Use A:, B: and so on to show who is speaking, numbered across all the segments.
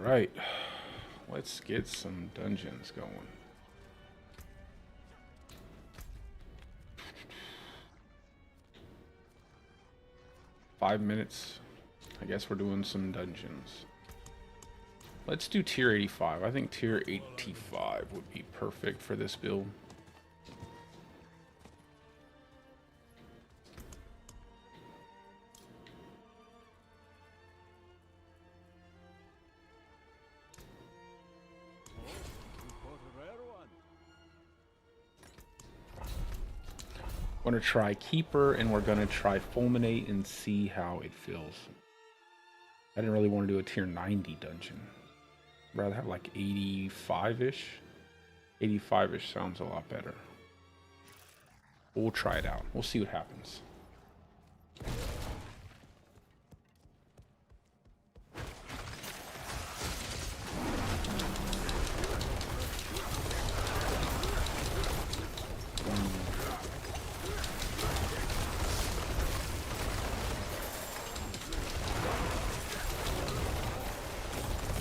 A: Alright. Let's get some dungeons going. Five minutes. I guess we're doing some dungeons. Let's do tier 85. I think tier 85 would be perfect for this build. We're going to try Keeper, and we're going to try Fulminate and see how it feels. I didn't really want to do a tier 90 dungeon. I'd rather have like 85-ish. 85-ish sounds a lot better. We'll try it out. We'll see what happens.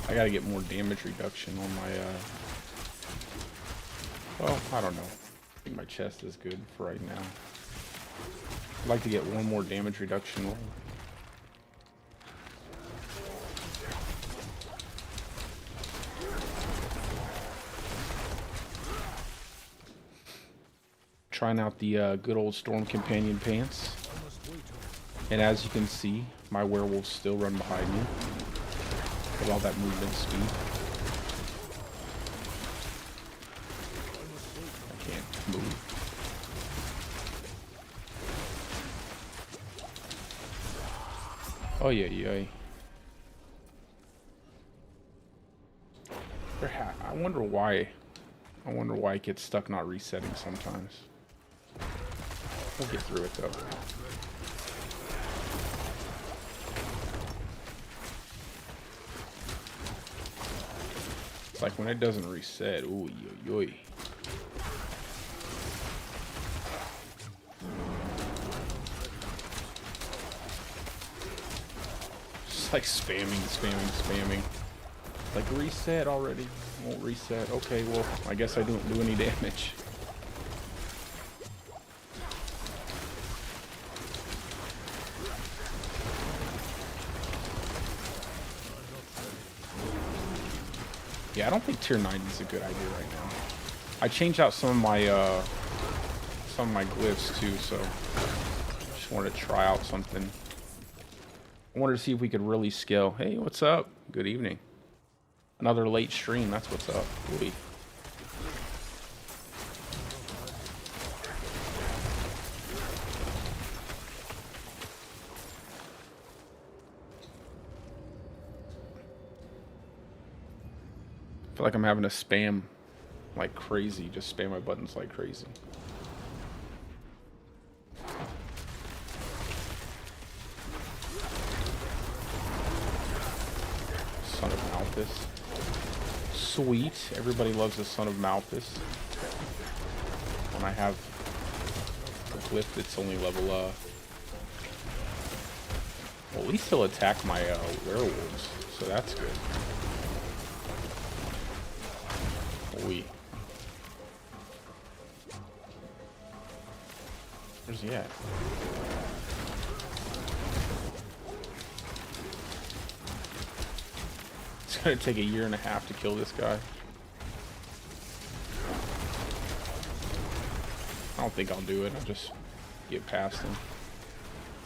A: I gotta get more damage reduction on my, well, I don't know. I think my chest is good for right now. I'd like to get one more damage reduction. Trying out the good old Storm Companion pants. And as you can see, my werewolves still run behind me. With all that movement speed. I can't move. Oh yeah, yeah. I wonder why. I wonder why it gets stuck not resetting sometimes. We'll get through it though. Like when it doesn't reset, ooh, yo, yo. Just like spamming. Like reset already. Won't reset. Okay, well, I guess I don't do any damage. Yeah, I don't think tier 90 is a good idea right now. I changed out some of my glyphs too, so just wanted to try out something. I wanted to see if we could really scale. Hey, what's up? Good evening. Another late stream. That's what's up. Ooh. I feel like I'm having to spam like crazy. Just spam my buttons like crazy. Son of Malthus. Sweet. Everybody loves the Son of Malthus. When I have a glyph that's only level, well, at least he'll attack my werewolves, so that's good. Where's he at? It's gonna take a year and a half to kill this guy. I don't think I'll do it. I'll just get past him.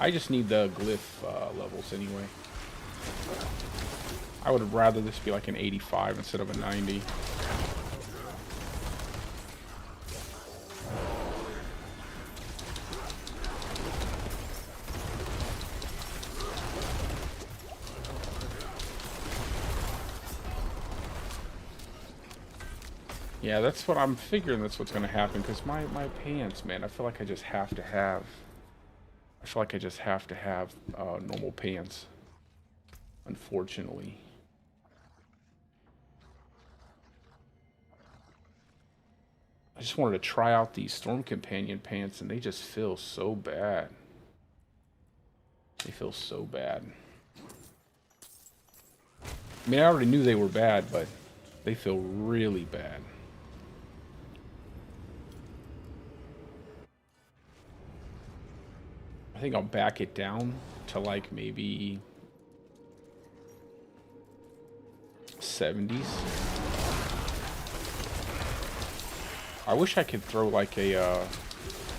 A: I just need the glyph levels anyway. I would rather this be like an 85 instead of a 90. Yeah, that's what I'm figuring. That's what's gonna happen because my pants, man. I feel like I just have to have. I feel like I just have to have normal pants. Unfortunately. I just wanted to try out these Storm Companion pants, and they just feel so bad. They feel so bad. I mean, I already knew they were bad, but they feel really bad. I think I'll back it down to like maybe 70s. I wish I could throw like a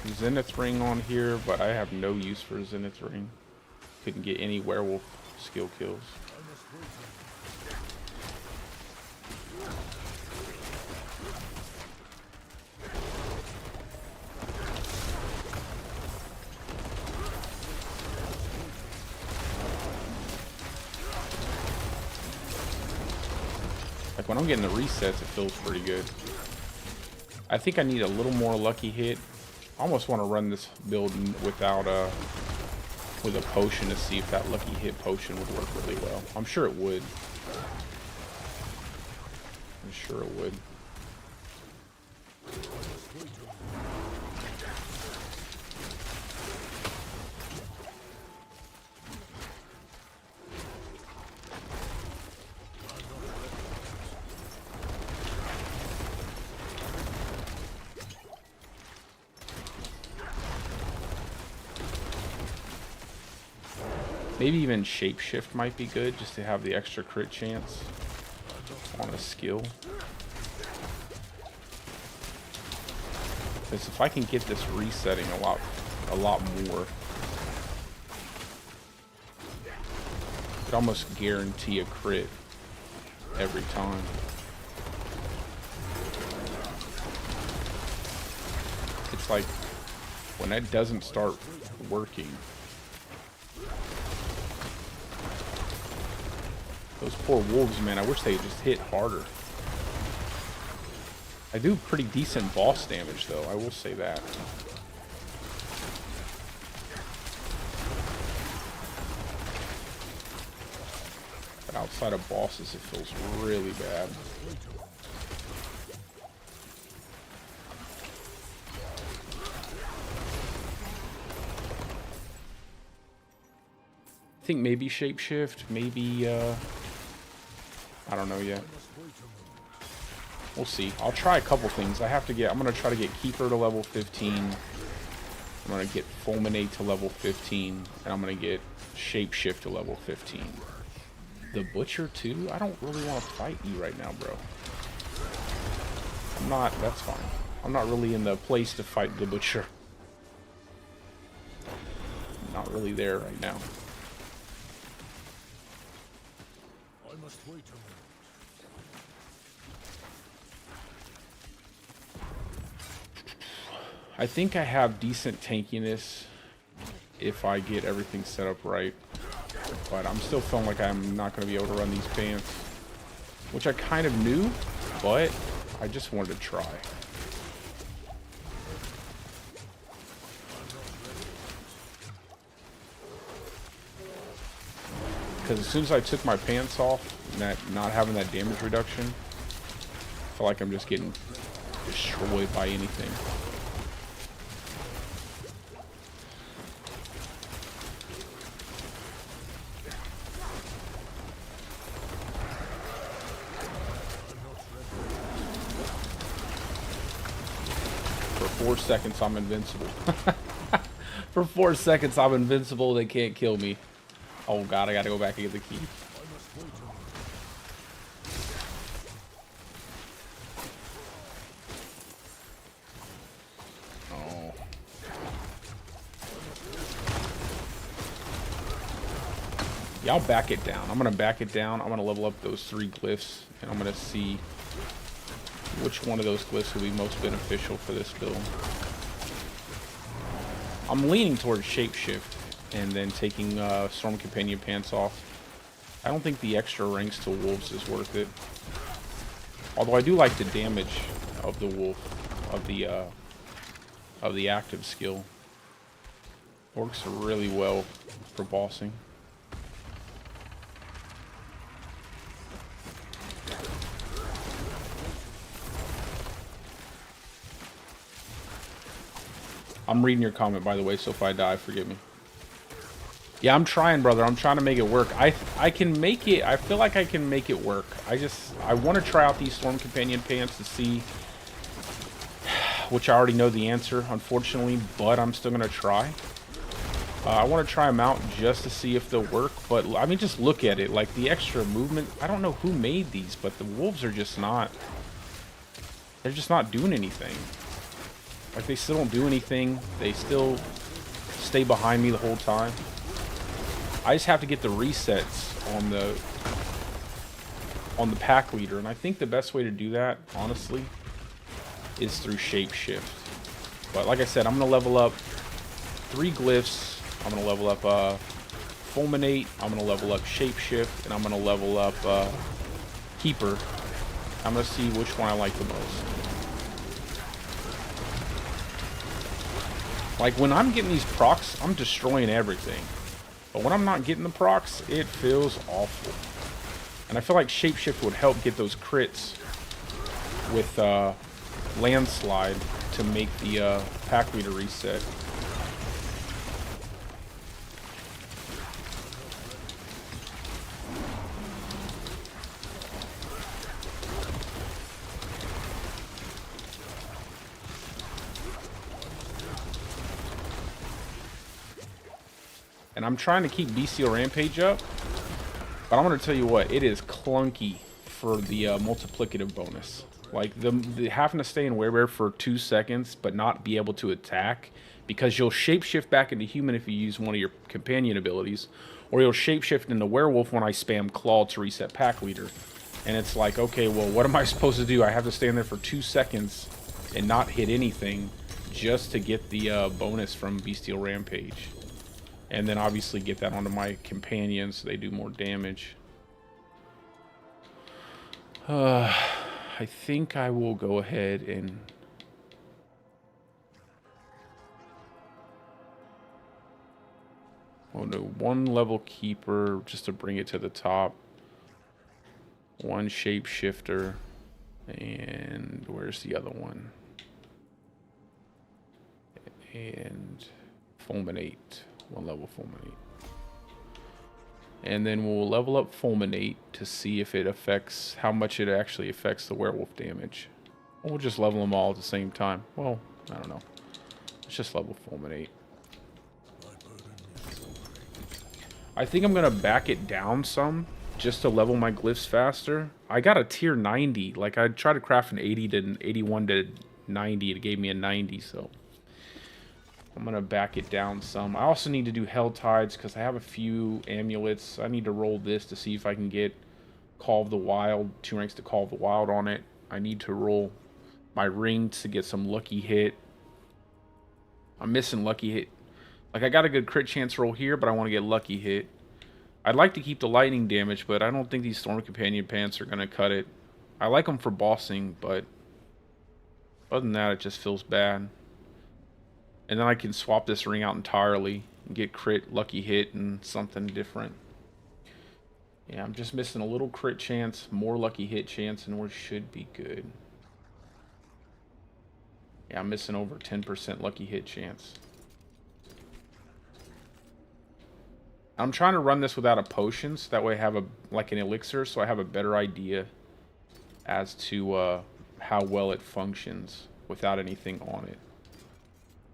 A: Zenith ring on here, but I have no use for a Zenith ring. Couldn't get any werewolf skill kills. Like when I'm getting the resets, it feels pretty good. I think I need a little more lucky hit. I almost want to run this build without with a potion to see if that lucky hit potion would work really well. I'm sure it would. I'm sure it would. Maybe even shapeshift might be good, just to have the extra crit chance on a skill. Because if I can get this resetting a lot more, it almost guarantee a crit every time. It's like when that doesn't start working. Those poor wolves, man, I wish they just hit harder. I do pretty decent boss damage, though, I will say that. But outside of bosses, it feels really bad. I think maybe shapeshift, maybe, I don't know yet. We'll see. I'll try a couple things. I'm gonna try to get Keeper to level 15. I'm gonna get Fulminate to level 15. And I'm gonna get Shapeshift to level 15. The Butcher too? I don't really want to fight you right now, bro. That's fine. I'm not really in the place to fight the Butcher. I'm not really there right now. I must wait a minute. I think I have decent tankiness if I get everything set up right. But I'm still feeling like I'm not going to be able to run these pants. Which I kind of knew, but I just wanted to try. Because as soon as I took my pants off, and that not having that damage reduction, I feel like I'm just getting destroyed by anything. For 4 seconds, I'm invincible. For 4 seconds, I'm invincible. They can't kill me. Oh god, I gotta go back and get the key. Oh. Yeah, I'll back it down. I'm gonna back it down. I'm gonna level up those 3 glyphs, and I'm gonna see which one of those glyphs will be most beneficial for this build. I'm leaning towards Shapeshift. And then taking Storm Companion pants off. I don't think the extra ranks to wolves is worth it. Although I do like the damage of the wolf, of the active skill. Works really well for bossing. I'm reading your comment, by the way, so if I die, forgive me. Yeah, I'm trying, brother. I'm trying to make it work. I can make it. I feel like I can make it work. I want to try out these Storm Companion pants to see, which I already know the answer, unfortunately, but I'm still gonna try. I want to try them out just to see if they'll work. But I mean, just look at it. Like the extra movement. I don't know who made these, but the wolves are just not. They're just not doing anything. Like they still don't do anything. They still stay behind me the whole time. I just have to get the resets on the pack leader, and I think the best way to do that, honestly, is through shapeshift. But like I said, I'm gonna level up 3 glyphs. I'm gonna level up fulminate. I'm gonna level up shapeshift, and I'm gonna level up keeper. I'm gonna see which one I like the most. Like when I'm getting these procs, I'm destroying everything. But when I'm not getting the procs, it feels awful. And I feel like shapeshift would help get those crits with landslide to make the pack leader reset. And I'm trying to keep Bestial Rampage up, but I'm going to tell you what, it is clunky for the multiplicative bonus. Like, the having to stay in Werebear for 2 seconds, but not be able to attack, because you'll shapeshift back into human if you use one of your companion abilities, or you'll shapeshift into werewolf when I spam claw to reset pack leader. And it's like, okay, well, what am I supposed to do? I have to stand there for 2 seconds and not hit anything just to get the bonus from Bestial Rampage. And then obviously get that onto my companions so they do more damage. I think I will go ahead and... We'll do 1 level keeper just to bring it to the top. 1 shapeshifter. And where's the other one? And fulminate. 1 level fulminate. And then we'll level up fulminate to see if it affects, how much it actually affects the werewolf damage. Or we'll just level them all at the same time. Well, I don't know. Let's just level fulminate. I think I'm going to back it down some just to level my glyphs faster. I got a tier 90. Like, I tried to craft an 80 to 81 to 90. It gave me a 90, so... I'm going to back it down some. I also need to do Helltides because I have a few amulets. I need to roll this to see if I can get Call of the Wild, 2 ranks to Call of the Wild on it. I need to roll my ring to get some lucky hit. I'm missing lucky hit. Like, I got a good crit chance roll here, but I want to get lucky hit. I'd like to keep the lightning damage, but I don't think these Storm Companion pants are going to cut it. I like them for bossing, but other than that, it just feels bad. And then I can swap this ring out entirely and get crit, lucky hit, and something different. Yeah, I'm just missing a little crit chance, more lucky hit chance, and we should be good. Yeah, I'm missing over 10% lucky hit chance. I'm trying to run this without a potion, so that way I have like an elixir, so I have a better idea as to how well it functions without anything on it.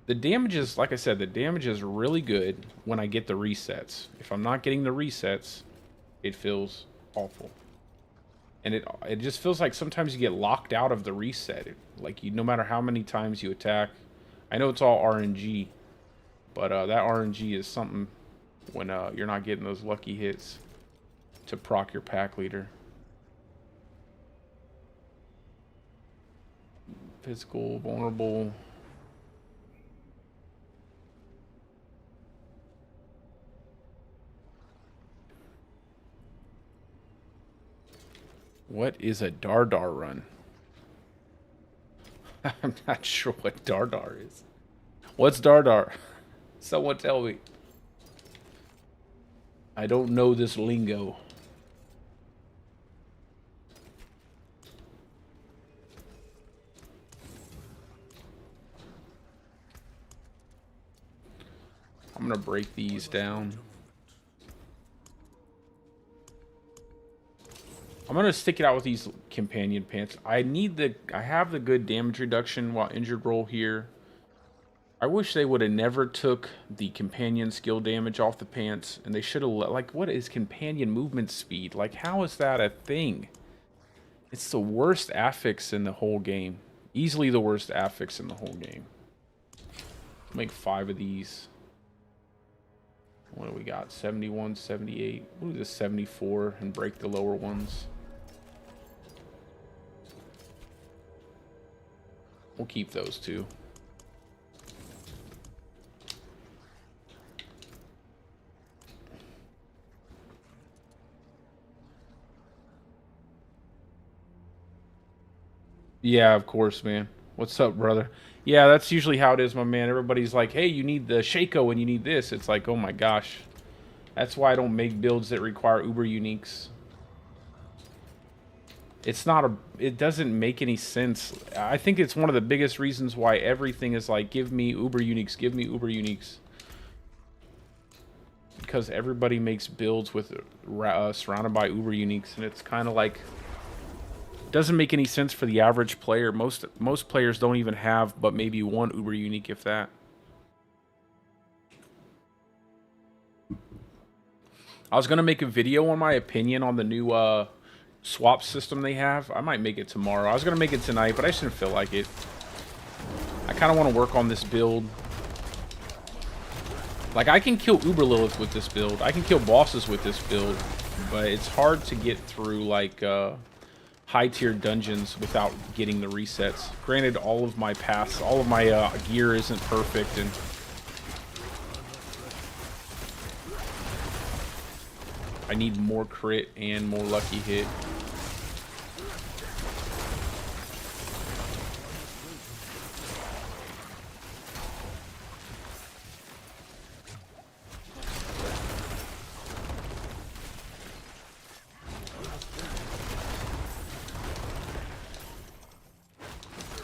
A: The damage is, like I said, the damage is really good when I get the resets. If I'm not getting the resets, it feels awful. And it just feels like sometimes you get locked out of the reset. Like, no matter how many times you attack. I know it's all RNG, but that RNG is something when you're not getting those lucky hits to proc your pack leader. Physical, vulnerable... What is a Dardar run? I'm not sure what Dardar is. What's Dardar? Someone tell me. I don't know this lingo. I'm gonna break these down. I'm gonna stick it out with these companion pants. I have the good damage reduction while injured roll here. I wish they would have never took the companion skill damage off the pants, and they should have like, what is companion movement speed? Like, how is that a thing? It's the worst affix in the whole game. Easily the worst affix in the whole game. Make 5 of these. What do we got? 71, 78. We'll do this 74 and break the lower ones. We'll keep those two. Yeah, of course, man. What's up, brother? Yeah, that's usually how it is, my man. Everybody's like, hey, you need the Shaco and you need this. It's like, oh my gosh. That's why I don't make builds that require uber uniques. It's not a... It doesn't make any sense. I think it's one of the biggest reasons why everything is like, give me uber uniques, give me uber uniques. Because everybody makes builds with surrounded by uber uniques, and it's kind of like... Doesn't make any sense for the average player. Most players don't even have but maybe one uber unique, if that. I was gonna make a video on my opinion on the new swap system they have. I might make it tomorrow. I was gonna make it tonight, but I just didn't feel like it. I kind of want to work on this build. Like, I can kill Uber Lilith with this build. I can kill bosses with this build, but it's hard to get through like high-tier dungeons without getting the resets. Granted, all of my gear isn't perfect, and I need more crit and more lucky hit.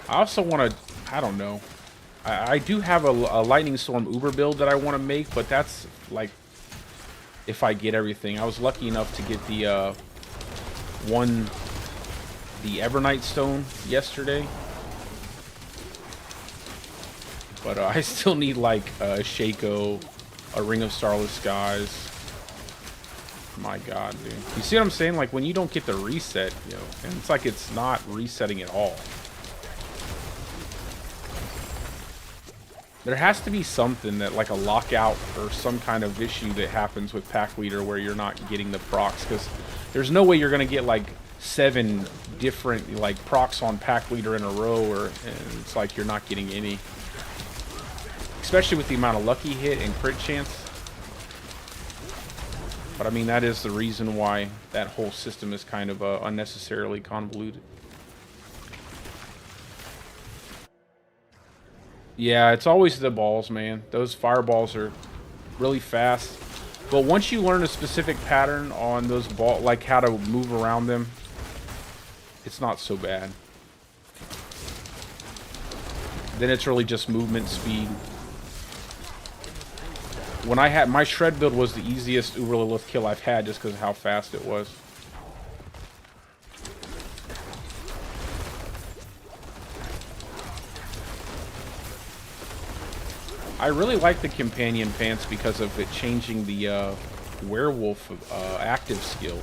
A: I also want to, I don't know. I do have a Lightning Storm Uber build that I want to make, but that's like if I get everything. I was lucky enough to get the Evernight Stone yesterday. But I still need like a Shaco, a Ring of Starless Skies. My god, dude. You see what I'm saying? Like, when you don't get the reset, you know, and it's like it's not resetting at all. There has to be something that, like a lockout or some kind of issue that happens with Pack Leader where you're not getting the procs, because there's no way you're going to get like 7 different like procs on Pack Leader in a row, and it's like you're not getting any. Especially with the amount of lucky hit and crit chance. But I mean, that is the reason why that whole system is kind of unnecessarily convoluted. Yeah, it's always the balls, man. Those fireballs are really fast. But once you learn a specific pattern on those balls, like how to move around them, it's not so bad. Then it's really just movement speed. When I had my shred build was the easiest Uber Lilith kill I've had just because of how fast it was. I really like the companion pants because of it changing the werewolf active skill.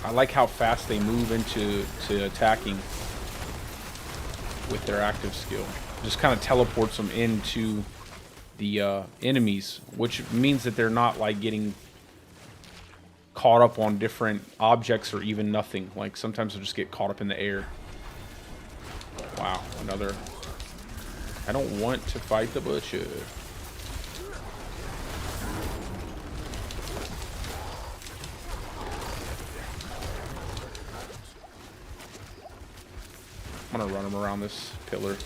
A: I like how fast they move into attacking with their active skill. Just kind of teleports them into the enemies, which means that they're not like getting caught up on different objects or even nothing. Like sometimes they'll just get caught up in the air. Wow, another... I don't want to fight the butcher. I'm gonna run him around this pillar.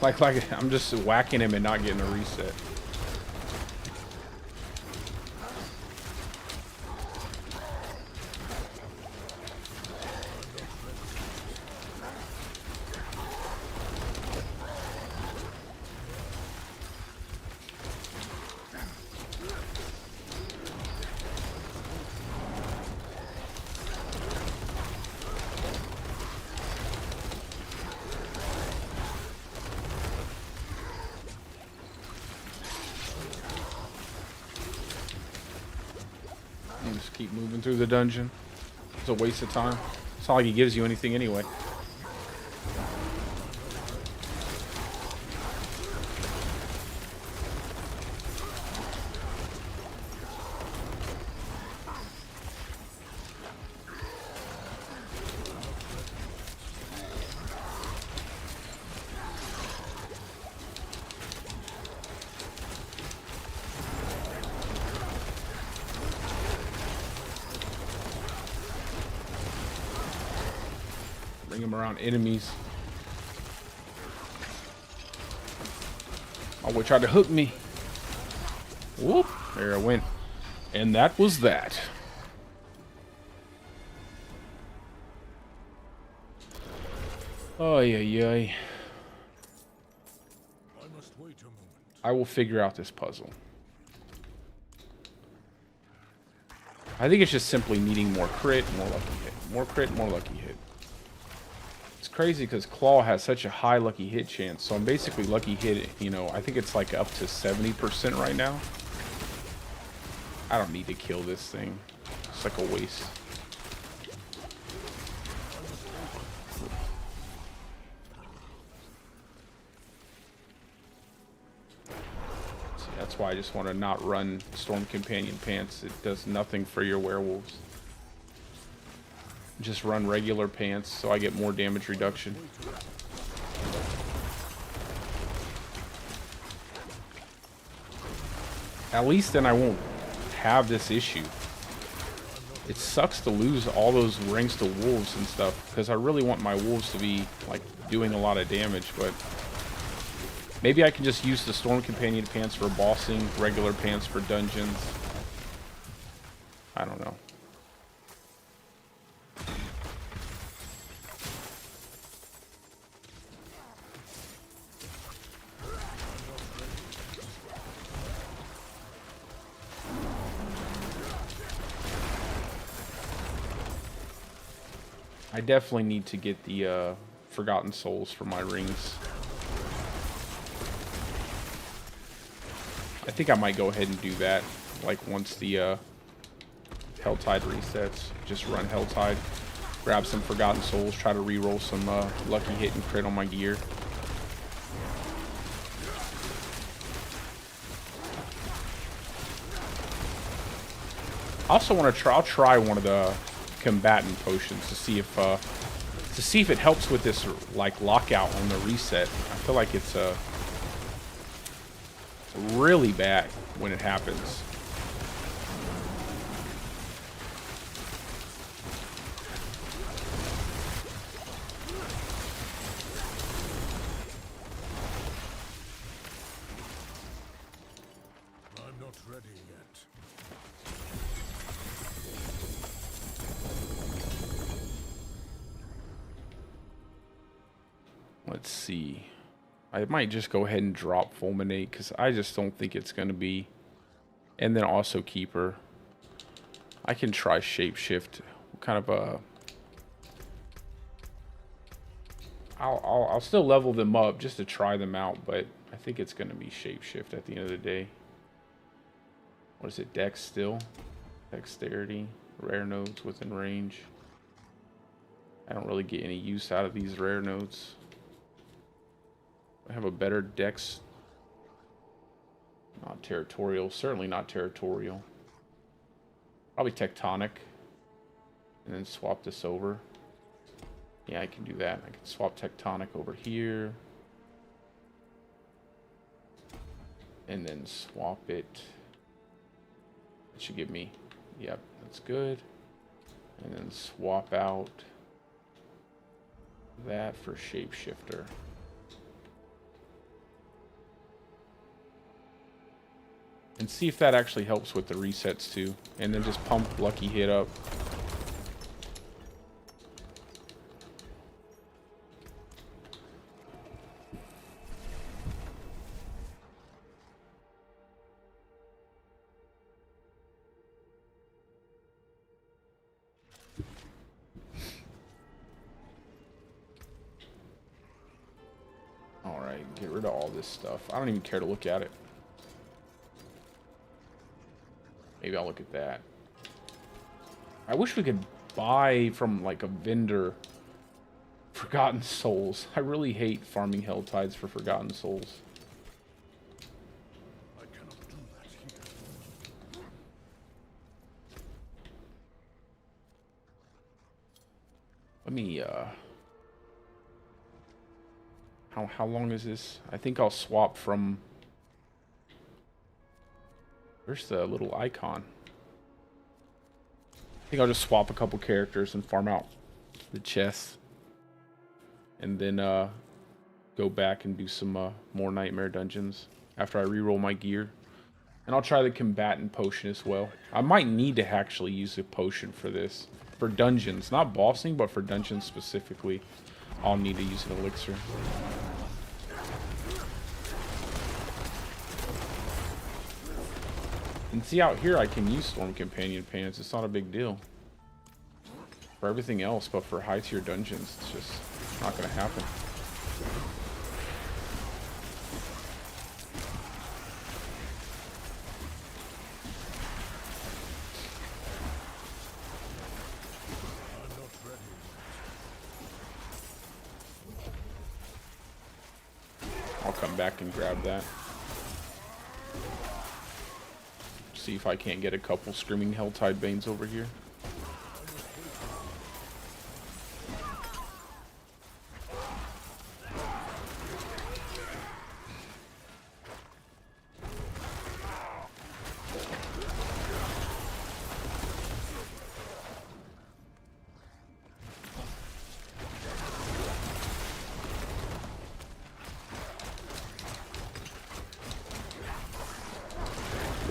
A: Like I'm just whacking him and not getting a reset. keep moving through the dungeon. It's a waste of time. It's not like he gives you anything anyway. Bring him around enemies. Oh, tried to hook me. Whoop! There I went. And that was that. Oh, yeah. I must wait a moment. I will figure out this puzzle. I think it's just simply needing more crit, more lucky hit. More crit, more lucky hit. It's crazy because Claw has such a high lucky hit chance. So I'm basically lucky hit, you know, I think it's like up to 70% right now. I don't need to kill this thing. It's like a waste. See, that's why I just want to not run Storm Companion Pants. It does nothing for your werewolves. Just run regular pants so I get more damage reduction. At least then I won't have this issue. It sucks to lose all those ranks to wolves and stuff because I really want my wolves to be like doing a lot of damage, but maybe I can just use the Storm Companion Pants for bossing, regular pants for dungeons. I don't know. I definitely need to get the Forgotten Souls for my rings. I think I might go ahead and do that. Like once the Helltide resets, just run Helltide, grab some Forgotten Souls, try to reroll some lucky hit and crit on my gear. I also want to try. I'll try one of the combatant potions to see if it helps with this like lockout on the reset. I feel like it's really bad when it happens.
B: I'm not ready yet.
A: Let's see. I might just go ahead and drop Fulminate because I just don't think it's going to be. And then also Keeper. I can try Shapeshift. Kind of a. I'll still level them up just to try them out, but I think it's going to be Shapeshift at the end of the day. What is it? Dex still? Dexterity. Rare nodes within range. I don't really get any use out of these rare nodes. I have a better dex. Not territorial. Certainly not territorial. Probably tectonic. And then swap this over. Yeah, I can do that. I can swap tectonic over here. And then swap it. It should give me... Yep, that's good. And then swap out that for Shapeshifter. And see if that actually helps with the resets too. And then just pump lucky hit up. Alright, get rid of all this stuff. I don't even care to look at it. Maybe I'll look at that. I wish we could buy from like a vendor Forgotten Souls. I really hate farming Helltides for Forgotten Souls.
B: I cannot do that here.
A: Let me how long is this? I think I'll swap from, where's the little icon? I think I'll just swap a couple characters and farm out the chests. And then go back and do some more nightmare dungeons after I reroll my gear. And I'll try the combatant potion as well. I might need to actually use a potion for this. For dungeons, not bossing, but for dungeons specifically, I'll need to use an elixir. And see, out here I can use Storm Companion Pants. It's not a big deal. For everything else, but for high tier dungeons, it's just not gonna happen. I'll come back and grab that. See if I can't get a couple Screaming Helltide Banes over here.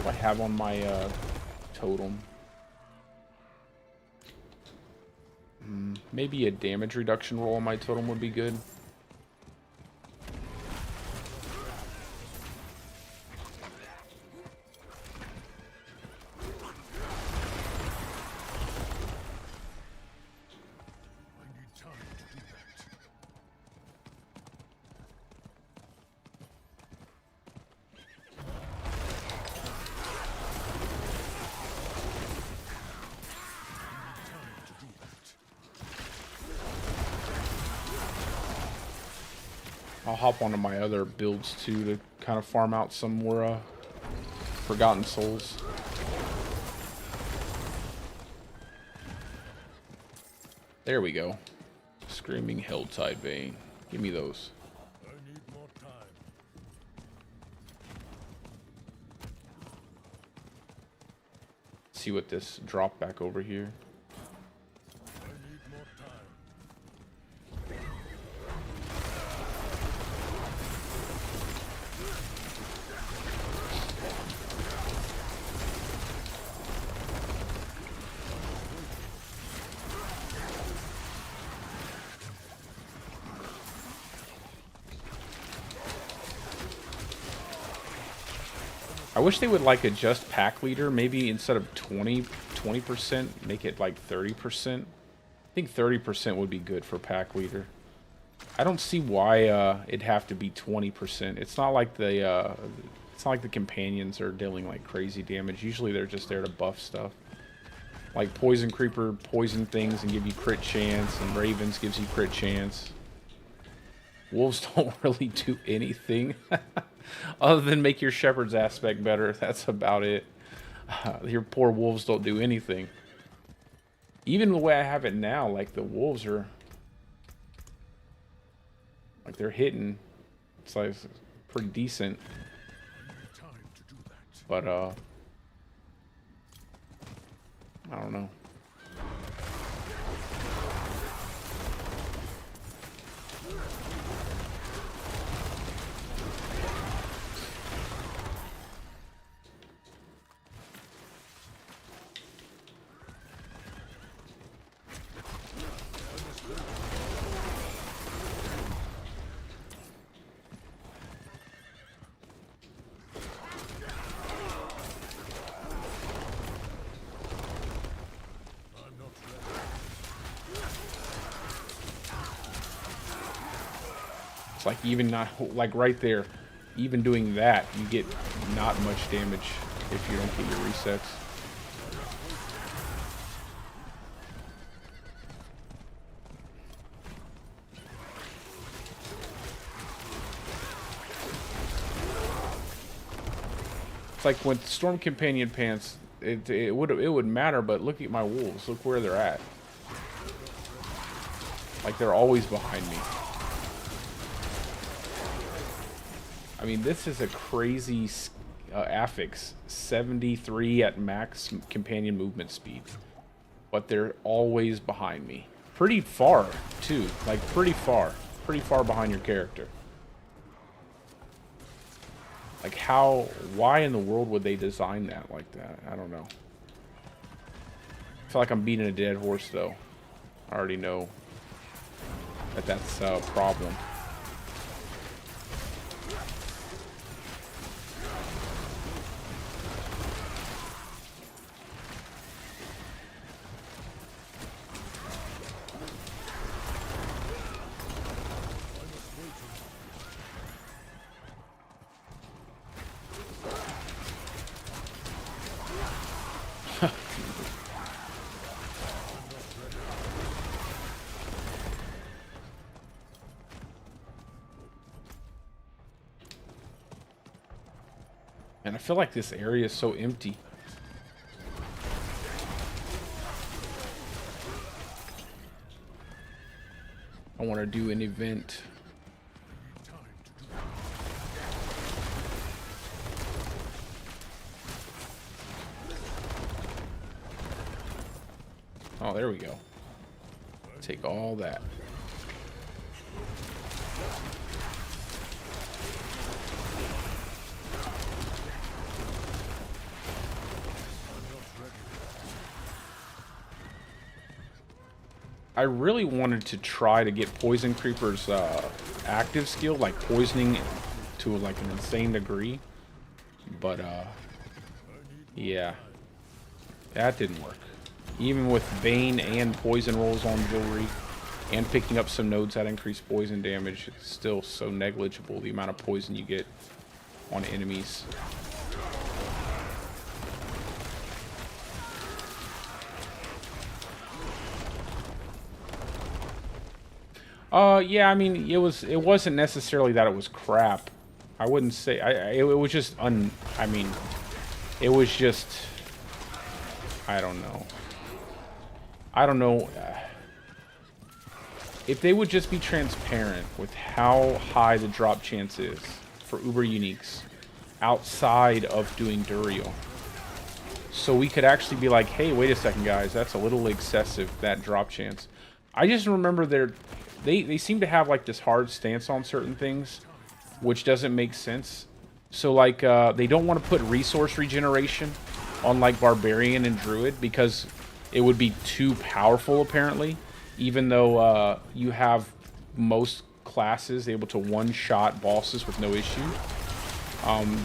A: I have on my totem. Maybe a damage reduction roll on my totem would be good. I'll hop onto my other builds too to kind of farm out some more Forgotten Souls. There we go. Screaming Helltide Bane. Give me those.
B: I need more time.
A: See what this drop back over here.
B: I need more time.
A: I wish they would like adjust pack leader. Maybe instead of 20%, make it like 30%. I think 30% would be good for pack leader. I don't see why it'd have to be 20%. It's not like the companions are dealing like crazy damage. Usually they're just there to buff stuff. Like Poison Creeper poison things and give you crit chance, and Ravens gives you crit chance. Wolves don't really do anything other than make your shepherd's aspect better. That's about it. Your poor wolves don't do anything. Even the way I have it now, like the wolves are, like they're hitting. It's like pretty decent. But I don't know. Like even not like right there, even doing that, you get not much damage if you don't get your resets. It's like with Storm Companion Pants, it would matter, but look at my wolves. Look where they're at. Like, they're always behind me. I mean, this is a crazy affix. 73 at max companion movement speed. But they're always behind me. Pretty far, too. Like, pretty far. Pretty far behind your character. Like, why in the world would they design that like that? I don't know. I feel like I'm beating a dead horse, though. I already know that that's a problem. And I feel like this area is so empty. I want to do an event. Oh, there we go. Take all that. I really wanted to try to get Poison Creeper's active skill, like poisoning to like an insane degree. But yeah, that didn't work. Even with Bane and poison rolls on jewelry and picking up some nodes that increase poison damage, it's still so negligible the amount of poison you get on enemies. Yeah, I mean, it wasn't necessarily that it was crap. I wouldn't say it was just I mean, it was just, I don't know. I don't know. If they would just be transparent with how high the drop chance is for Uber Uniques outside of doing Duriel. So we could actually be like, hey, wait a second, guys, that's a little excessive, that drop chance. I just remember they seem to have like this hard stance on certain things, which doesn't make sense. So like they don't want to put resource regeneration on like Barbarian and Druid because it would be too powerful apparently, even though you have most classes able to one-shot bosses with no issue.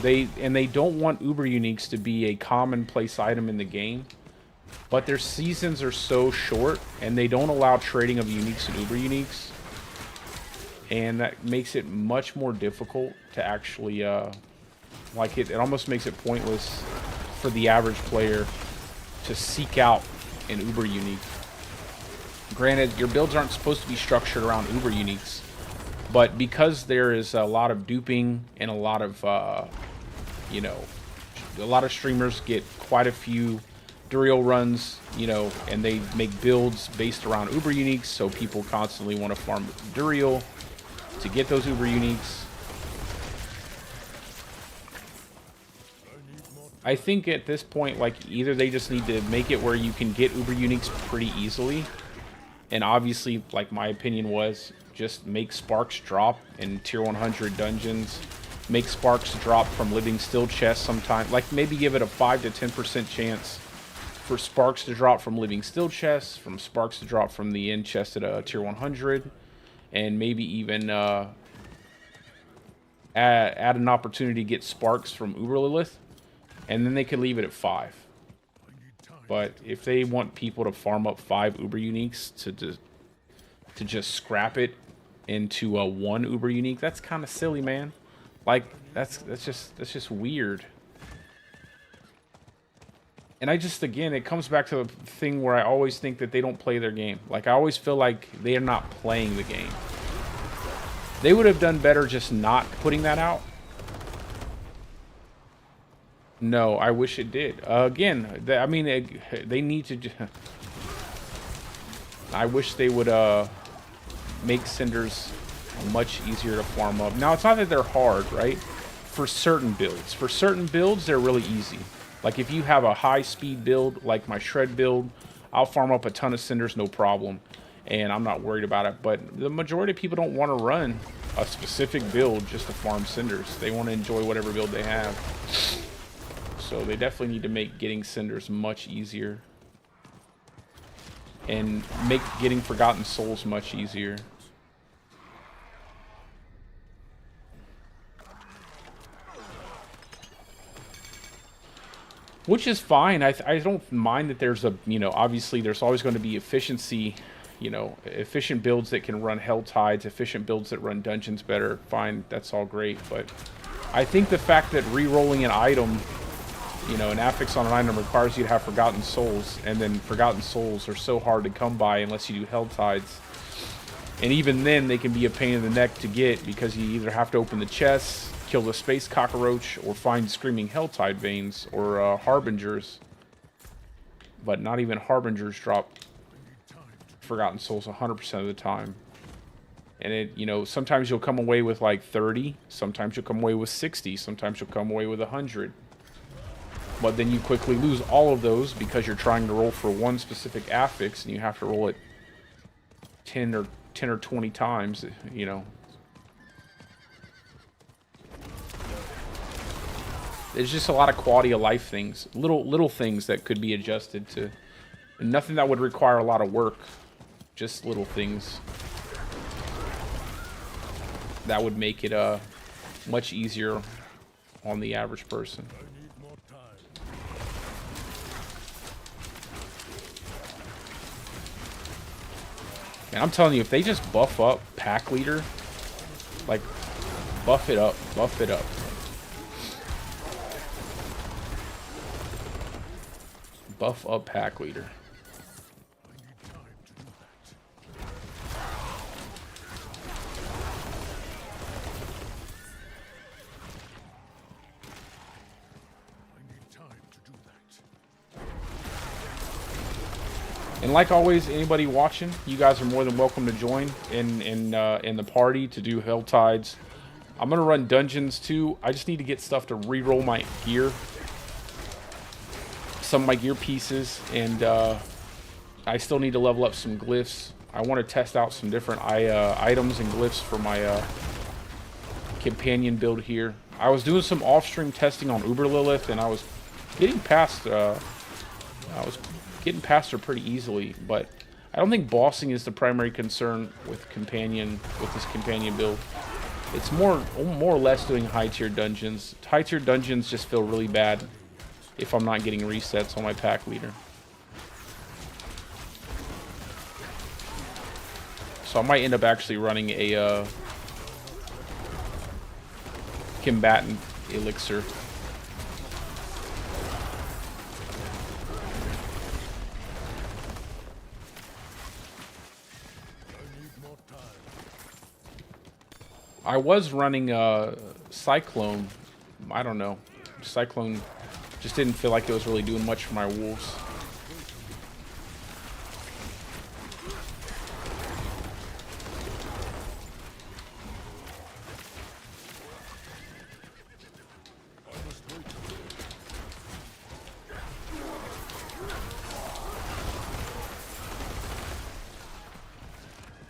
A: They don't want Uber Uniques to be a commonplace item in the game, but their seasons are so short and they don't allow trading of uniques and Uber Uniques, and that makes it much more difficult to actually like it almost makes it pointless for the average player to seek out an Uber Unique. Granted, your builds aren't supposed to be structured around Uber Uniques, but because there is a lot of duping and a lot of you know, a lot of streamers get quite a few Duriel runs, you know, and they make builds based around Uber Uniques, so people constantly want to farm Duriel to get those Uber Uniques. I think at this point, like, either they just need to make it where you can get Uber Uniques pretty easily, and obviously, like my opinion was, just make Sparks drop in tier 100 dungeons, make Sparks drop from living still chests sometime, like maybe give it a 5 to 10% chance for Sparks to drop from living still chests, from Sparks to drop from the end chest at a tier 100, and maybe even add an opportunity to get Sparks from Uber Lilith, and then they could leave it at 5. But if they want people to farm up 5 Uber Uniques to just scrap it into a 1 Uber Unique, that's kind of silly, man. Like, that's just weird. And I just, again, it comes back to the thing where I always think that they don't play their game. Like, I always feel like they are not playing the game. They would have done better just not putting that out. No, I wish it did. Again, I mean, they need to. I wish they would make cinders much easier to farm up. Now, it's not that they're hard, right? For certain builds, they're really easy. Like if you have a high-speed build, like my shred build, I'll farm up a ton of cinders, no problem, and I'm not worried about it. But the majority of people don't want to run a specific build just to farm cinders. They want to enjoy whatever build they have. So they definitely need to make getting cinders much easier. And make getting Forgotten Souls much easier. Which is fine. I don't mind that there's a, you know, obviously there's always going to be efficiency, you know, efficient builds that can run Helltides, efficient builds that run dungeons better. Fine, that's all great. But I think the fact that re-rolling an item, you know, an affix on an item requires you to have Forgotten Souls, and then Forgotten Souls are so hard to come by unless you do Helltides. And even then, they can be a pain in the neck to get because you either have to open the chests, kill the space cockroach, or find screaming Helltide veins or Harbingers. But not even Harbingers drop Forgotten Souls 100% of the time. And it, you know, sometimes you'll come away with like 30, sometimes you'll come away with 60, sometimes you'll come away with 100. But then you quickly lose all of those because you're trying to roll for one specific affix and you have to roll it 10 or 20 times, you know. There's just a lot of quality of life things, little things that could be adjusted to. Nothing that would require a lot of work, just little things that would make it much easier on the average person. And I'm telling you, if they just buff up Pack Leader, like, buff it up, buff it up. Buff up Pack Leader. And like always, anybody watching, you guys are more than welcome to join in the party to do Helltides. I'm gonna run dungeons too. I just need to get stuff to re-roll my gear, some of my gear pieces, and I still need to level up some glyphs. I want to test out some different items and glyphs for my companion build here. I was doing some off-stream testing on Uber Lilith, and I was getting past. Getting past her pretty easily, but I don't think bossing is the primary concern with this companion build. It's more or less doing high tier dungeons. High tier dungeons just feel really bad if I'm not getting resets on my Pack Leader. So I might end up actually running a combatant elixir. I was running Cyclone. I don't know. Cyclone just didn't feel like it was really doing much for my wolves.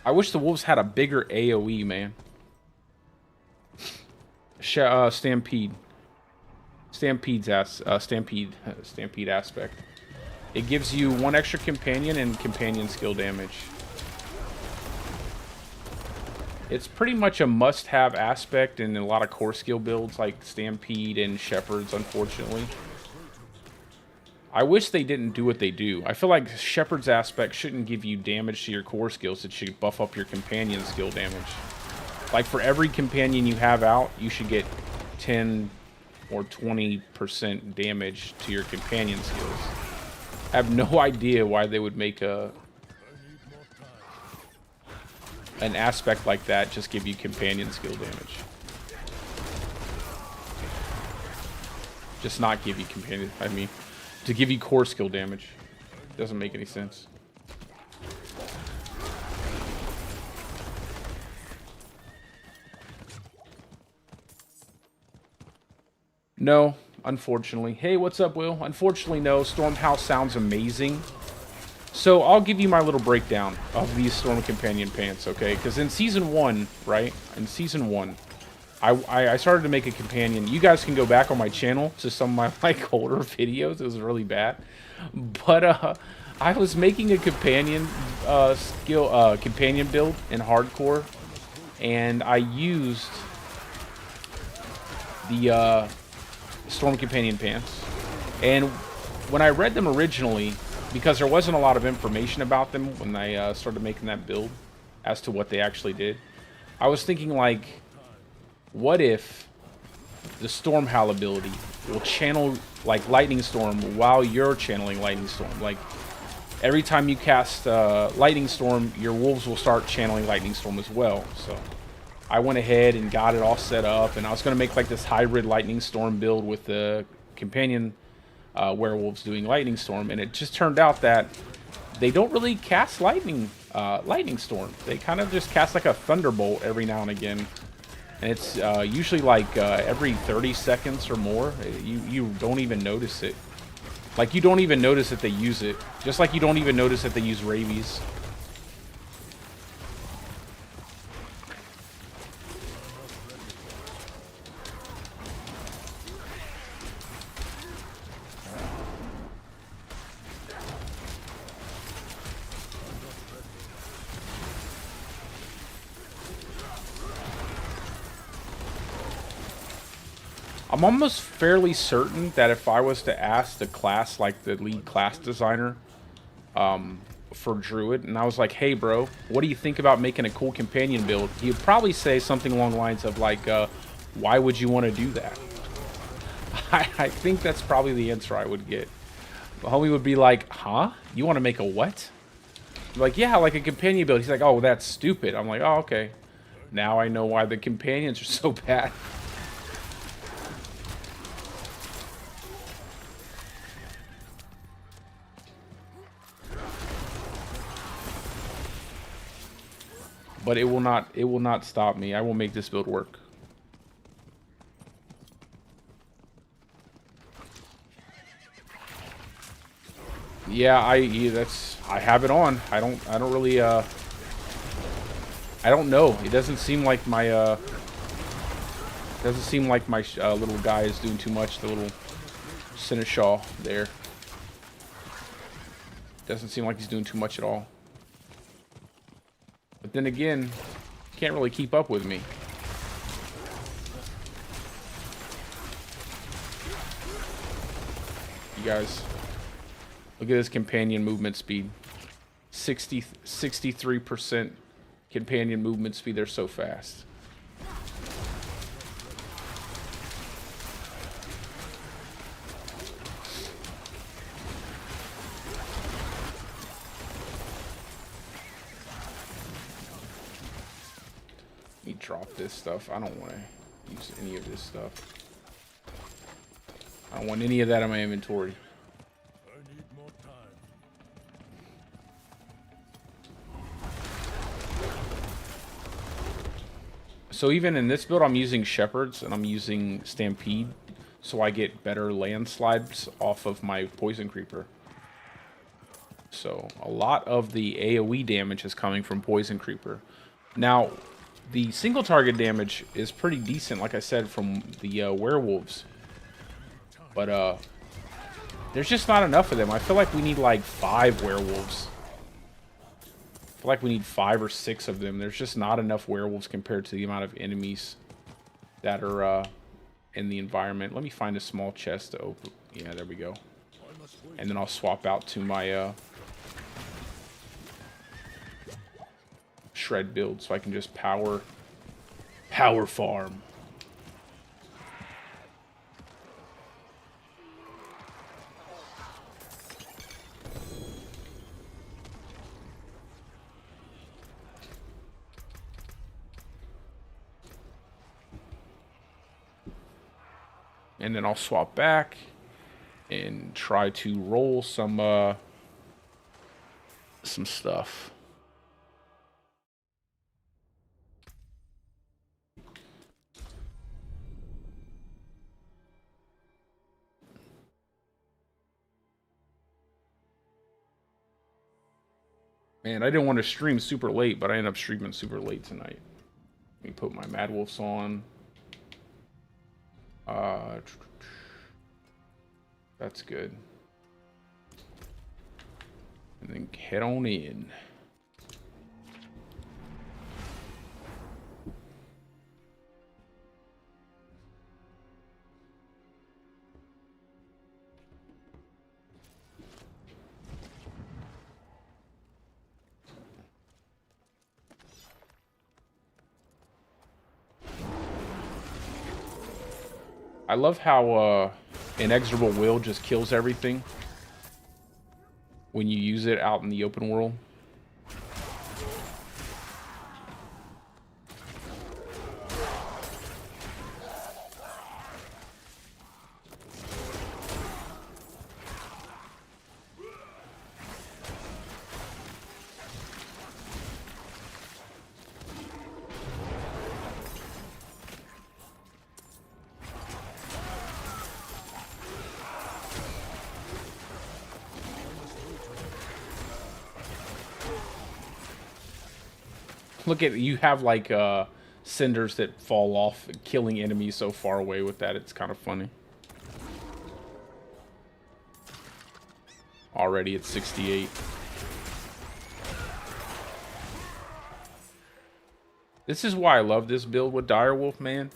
A: I wish the wolves had a bigger AoE, man. Stampede aspect. It gives you one extra companion and companion skill damage. It's pretty much a must-have aspect in a lot of core skill builds like Stampede and Shepherds, unfortunately. I wish they didn't do what they do. I feel like Shepherd's aspect shouldn't give you damage to your core skills. It should buff up your companion skill damage. Like, for every companion you have out, you should get 10 or 20% damage to your companion skills. I have no idea why they would make an aspect like that just give you companion skill damage. Just not give you companion. I mean, to give you core skill damage. Doesn't make any sense. No, unfortunately. Hey, what's up, Will? Unfortunately, no. Stormhouse sounds amazing. So I'll give you my little breakdown of these Storm Companion pants, okay? Because in Season 1, right? In Season 1, I started to make a companion. You guys can go back on my channel to some of my like older videos. It was really bad. But I was making a companion companion build in hardcore, and I used the Storm Companion pants. And when I read them originally, because there wasn't a lot of information about them when I started making that build as to what they actually did, I was thinking, like, what if the Storm Howl ability will channel, like, Lightning Storm while you're channeling Lightning Storm? Like, every time you cast Lightning Storm, your wolves will start channeling Lightning Storm as well. So I went ahead and got it all set up, and I was going to make like this hybrid Lightning Storm build with the companion werewolves doing Lightning Storm, and it just turned out that they don't really cast Lightning Storm. They kind of just cast like a Thunderbolt every now and again, and it's usually like every 30 seconds or more. You don't even notice it. Like, you don't even notice that they use it. Just like you don't even notice that they use Rabies. I'm almost fairly certain that if I was to ask the class, like the lead class designer for Druid, and I was like, hey bro, what do you think about making a cool companion build? He'd probably say something along the lines of like, why would you want to do that? I think that's probably the answer I would get. The homie would be like, huh? You want to make a what? I'm like, yeah, like a companion build. He's like, oh, that's stupid. I'm like, oh, okay. Now I know why the companions are so bad. But it will not stop me. I will make this build work. Yeah, I have it on. I don't really I don't know. It doesn't seem like my little guy is doing too much. The little Seneschal there. Doesn't seem like he's doing too much at all. But then again, can't really keep up with me. You guys, look at this companion movement speed. 63% companion movement speed. They're so fast. Let me drop this stuff. I don't want to use any of this stuff. I don't want any of that in my inventory.
B: I need more time.
A: So even in this build, I'm using Shepherds and I'm using Stampede, so I get better landslides off of my Poison Creeper. So a lot of the AoE damage is coming from Poison Creeper. Now, the single target damage is pretty decent, like I said, from the werewolves. But there's just not enough of them. I feel like we need like 5 werewolves. I feel like we need 5 or 6 of them. There's just not enough werewolves compared to the amount of enemies that are in the environment. Let me find a small chest to open. Yeah, there we go. And then I'll swap out to my shred build so I can just power farm. And then I'll swap back and try to roll some stuff. Man, I didn't want to stream super late, but I ended up streaming super late tonight. Let me put my Mad Wolves on. That's good. And then head on in. I love how Inexorable Will just kills everything when you use it out in the open world. Look at, you have like cinders that fall off, killing enemies so far away with that. It's kind of funny. Already at 68. This is why I love this build with Direwolf, man.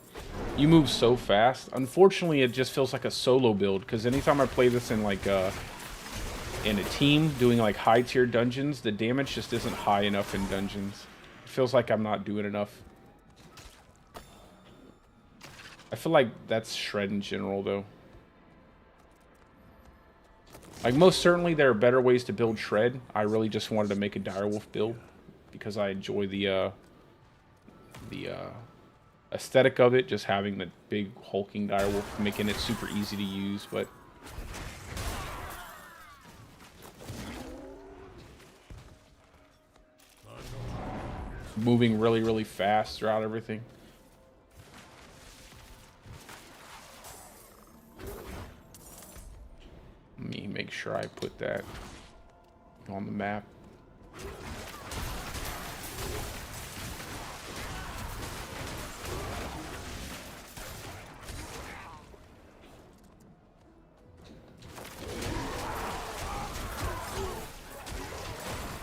A: You move so fast. Unfortunately, it just feels like a solo build, because anytime I play this in like in a team doing like high tier dungeons, the damage just isn't high enough in dungeons. Feels like I'm not doing enough. I feel like that's shred in general, though. Like, most certainly there are better ways to build shred. I really just wanted to make a Direwolf build because I enjoy the aesthetic of it, just having the big hulking Direwolf, making it super easy to use, but moving really, really fast throughout everything. Let me make sure I put that on the map.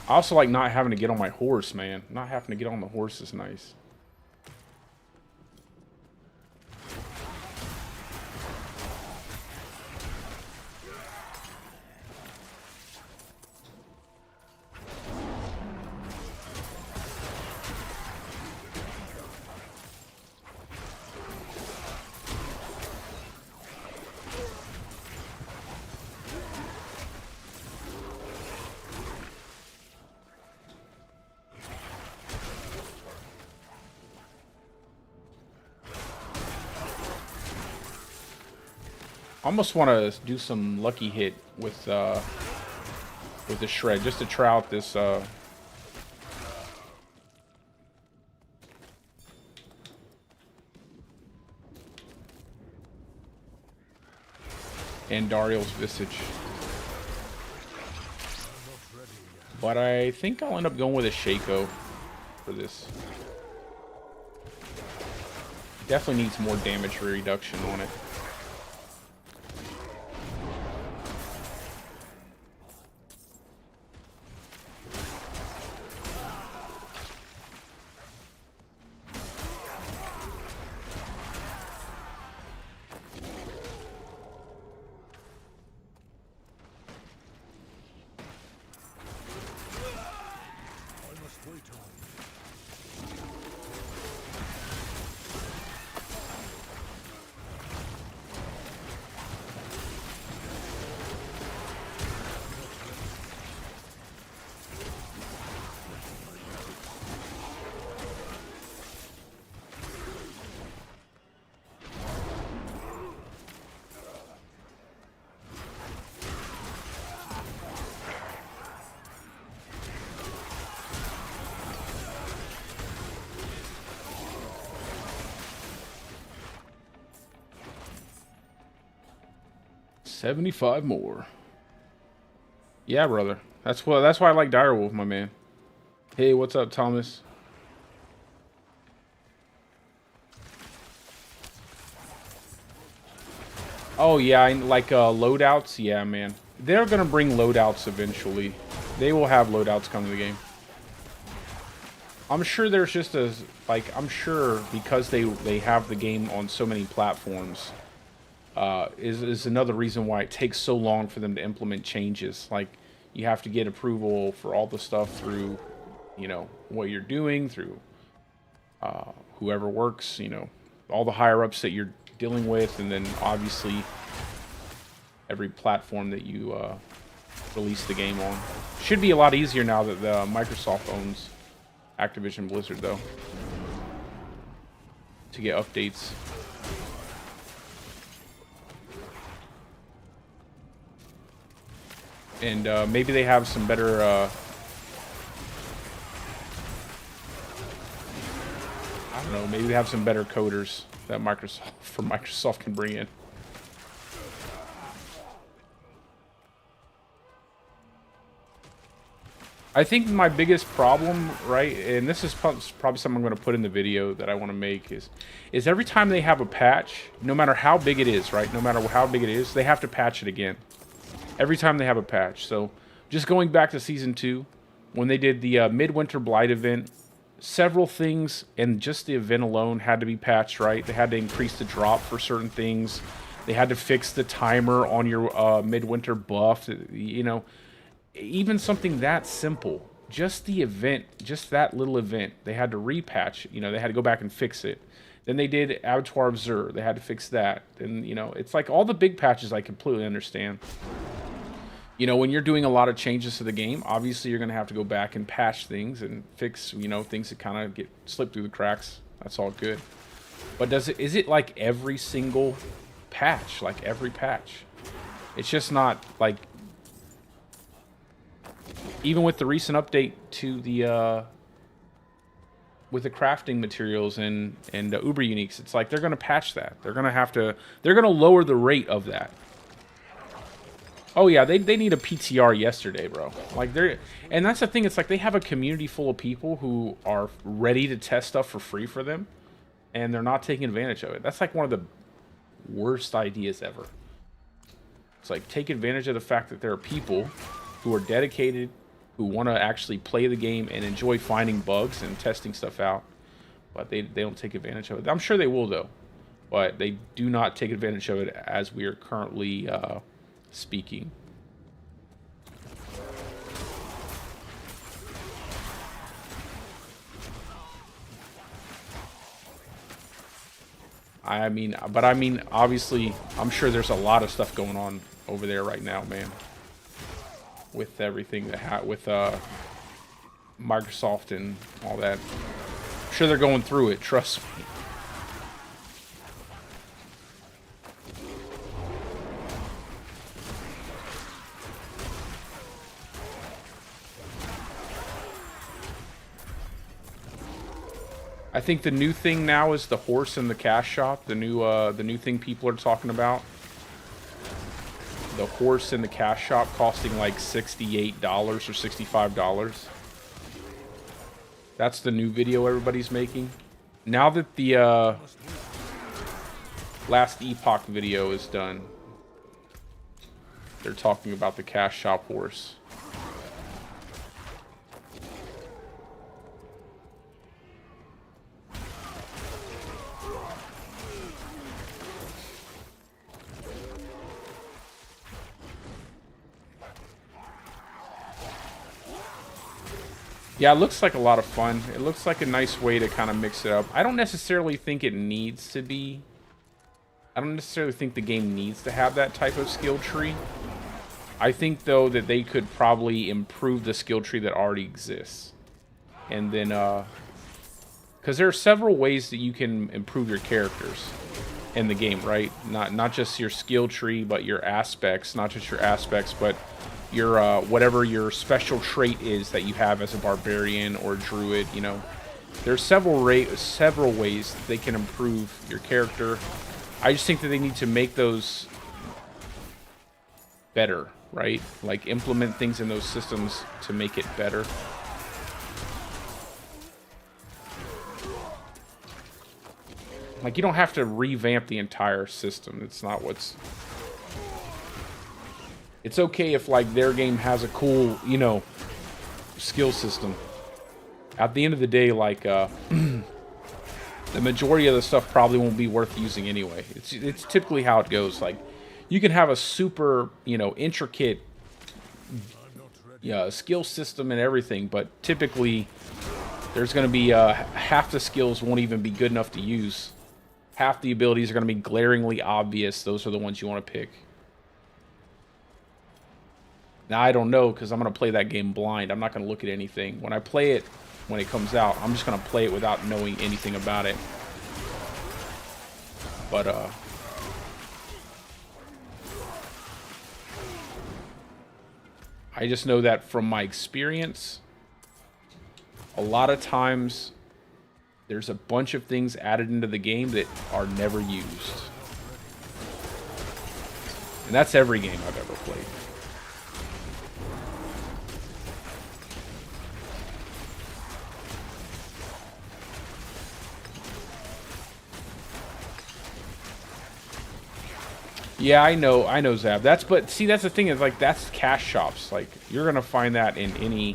A: I also like not having to get on my horse, man. Not having to get on the horse is nice. I almost want to do some lucky hit with the shred, just to try out this Andariel's Visage. But I think I'll end up going with a Shaco for this. Definitely needs more damage reduction on it. 75 more. Yeah, brother. That's why I like Direwolf, my man. Hey, what's up, Thomas? Oh yeah, like loadouts. Yeah, man. They're gonna bring loadouts eventually. They will have loadouts come to the game. I'm sure there's just a I'm sure because they have the game on so many platforms. Is another reason why it takes so long for them to implement changes. Like, you have to get approval for all the stuff through, you know, what you're doing, through whoever works, you know, all the higher ups that you're dealing with, and then obviously every platform that you release the game on. Should be a lot easier now that Microsoft owns Activision Blizzard, though, to get updates. And maybe they have some better I don't know, maybe they have some better coders that Microsoft can bring in. I think my biggest problem, right, and this is probably something I'm going to put in the video that I want to make, is every time they have a patch, no matter how big it is, right, no matter how big it is, they have to patch it again. Every time they have a patch. So just going back to Season 2, when they did the Midwinter Blight event, several things, and just the event alone had to be patched, right? They had to increase the drop for certain things. They had to fix the timer on your Midwinter buff. You know, even something that simple, just the event, just that little event, they had to repatch. You know, they had to go back and fix it. Then they did Abattoir of Zur. They had to fix that. And, you know, it's like all the big patches I completely understand. You know, when you're doing a lot of changes to the game, obviously you're going to have to go back and patch things and fix, you know, things that kind of get slipped through the cracks. That's all good. But is it like every single patch? Like every patch? It's just not like, even with the recent update to the with the crafting materials and Uber Uniques, it's like they're going to patch that. They're going to lower the rate of that. Oh yeah, they need a PTR yesterday, bro. Like, and that's the thing. It's like they have a community full of people who are ready to test stuff for free for them, and they're not taking advantage of it. That's like one of the worst ideas ever. It's like, take advantage of the fact that there are people who are dedicated, who want to actually play the game and enjoy finding bugs and testing stuff out, but they don't take advantage of it. I'm sure they will, though, but they do not take advantage of it as we are currently speaking. I mean, obviously, I'm sure there's a lot of stuff going on over there right now, man. With everything that with Microsoft and all that. I'm sure they're going through it, trust me. I think the new thing now is the horse in the cash shop. The new thing people are talking about. The horse in the cash shop costing like $68 or $65. That's the new video everybody's making. Now that the last Epoch video is done, they're talking about the cash shop horse. Yeah, it looks like a lot of fun. It looks like a nice way to kind of mix it up. I don't necessarily think it needs to be... I don't necessarily think the game needs to have that type of skill tree. I think, though, that they could probably improve the skill tree that already exists. And then, because there are several ways that you can improve your characters in the game, right? Not just your skill tree, but your aspects. Not just your aspects, but your whatever your special trait is that you have as a barbarian or druid. You know, there's several ways that they can improve your character. I just think that they need to make those better, right? Like implement things in those systems to make it better. Like, you don't have to revamp the entire system. It's not what's... It's okay if, like, their game has a cool, you know, skill system. At the end of the day, like, the majority of the stuff probably won't be worth using anyway. It's typically how it goes. Like, you can have a super, you know, intricate skill system and everything, but typically there's going to be half the skills won't even be good enough to use. Half the abilities are going to be glaringly obvious. Those are the ones you want to pick. Now, I don't know, because I'm going to play that game blind. I'm not going to look at anything. When I play it, when it comes out, I'm just going to play it without knowing anything about it. But, I just know that from my experience, a lot of times there's a bunch of things added into the game that are never used. And that's every game I've ever played. Yeah, I know, Zab. But see, that's the thing, is like, that's cash shops. Like, you're gonna find that in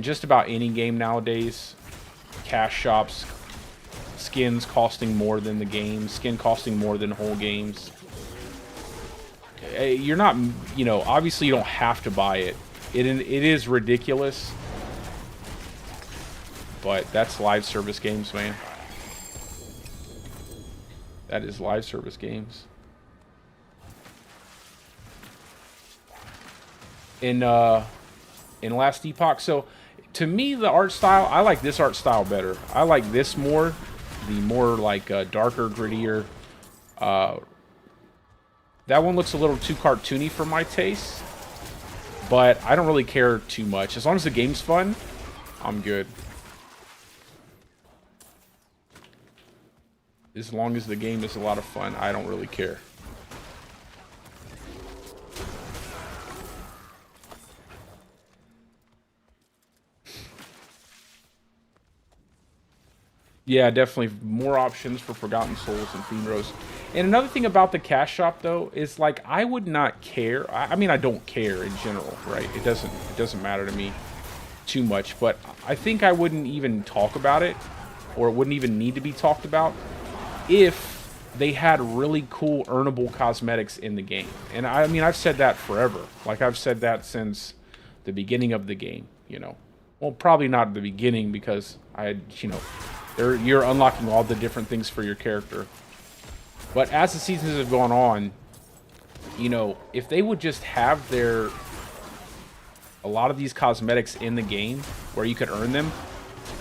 A: just about any game nowadays. Cash shops, skins costing more than the game, skin costing more than whole games. You're not, you know, obviously you don't have to buy it. It is ridiculous, but that's live service games, man. That is live service games. In Last Epoch. So to me, the art style, I like this art style better. I like this more, the more like darker, grittier. That one looks a little too cartoony for my taste, but I don't really care too much. As long as the game's fun, I'm good. As long as the game is a lot of fun, I don't really care. Yeah, definitely more options for Forgotten Souls and Fiendrose. And another thing about the cash shop, though, is like, I would not care. I mean, I don't care in general, right? It doesn't matter to me too much. But I think I wouldn't even talk about it, or it wouldn't even need to be talked about, if they had really cool earnable cosmetics in the game. And I mean, I've said that forever. Like, I've said that since the beginning of the game, you know. Well, probably not the beginning, because I had, you know... You're unlocking all the different things for your character. But as the seasons have gone on, you know, if they would just have a lot of these cosmetics in the game where you could earn them,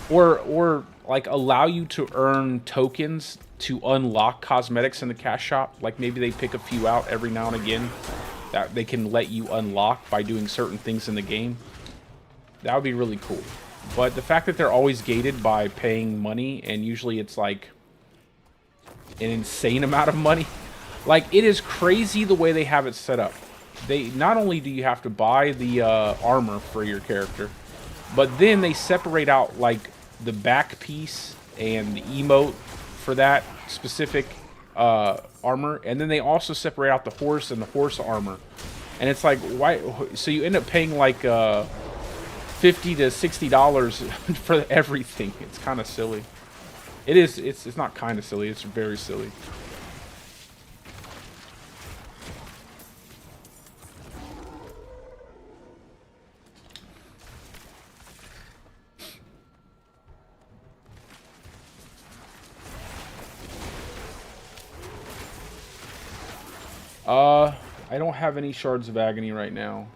A: or like allow you to earn tokens to unlock cosmetics in the cash shop, like maybe they pick a few out every now and again that they can let you unlock by doing certain things in the game, that would be really cool. But the fact that they're always gated by paying money, and usually it's like an insane amount of money. Like, it is crazy the way they have it set up. They not only do you have to buy the armor for your character, but then they separate out like the back piece and the emote for that specific armor, and then they also separate out the horse and the horse armor. And it's like, why? So you end up paying like $50 to $60 for everything. It's kind of silly. It is. It's not kind of silly. It's very silly. I don't have any shards of agony right now.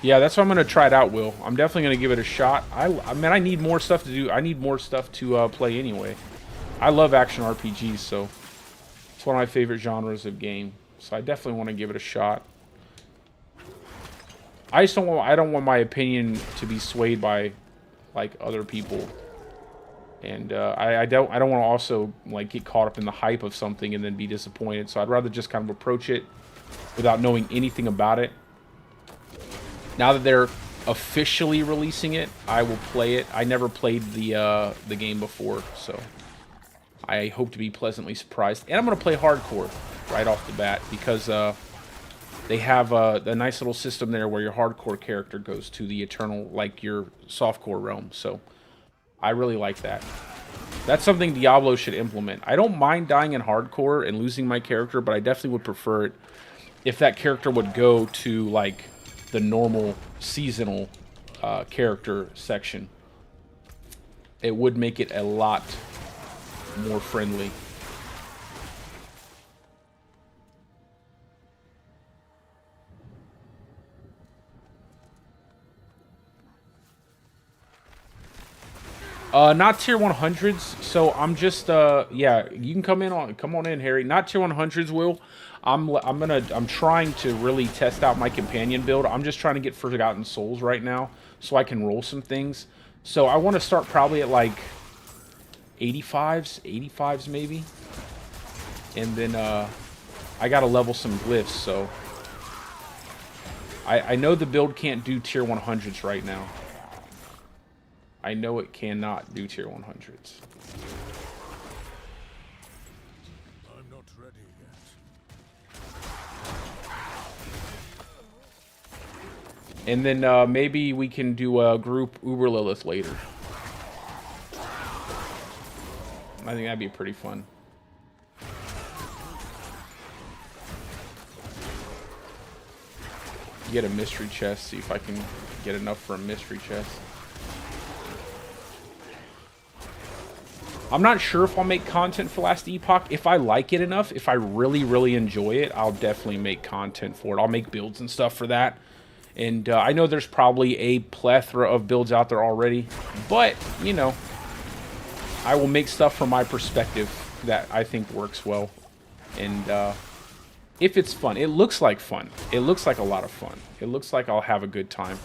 A: Yeah, that's what I'm going to try it out, Will. I'm definitely going to give it a shot. I mean, I need more stuff to do. I need more stuff to play anyway. I love action RPGs, so it's one of my favorite genres of game. So I definitely want to give it a shot. I don't want my opinion to be swayed by like other people. And I don't want to also like get caught up in the hype of something and then be disappointed. So I'd rather just kind of approach it without knowing anything about it. Now that they're officially releasing it, I will play it. I never played the game before, so I hope to be pleasantly surprised. And I'm going to play hardcore right off the bat because they have a nice little system there where your hardcore character goes to the eternal, like your softcore realm. So I really like that. That's something Diablo should implement. I don't mind dying in hardcore and losing my character, but I definitely would prefer it if that character would go to like the normal seasonal character section. It would make it a lot more friendly. Not tier 100s, so I'm just yeah, you can come on in, Harry. Not tier 100s, Will. I'm trying to really test out my companion build. I'm just trying to get Forgotten Souls right now so I can roll some things. So I want to start probably at like 85s maybe. And then I got to level some glyphs, so I know the build can't do tier 100s right now. I know it cannot do tier 100s.
B: I'm not ready yet.
A: And then maybe we can do a group Uber Lilith later. I think that'd be pretty fun. Get a mystery chest, see if I can get enough for a mystery chest. I'm not sure if I'll make content for Last Epoch. If I like it enough, if I really, really enjoy it, I'll definitely make content for it. I'll make builds and stuff for that. And I know there's probably a plethora of builds out there already. But, you know, I will make stuff from my perspective that I think works well. And if it's fun, it looks like fun. It looks like a lot of fun. It looks like I'll have a good time.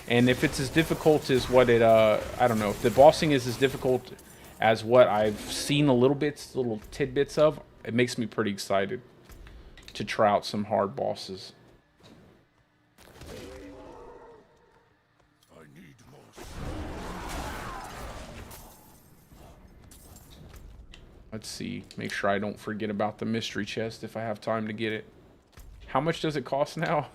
A: And if it's as difficult as what it, I don't know, if the bossing is as difficult as what I've seen little tidbits of, it makes me pretty excited to try out some hard bosses.
B: I need more.
A: Let's see, make sure I don't forget about the mystery chest if I have time to get it. How much does it cost now?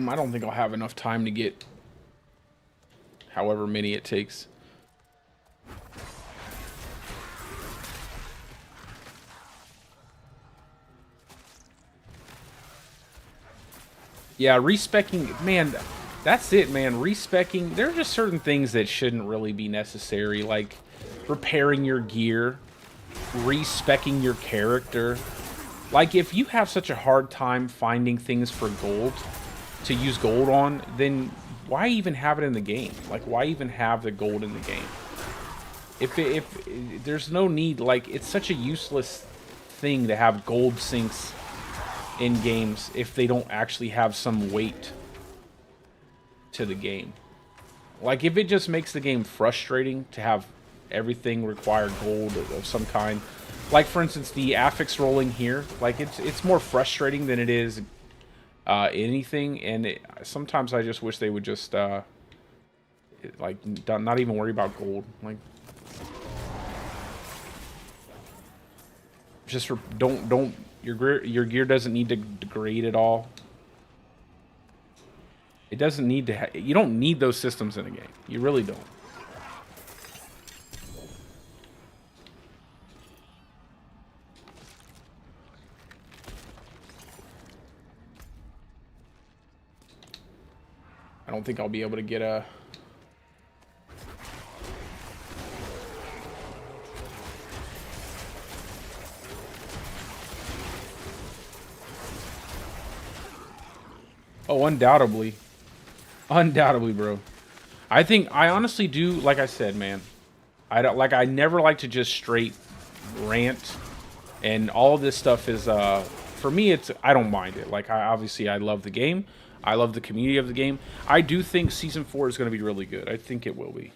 A: I don't think I'll have enough time to get however many it takes. Yeah, respecking, man, that's it, man. Respecking, there are just certain things that shouldn't really be necessary, like repairing your gear, respecking your character. Like, if you have such a hard time finding things for gold to use gold on, then why even have it in the game? Like, why even have the gold in the game? If there's no need, like, it's such a useless thing to have gold sinks in games if they don't actually have some weight to the game. Like, if it just makes the game frustrating to have everything require gold of some kind, like for instance the affix rolling here, like it's more frustrating than it is anything, and sometimes I just wish they would just like not even worry about gold. Like, just don't your gear doesn't need to degrade at all. It doesn't need to. You don't need those systems in a game. You really don't. I don't think I'll be able to get a. Oh, undoubtedly. Undoubtedly, bro. I honestly do, like I said, man. I never like to just straight rant, and all of this stuff is for me I don't mind it. Like I love the game. I love the community of the game. I do think season 4 is going to be really good. I think it will be.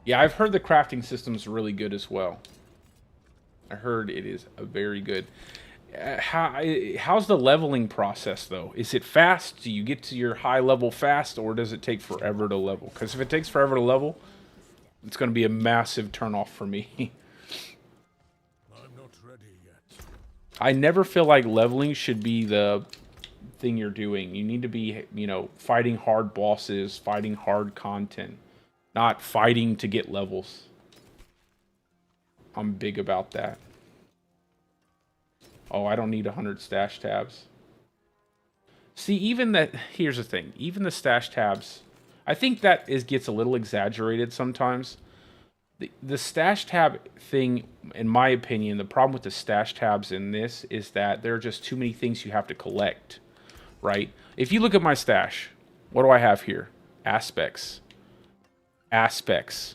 A: Yeah, I've heard the crafting system's really good as well. I heard it is a very good. How's the leveling process though? Is it fast? Do you get to your high level fast, or does it take forever to level? Because if it takes forever to level, it's going to be a massive turnoff for me.
B: I'm not ready yet.
A: I never feel like leveling should be the thing you're doing. You need to be, you know, fighting hard bosses, fighting hard content, not fighting to get levels. I'm big about that. Oh, I don't need 100 stash tabs. See, even that, here's the thing. Even the stash tabs, I think that gets a little exaggerated sometimes. The stash tab thing, in my opinion, the problem with the stash tabs in this is that there are just too many things you have to collect, right? If you look at my stash, what do I have here? Aspects. Aspects.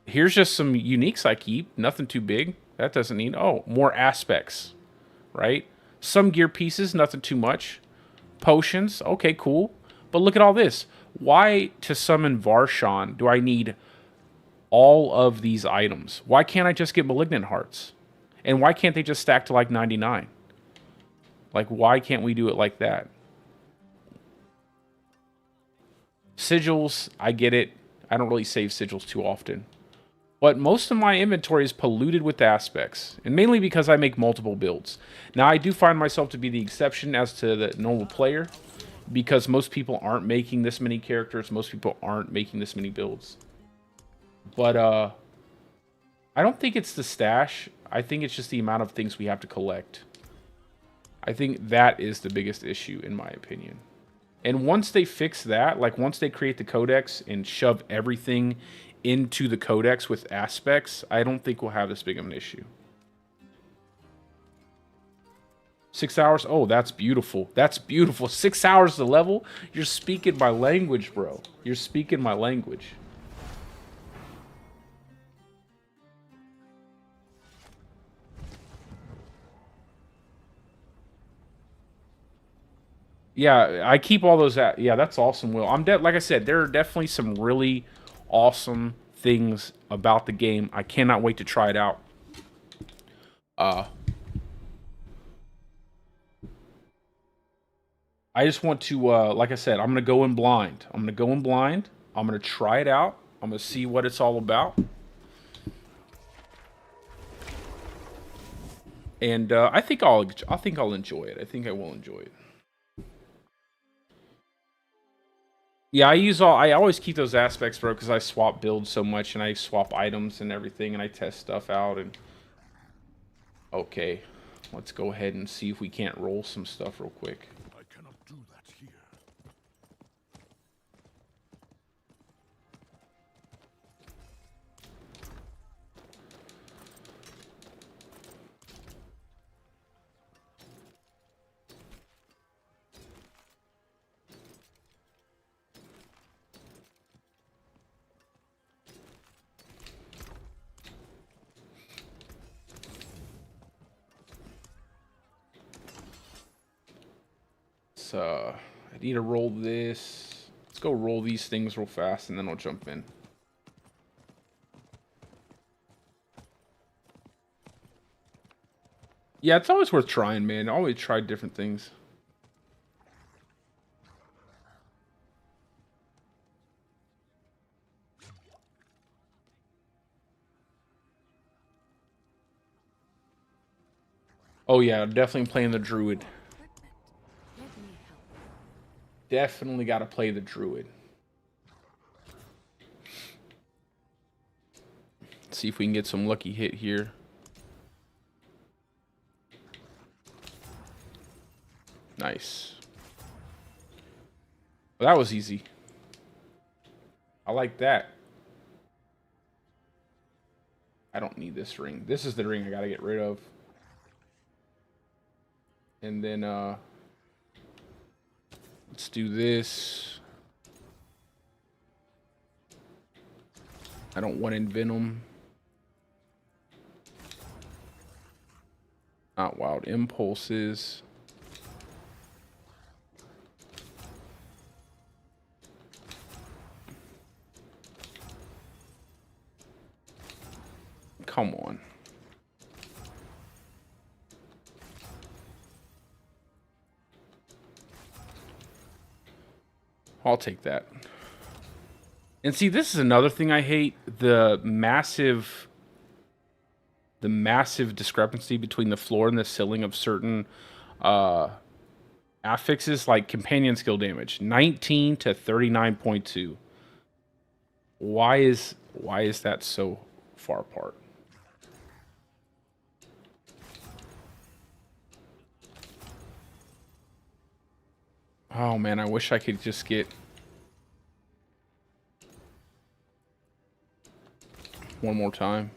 A: Here's just some uniques I keep. Nothing too big. That doesn't need... Oh, more aspects. Right? Some gear pieces, nothing too much. Potions, okay, cool. But look at all this. Why, to summon Varshan, do I need all of these items? Why can't I just get Malignant Hearts? And why can't they just stack to like 99? Like, why can't we do it like that? Sigils, I get it. I don't really save sigils too often. But most of my inventory is polluted with aspects, and mainly because I make multiple builds. Now, I do find myself to be the exception as to the normal player, because most people aren't making this many characters, most people aren't making this many builds. But, I don't think it's the stash. I think it's just the amount of things we have to collect. I think that is the biggest issue, in my opinion. And once they fix that, like once they create the codex and shove everything into the codex with aspects, I don't think we'll have this big of an issue. 6 hours? Oh, that's beautiful. That's beautiful. 6 hours to level? You're speaking my language, bro. You're speaking my language. Yeah, I keep all those at. Yeah, that's awesome, Will. Like I said, there are definitely some really awesome things about the game. I cannot wait to try it out. I just want to, like I said, I'm going to go in blind. I'm going to go in blind. I'm going to try it out. I'm going to see what it's all about. And I think I'll enjoy it. I think I will enjoy it. Yeah, I always keep those aspects, bro, because I swap builds so much, and I swap items and everything, and I test stuff out, and... Okay, let's go ahead and see if we can't roll some stuff real quick.
B: I cannot do that here.
A: I need to roll this. Let's go roll these things real fast, and then I'll jump in. Yeah, it's always worth trying, man. Always try different things. Oh yeah, definitely playing the druid. Definitely got to play the druid. Let's see if we can get some lucky hit here. Nice. Well, that was easy. I like that. I don't need this ring. This is the ring I gotta get rid of. And then, let's do this. I don't want Envenom. Not Wild Impulses. Come on. I'll take that. And see, this is another thing I hate. The massive discrepancy between the floor and the ceiling of certain affixes, like companion skill damage. 19 to 39.2. Why is that so far apart? Oh man, I wish I could just get one more time.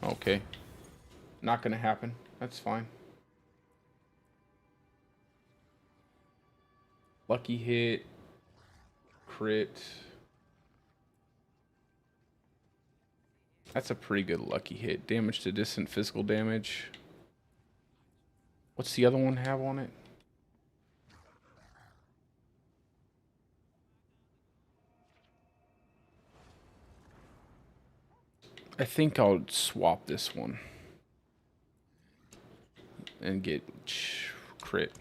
A: Okay. Not gonna happen. That's fine. Lucky hit. Crit. That's a pretty good lucky hit. Damage to distant physical damage. What's the other one have on it? I think I'll swap this one and get crit.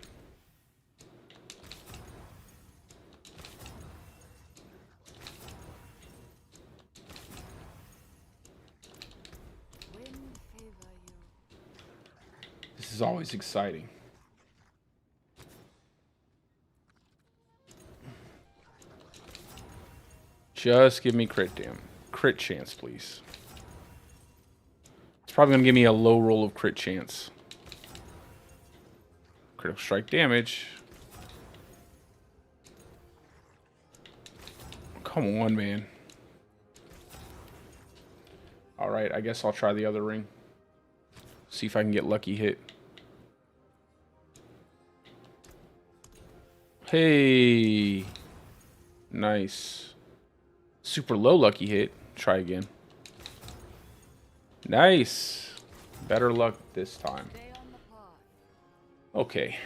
A: This is always exciting. Just give me crit chance, please. It's probably going to give me a low roll of crit chance. Critical strike damage. Come on, man. Alright, I guess I'll try the other ring. See if I can get lucky hit. Hey. Nice. Super low lucky hit. Try again. Nice. Better luck this time. Okay.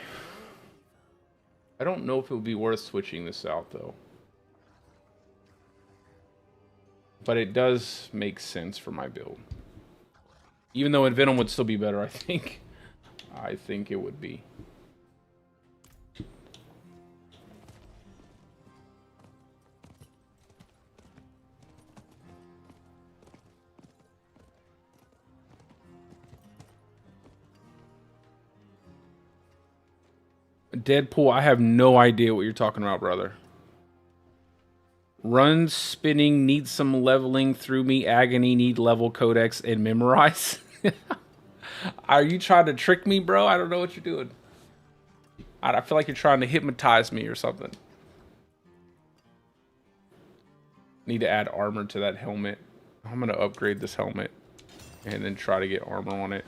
A: I don't know if it would be worth switching this out, though. But it does make sense for my build. Even though Envenom would still be better, I think. I think it would be. Deadpool, I have no idea what you're talking about, brother. Run spinning, need some leveling through me, agony, need level codex, and memorize. Are you trying to trick me, bro? I don't know what you're doing. I feel like you're trying to hypnotize me or something. Need to add armor to that helmet. I'm going to upgrade this helmet and then try to get armor on it.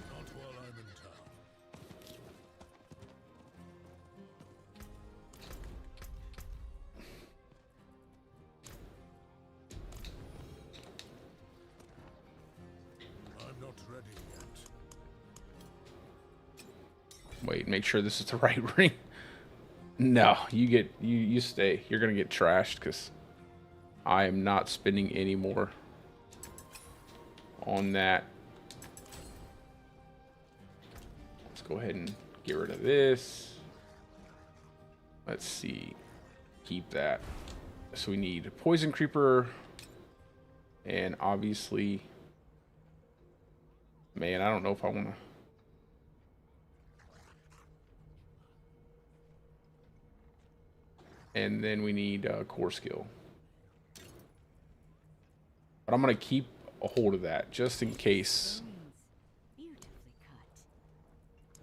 A: Wait, make sure this is the right ring. No, you stay. You're gonna get trashed because I am not spending any more on that. Let's go ahead and get rid of this. Let's see. Keep that. So we need a poison creeper. And obviously, man, I don't know if I want to. And then we need core skill. But I'm going to keep a hold of that just in case.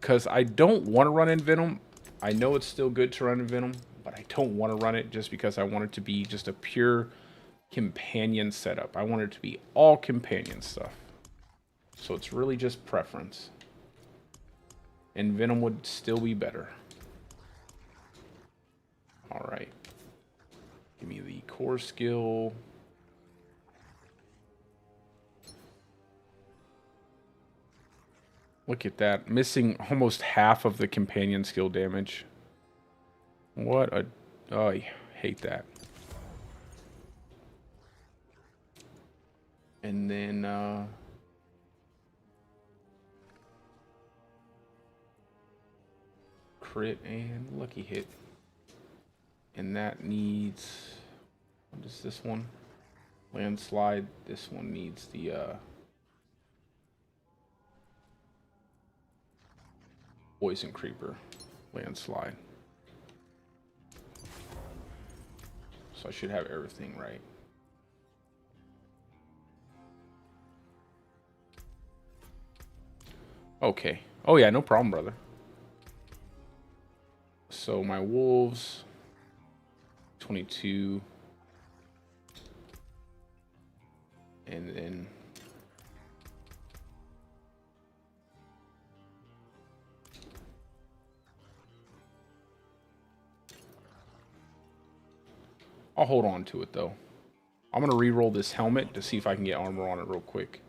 A: Because I don't want to run Envenom. I know it's still good to run Envenom, but I don't want to run it just because I want it to be just a pure companion setup. I want it to be all companion stuff. So it's really just preference. And Venom would still be better. Alright. Give me the core skill. Look at that. Missing almost half of the companion skill damage. What a... Oh, I hate that. And then, crit and lucky hit. And that needs... What is this one? Landslide. This one needs the, Poison Creeper. Landslide. So I should have everything right. Okay. Oh yeah, no problem, brother. So my wolves, 22, and then I'll hold on to it though. I'm gonna re-roll this helmet to see if I can get armor on it real quick,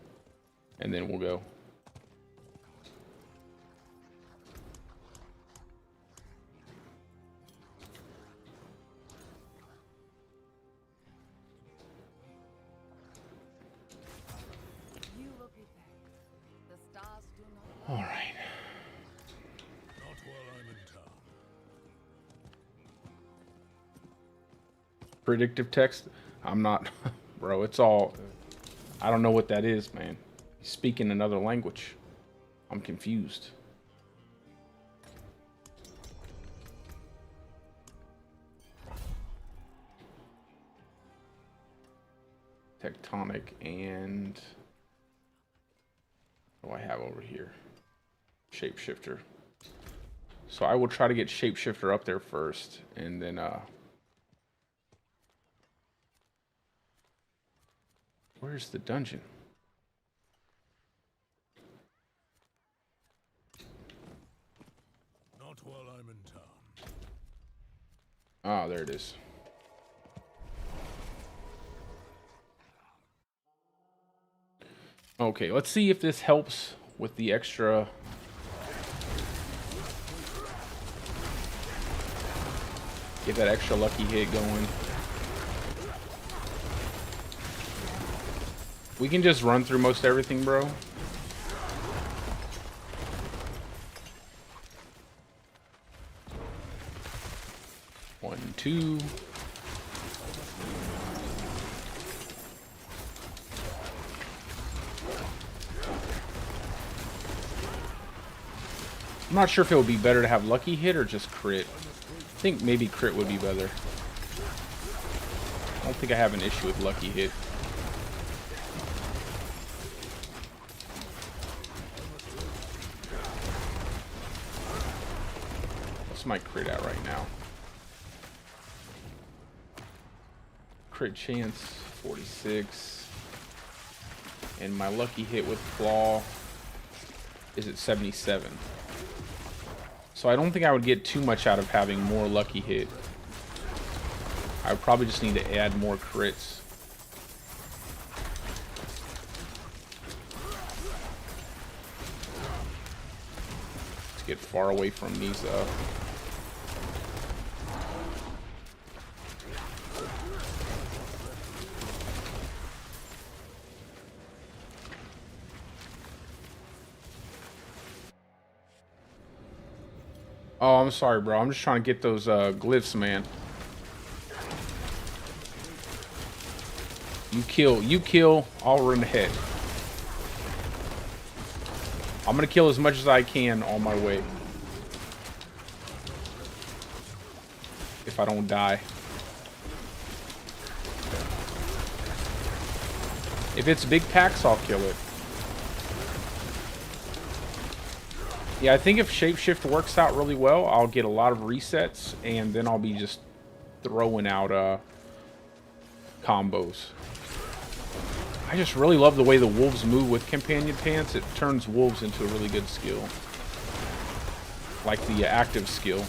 A: and then we'll go. All right.
B: Not while I'm in town.
A: Predictive text? I'm not, bro. It's all. I don't know what that is, man. He's speaking another language. I'm confused. Tectonic and what do I have over here? Shapeshifter. So I will try to get Shapeshifter up there first, and then where's the dungeon?
B: Not while I'm in town.
A: Ah, there it is. Okay, let's see if this helps with the extra. Get that extra lucky hit going. We can just run through most everything, bro. One, two. I'm not sure if it would be better to have lucky hit or just crit. I think maybe crit would be better. I don't think I have an issue with lucky hit. What's my crit at right now? Crit chance 46. And my lucky hit with claw is at 77. So I don't think I would get too much out of having more lucky hit. I would probably just need to add more crits. Let's get far away from these Oh, I'm sorry, bro. I'm just trying to get those glyphs, man. You kill, I'll run ahead. I'm gonna kill as much as I can on my way. If I don't die. If it's big packs, I'll kill it. Yeah, I think if Shapeshift works out really well, I'll get a lot of resets, and then I'll be just throwing out combos. I just really love the way the wolves move with companion pants. It turns wolves into a really good skill. Like the active skill.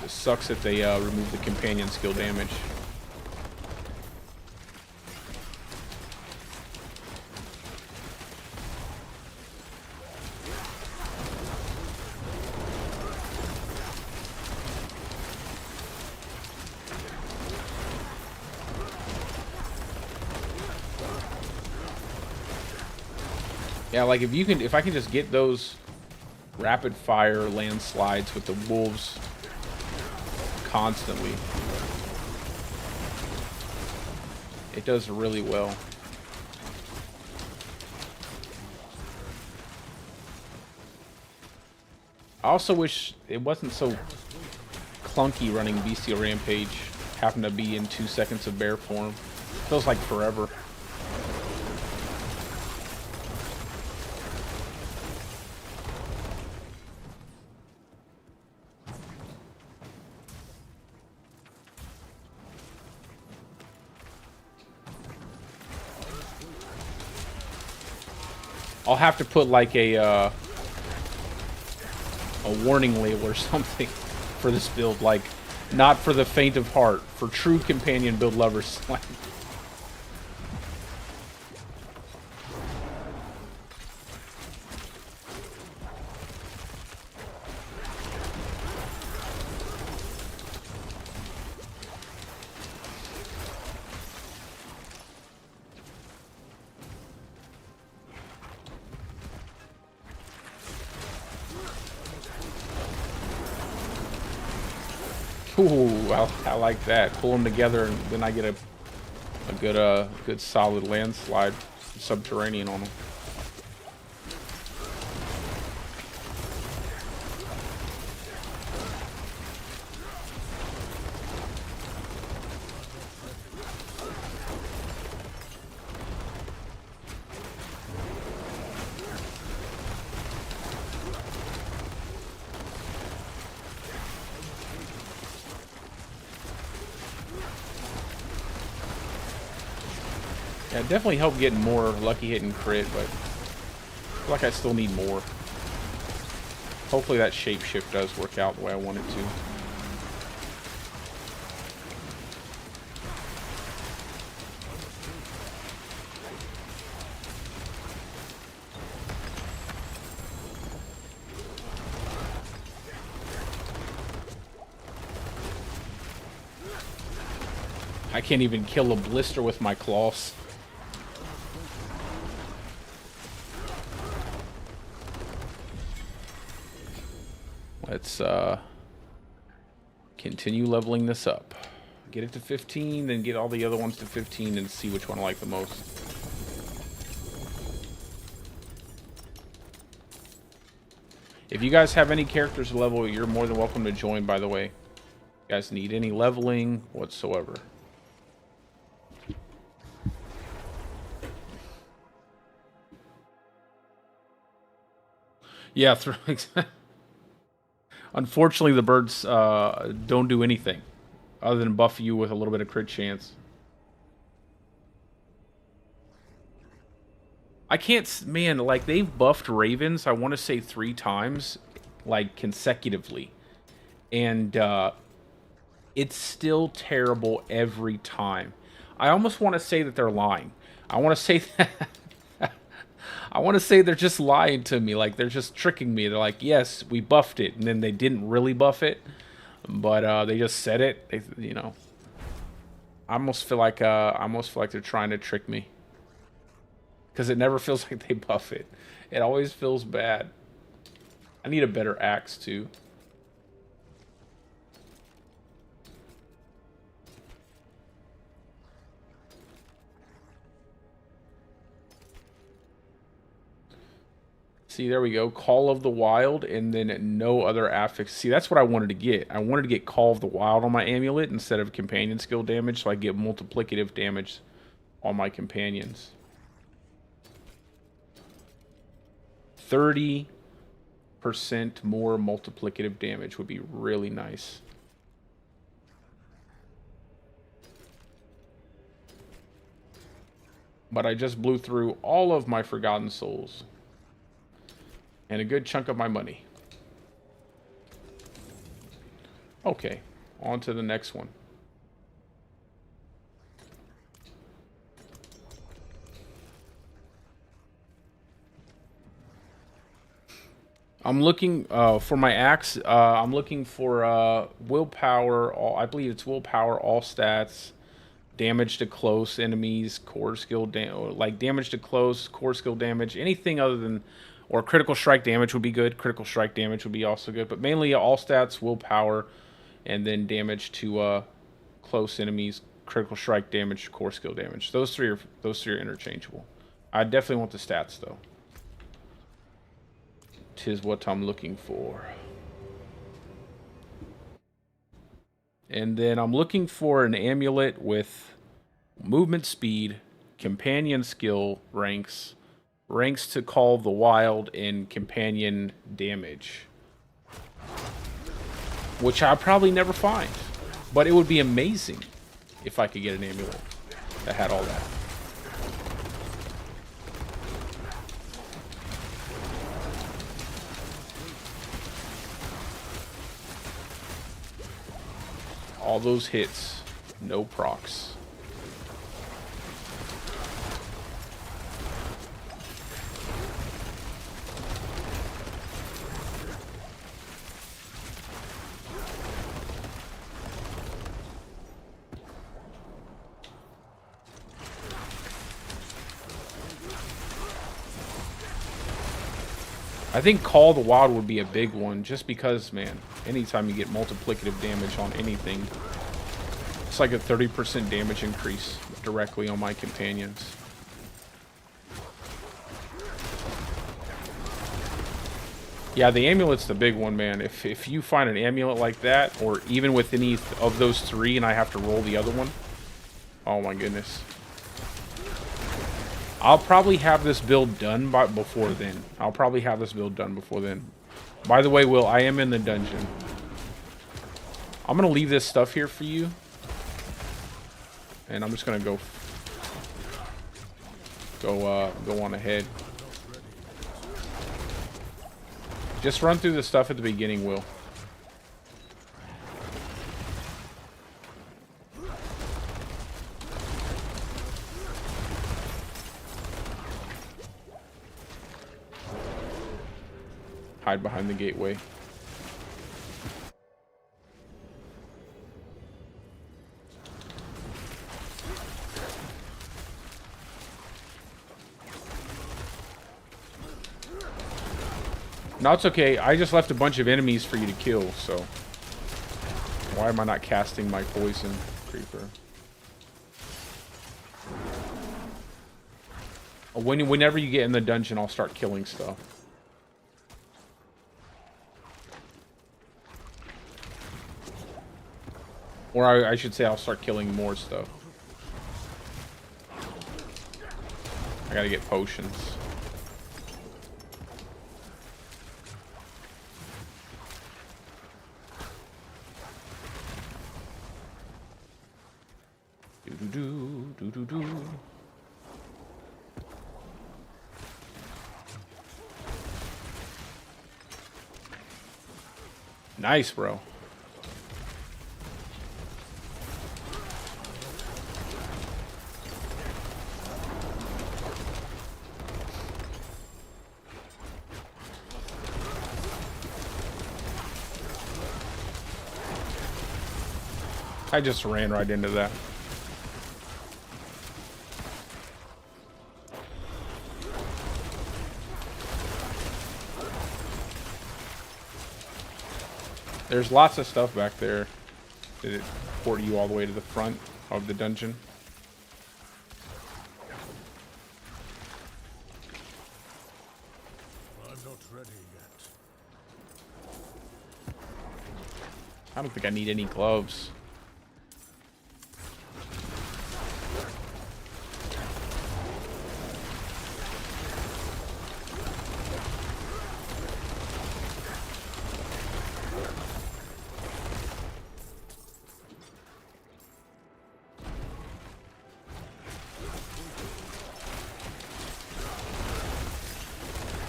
A: It sucks that they remove the companion skill damage. Yeah, like if I can just get those rapid fire landslides with the wolves constantly, it does really well. I also wish it wasn't so clunky running Bestial Rampage, having to be in 2 seconds of bear form. Feels like forever. I'll have to put like a warning label or something for this build, like not for the faint of heart, for true companion build lovers. Like, ooh, I like that. Pull them together, and then I get a good solid landslide subterranean on them. Yeah, it definitely helped getting more lucky hit and crit, but I feel like I still need more. Hopefully that shapeshift does work out the way I want it to. I can't even kill a blister with my claws. Let's continue leveling this up. Get it to 15, then get all the other ones to 15 and see which one I like the most. If you guys have any characters to level, you're more than welcome to join, by the way. You guys need any leveling whatsoever. Yeah, unfortunately, the birds don't do anything other than buff you with a little bit of crit chance. I can't, man, like, they've buffed ravens, I want to say 3 times, like, consecutively. And it's still terrible every time. I almost want to say that they're lying. I want to say that... I want to say they're just lying to me, like they're just tricking me. They're like, yes, we buffed it, and then they didn't really buff it, but they just said it. They, you know, I almost feel like they're trying to trick me, because it never feels like they buff it. It always feels bad. I need a better axe too. See, there we go. Call of the Wild, and then no other affix. See, that's what I wanted to get. I wanted to get Call of the Wild on my amulet instead of companion skill damage, so I get multiplicative damage on my companions. 30% more multiplicative damage would be really nice. But I just blew through all of my Forgotten Souls. And a good chunk of my money. Okay, on to the next one. I'm looking for my axe. I'm looking for willpower. I believe it's willpower, all stats, damage to close enemies, core skill like damage to close, core skill damage, anything other than, or critical strike damage would be good. Critical strike damage would be also good, but mainly all stats, willpower, and then damage to close enemies, critical strike damage, core skill damage. Those three are interchangeable. I definitely want the stats though. 'Tis what I'm looking for. And then I'm looking for an amulet with movement speed, companion skill ranks, ranks to call the wild, and companion damage. Which I'll probably never find. But it would be amazing if I could get an amulet that had all that. All those hits, no procs. I think Call the Wild would be a big one, just because, man, anytime you get multiplicative damage on anything, it's like a 30% damage increase directly on my companions. Yeah, the amulet's the big one, man. If you find an amulet like that, or even with any of those three and I have to roll the other one, oh my goodness. I'll probably have this build done before then. By the way, Will, I am in the dungeon. I'm going to leave this stuff here for you. And I'm just going to go on ahead. Just run through the stuff at the beginning, Will. Hide behind the gateway. No, it's okay. I just left a bunch of enemies for you to kill, so... Why am I not casting my poison creeper? Whenever you get in the dungeon, I'll start killing stuff. Or I should say I'll start killing more stuff. I gotta get potions. Do-do-do. Nice, bro. I just ran right into that. There's lots of stuff back there. Did it port you all the way to the front of the dungeon?
B: I'm not ready yet.
A: I don't think I need any gloves.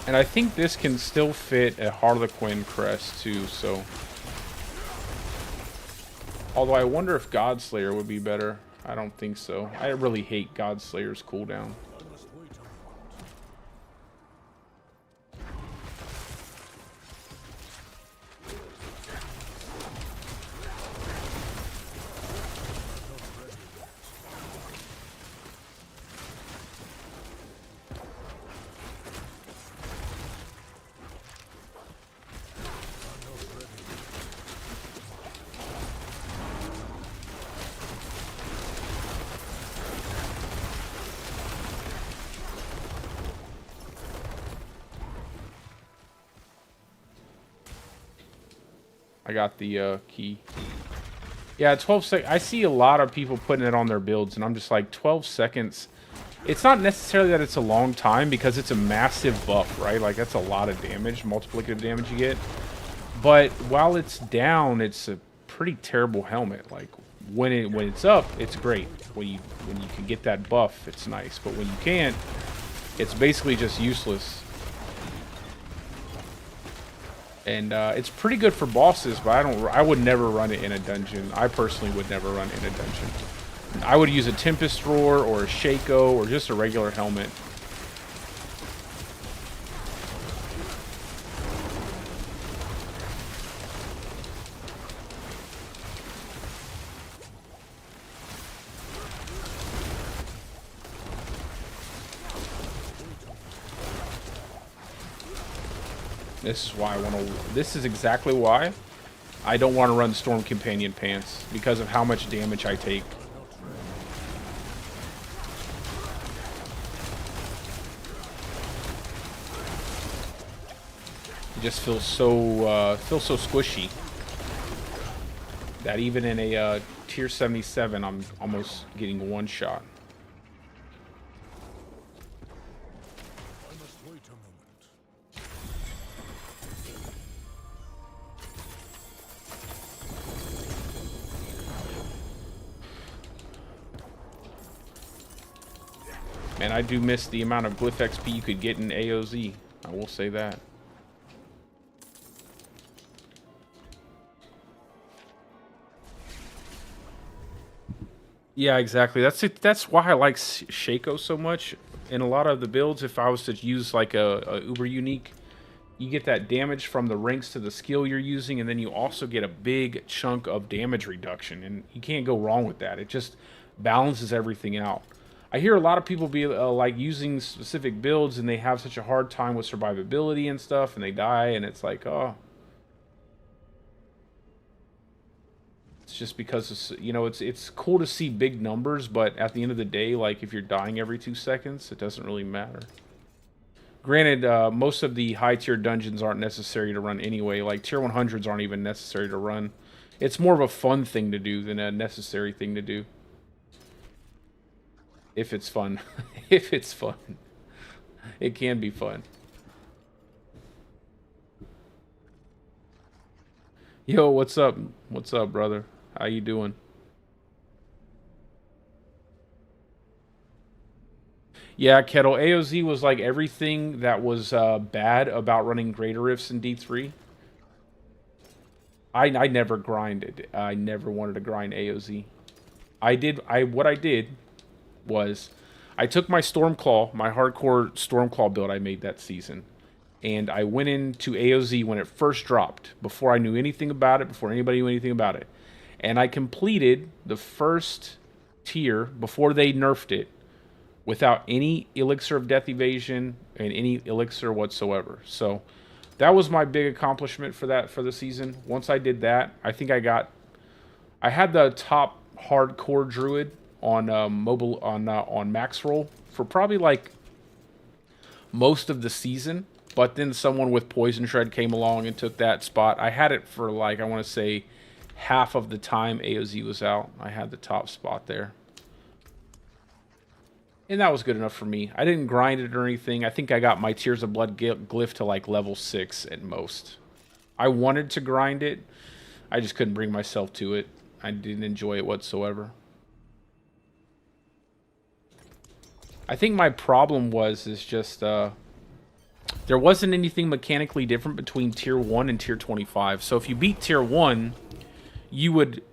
A: And I think this can still fit a Harlequin crest too, so. Although I wonder if Godslayer would be better. I don't think so. I really hate Godslayer's cooldown.
B: I must wait a moment.
A: I got the key. Yeah, 12 seconds. I see a lot of people putting it on their builds, and I'm just like, 12 seconds. It's not necessarily that it's a long time, because it's a massive buff, right? Like, that's a lot of damage, multiplicative damage you get. But while it's down, it's a pretty terrible helmet. Like, when it's up, it's great. When you can get that buff, it's nice. But when you can't, it's basically just useless. And it's pretty good for bosses, but I would never run it in a dungeon. I personally would never run it in a dungeon. I would use a Tempest Roar or a Shaco or just a regular helmet. This is why I want to. This is exactly why I don't want to run Storm Companion Pants, because of how much damage I take. It just feels so squishy that even in a tier 77, I'm almost getting one shot.
B: I must wait a moment.
A: Man, I do miss the amount of glyph XP you could get in AOZ. I will say that. Yeah, exactly. That's it. That's why I like Shaco so much. In a lot of the builds, if I was to use like a uber unique, you get that damage from the ranks to the skill you're using, and then you also get a big chunk of damage reduction, and you can't go wrong with that. It just balances everything out. I hear a lot of people be like using specific builds, and they have such a hard time with survivability and stuff, and they die, and it's like, oh. It's just because it's, you know, it's cool to see big numbers, but at the end of the day, like if you're dying every 2 seconds, it doesn't really matter. Granted, most of the high tier dungeons aren't necessary to run anyway. Like tier 100s aren't even necessary to run. It's more of a fun thing to do than a necessary thing to do. If it's fun. If it's fun. It can be fun. Yo, what's up? What's up, brother? How you doing? Yeah, Kettle. AOZ was like everything that was bad about running Greater Rifts in D3. I never grinded. I never wanted to grind AOZ. What I did was I took my Stormclaw, my hardcore Stormclaw build I made that season, and I went into AOZ when it first dropped, before I knew anything about it, before anybody knew anything about it. And I completed the first tier before they nerfed it without any Elixir of Death Evasion and any Elixir whatsoever. So that was my big accomplishment for the season. Once I did that, I think I had the top hardcore druid on on max roll for probably like most of the season. But then someone with Poison Shred came along and took that spot. I had it for like, I want to say half of the time AOZ was out. I had the top spot there. And that was good enough for me. I didn't grind it or anything. I think I got my Tears of Blood glyph to like level 6 at most. I wanted to grind it. I just couldn't bring myself to it. I didn't enjoy it whatsoever. I think my problem is just there wasn't anything mechanically different between tier 1 and tier 25. So if you beat tier 1, you would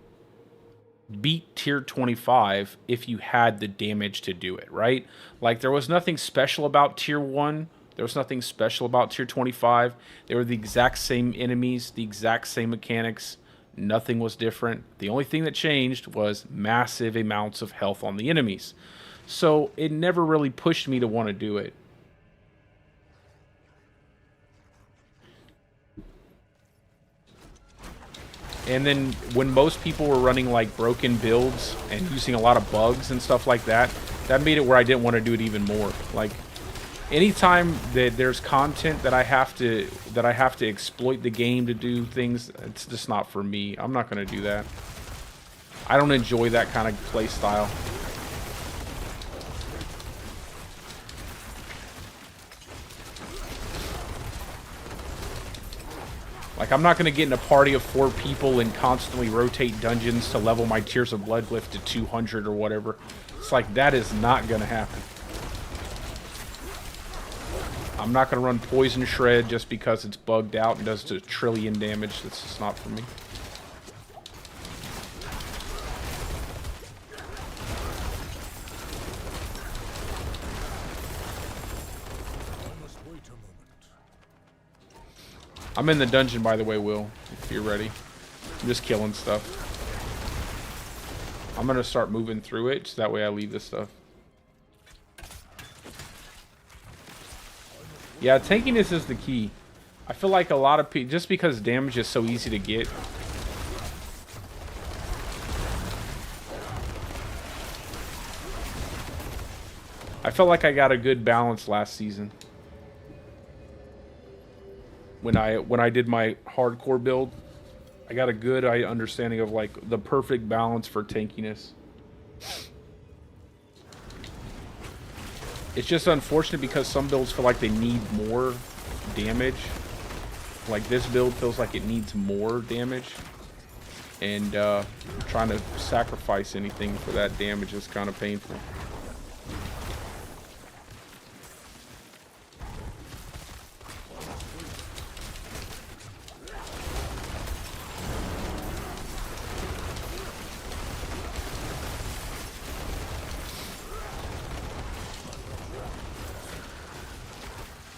A: beat tier 25 if you had the damage to do it, right? Like, there was nothing special about tier 1. There was nothing special about tier 25. They were the exact same enemies, the exact same mechanics. Nothing was different. The only thing that changed was massive amounts of health on the enemies. So it never really pushed me to want to do it. And then when most people were running like broken builds and using a lot of bugs and stuff like that, that made it where I didn't want to do it even more. Like, anytime that there's content that I have to exploit the game to do things, it's just not for me. I'm not going to do that. I don't enjoy that kind of play style. Like, I'm not going to get in a party of 4 people and constantly rotate dungeons to level my Tears of Blood glyph to 200 or whatever. It's like, that is not going to happen. I'm not going to run Poison Shred just because it's bugged out and does a trillion damage. That's just not for me. I'm in the dungeon, by the way, Will, if you're ready. I'm just killing stuff. I'm going to start moving through it, so that way I leave this stuff. Yeah, tankiness is the key. I feel like a lot of people, just because damage is so easy to get. I felt like I got a good balance last season. When I did my hardcore build, I got a good understanding of like the perfect balance for tankiness. It's just unfortunate because some builds feel like they need more damage. Like, this build feels like it needs more damage. And trying to sacrifice anything for that damage is kind of painful.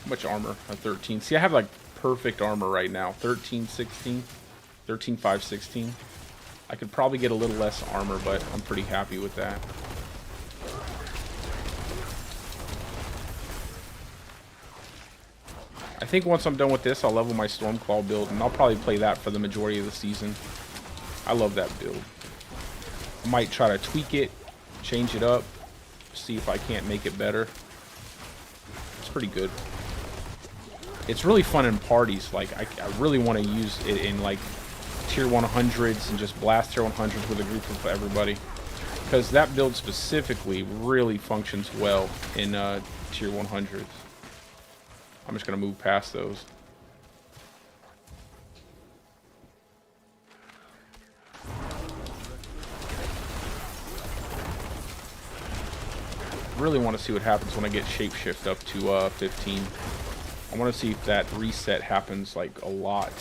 A: Much armor at 13. See, I have like perfect armor right now. 13, 16, 13, 5, 16. I could probably get a little less armor, but I'm pretty happy with that. I think once I'm done with this, I'll level my Stormclaw build, and I'll probably play that for the majority of the season. I love that build. I might try to tweak it, change it up, see if I can't make it better. It's pretty good. It's really fun in parties. Like, I really want to use it in like tier 100s and just blast tier 100s with a group of everybody, because that build specifically really functions well in tier 100s. I'm just gonna move past those. Really want to see what happens when I get shapeshift up to 15. I want to see if that reset happens like a lot.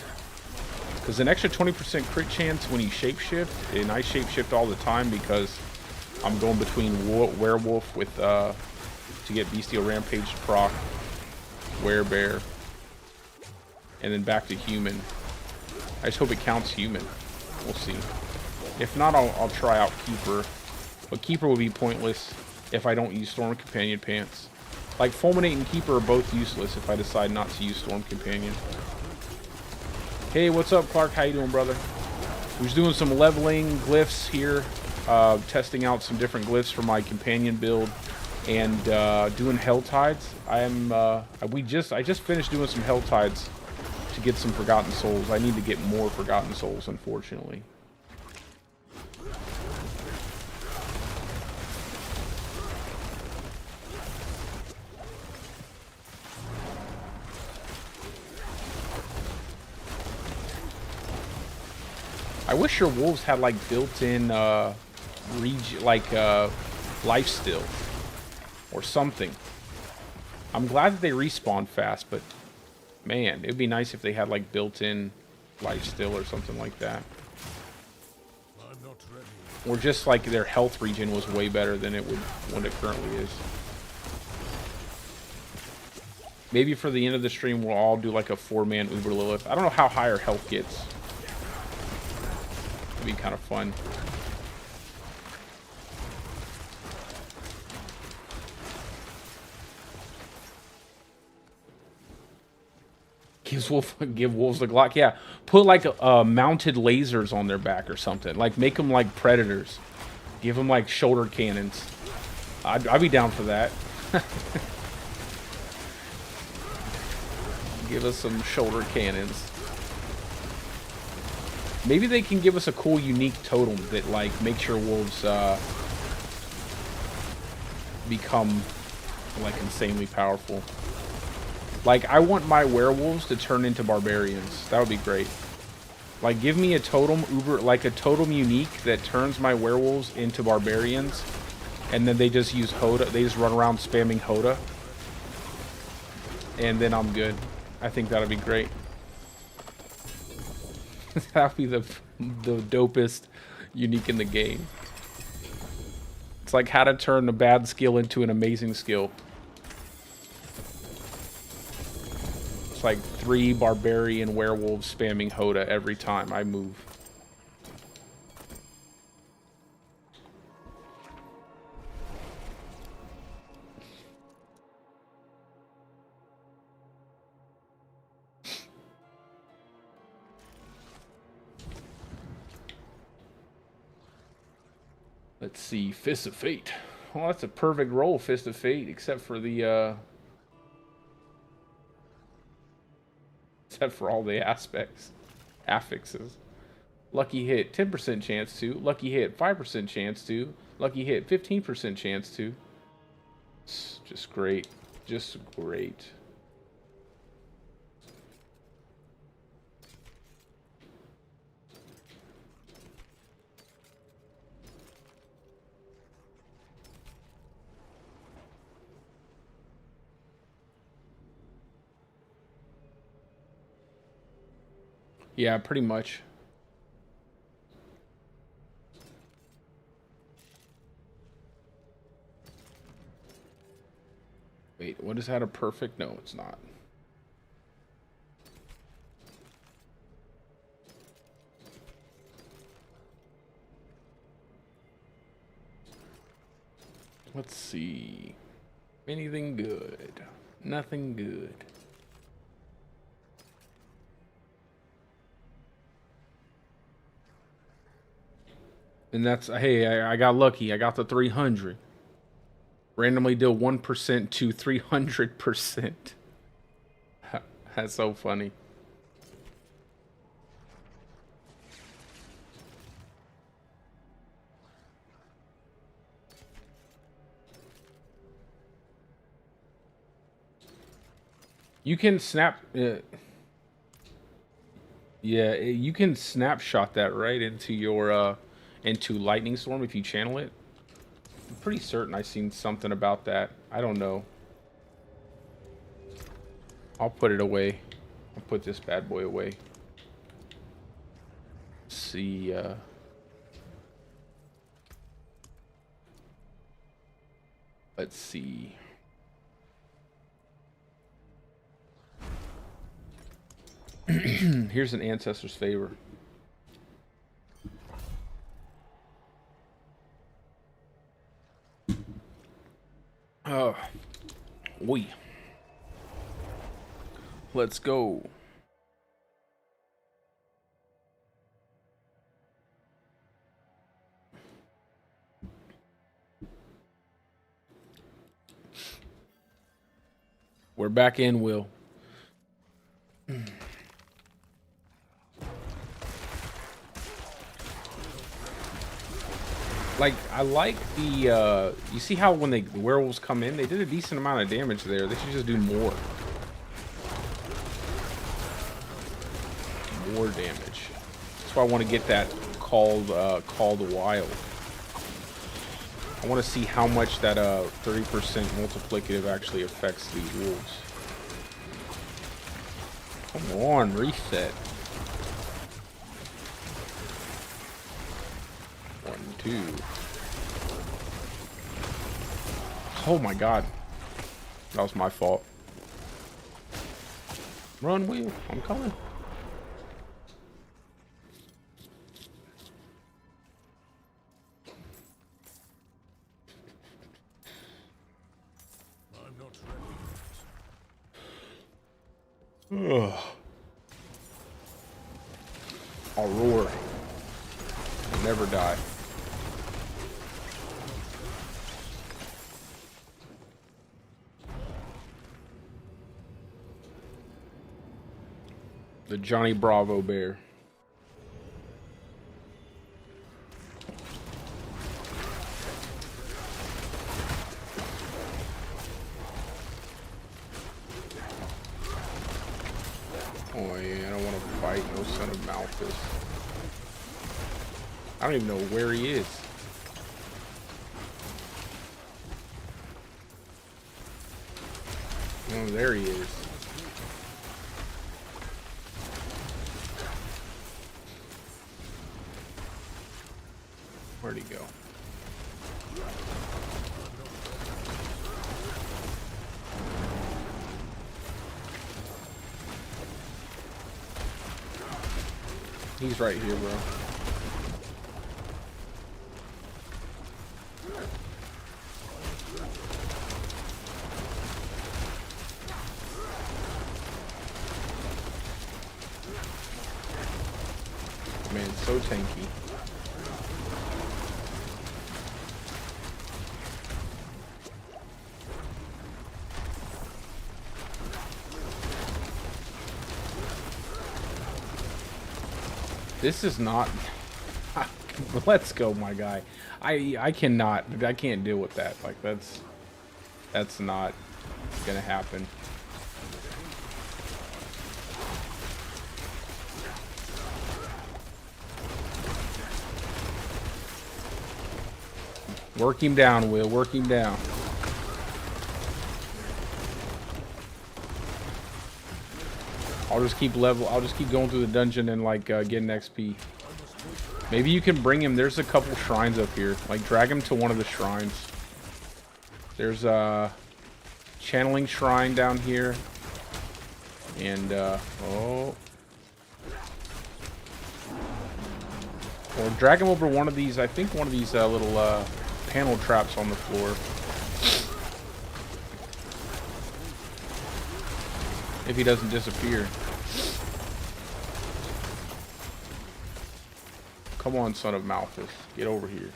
A: Because an extra 20% crit chance when you shapeshift, and I shapeshift all the time because I'm going between werewolf with to get bestial rampage to proc, werebear, and then back to human. I just hope it counts human. We'll see. If not, I'll try out keeper, but keeper will be pointless if I don't use Storm Companion pants. Like, Fulminate and Keeper are both useless if I decide not to use Storm Companion. Hey, what's up, Clark? How you doing, brother? We're just doing some leveling glyphs here, testing out some different glyphs for my companion build, and doing Helltides. I just finished doing some Helltides to get some Forgotten Souls. I need to get more Forgotten Souls, unfortunately. I wish your wolves had like built-in life steal or something. I'm glad that they respawn fast, but man, it'd be nice if they had like built-in lifesteal or something like that.
B: I'm not ready.
A: Or just like their health regen was way better than what it currently is. Maybe for the end of the stream, we'll all do like a 4-man Uber Lilith. I don't know how high our health gets. It'd be kind of fun. Give wolves a Glock. Yeah, put like mounted lasers on their back or something. Like make them like predators. Give them like shoulder cannons. I'd be down for that. Give us some shoulder cannons. Maybe they can give us a cool, unique totem that like makes your wolves become like insanely powerful. Like, I want my werewolves to turn into barbarians. That would be great. Like, give me a totem like a totem unique that turns my werewolves into barbarians. And then they just use Hoda. They just run around spamming Hoda. And then I'm good. I think that'd be great. That'd be the dopest unique in the game. It's like how to turn a bad skill into an amazing skill. It's like 3 barbarian werewolves spamming Hoda every time I move. Let's see, Fist of Fate. Well, that's a perfect roll, Fist of Fate, except for the except for all the affixes. Lucky hit, 10% chance to. Lucky hit, 5% chance to. Lucky hit, 15% chance to. It's just great. Just great. Yeah, pretty much. Wait, what is that, a perfect? No, it's not. Let's see. Anything good? Nothing good. And that's, hey, I got lucky. I got the 300. Randomly deal 1% to 300%. That's so funny. You can snap... yeah, you can snapshot that right into your... into Lightning Storm if you channel it. I'm pretty certain I've seen something about that. I don't know. I'll put it away. I'll put this bad boy away. Let's see, let's see. Here's an Ancestor's Favor. Oh, let's go. We're back in, Will. Like, I like the, you see how when the werewolves come in, they did a decent amount of damage there. They should just do more. More damage. That's why I want to get that called Wild. I want to see how much that 30% multiplicative actually affects these wolves. Come on, reset. 1, 2. Oh my god. That was my fault. Run, wheel. I'm coming.
B: I'm not ready.
A: Ugh. I'll roar. I'll never die. The Johnny Bravo bear. Oh yeah, I don't want to fight no son of Malthus. I don't even know where he is. Oh, there he is. Where'd he go? He's right here, bro. Man, so tanky. This is not. Let's go, my guy. I can't deal with that. Like that's not gonna happen. Work him down, Will. Work him down. I'll just keep going through the dungeon and like getting XP. Maybe you can bring him. There's a couple shrines up here. Like drag him to one of the shrines. There's a channeling shrine down here. And oh. Or drag him over one of these. I think one of these little panel traps on the floor. If he doesn't disappear. Come on, son of Malthus. Get over here.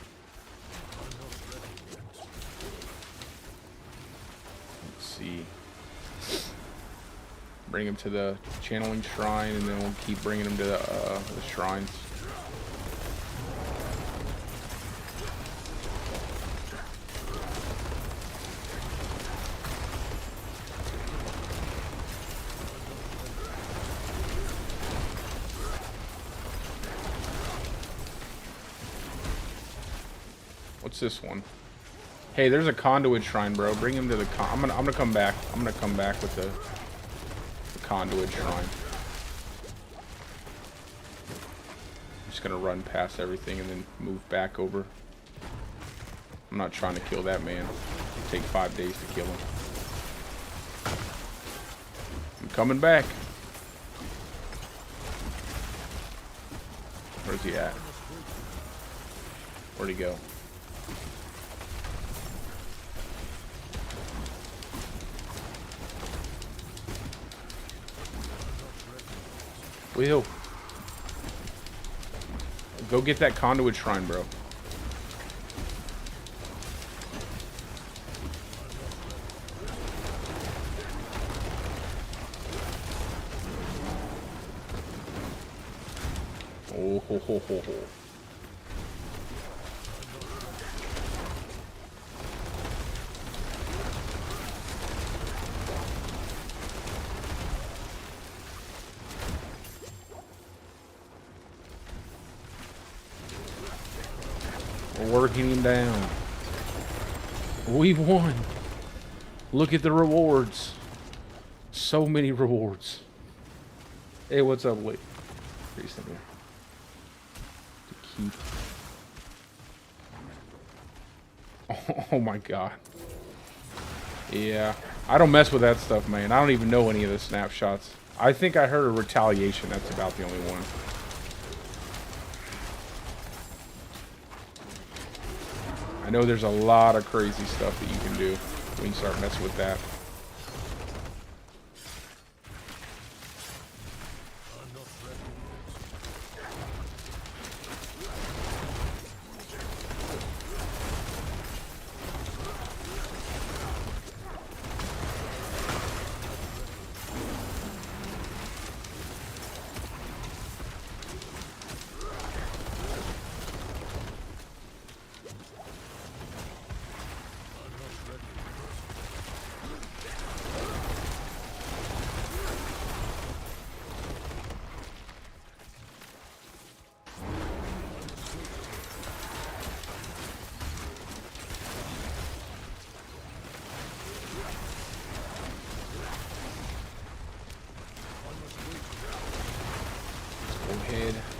A: Let's see. Bring him to the channeling shrine, and then we'll keep bringing him to the shrines. What's this one? Hey, there's a conduit shrine, bro. Bring him to the I'm gonna come back. I'm gonna come back with the conduit shrine. I'm just gonna run past everything and then move back over. I'm not trying to kill that man. It'll take 5 days to kill him. I'm coming back. Where's he at? Where'd he go? Will. Go get that conduit shrine, bro. Oh ho ho ho ho. We're working him down. We won. Look at the rewards. So many rewards. Hey, what's up, Lee? Recently. To keep. Oh my god. Yeah. I don't mess with that stuff, man. I don't even know any of the snapshots. I think I heard a retaliation. That's about the only one. I know there's a lot of crazy stuff that you can do when you start messing with that.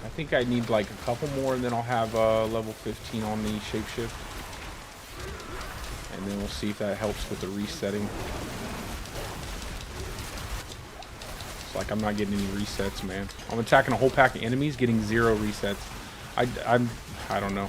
A: I think I need like a couple more and then I'll have level 15 on the shapeshift. And then we'll see if that helps with the resetting. It's like I'm not getting any resets, man. I'm attacking a whole pack of enemies, getting 0 resets. I don't know.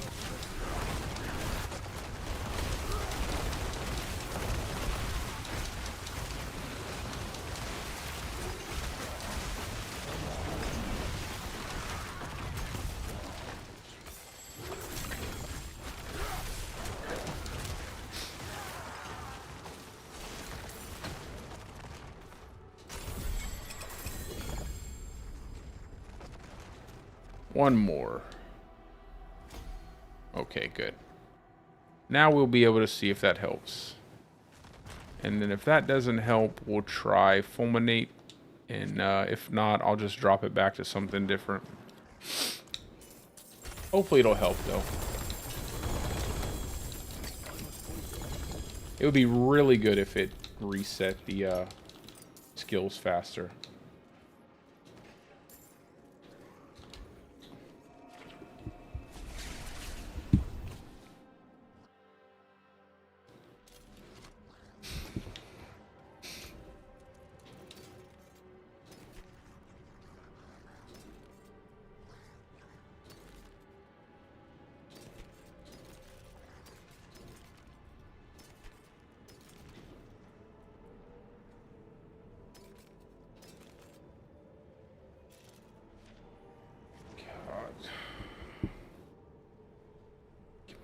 A: One more. Okay, good. Now we'll be able to see if that helps. And then if that doesn't help, we'll try fulminate. And if not, I'll just drop it back to something different. Hopefully it'll help, though. It would be really good if it reset the skills faster.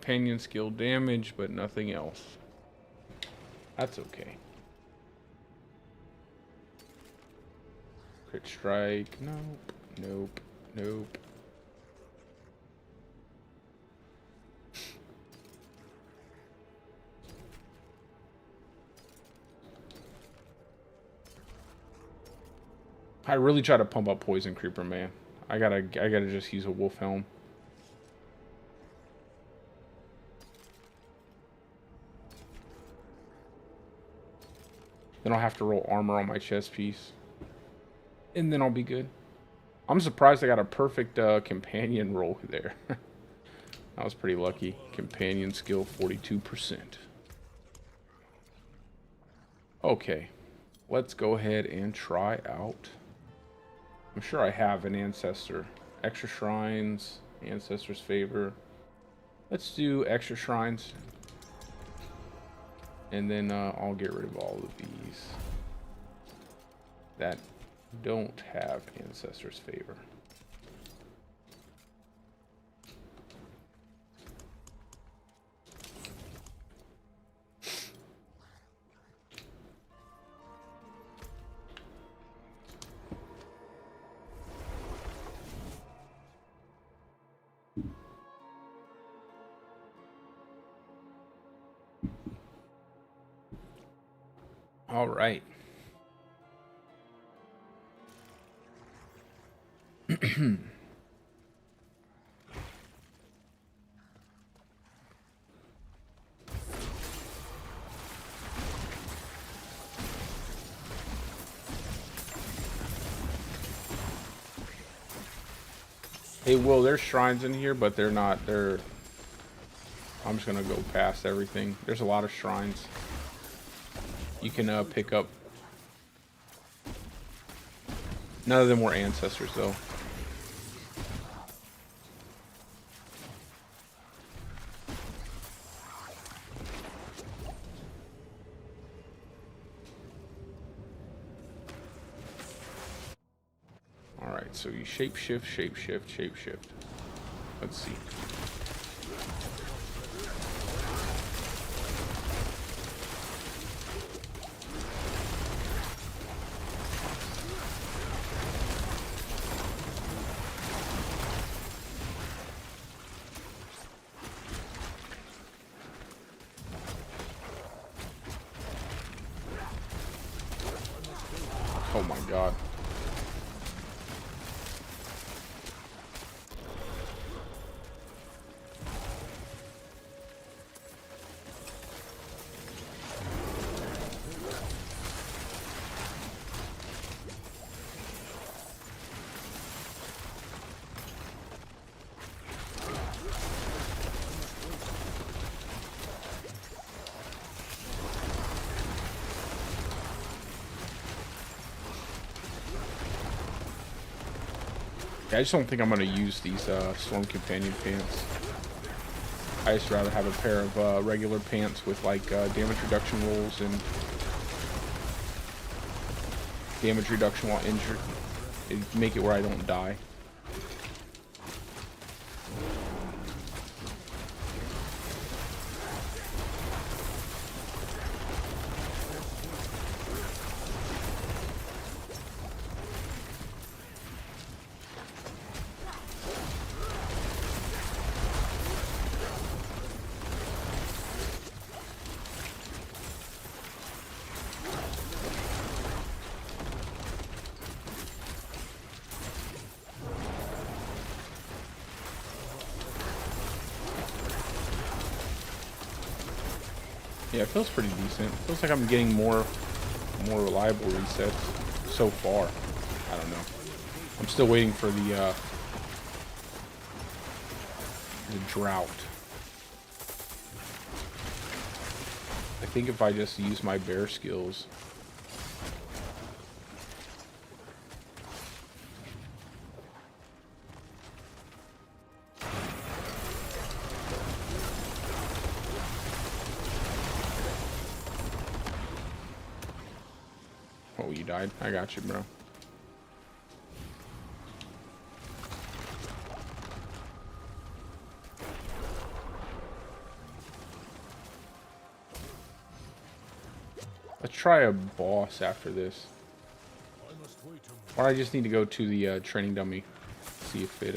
A: Companion skill damage, but nothing else. That's okay. Crit strike. Nope. Nope. Nope. I really try to pump up Poison Creeper, man. I gotta just use a wolf helm. Then I'll have to roll armor on my chest piece. And then I'll be good. I'm surprised I got a perfect companion roll there. That was pretty lucky. Companion skill 42%. Okay. Let's go ahead and try out. I'm sure I have an ancestor. Extra shrines, ancestor's favor. Let's do extra shrines. And then I'll get rid of all of these that don't have ancestor's favor. All right. Hey, Will, there's shrines in here, but they're not. I'm just gonna go past everything. There's a lot of shrines. You can pick up. None of them were ancestors, though. Alright, so you shapeshift, shapeshift, shapeshift. Let's see. Oh my god. Yeah, I just don't think I'm gonna use these Storm Companion pants. I just rather have a pair of regular pants with like damage reduction rolls and damage reduction while injured. It'd make it where I don't die. Yeah, it feels pretty decent. It feels like I'm getting more reliable resets so far. I don't know. I'm still waiting for the drought. I think if I just use my bear skills. Oh, you died? I got you, bro. Let's try a boss after this. Or I just need to go to the training dummy. See if it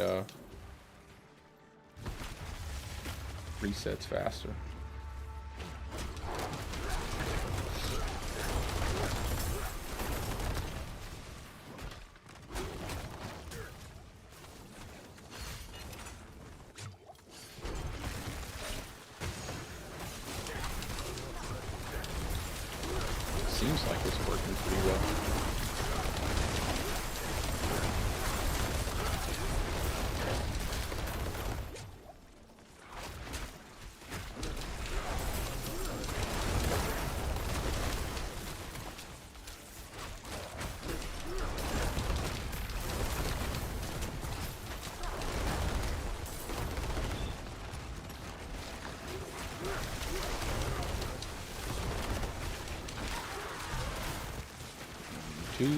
A: resets faster. Seems like it's working pretty well. Two.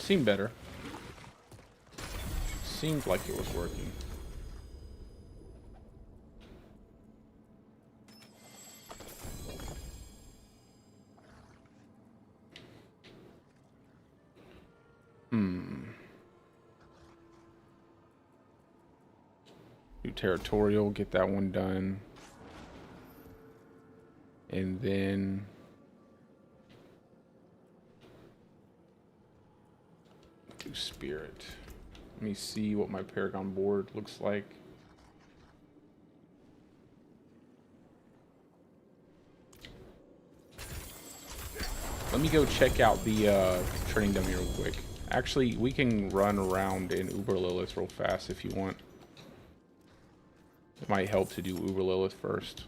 A: Seemed better. Seemed like it was working. Do territorial, get that one done. And then do spirit. Let me see what my Paragon board looks like. Let me go check out the training dummy real quick. Actually, we can run around in Uber Lilith real fast if you want. It might help to do Uber Lilith first.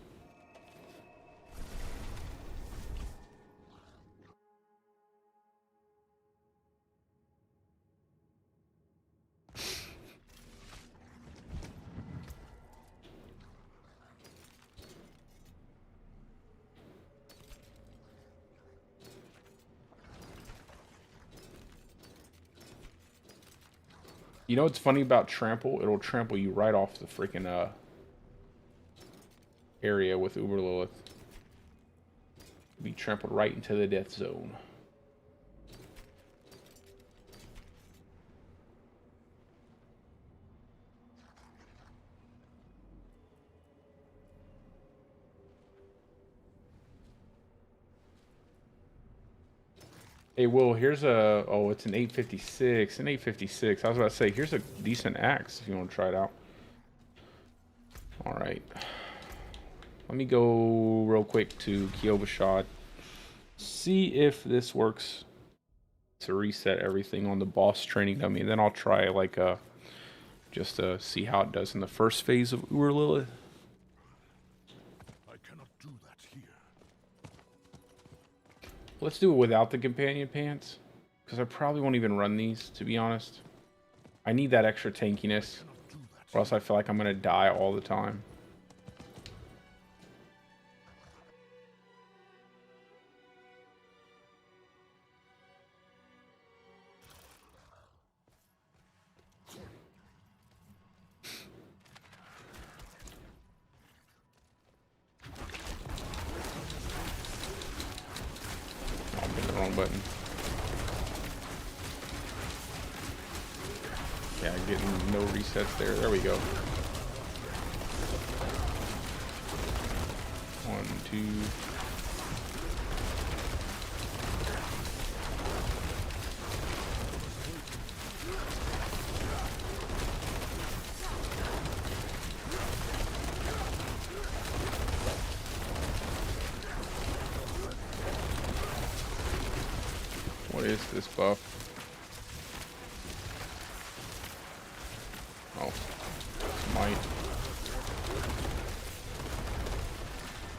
A: You know what's funny about trample? It'll trample you right off the freaking area with Uber Lilith. Be trampled right into the death zone. Hey, Will, here's a... Oh, it's an 856. An 856. I was about to say, here's a decent axe if you want to try it out. Alright. Let me go real quick to Kyobashad. See if this works to reset everything on the boss training dummy. And then I'll try, like, just to see how it does in the first phase of Uber Lilith. Let's do it without the companion pants, because I probably won't even run these, to be honest. I need that extra tankiness, or else I feel like I'm going to die all the time. Button. Yeah, getting no resets there. There we go. 1, 2. What is this buff? Oh, might.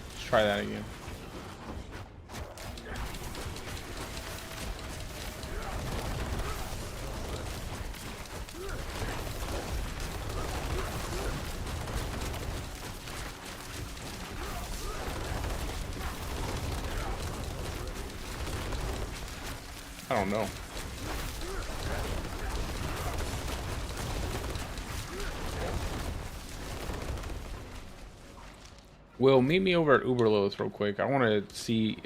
A: Let's try that again. I don't know. Will, meet me over at Uber Lilith real quick. I want to see,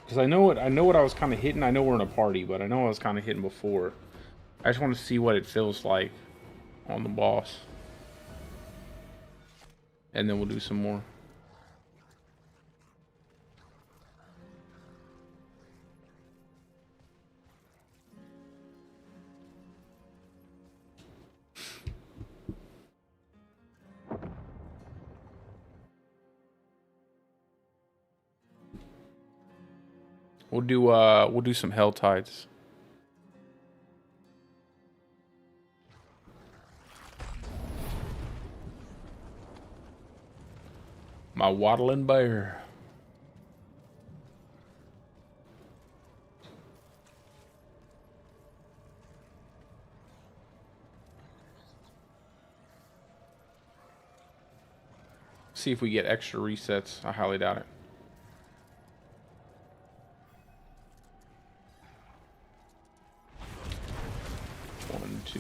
A: because I know what I was kind of hitting. I know we're in a party, but I know I was kind of hitting before. I just want to see what it feels like on the boss, and then we'll do some more. We'll do some Helltides. My waddling bear. See if we get extra resets. I highly doubt it.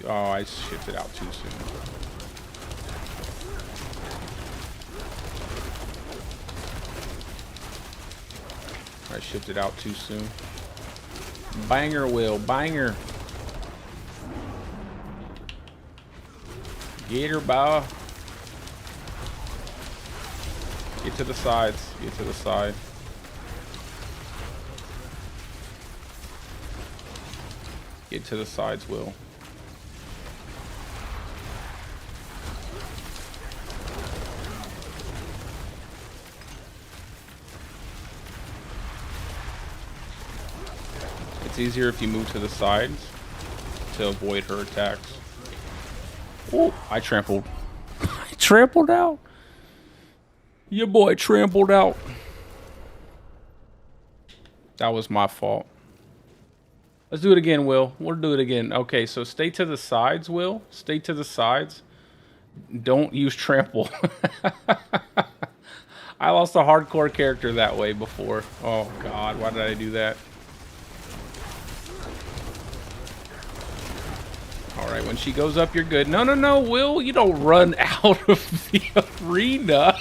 A: Oh, I shifted out too soon. I shifted out too soon. Banger, Will. Banger. Get her, bow. Get to the sides. Get to the side. Get to the sides, Will. It's easier if you move to the sides to avoid her attacks. Oh, I trampled. I trampled out. Your boy trampled out. That was my fault. Let's do it again, Will. We'll do it again. Okay, so stay to the sides, Will. Stay to the sides. Don't use trample. I lost a hardcore character that way before. Oh, God. Why did I do that? Alright, when she goes up, you're good. No, no, no, Will. You don't run out of the arena.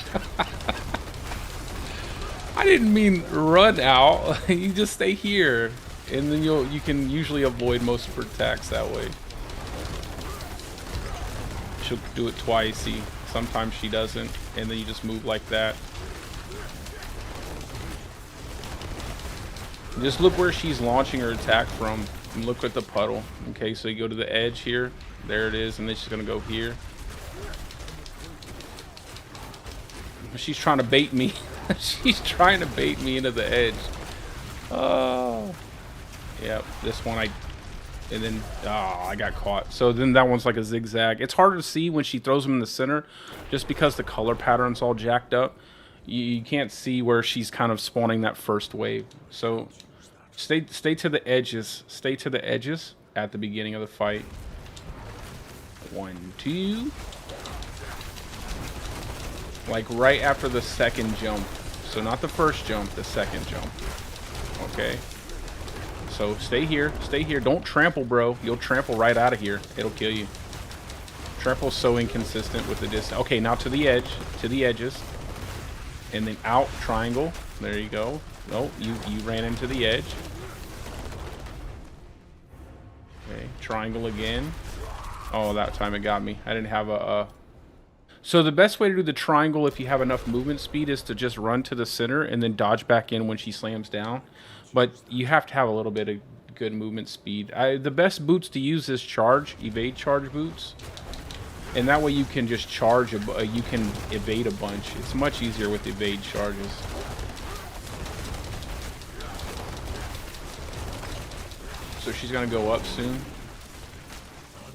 A: I didn't mean run out. You just stay here. And then you can usually avoid most of her attacks that way. She'll do it twice. See, sometimes she doesn't, and then you just move like that. Just look where she's launching her attack from, and look at the puddle. Okay, so you go to the edge here. There it is, and then she's gonna go here. She's trying to bait me. She's trying to bait me into the edge. Oh. Yep, this one and then I got caught. So then that one's like a zigzag. It's harder to see when she throws them in the center, just because the color pattern's all jacked up. You can't see where she's kind of spawning that first wave. So stay to the edges. Stay to the edges at the beginning of the fight. 1, 2. Like right after the second jump. So not the first jump, the second jump. Okay. So stay here. Stay here. Don't trample, bro. You'll trample right out of here. It'll kill you. Trample's so inconsistent with the distance. Okay, now to the edge. To the edges. And then out. Triangle. There you go. Oh, you ran into the edge. Okay. Triangle again. Oh, that time it got me. I didn't have a... So the best way to do the triangle, if you have enough movement speed, is to just run to the center and then dodge back in when she slams down. But you have to have a little bit of good movement speed. The best boots to use is evade charge boots. And that way you can just charge, you can evade a bunch. It's much easier with evade charges. So she's going to go up soon.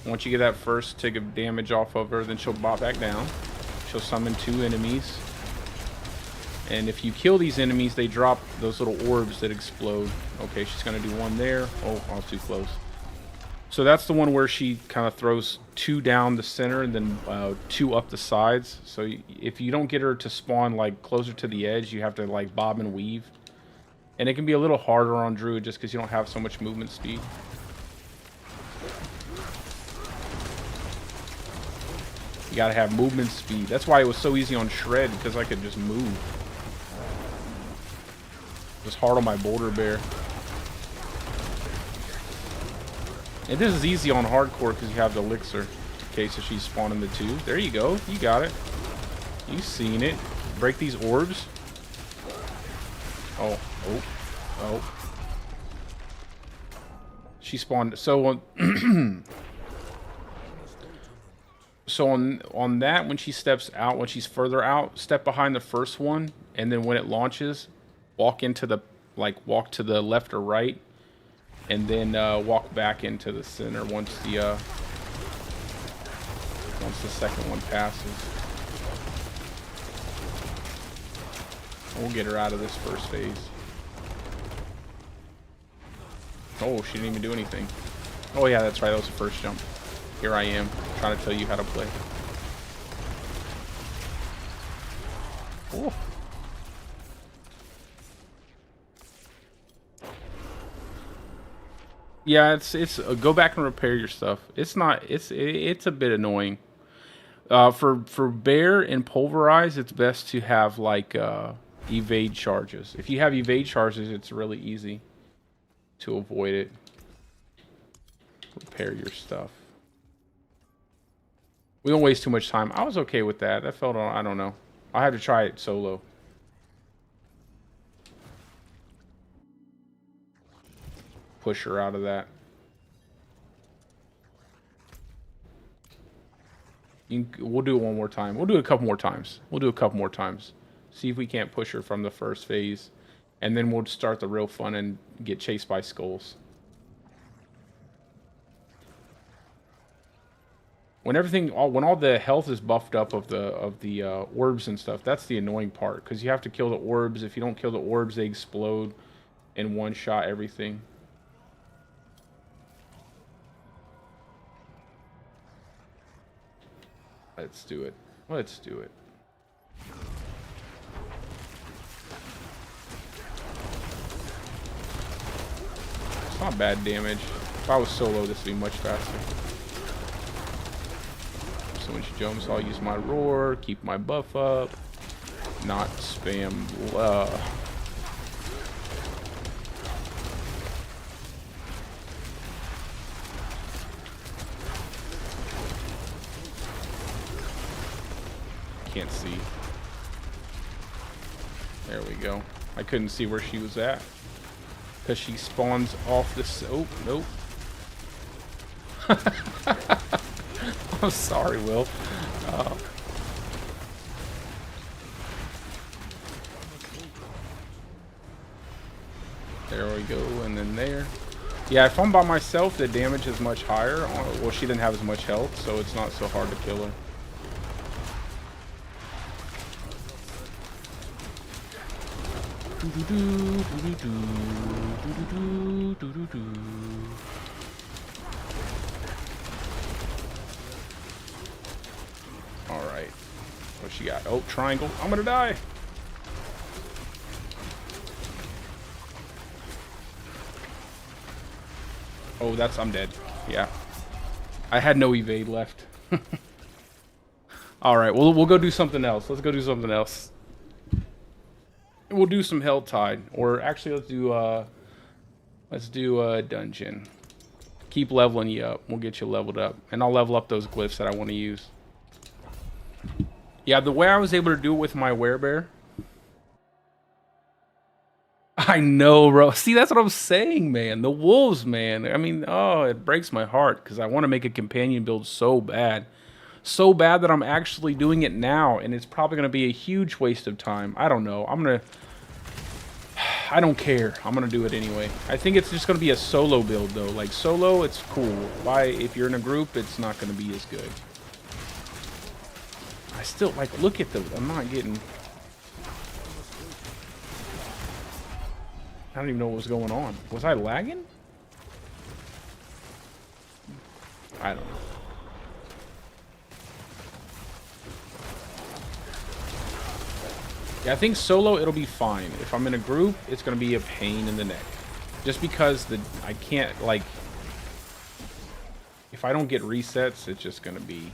A: Once you get that first tick of damage off of her, then she'll bop back down. She'll summon 2 enemies. And if you kill these enemies, they drop those little orbs that explode. Okay, she's going to do one there. Oh, I was too close. So that's the one where she kind of throws 2 down the center and then 2 up the sides. So if you don't get her to spawn like closer to the edge, you have to like bob and weave. And it can be a little harder on Druid just because you don't have so much movement speed. You gotta have movement speed. That's why it was so easy on Shred, because I could just move. Just hard on my boulder bear. And this is easy on hardcore because you have the elixir. Okay, so she's spawning the 2. There you go. You got it. You've seen it. Break these orbs. Oh, oh, oh. She spawned. So so on that, when she steps out, when she's further out, step behind the first one, and then when it launches, walk into the walk to the left or right, and then walk back into the center once the second one passes. We'll get her out of this first phase. Oh, she didn't even do anything. Oh yeah, that's right, that was the first jump. Here I am, trying to tell you how to play. Oh. Yeah, it's go back and repair your stuff. It's a bit annoying. For bear and pulverize, it's best to have like evade charges. If you have evade charges, it's really easy to avoid it. Repair your stuff. We don't waste too much time. I was okay with that. That felt, I don't know. I had to try it solo. push her out of that. We'll do it one more time. We'll do it a couple more times. We'll do a couple more times. See if we can't push her from the first phase. And then we'll start the real fun and get chased by skulls. When when all the health is buffed up of the orbs and stuff, that's the annoying part. Because you have to kill the orbs. If you don't kill the orbs, they explode and one-shot everything. Let's do it. Let's do it. It's not bad damage. If I was solo, this would be much faster. So when she jumps, I'll use my roar, keep my buff up, not spam. Can't see. There we go. I couldn't see where she was at because she spawns off this. Oh, nope. I'm sorry, Will. There we go, and then there. Yeah, if I'm by myself, the damage is much higher. Well, she didn't have as much health, so it's not so hard to kill her. Alright. What she got? Oh, triangle. I'm gonna die. Oh, I'm dead. Yeah. I had no evade left. Alright, we'll go do something else. Let's go do something else. We'll do some Helltide, or actually let's do a dungeon. Keep leveling you up. We'll get you leveled up, and I'll level up those glyphs that I want to use. Yeah, the way I was able to do it with my werebear. I know, bro. See, that's what I'm saying, man. The wolves, man. I mean, oh, it breaks my heart because I want to make a companion build so bad. So bad that I'm actually doing it now, and it's probably going to be a huge waste of time. I don't know. I don't care. I'm going to do it anyway. I think it's just going to be a solo build, though. Like, solo, it's cool. If you're in a group, it's not going to be as good. I still, like, look at those. I'm not getting... I don't even know what was going on. Was I lagging? I don't know. Yeah, I think solo, it'll be fine. If I'm in a group, it's going to be a pain in the neck. Just because I can't, like... If I don't get resets, it's just going to be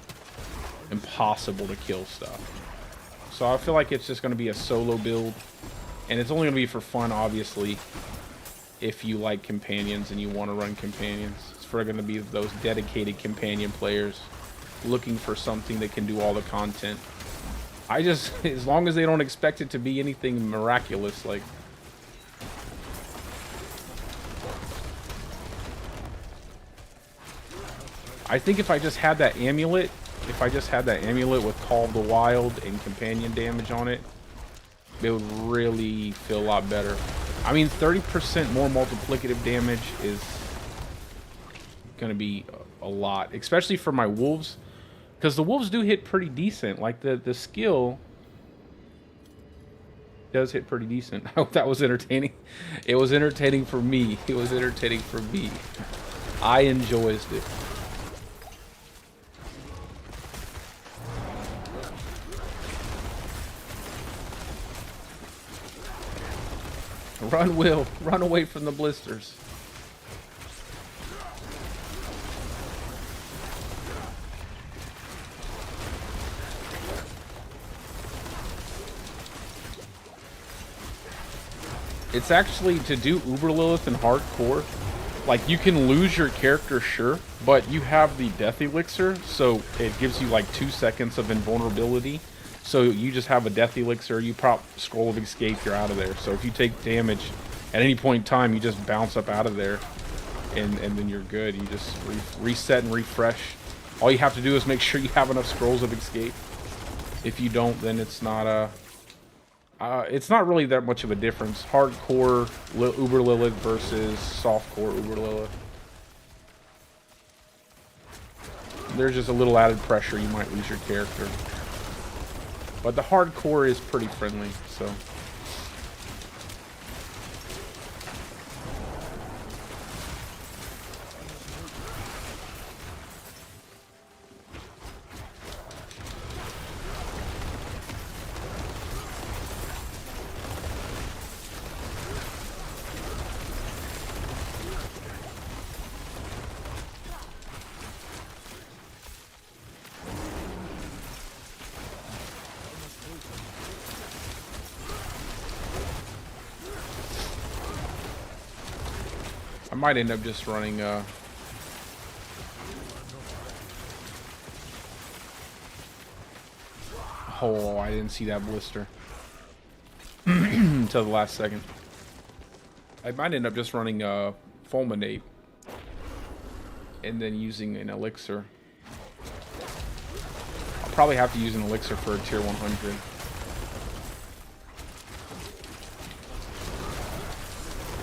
A: impossible to kill stuff. So I feel like it's just going to be a solo build. And it's only going to be for fun, obviously, if you like companions and you want to run companions. It's for going to be those dedicated companion players looking for something that can do all the content. As long as they don't expect it to be anything miraculous, like... I think if I just had that amulet, with Call of the Wild and companion damage on it, it would really feel a lot better. I mean, 30% more multiplicative damage is going to be a lot, especially for my wolves. Because the wolves do hit pretty decent. Like, the skill does hit pretty decent. I hope that was entertaining. It was entertaining for me. It was entertaining for me. I enjoyed it. Run, Will. Run away from the blisters. It's actually, to do Uber Lilith in hardcore, like, you can lose your character, sure, but you have the death elixir, so it gives you like 2 seconds of invulnerability. So you just have a death elixir, you pop Scroll of Escape, you're out of there. So if you take damage at any point in time, you just bounce up out of there. and then you're good. You just reset and refresh. All you have to do is make sure you have enough scrolls of escape. If you don't, then it's not really that much of a difference. Hardcore Uber Lilith versus softcore Uber Lilith. There's just a little added pressure. You might lose your character. But the hardcore is pretty friendly, so... I might end up just running, Oh, I didn't see that blister. Until the last second. I might end up just running, Fulminate. And then using an elixir. I'll probably have to use an elixir for a tier 100.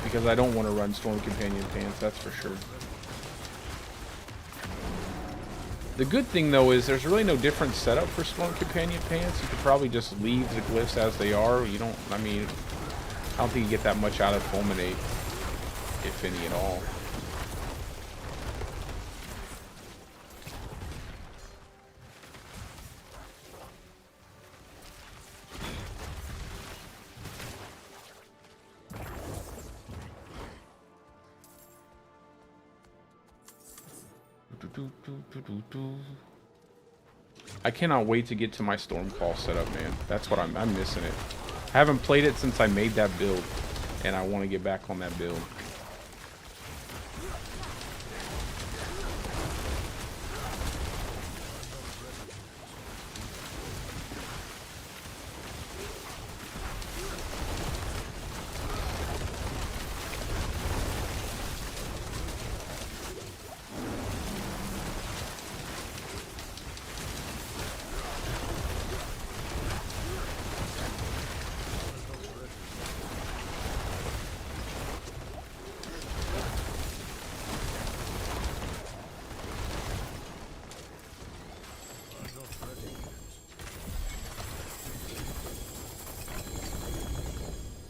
A: Because I don't want to run Storm Companion Pants, that's for sure. The good thing, though, is there's really no different setup for Storm Companion Pants. You could probably just leave the glyphs as they are. You don't, I mean, I don't think you get that much out of Fulminate, if any at all. I cannot wait to get to my Stormcall setup, man. That's what I'm missing it. I haven't played it since I made that build, and I want to get back on that build.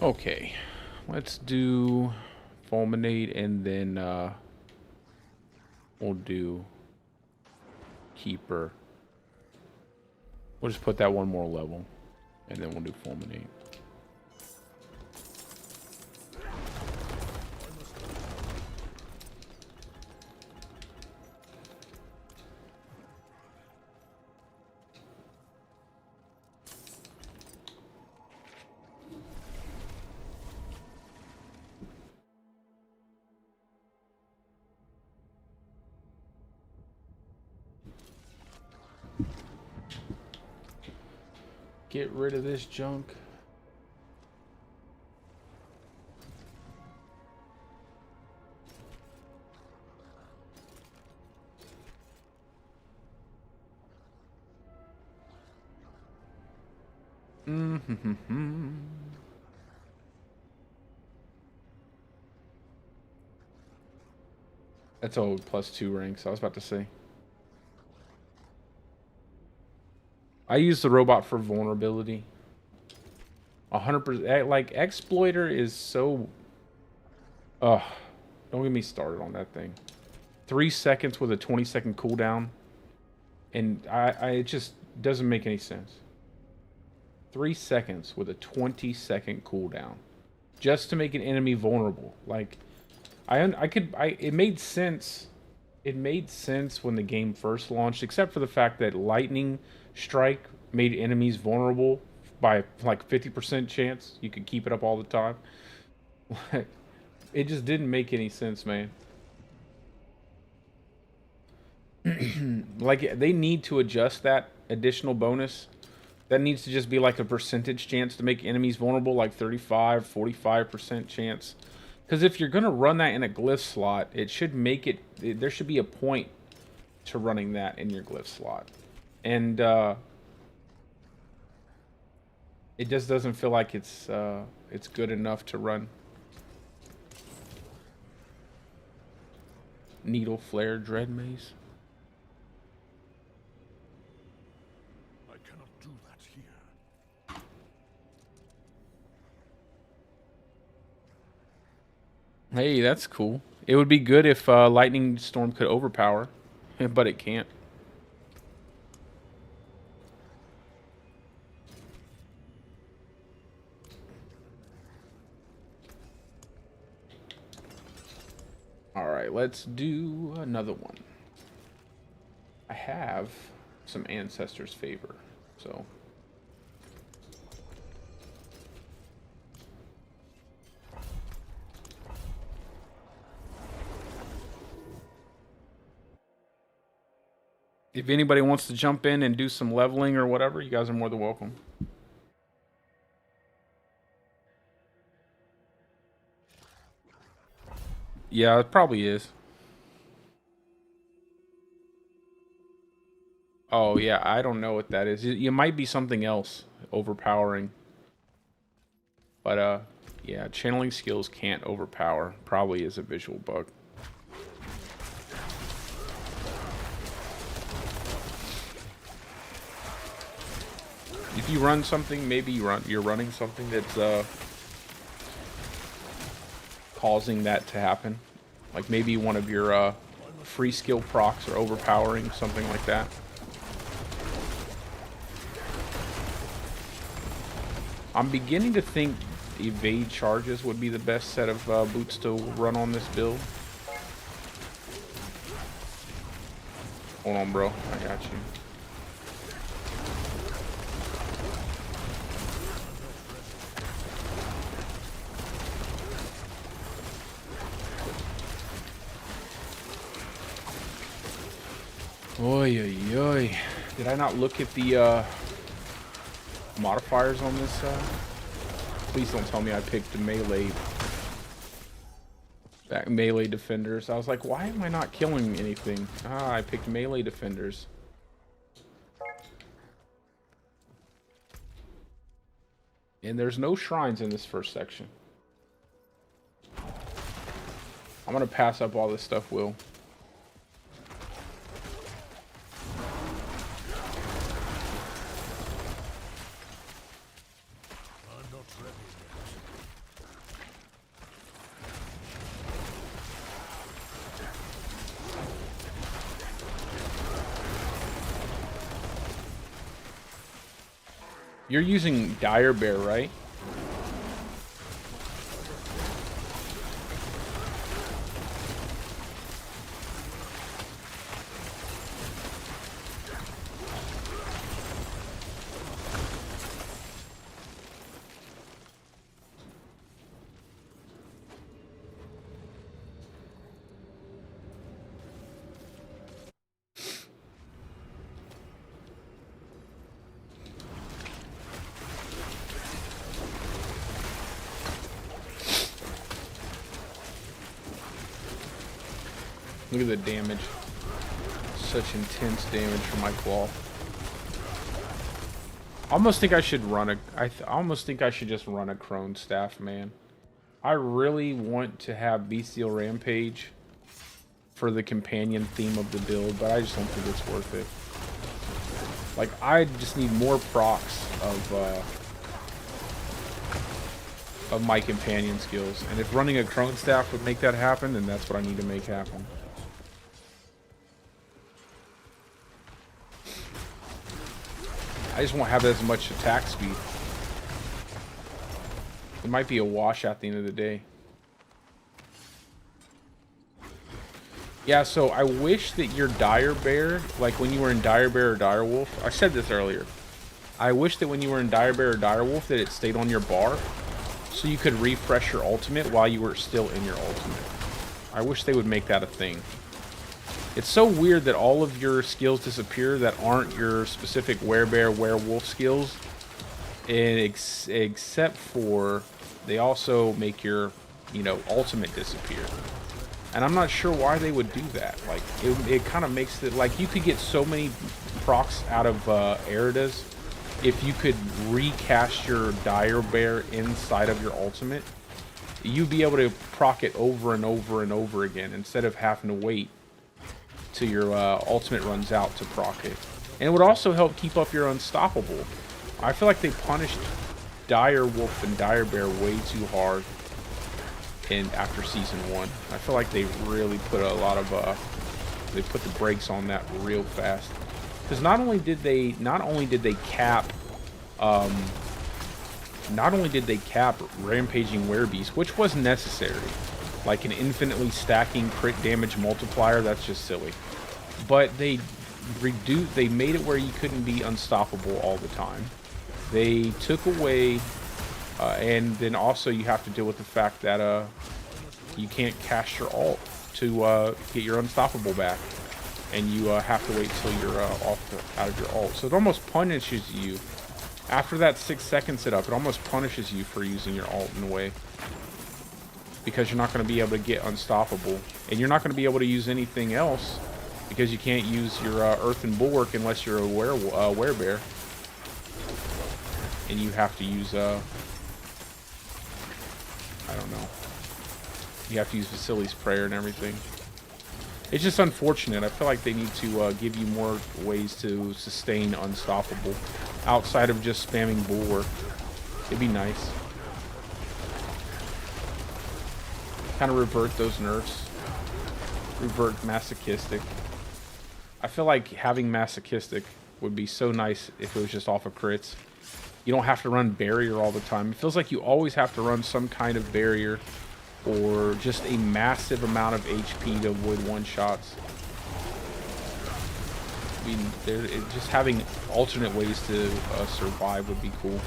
A: Okay, let's do Fulminate, and then we'll do Keeper. We'll just put that one more level, and then we'll do Fulminate. Get rid of this junk. That's all +2 ranks. I was about to say. I use the robot for vulnerability. 100%. Like, Exploiter is so... Ugh. Don't get me started on that thing. 3 seconds with a 20-second cooldown. And it just doesn't make any sense. 3 seconds with a 20-second cooldown. Just to make an enemy vulnerable. Like, it made sense. It made sense when the game first launched, except for the fact that lightning strike made enemies vulnerable by like 50% chance. You could keep it up all the time. It just didn't make any sense, man. Like, they need to adjust that additional bonus. That needs to just be like a percentage chance to make enemies vulnerable, like 35, 45% chance Because if you're going to run that in a glyph slot, it should make it... There should be a point to running that in your glyph slot. And it just doesn't feel like it's good enough to run. Needle Flare Dread Maze.
B: I cannot do that here.
A: Hey, that's cool. It would be good if Lightning Storm could overpower, but it can't. Alright, let's do another one. I have some Ancestors' Favor, so... If anybody wants to jump in and do some leveling or whatever, you guys are more than welcome. Yeah, it probably is. Oh, yeah, I don't know what that is. It might be something else overpowering. But, yeah, channeling skills can't overpower. Probably is a visual bug. If you run something, maybe you're running something that's causing that to happen. Like maybe one of your free skill procs are overpowering, something like that. I'm beginning to think evade charges would be the best set of boots to run on this build. Hold on, bro. I got you. Oy, oy, oy. Did I not look at the modifiers on this? Please don't tell me I picked the melee defenders. I was like, why am I not killing anything? Ah, I picked melee defenders. And there's no shrines in this first section. I'm gonna pass up all this stuff, Will. You're using Dire Bear, right? Look at the damage. Such intense damage from my claw. I almost think I should run a... I almost think I should just run a Crone Staff, man. I really want to have Bestial Rampage for the companion theme of the build, but I just don't think it's worth it. Like, I just need more procs of my companion skills. And if running a Crone Staff would make that happen, then that's what I need to make happen. I just won't have as much attack speed. It might be a wash at the end of the day. Yeah, so I wish that your Dire Bear, like when you were in Dire Bear or Dire Wolf, I said this earlier. I wish that when you were in Dire Bear or Dire Wolf that it stayed on your bar, so you could refresh your ultimate while you were still in your ultimate. I wish they would make that a thing. It's so weird that all of your skills disappear that aren't your specific Werebear, Werewolf skills, and except for they also make your you know, ultimate disappear. And I'm not sure why they would do that. Like, it kind of makes it like you could get so many procs out of Eridas if you could recast your Dire Bear inside of your ultimate. You'd be able to proc it over and over and over again instead of having to wait till your ultimate runs out to proc it. And it would also help keep up your Unstoppable. I feel like they punished Dire Wolf and Dire Bear way too hard after season 1. I feel like they really put a lot of they put the brakes on that real fast. Because not only did they cap rampaging werebeast, which was necessary, like an infinitely stacking crit damage multiplier, that's just silly. But they made it where you couldn't be unstoppable all the time. They took away and then also you have to deal with the fact that you can't cast your ult to get your unstoppable back, and you have to wait till you're out of your ult. So it almost punishes you after that 6 second sit up. It almost punishes you for using your ult in a way, because you're not going to be able to get unstoppable, and you're not going to be able to use anything else because you can't use your Earthen Bulwark unless you're a werebear, and you have to use I don't know. You have to use Vasili's Prayer and everything. It's just unfortunate. I feel like they need to give you more ways to sustain Unstoppable outside of just spamming Bulwark. It'd be nice. Kind of revert those nerfs. Revert Masochistic. I feel like having Masochistic would be so nice if it was just off of crits. You don't have to run barrier all the time. It feels like you always have to run some kind of barrier or just a massive amount of HP to avoid one-shots. I mean, just having alternate ways to survive would be cool.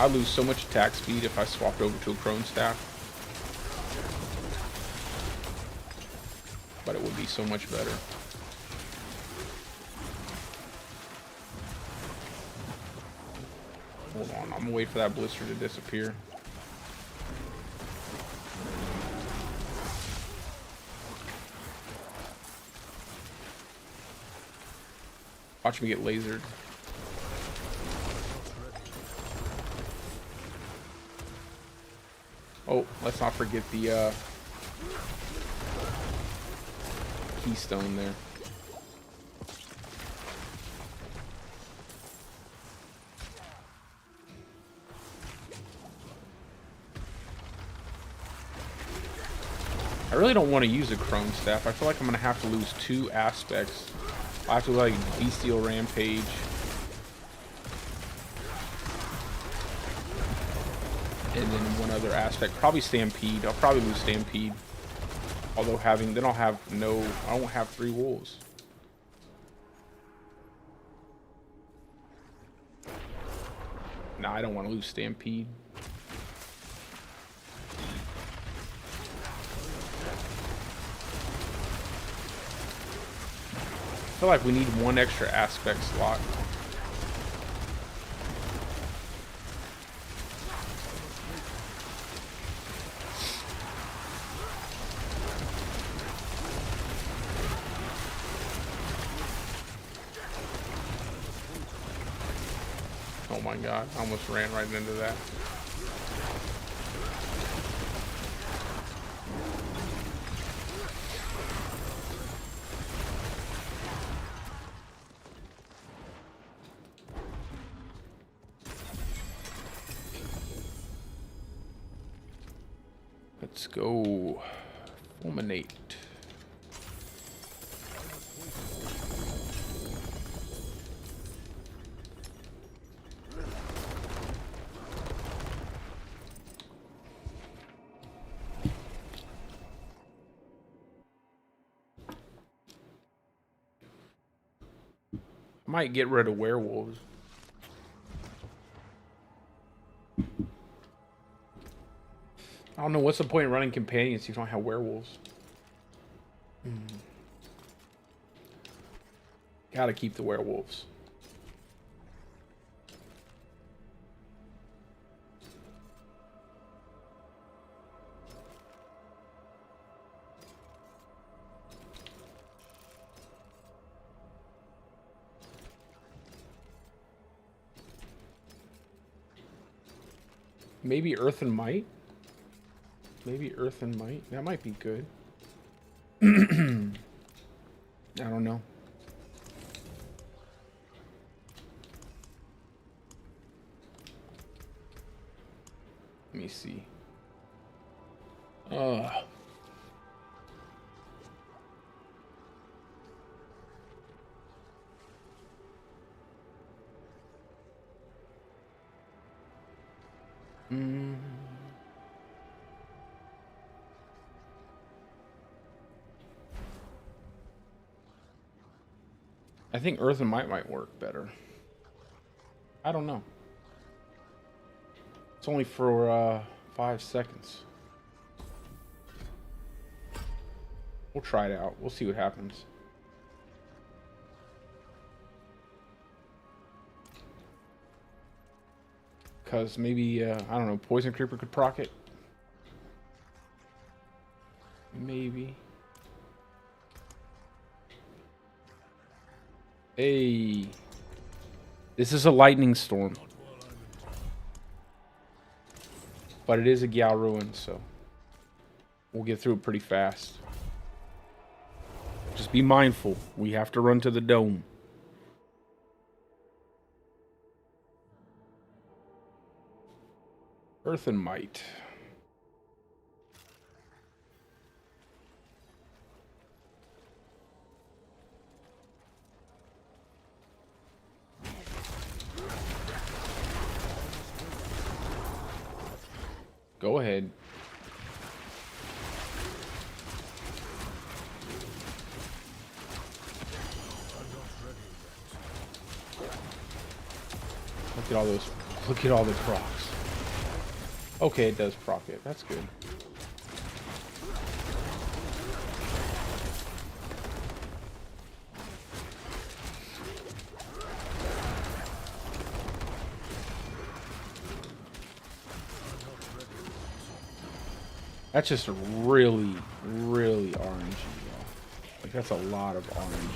A: I lose so much attack speed if I swapped over to a Crone Staff. But it would be so much better. Hold on, I'm gonna wait for that blister to disappear. Watch me get lasered. Oh, let's not forget the keystone there. I really don't want to use a Crone Staff. I feel like I'm going to have to lose 2 aspects. I'll have to like Bestial Rampage. And then one other aspect, probably Stampede. I'll probably lose Stampede. Although then I won't have 3 wolves. Nah, I don't want to lose Stampede. I feel like we need 1 extra aspect slot. Oh my god, I almost ran right into that. Let's go. Fulminate. Might get rid of werewolves. I don't know, what's the point of running companions if you don't have werewolves? Gotta keep the werewolves. Maybe Earth and Might? Maybe Earth and Might? That might be good. I don't know. Let me see. I think Earth and might work better. I don't know. It's only for 5 seconds. We'll try it out. We'll see what happens. Because maybe, I don't know, Poison Creeper could proc it. Maybe. Hey. This is a lightning storm. But it is a Gal Ruin, so we'll get through it pretty fast. Just be mindful. We have to run to the dome. Earth and Might. Go ahead. Look at all those. Look at all the procs. Okay, it does proc it. That's good. That's just really, really RNG, though. Like, that's a lot of RNG.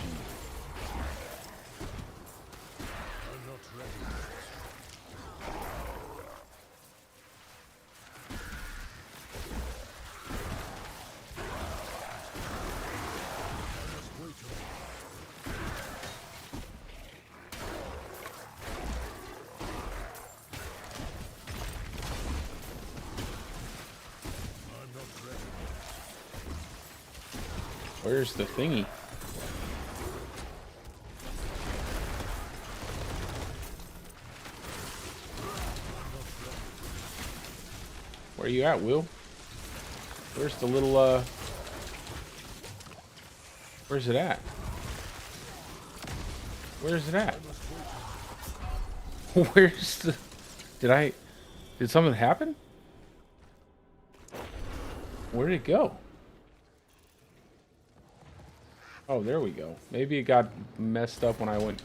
A: Where's the thingy? Where you at, Will? Where's the little, where's it at? Where's it at? Where's the... Did something happen? Where did it go? Oh, there we go. Maybe it got messed up when I went...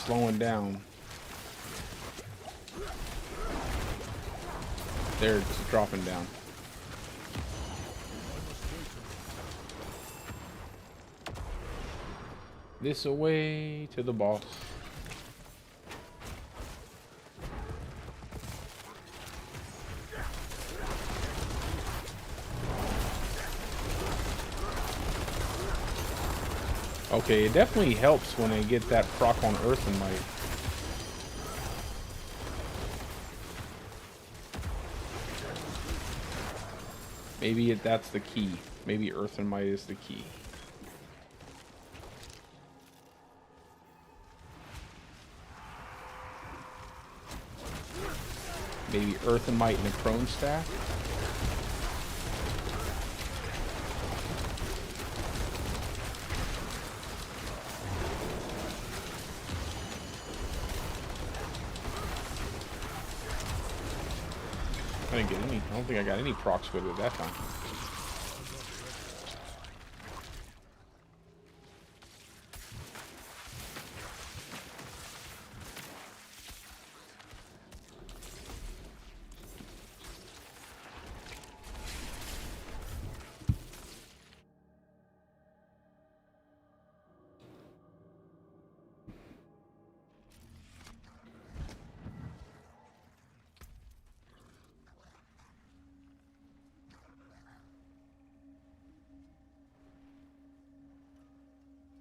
A: slowing down. There, it's dropping down. This away to the boss. Okay, it definitely helps when I get that proc on Earth and Might. Maybe that's the key. Maybe Earth and Might is the key. Maybe Earth and Might and a Crone Staff. I didn't get any. I don't think I got any proc squid with that time.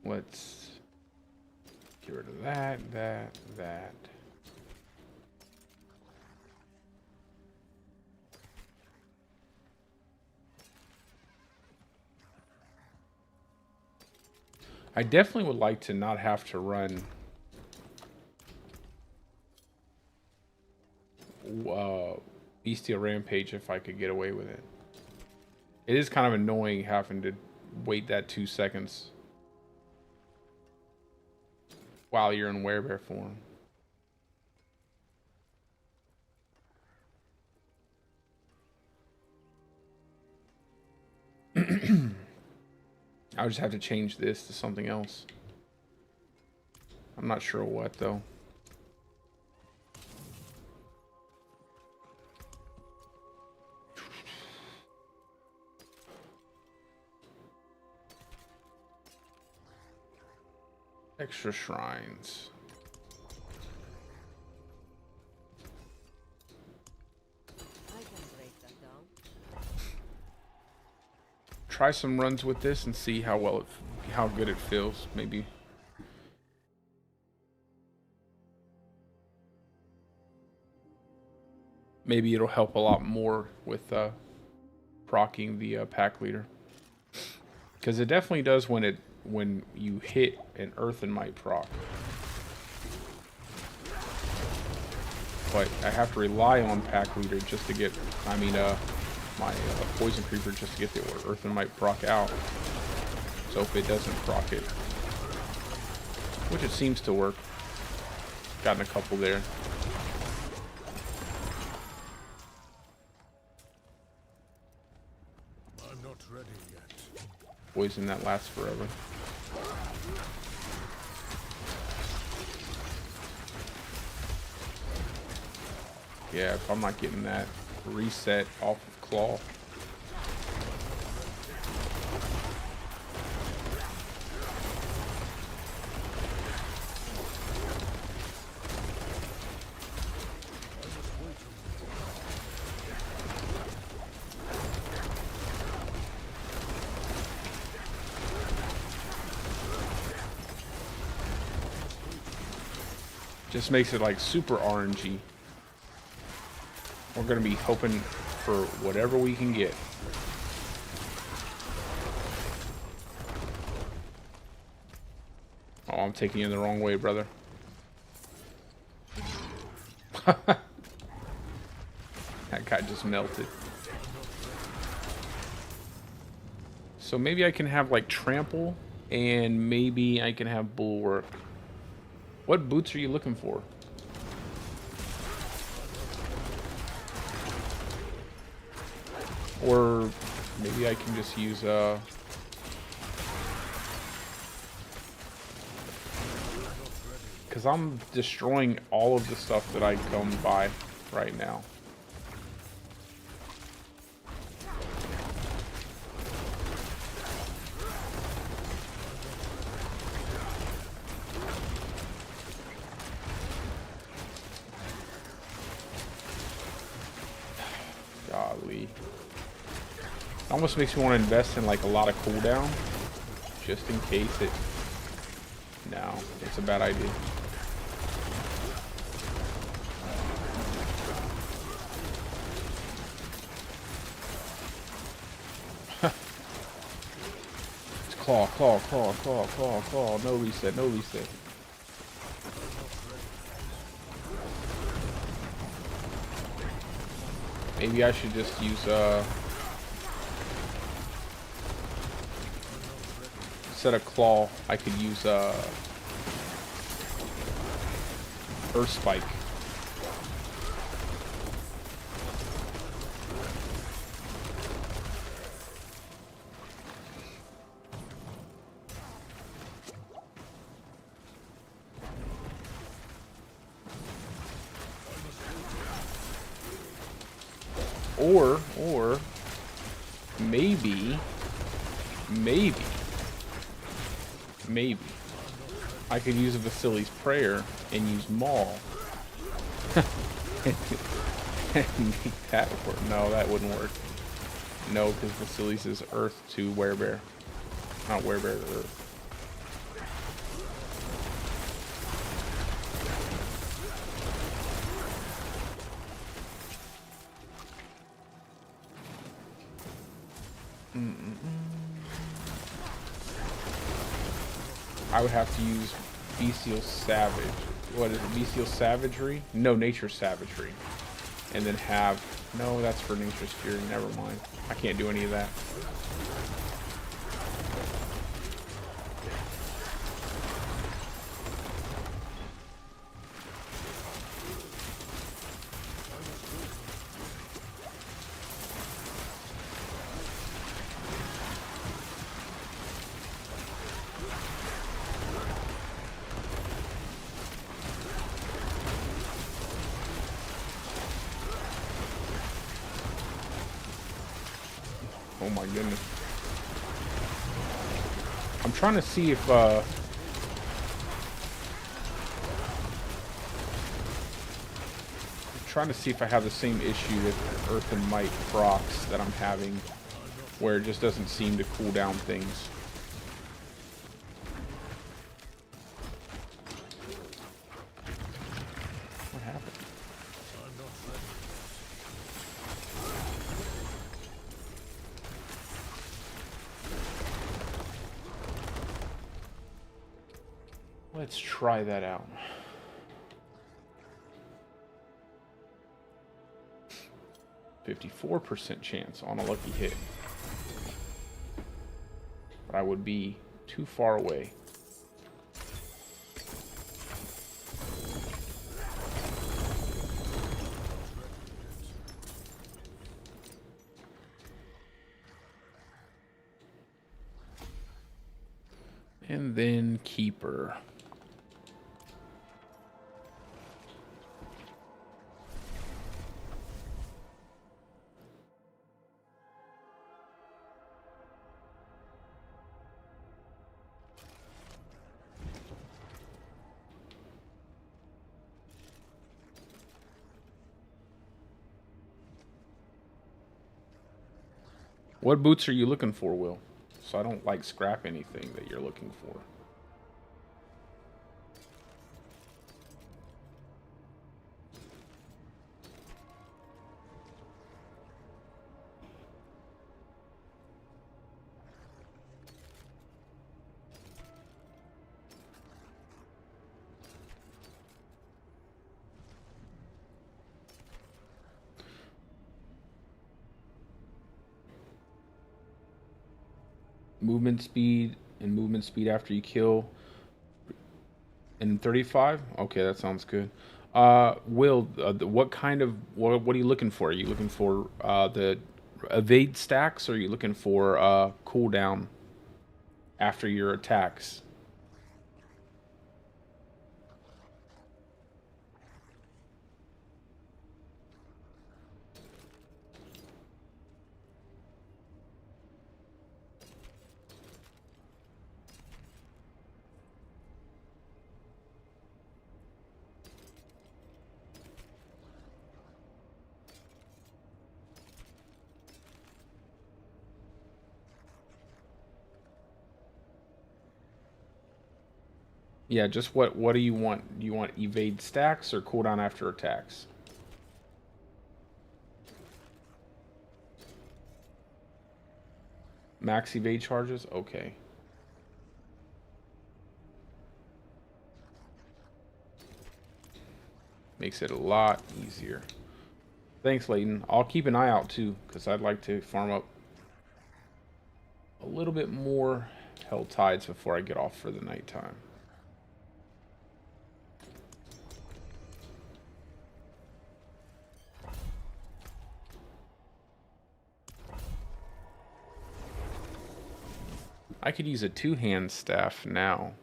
A: Let's get rid of that. I definitely would like to not have to run Bestial Rampage if I could get away with it. It is kind of annoying having to wait that 2 seconds while you're in werebear form. I'll just have to change this to something else. I'm not sure what though. Extra shrines.
C: I can break that down.
A: Try some runs with this and see how how good it feels. Maybe. Maybe it'll help a lot more with proccing the pack leader. Because it definitely does when you hit an Earth and Might proc. But I have to rely on pack leader just to get, my poison creeper just to get the Earth and Might proc out. So if it doesn't proc it, which it seems to work, gotten a couple there.
B: I'm not ready yet.
A: Poison that lasts forever. Yeah, if I'm not getting that reset off of Claw. Just makes it like super RNG. We're gonna be hoping for whatever we can get. Oh, I'm taking you the wrong way, brother. That guy just melted. So maybe I can have like trample, and maybe I can have bulwark. What boots are you looking for? Or maybe I can just use because I'm destroying all of the stuff that I come by right now. Golly. It almost makes me want to invest in like a lot of cooldown just in case it. No, it's a bad idea. It's claw, claw, claw, claw, claw, claw. No reset, no reset. Maybe I should just use instead of claw, I could use Earth Spike. Or maybe I could use a Vasily's Prayer and use Maul. And make that work. No, that wouldn't work. No, because Vasily's is Earth to Werebear. Not Werebear to Earth. I would have to use Bestial Savage. What is it? Bestial Savagery? No, Nature Savagery. And then have... No, that's for Nature's Fury. Never mind. I can't do any of that. Oh my goodness. I'm trying to see if I have the same issue with Earth and Might procs that I'm having, where it just doesn't seem to cool down things. What happened? Let's try that out. .54% chance on a lucky hit. But I would be too far away. And then Keeper. What boots are you looking for, Will? So I don't like scrap anything that you're looking for. Movement speed and movement speed after you kill. And 35? Okay, that sounds good. Will, what kind of what are you looking for? Are you looking for the evade stacks, or are you looking for cooldown after your attacks? Yeah, just what do you want? Do you want evade stacks or cooldown after attacks? Max evade charges? Okay. Makes it a lot easier. Thanks, Layton. I'll keep an eye out too, because I'd like to farm up a little bit more Helltides before I get off for the nighttime. I could use a two-hand staff now.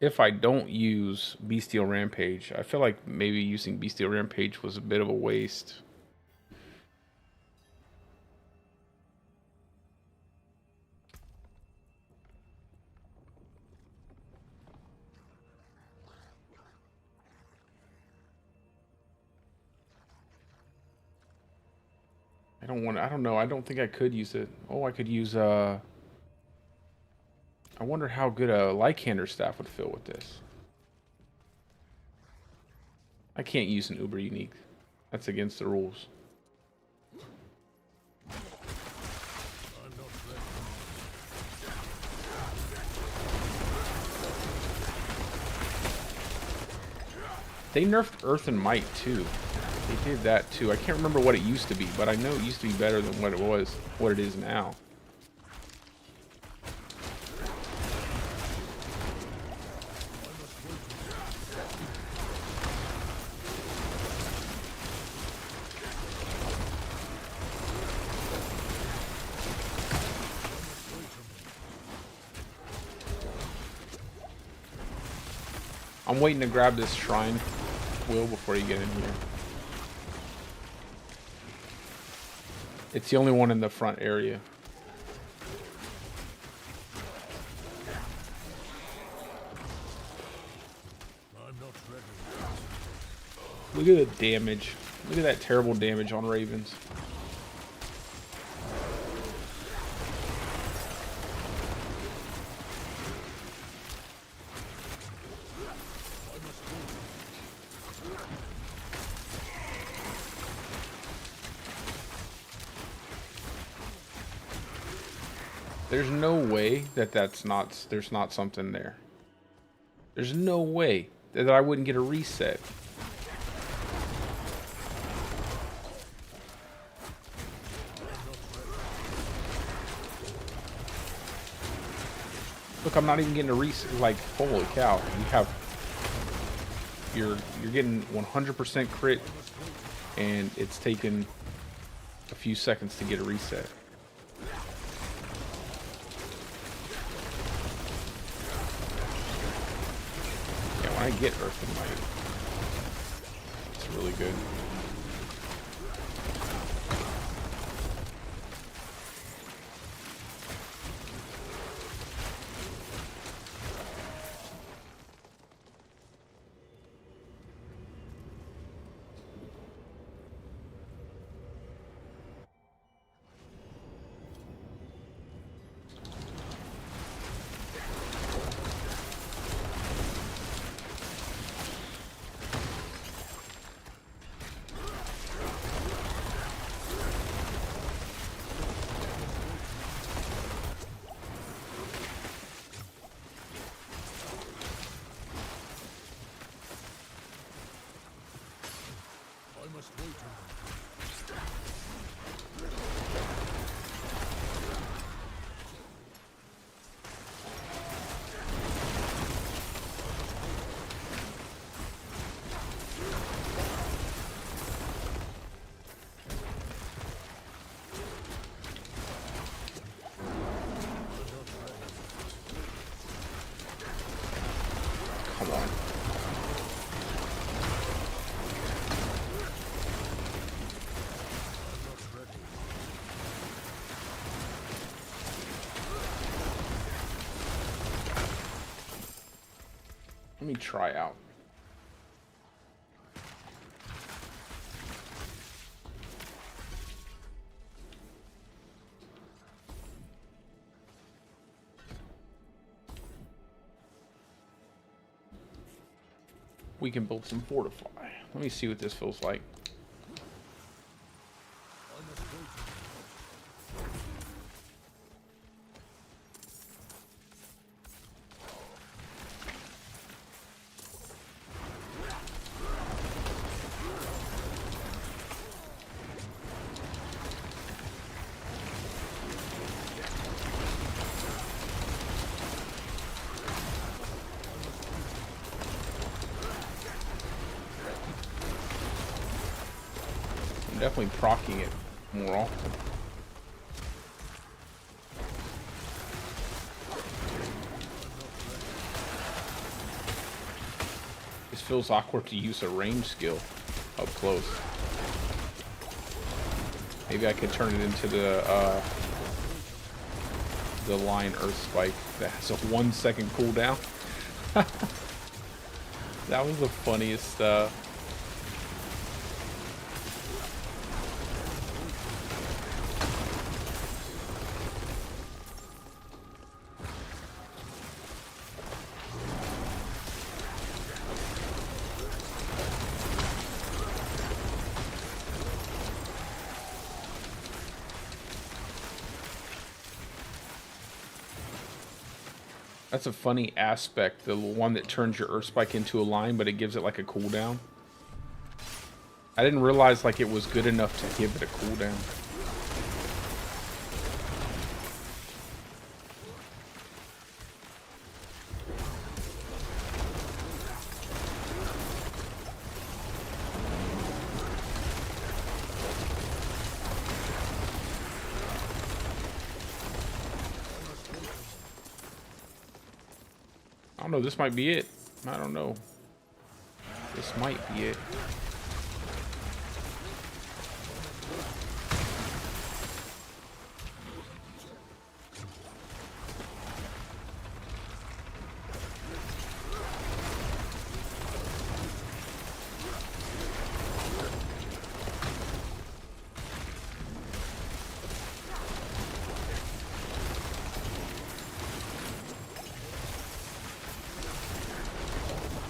A: If I don't use Bestial Rampage, I feel like maybe using Bestial Rampage was a bit of a waste. I don't know. I don't think I could use it. Oh, I could use I wonder how good a Lycander staff would feel with this. I can't use an Uber Unique. That's against the rules. They nerfed Earth and Might too. They did that too. I can't remember what it used to be, but I know it used to be better than what it is now. I'm waiting to grab this shrine wheel before you get in here. It's the only one in the front area.
B: I'm not ready.
A: Look at the damage. Look at that terrible damage on Ravens. There's no way that there's not something there. There's no way that I wouldn't get a reset. Look, I'm not even getting a reset. Like, holy cow! You're getting 100% crit, and it's taken a few seconds to get a reset. I get Earth and Might. It's really good. Come on. Let me try out. We can build some fortify. Let me see what this feels like. definitely proccing it more often. This feels awkward to use a range skill up close. Maybe I could turn it into the Lion Earth Spike that has a 1 second cooldown. That was the funniest That's a funny aspect, the one that turns your Earth Spike into a line, but it gives it like a cooldown. I didn't realize like it was good enough to give it a cooldown. I don't know, this might be it. I don't know. This might be it.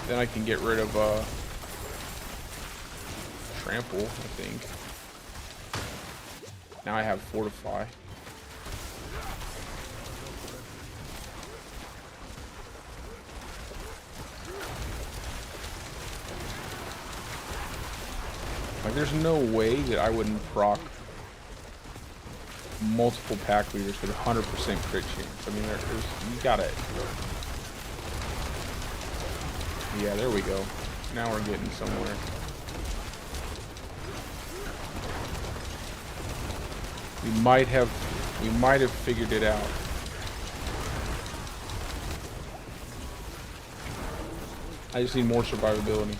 A: Then I can get rid of trample, I think. Now I have fortify. Like there's no way that I wouldn't proc multiple pack leaders with 100% crit chance. I mean, there's you gotta. Yeah, there we go. Now we're getting somewhere. We might have figured it out. I just need more survivability.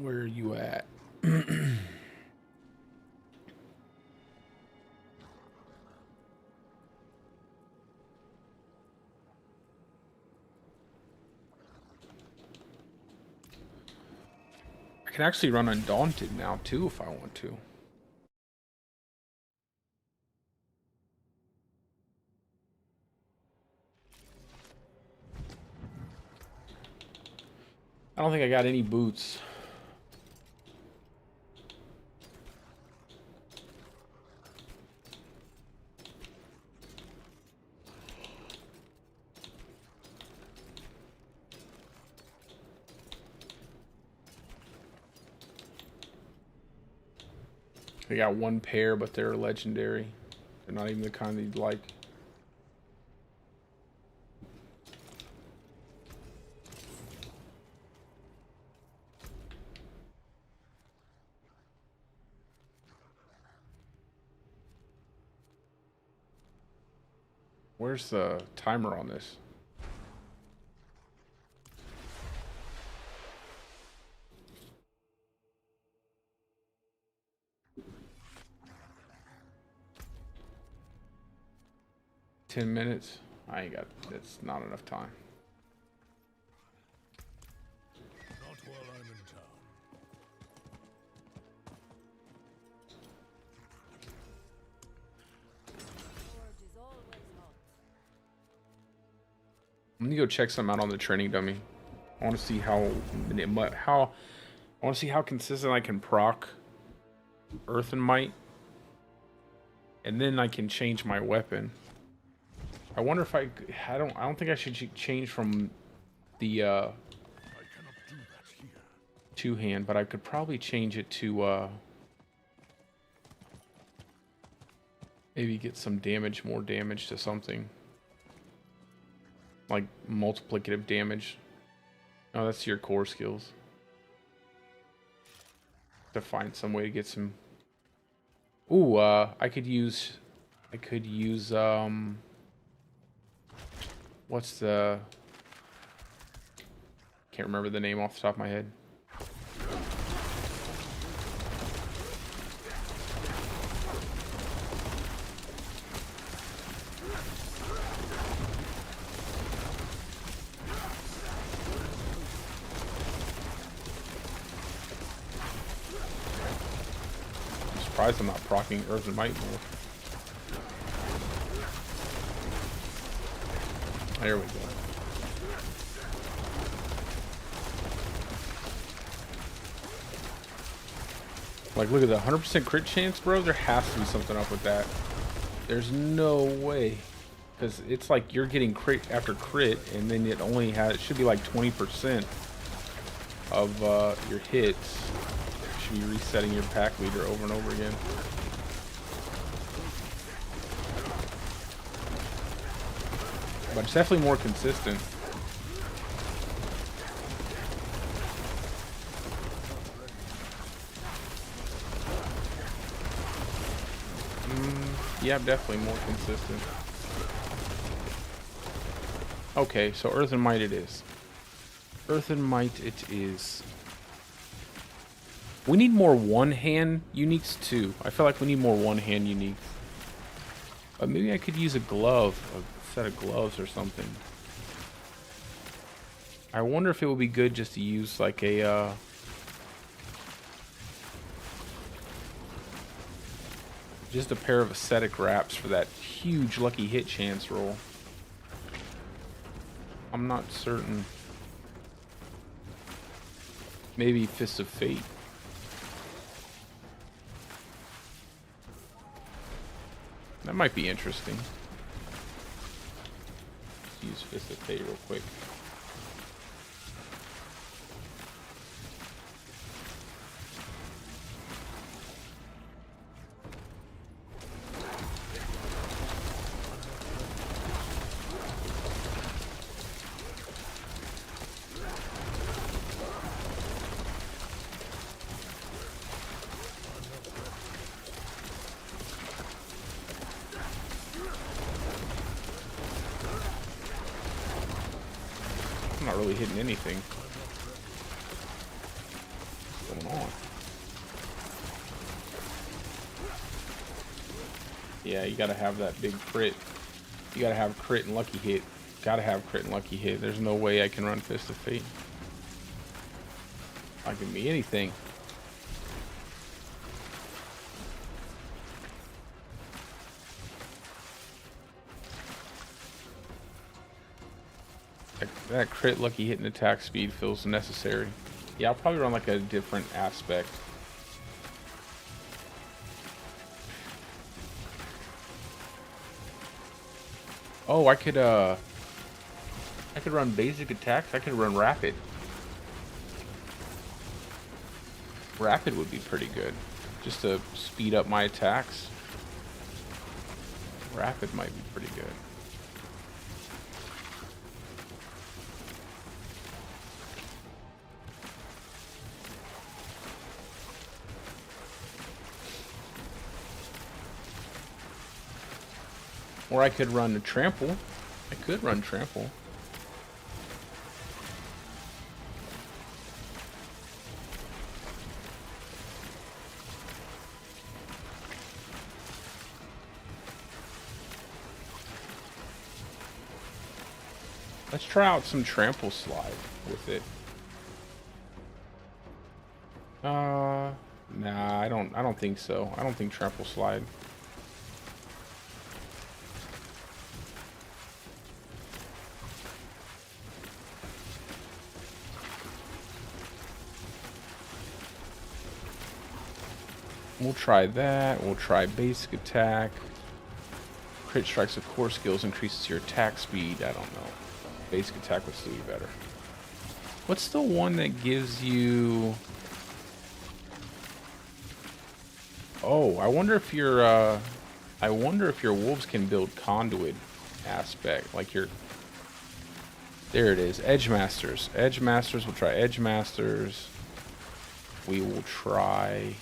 A: Where are you at? I can actually run Undaunted now too if I want to. I don't think I got any boots. I got one pair, but they're legendary. They're not even the kind that you'd like. Where's the timer on this? Ten minutes? I ain't got, that's not enough time.
B: Not while I'm in town.
C: Forge is always hot.
A: I'm gonna go check something out on the training dummy. I want to see how I want to see how consistent I can proc Earth and Might, and then I can change my weapon. I wonder if I don't think I should change from the
B: I cannot do that here.
A: two hand, but I could probably change it to maybe get some damage, more damage to something. Like multiplicative damage. Oh, that's your core skills. To find some way to get some. Ooh, I could use what's the, can't remember the name off the top of my head. I'm surprised I'm not proccing Earth and Might more. There we go. Like, look at the 100% crit chance, bro. There has to be something up with that. There's no way. Because it's like you're getting crit after crit, and then it only has, it should be like 20% of your hits. You should be resetting your pack leader over and over again. But it's definitely more consistent. Yeah, definitely more consistent. Okay, so Earth and Might it is. Earth and Might it is. We need more one-hand uniques too. I feel like we need more one-hand uniques. Maybe I could use a glove, a set of gloves or something. I wonder if it would be good just to use like a just a pair of ascetic wraps for that huge lucky hit chance roll. I'm not certain. Maybe Fist of Fate. That might be interesting. Let's use Fist of Fate real quick. I'm not really hitting anything. What's going on? Yeah, you gotta have that big crit. You gotta have crit and lucky hit. Gotta have crit and lucky hit. There's no way I can run Fist of Fate. Not giving me anything. That crit, lucky hit, and attack speed feels necessary. Yeah, I'll probably run like a different aspect. Oh, I could run basic attacks. I could run rapid. Rapid would be pretty good, just to speed up my attacks. Rapid might be pretty good. Or I could run a trample. I could run trample. Let's try out some trample slide with it. Nah, I don't think so. I don't think trample slide. We'll try that. We'll try basic attack. Crit strikes with core skills increases your attack speed. I don't know. Basic attack would still be better. What's the one that gives you... Oh, I wonder if your wolves can build conduit aspect. Like your... There it is. Edge Masters. Edge Masters. We'll try Edge Masters. We will try...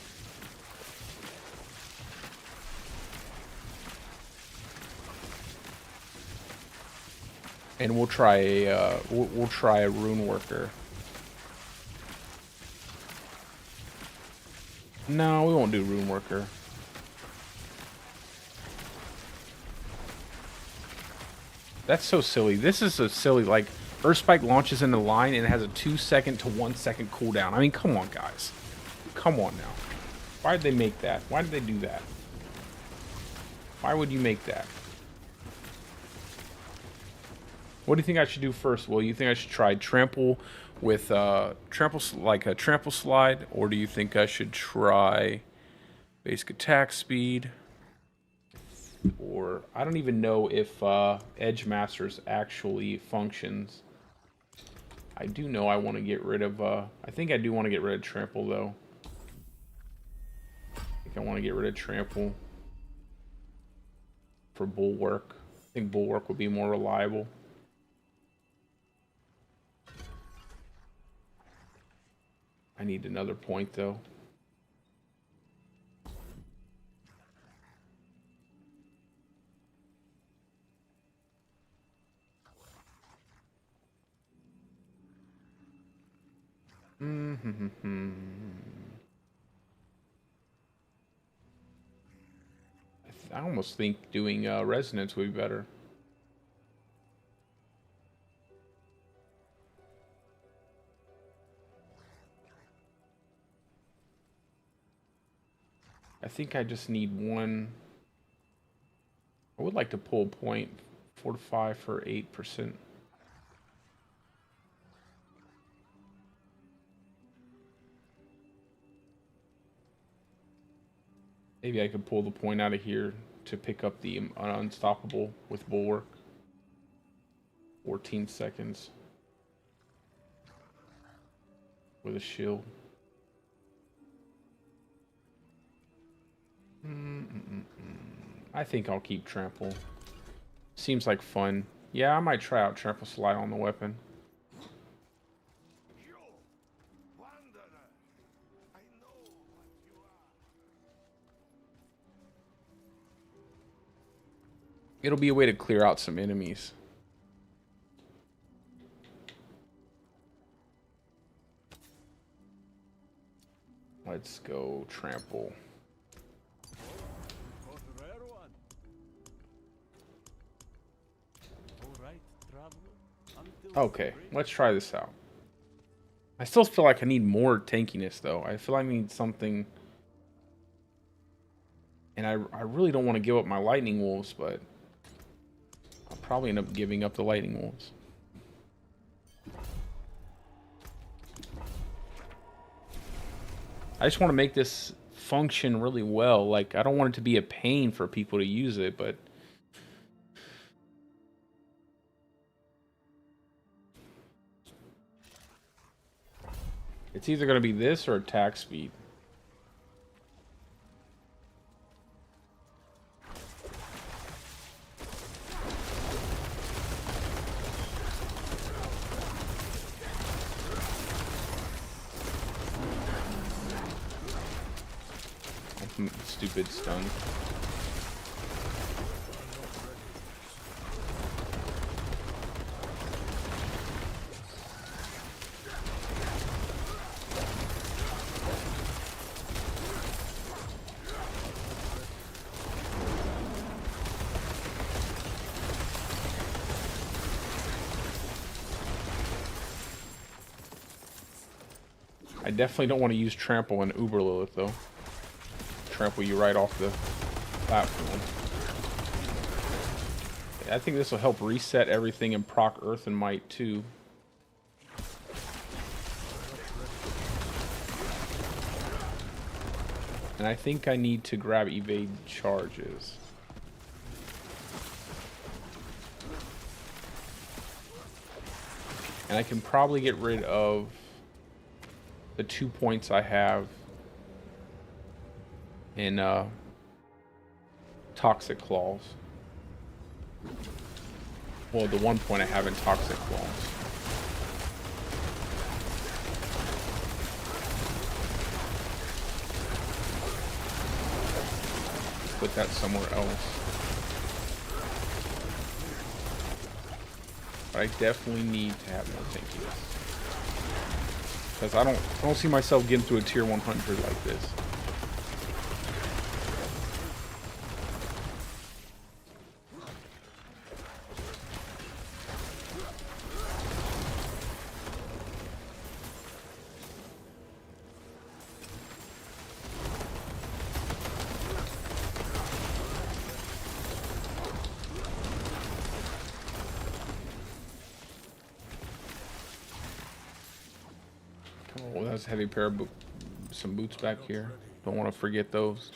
A: And we'll try a we'll try a rune worker. No, we won't do rune worker. That's so silly. This is so silly. Like Earth Spike launches in the line and it has a 2-second to 1-second cooldown. I mean, come on, guys. Come on now. Why did they make that? Why did they do that? Why would you make that? What do you think I should do first? Will you think I should try trample with like a trample slide, or do you think I should try basic attack speed? Or I don't even know if Edge Masters actually functions. I do know I want to get rid of I think I do want to get rid of trample though. I think I want to get rid of trample for bulwark. I think bulwark would be more reliable. I need another point though. I almost think doing resonance would be better. I think I just need one. I would like to pull point fortify for 8%. Maybe I could pull the point out of here to pick up the unstoppable with bulwark. 14 seconds with a shield. I think I'll keep trample. Seems like fun. Yeah, I might try out trample slide on the weapon. It'll be a way to clear out some enemies. Let's go trample. Okay, let's try this out. I still feel like I need more tankiness though. I feel like I need something. And I really don't want to give up my lightning wolves, but I'll probably end up giving up the lightning wolves. I just want to make this function really well. Like, I don't want it to be a pain for people to use it, but it's either going to be this or attack speed. Stupid stun. I definitely don't want to use trample and Uber Lilith though. Trample you right off the platform. I think this will help reset everything and proc Earth and Might too. And I think I need to grab evade charges. And I can probably get rid of the 2 points I have in Toxic Claws. Well, the 1 point I have in Toxic Claws. Put that somewhere else. But I definitely need to have more tankiness. Because I don't see myself getting through a tier 100 like this. Oh, that's a heavy pair of some boots back here. Don't want to forget those.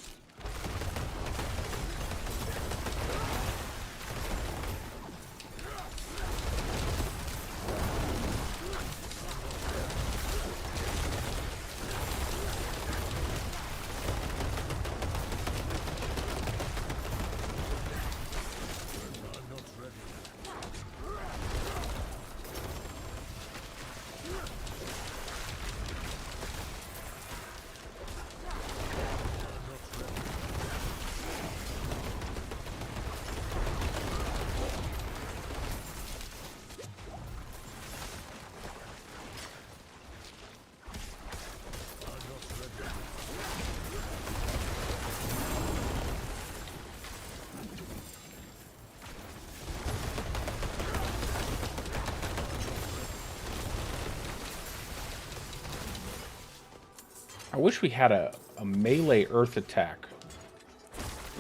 A: I wish we had a melee earth attack.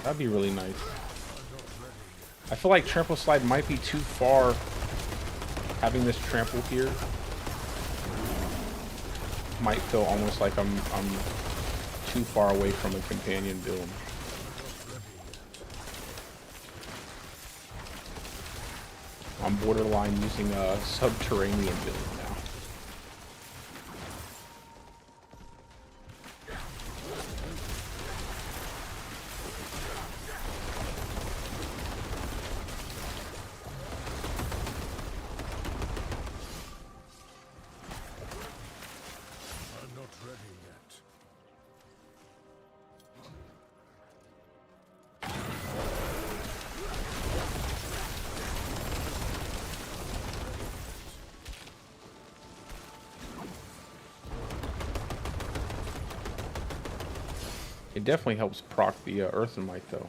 A: That'd be really nice. I feel like Trample Slide might be too far having this trample here. Might feel almost like I'm too far away from a companion build. I'm borderline using a subterranean build now. It definitely helps proc the Earthenmite though.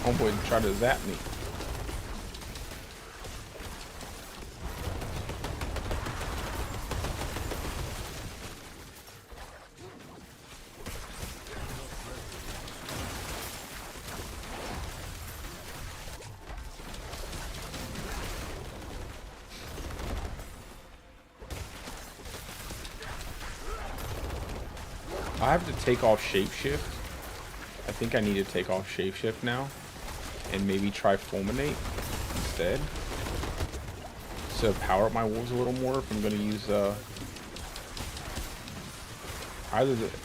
A: Homeboy try to zap me. I have to take off Shapeshift. I think I need to take off Shapeshift now. And maybe try Fulminate instead. So power up my wolves a little more if I'm going to use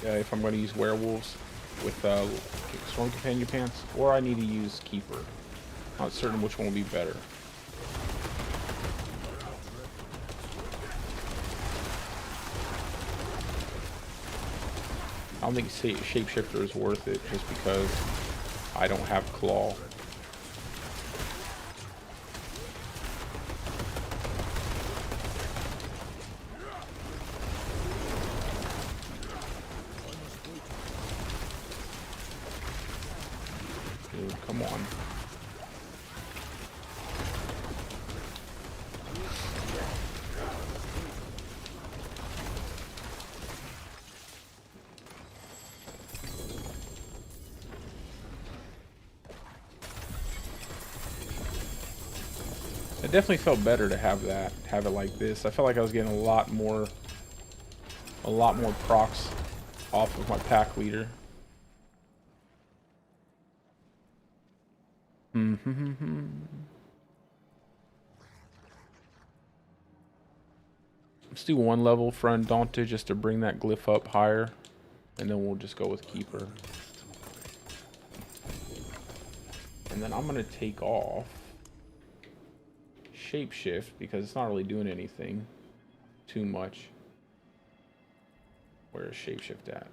A: if I'm going to use werewolves with Storm Companion Pants, or I need to use Keeper. Not certain which one will be better. I don't think Shapeshifter is worth it just because I don't have Claw. It definitely felt better to have it like this. I felt like I was getting a lot more procs off of my pack leader. Let's do 1 level for Undaunted just to bring that glyph up higher, and then we'll just go with Keeper. And then I'm gonna take off Shapeshift because it's not really doing anything too much. Where is Shapeshift at?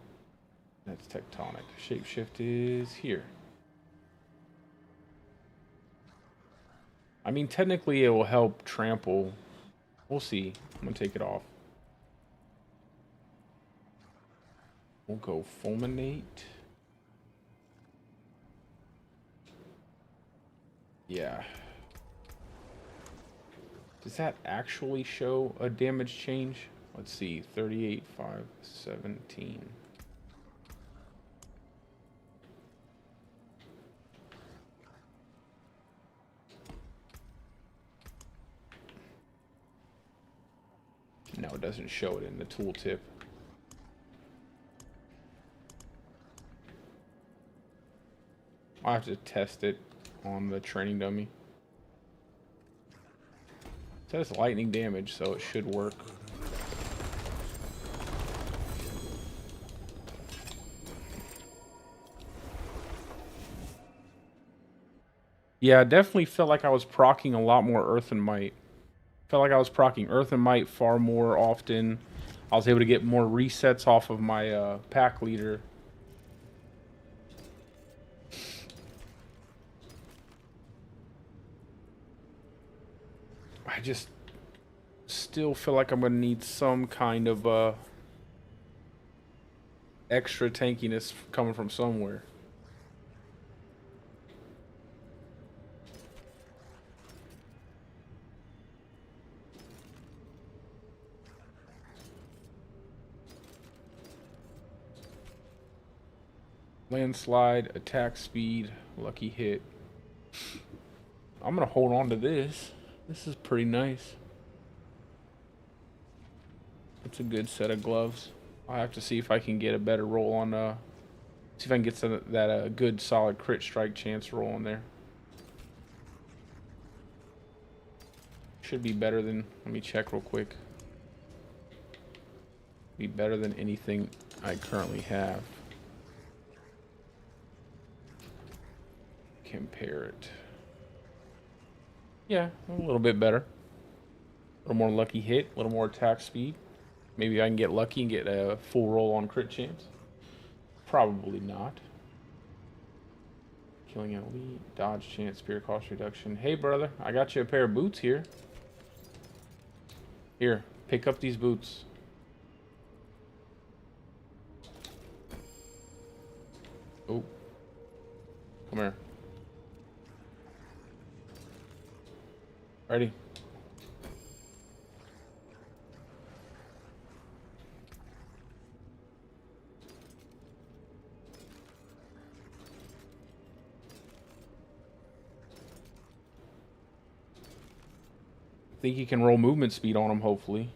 A: That's Tectonic. Shapeshift is here. I mean, technically it will help trample. We'll see. I'm gonna take it off. We'll go Fulminate. Yeah. Does that actually show a damage change? Let's see. 38, 5, 17. No, it doesn't show it in the tooltip. I'll have to test it on the training dummy. It says lightning damage, so it should work. Yeah, I definitely felt like I was proccing a lot more Earth and Might. Felt like I was proccing Earth and Might far more often. I was able to get more resets off of my pack leader. I just still feel like I'm gonna need some kind of extra tankiness coming from somewhere. Landslide, attack speed, lucky hit. I'm gonna hold on to this. This is pretty nice. It's a good set of gloves. I'll have to see if I can get a better roll on, see if I can get that good solid crit strike chance roll in there. Should be better than, let me check real quick. Be better than anything I currently have. Compare it. Yeah, a little bit better. A little more lucky hit, a little more attack speed. Maybe I can get lucky and get a full roll on crit chance. Probably not. Killing an elite, dodge chance, spear cost reduction. Hey brother, I got you a pair of boots here. Here, pick up these boots. Oh. Come here. Ready? Think you can roll movement speed on them, hopefully.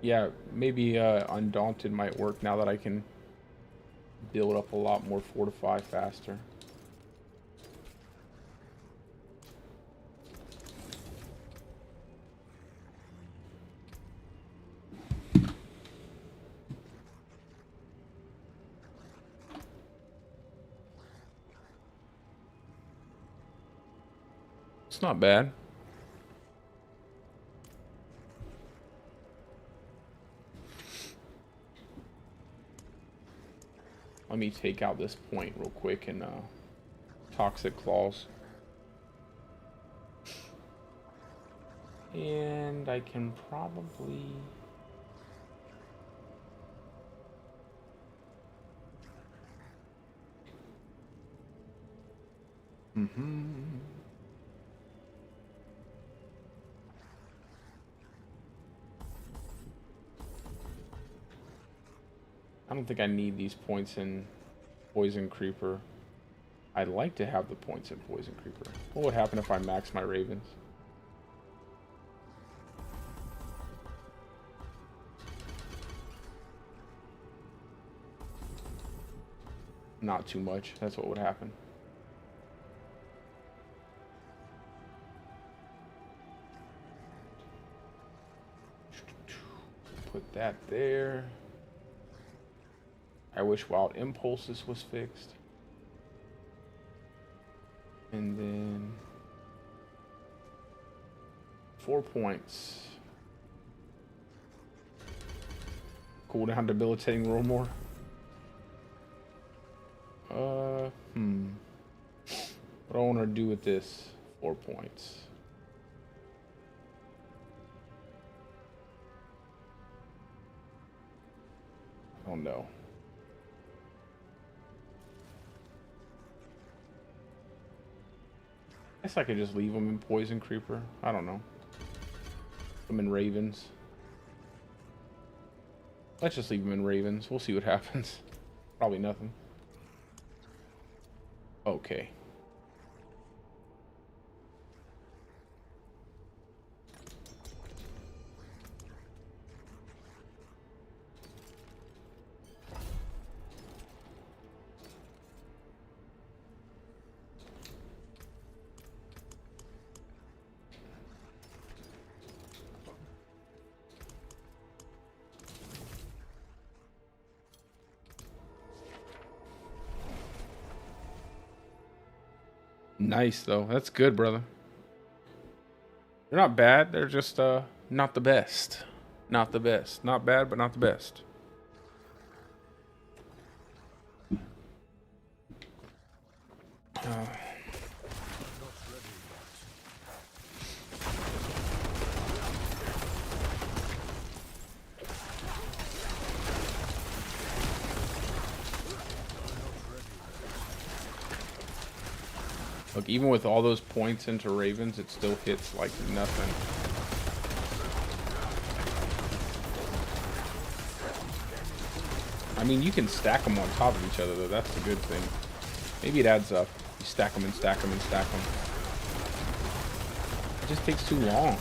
A: Yeah, maybe Undaunted might work now that I can build up a lot more fortify faster. It's not bad. Let me take out this point real quick and toxic claws. And I can probably... I don't think I need these points in Poison Creeper. I'd like to have the points in Poison Creeper. What would happen if I max my Ravens? Not too much. That's what would happen. Put that there. I wish Wild Impulses was fixed. And then 4 points. Cooldown debilitating roll more. What do I want to do with this? 4 points. I don't know. I guess I could just leave them in Poison Creeper. I don't know. Put them in Ravens. Let's just leave them in Ravens. We'll see what happens. Probably nothing. Okay. Nice, though. That's good, brother. They're not bad. They're just not the best. Not the best. Not bad, but not the best. Look, even with all those points into Ravens, it still hits like nothing. I mean, you can stack them on top of each other, though. That's the good thing. Maybe it adds up. You stack them and stack them and stack them. It just takes too long.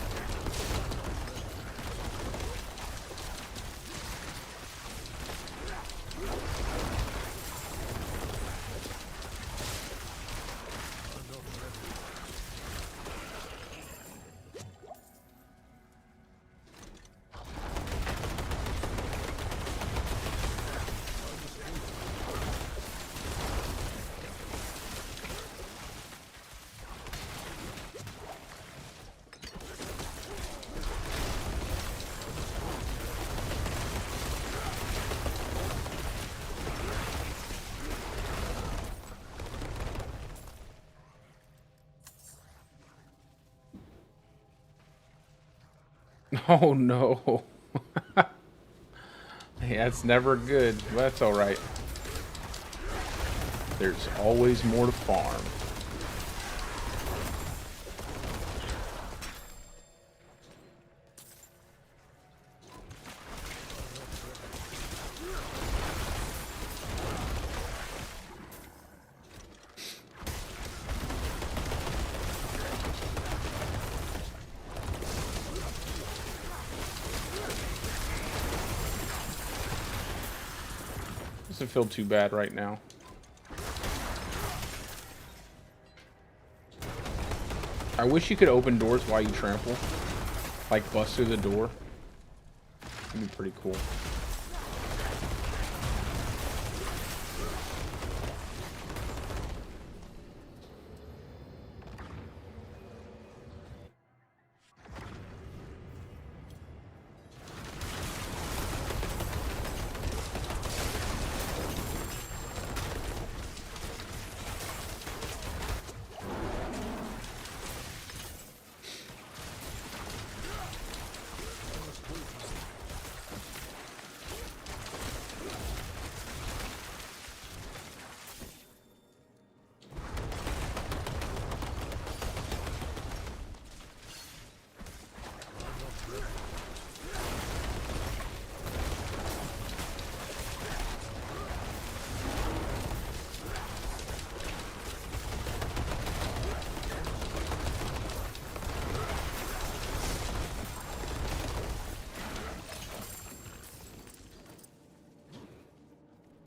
A: Oh no. Hey, that's never good. But that's alright. There's always more to farm. Doesn't feel too bad right now. I wish you could open doors while you trample. Like bust through the door. That'd be pretty cool.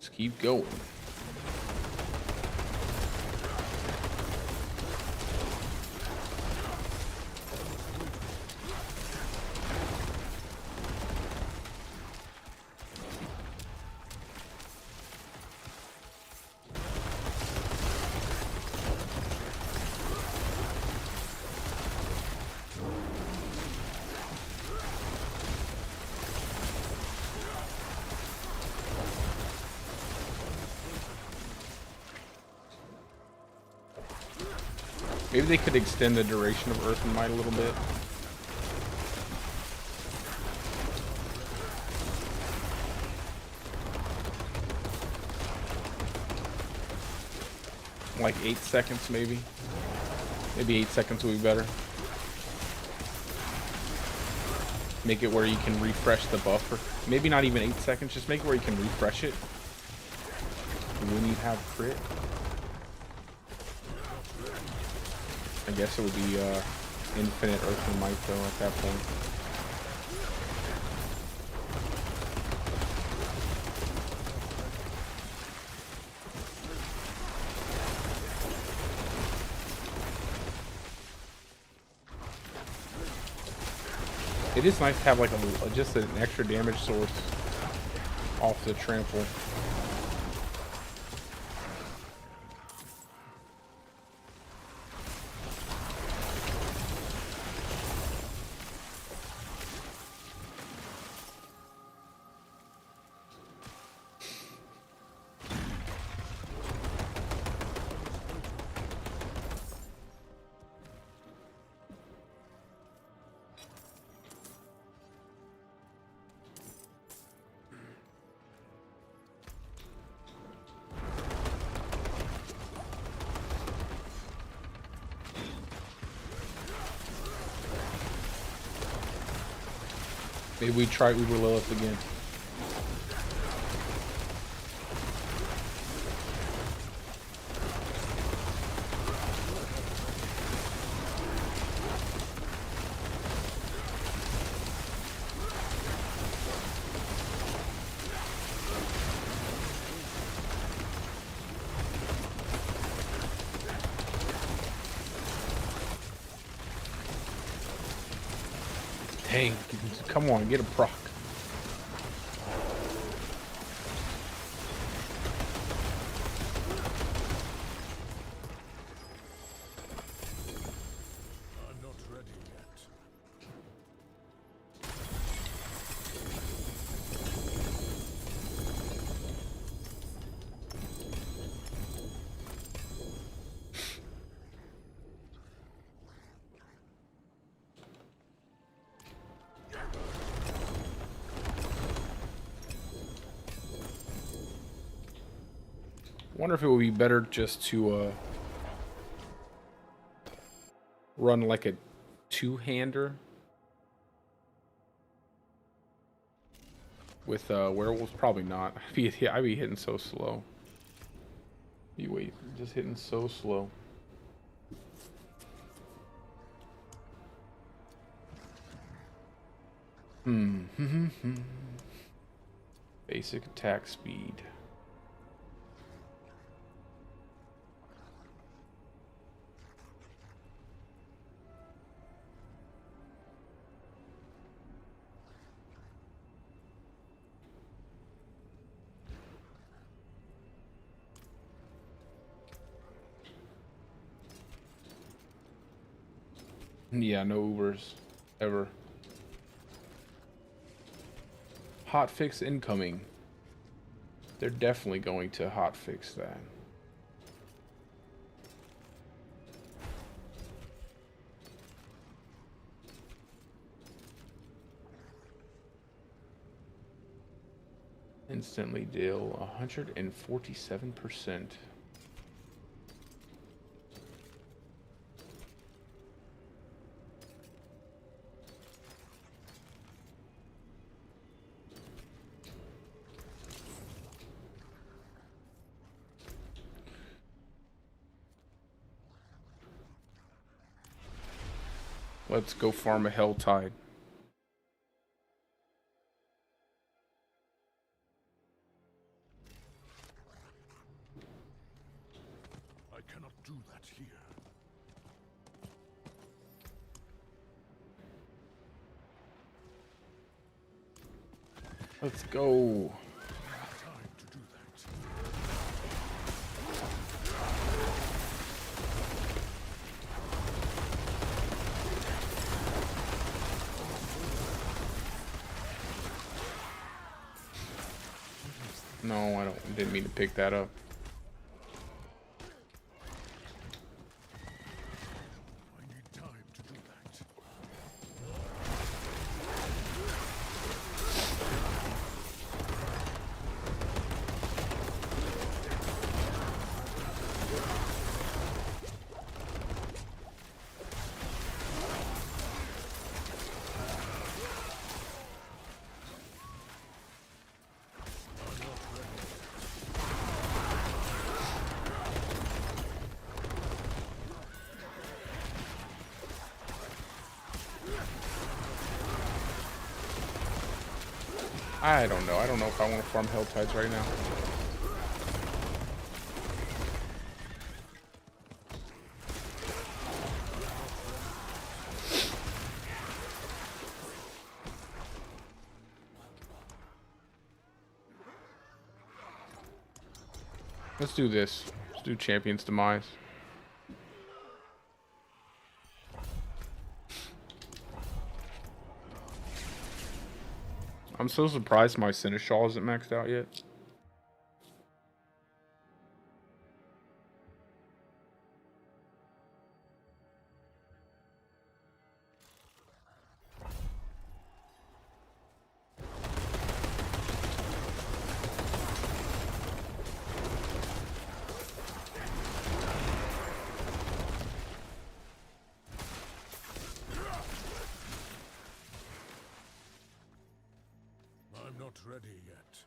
A: Let's keep going. Maybe they could extend the duration of Earth and Might a little bit. Like 8 seconds, maybe. Maybe 8 seconds would be better. Make it where you can refresh the buffer. Maybe not even 8 seconds, just make it where you can refresh it when you have crit. I guess it would be infinite Earth and Might though at that point. It is nice to have like just an extra damage source off the trample. Maybe we try Uber Lilith again. Dang, come on, get a proc.
B: I'm not ready yet.
A: Wonder if it would be better just to run like a two-hander with werewolves. Probably not. I'd be hitting so slow. You wait, just hitting so slow. Basic attack speed. Yeah, no Ubers ever. Hotfix incoming. They're definitely going to hotfix that. Instantly deal 147%. Let's go farm a Helltide. Let's go.
B: Time to do that.
A: No, didn't mean to pick that up.
B: I need time to do that.
A: I don't know. I don't know if I want to farm Helltides right now. Let's do this. Let's do Champion's Demise. I'm so surprised my Seneschal isn't maxed out yet.
B: I'm not ready yet.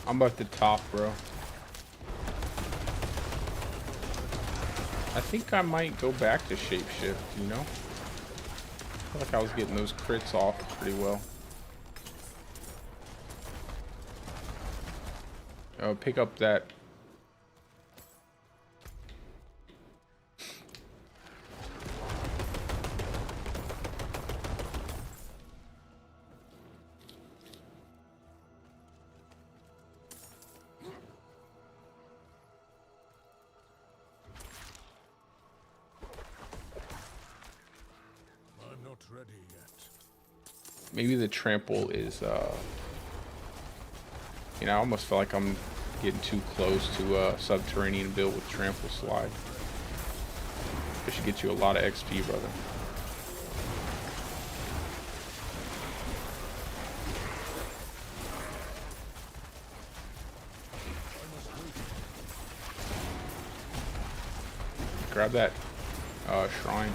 A: I'm about to top, bro. I think I might go back to shapeshift, you know? I feel like I was getting those crits off pretty well. Oh, pick up that.
B: I'm not ready yet.
A: Maybe the trample is, you know, I almost feel like I'm getting too close to a subterranean build with trample slide. It should get you a lot of XP, brother. Grab that shrine.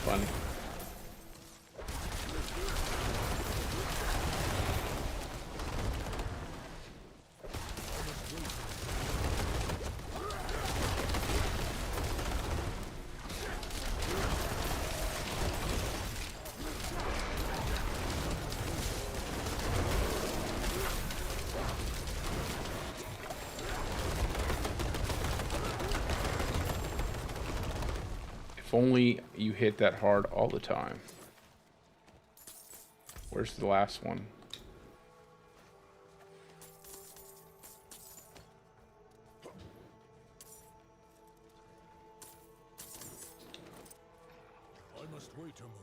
A: Funny. If only you hit that hard all the time. Where's the last one?
B: I must wait a moment.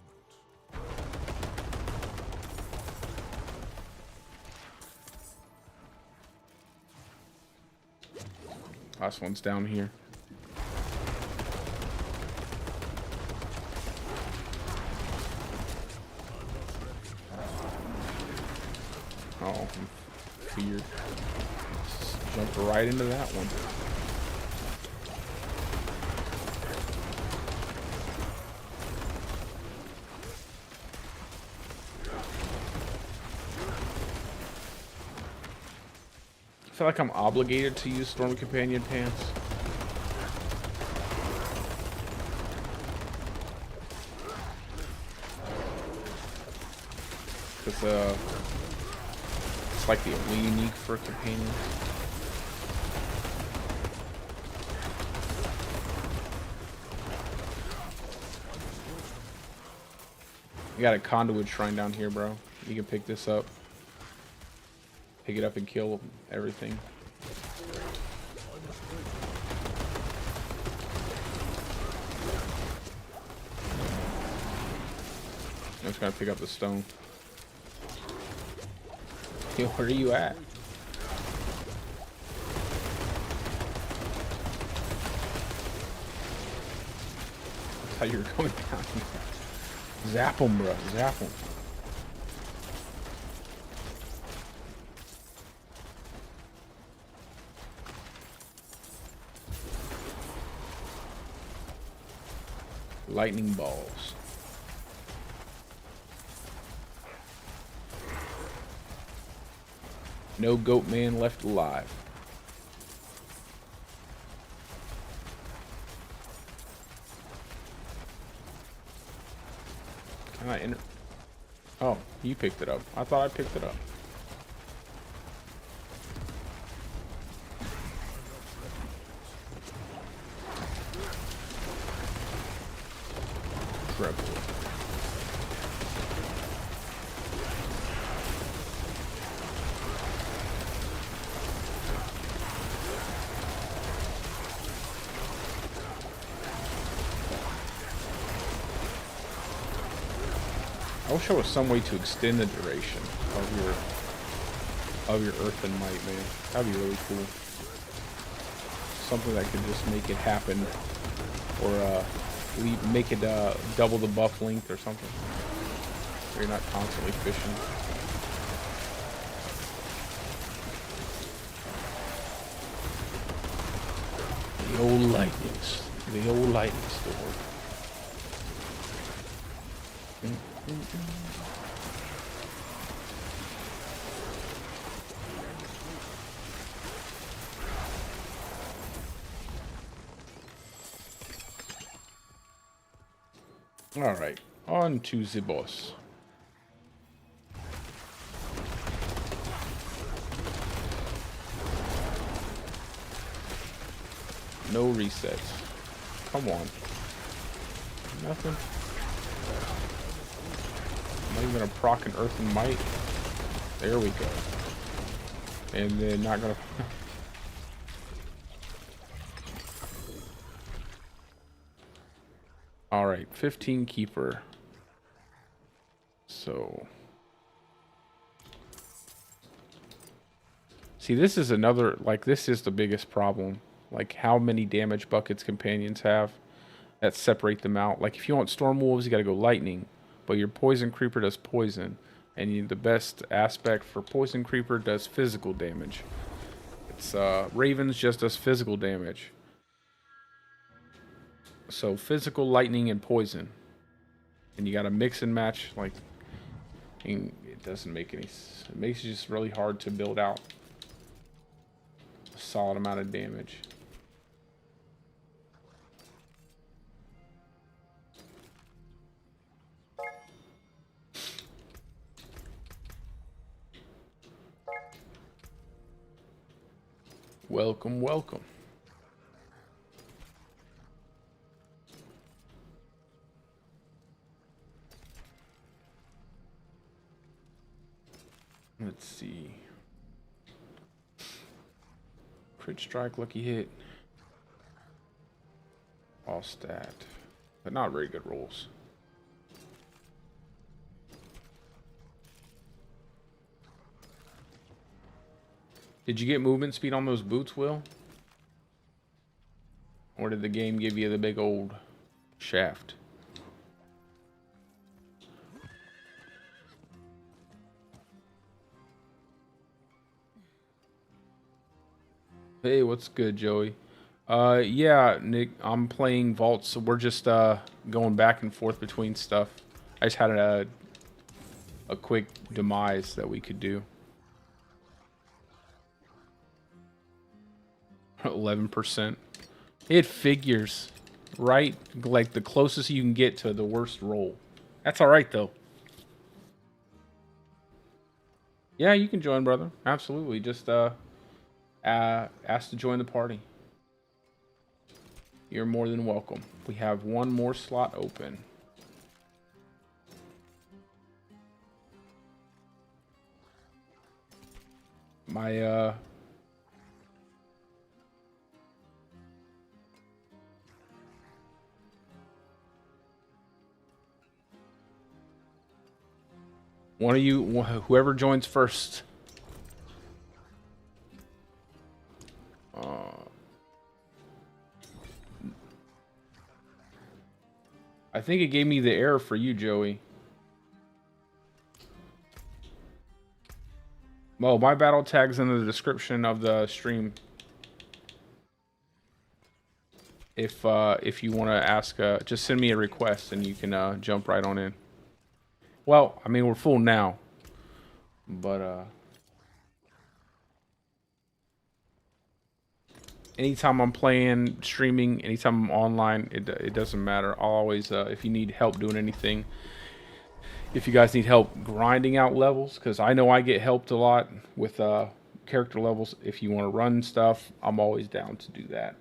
A: Last one's down here. Oh, I'm feared. Just jump right into that one. I feel like I'm obligated to use Storm Companion pants. Because, it's like the only unique for companions. We got a conduit shrine down here, bro. You can pick this up. Pick it up and kill everything. I'm just gonna pick up the stone. Yo, where are you at? That's how you're going down here. Zap him, bro. Zap him. Lightning balls. No goat man left alive. Can I enter? Oh, you picked it up. I thought I picked it up. Treble. I wish there was some way to extend the duration of your earthen might, man. That'd be really cool. Something that could just make it happen, or make it double the buff length or something. So you're not constantly fishing. The old lightning storm. All right, on to the boss. No resets. Come on. Nothing. Not even gonna proc an earthen might. There we go. And then not gonna. All right, 15 keeper. So. See, this is another, like, this is the biggest problem. Like, how many damage buckets companions have that separate them out. Like, if you want storm wolves, you gotta go lightning. But your poison creeper does poison. And the best aspect for poison creeper does physical damage. It's, ravens just does physical damage. So, physical, lightning, and poison. And you gotta mix and match, like, and it doesn't make any, it makes it just really hard to build out a solid amount of damage. Welcome, welcome. see. Crit strike, lucky hit. All stat. But not very good rolls. Did you get movement speed on those boots, Will? Or did the game give you the big old shaft? Hey, what's good, Joey? Yeah, Nick, I'm playing Vault, so we're just going back and forth between stuff. I just had a quick demise that we could do. 11%. It figures, right? Like the closest you can get to the worst roll. That's all right, though. Yeah, you can join, brother. Absolutely. Just ask to join the party. You're more than welcome. We have one more slot open. My one of you, whoever joins first. I think it gave me the error for you, Joey. Oh, my battle tag's in the description of the stream. If you want to ask, just send me a request and you can jump right on in. Well, I mean, we're full now, but anytime I'm playing, streaming, anytime I'm online, it doesn't matter. I'll always, if you need help doing anything, if you guys need help grinding out levels, because I know I get helped a lot with character levels. If you want to run stuff, I'm always down to do that.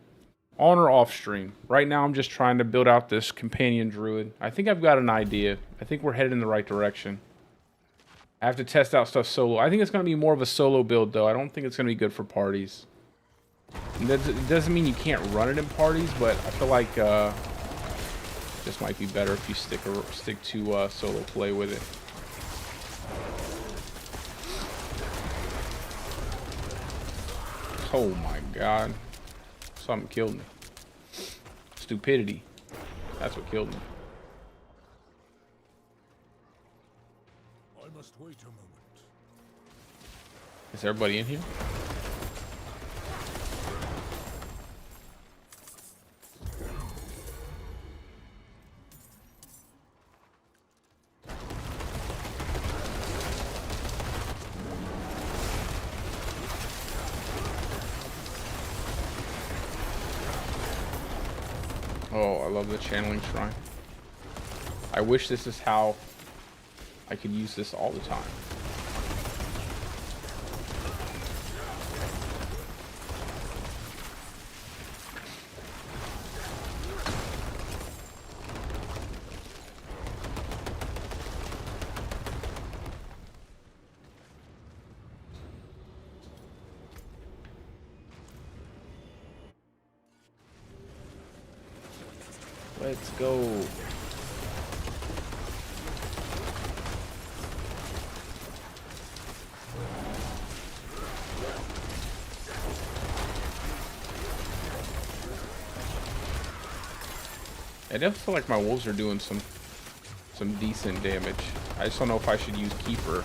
A: On or off stream. Right now, I'm just trying to build out this companion druid. I think I've got an idea. I think we're headed in the right direction. I have to test out stuff solo. I think it's going to be more of a solo build, though. I don't think it's going to be good for parties. It doesn't mean you can't run it in parties, but I feel like this might be better if you stick to solo play with it. Oh my god. Something killed me. Stupidity. That's what killed me.
B: I must wait a moment.
A: Is everybody in here? Oh, I love the channeling shrine. I wish this is how I could use this all the time. Let's go. I definitely feel like my wolves are doing some decent damage. I just don't know if I should use Keeper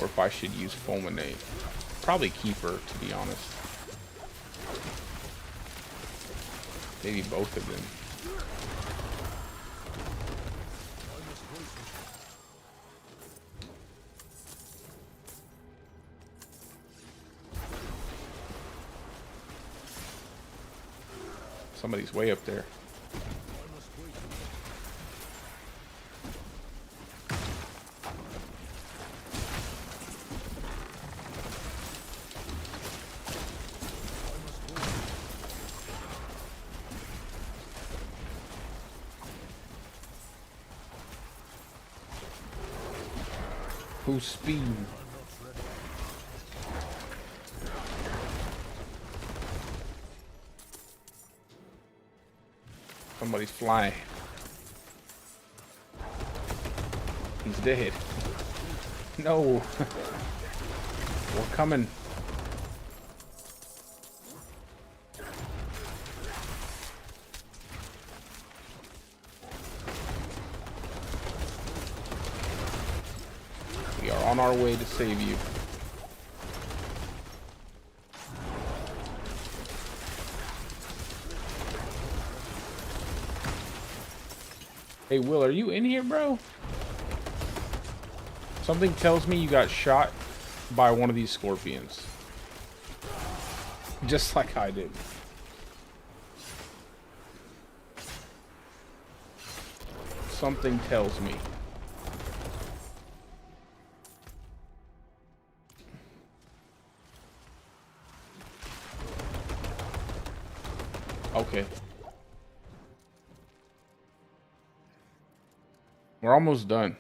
A: or if I should use Fulminate. Probably Keeper, to be honest. Maybe both of them. Somebody's way up there. Who's speed? Somebody's flying. He's dead. No. We're coming. We are on our way to save you. Hey, Will, are you in here, bro? Something tells me you got shot by one of these scorpions. Just like I did. Something tells me. Okay. We're almost done.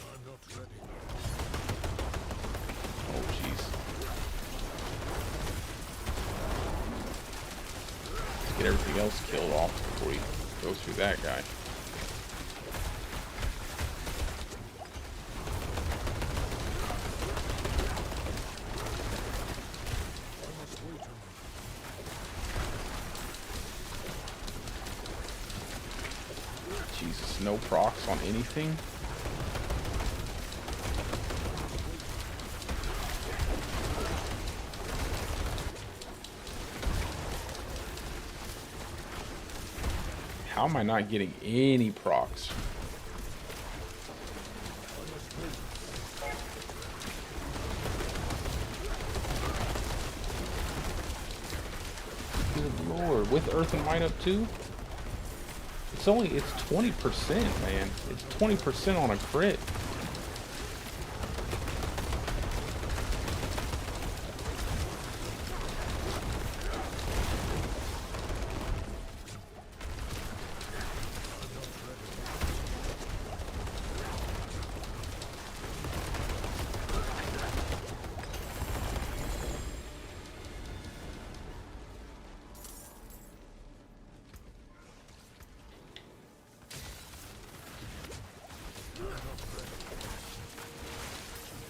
B: I'm not ready.
A: Oh, jeez. Let's get everything else killed off before we go through that guy.
B: I must wait a moment.
A: Jesus, no procs on anything? How am I not getting any procs? Good lord, with Earth and Might up too? It's 20%, man. It's 20% on a crit.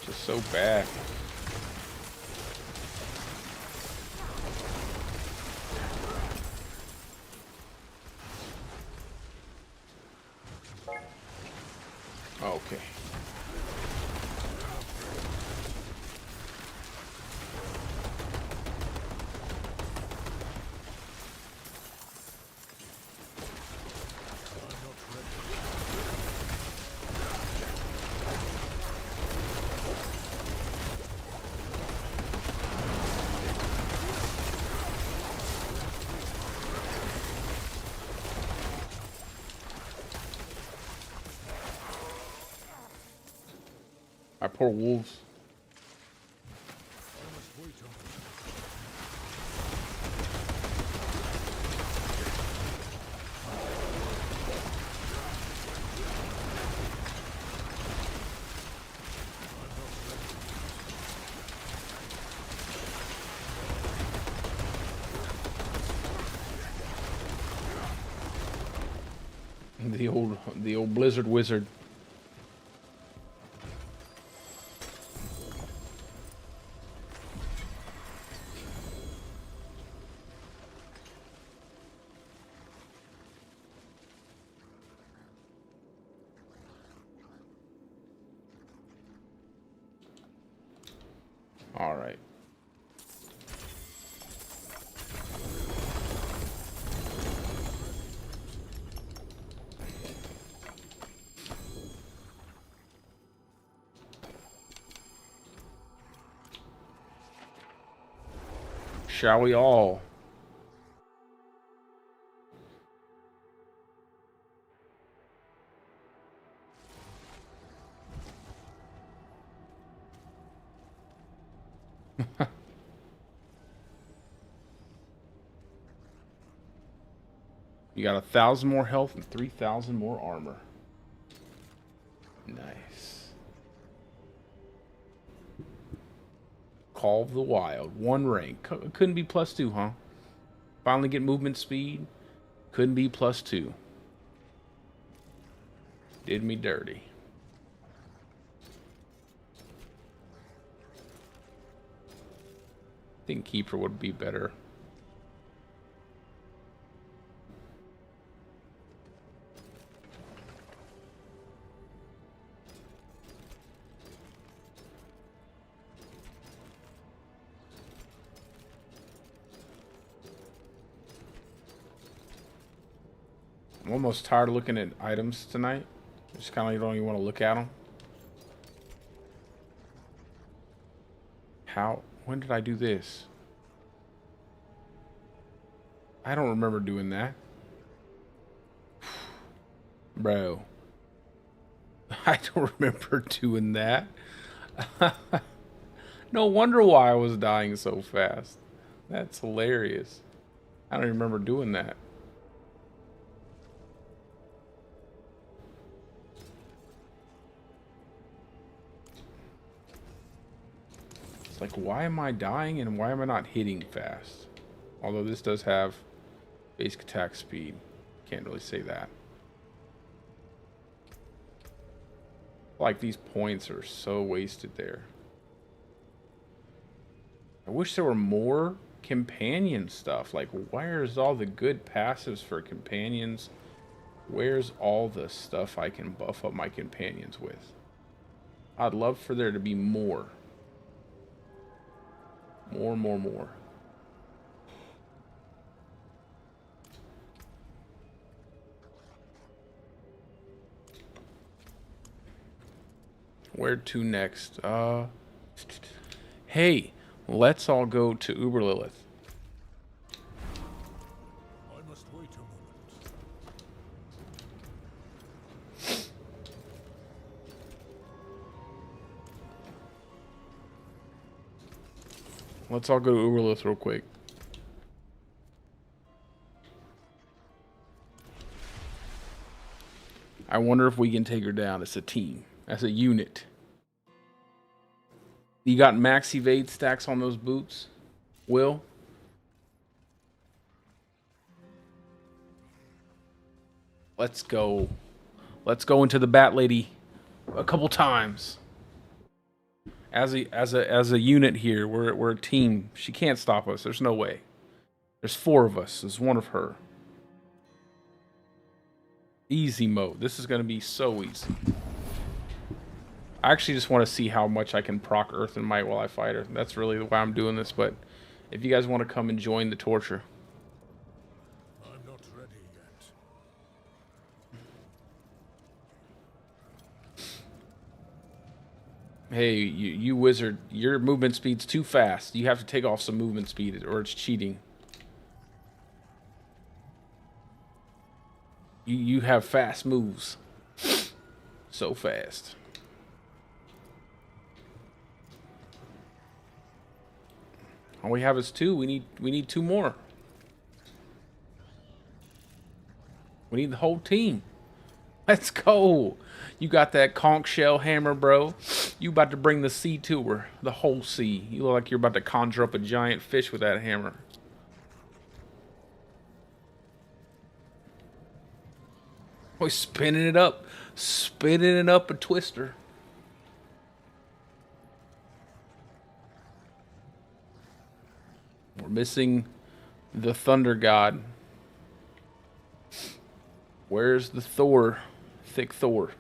A: Just so bad. Okay. My poor wolves.
B: I must wait a moment.
A: The old blizzard wizard. All right. Shall we all? You got 1,000 more health and 3,000 more armor. Nice. Call of the Wild. 1 rank. Couldn't be +2, huh? Finally get movement speed. Couldn't be +2. Did me dirty. I think Keeper would be better. I'm almost tired of looking at items tonight. Just kind of don't even want to look at them. How? When did I do this? I don't remember doing that. Bro. I don't remember doing that. No wonder why I was dying so fast. That's hilarious. I don't even remember doing that. Like, why am I dying and why am I not hitting fast? Although this does have basic attack speed. Can't really say that. Like, these points are so wasted there. I wish there were more companion stuff. Like, where's all the good passives for companions? Where's all the stuff I can buff up my companions with? I'd love for there to be more. More. Where to next? Hey, let's all go to Uber Lilith.
B: I must wait a moment.
A: Let's all go to Uber Lilith real quick. I wonder if we can take her down as a team, as a unit. You got max evade stacks on those boots, Will? Let's go. Let's go into the Bat Lady a couple times. As a unit here, we're a team. She can't stop us. There's no way. There's 4 of us. There's 1 of her. Easy mode. This is gonna be so easy. I actually just want to see how much I can proc Earth and Might while I fight her. That's really why I'm doing this. But if you guys want to come and join the torture,
B: I'm not ready yet.
A: hey, you wizard, your movement speed's too fast. You have to take off some movement speed, or it's cheating. You have fast moves, so fast. All we have is 2. We need 2 more. We need the whole team. Let's go. You got that conch shell hammer, bro. You about to bring the sea to her. The whole sea. You look like you're about to conjure up a giant fish with that hammer. Boy, spinning it up. Spinning it up a twister. We're missing the Thunder God. Where's the Thor? Thick Thor.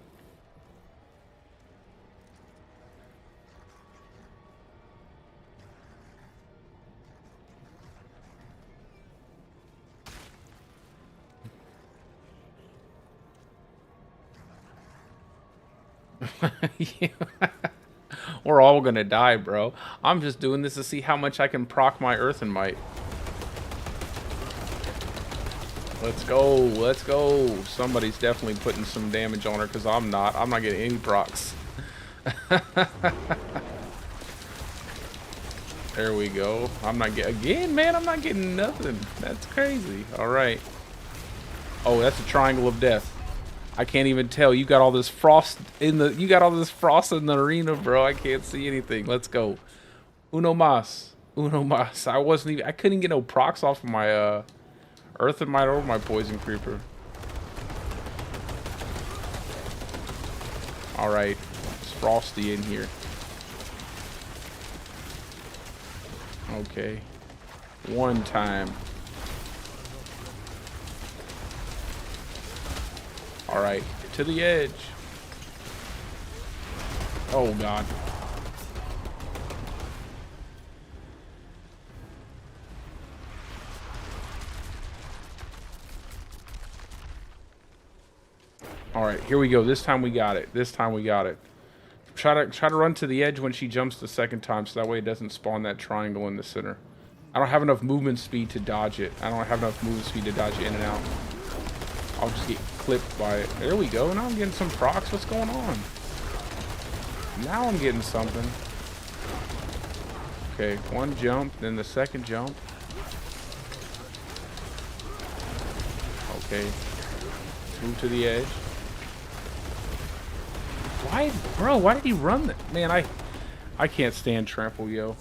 A: Yeah. We're all gonna die, bro. I'm just doing this to see how much I can proc my Earth and Might. Let's go. Let's go. Somebody's definitely putting some damage on her because I'm not. I'm not getting any procs. There we go. I'm not getting... Again, man, I'm not getting nothing. That's crazy. All right. Oh, that's a triangle of death. I can't even tell. You got all this frost in the... You got all this frost in the arena, bro. I can't see anything. Let's go. Uno mas. Uno mas. I couldn't get no procs off of my, Earth and Might or my Poison Creeper. Alright. It's Frosty in here. Okay. One time. Alright. To the edge. Oh, God. All right, here we go. This time we got it. This time we got it. Try to run to the edge when she jumps the second time, so that way it doesn't spawn that triangle in the center. I don't have enough movement speed to dodge it. I don't have enough movement speed to dodge it in and out. I'll just get clipped by it. There we go. Now I'm getting some procs. What's going on? Now I'm getting something. Okay, one jump, then the second jump. Okay. Move to the edge. Why, bro? Why did he run that? Man, I can't stand trample, yo.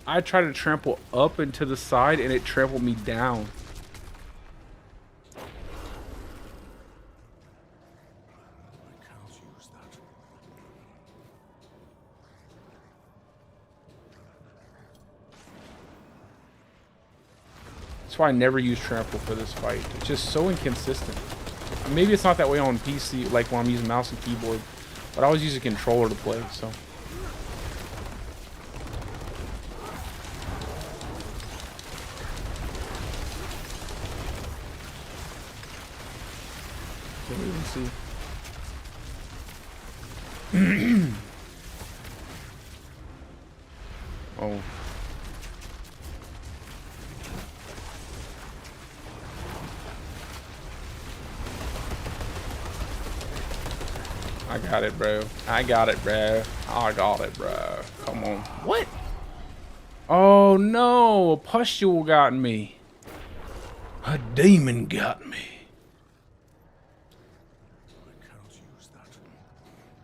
A: I tried to trample up and to the side, and it trampled me down.
B: I can't use that.
A: That's why I never use trample for this fight. It's just so inconsistent. Maybe it's not that way on PC, like when I'm using mouse and keyboard. But I always use a controller to play, so. Can't even see. Oh. I got it, bro. I got it, bro. I got it, bro. Come on. What? Oh, no. A pustule got me. A demon got me.
B: I can't use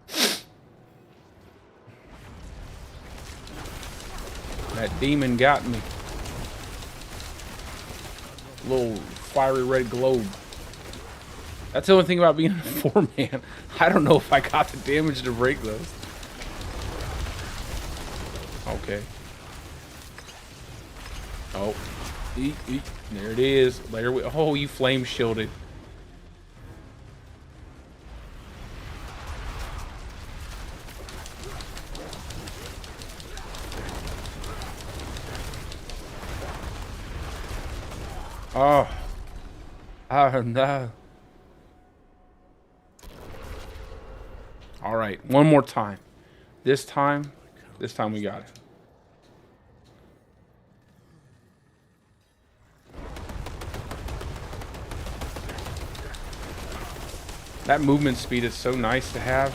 B: that.
A: That demon got me. Little fiery red globe. That's the only thing about being a 4-man. I don't know if I got the damage to break those. Okay. Oh. Eek, eek. There it is. There we. Oh, you flame shielded. Oh. Oh no. All right, one more time. This time we got it. That movement speed is so nice to have.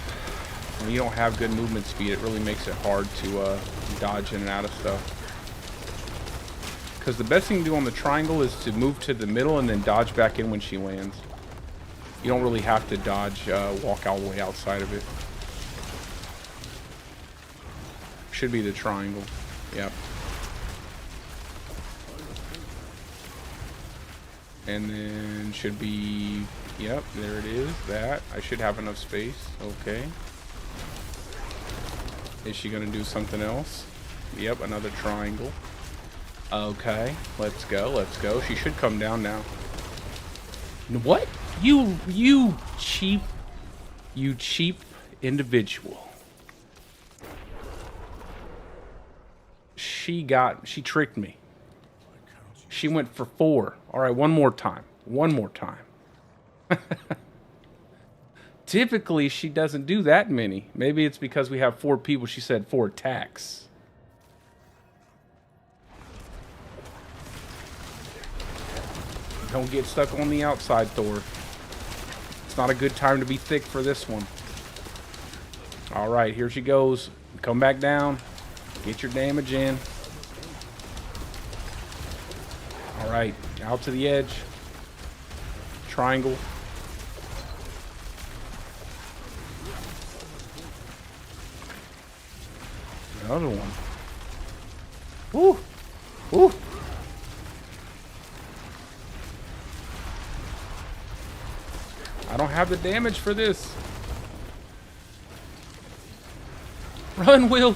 A: When you don't have good movement speed, it really makes it hard to dodge in and out of stuff. Because the best thing to do on the triangle is to move to the middle and then dodge back in when she lands. You don't really have to dodge, walk all the way outside of it. Should be the triangle. Yep. And then should be, yep, there it is. That. I should have enough space. Okay. Is she going to do something else? Yep, another triangle. Okay, let's go, let's go. She should come down now. What? You cheap individual. She tricked me. She went for 4. All right, one more time. One more time. Typically, she doesn't do that many. Maybe it's because we have 4 people. She said 4 attacks. Don't get stuck on the outside, Thor. It's not a good time to be thick for this one. All right, here she goes. Come back down. Get your damage in. All right, out to the edge. Triangle. Another one. Woo! Woo! I don't have the damage for this. Run, Will.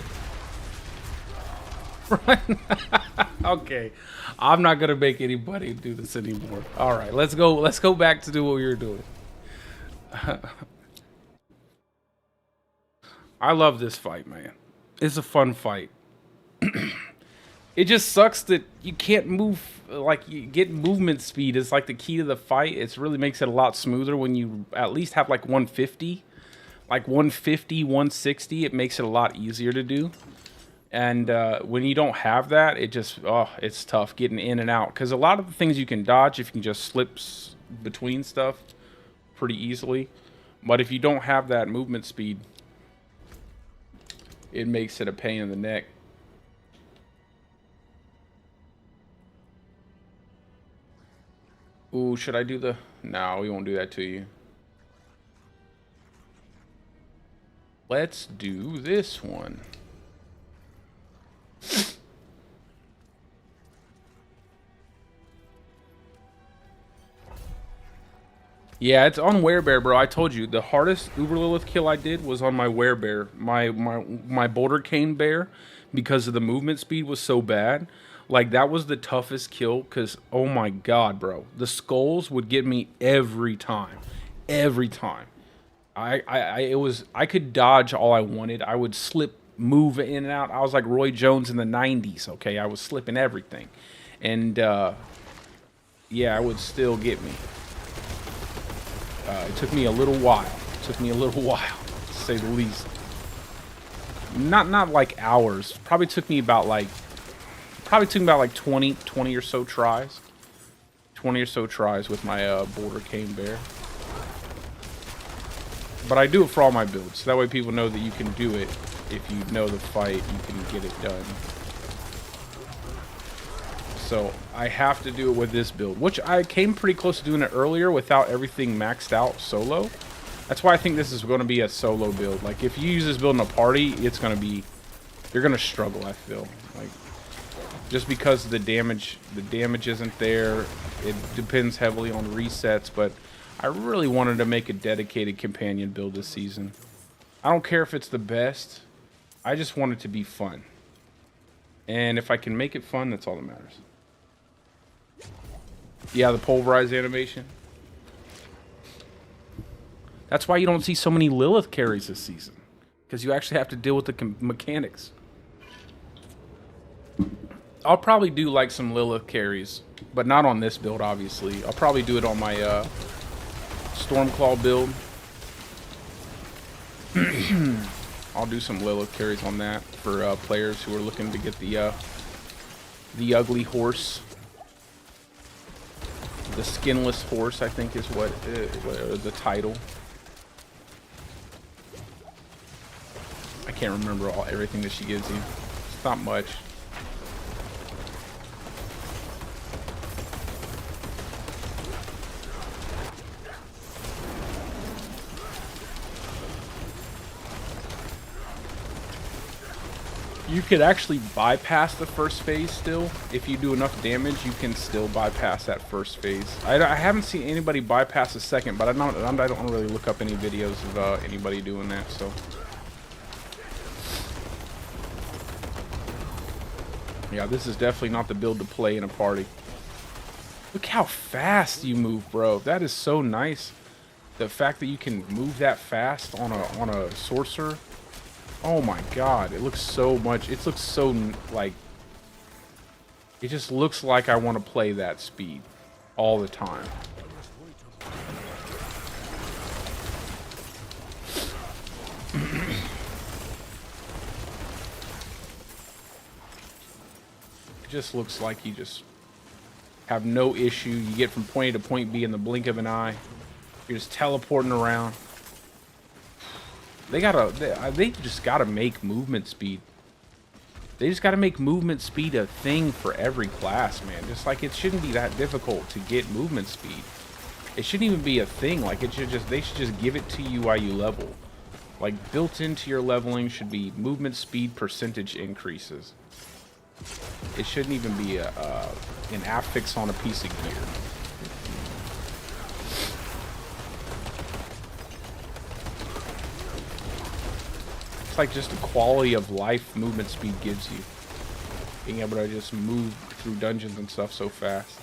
A: Run. Okay. I'm not gonna make anybody do this anymore. Alright, let's go. Let's go back to do what we were doing. I love this fight, man. It's a fun fight. It just sucks that you can't move, like, you get movement speed is like the key to the fight. It really makes it a lot smoother when you at least have like 150. Like 150, 160, it makes it a lot easier to do. And when you don't have that, it just, oh, it's tough getting in and out. Because a lot of the things you can dodge if you can just slip between stuff pretty easily. But if you don't have that movement speed, it makes it a pain in the neck. Ooh, should I do the... No, we won't do that to you. Let's do this one. Yeah, it's on Werebear, bro. I told you, the hardest Uber Lilith kill I did was on my Werebear. My Boulder Cane Bear, because of the movement speed was so bad. Like, that was the toughest kill, because, oh my god, bro. The skulls would get me every time. Every time. I could dodge all I wanted. I would slip, move in and out. I was like Roy Jones in the 90s, okay? I was slipping everything. And, yeah, it would still get me. It took me a little while. To say the least. Not like hours. Probably took me about like 20 or so tries. 20 or so tries with my Boulder Cane Bear. But I do it for all my builds. So that way people know that you can do it. If you know the fight, you can get it done. So I have to do it with this build, which I came pretty close to doing it earlier without everything maxed out solo. That's why I think this is going to be a solo build. Like, if you use this build in a party, it's going to be... You're going to struggle, I feel. Like, just because the damage isn't there. It depends heavily on resets, but I really wanted to make a dedicated companion build this season. I don't care if it's the best. I just want it to be fun. And if I can make it fun, that's all that matters. Yeah, the pulverized animation. That's why you don't see so many Lilith carries this season. Because you actually have to deal with the mechanics. I'll probably do like some Lilith carries, but not on this build, obviously. I'll probably do it on my Stormclaw build. I'll do some Lilith carries on that for players who are looking to get the ugly horse. The skinless horse, I think, is what the title. I can't remember everything that she gives you. It's not much. You could actually bypass the first phase still. If you do enough damage, you can still bypass that first phase. I haven't seen anybody bypass the second, but I don't really look up any videos of anybody doing that, so. Yeah, this is definitely not the build to play in a party. Look how fast you move, bro. That is so nice. The fact that you can move that fast on a sorcerer. Oh my god, it looks so much, it looks so, like, it just looks like I want to play that speed all the time. It just looks like you just have no issue. You get from point A to point B in the blink of an eye. You're just teleporting around. They just gotta make movement speed. They just gotta make movement speed a thing for every class, man. Just like it shouldn't be that difficult to get movement speed. It shouldn't even be a thing. Like they should just give it to you while you level. Like built into your leveling should be movement speed percentage increases. It shouldn't even be an affix on a piece of gear. It's like just the quality of life movement speed gives you. Being able to just move through dungeons and stuff so fast.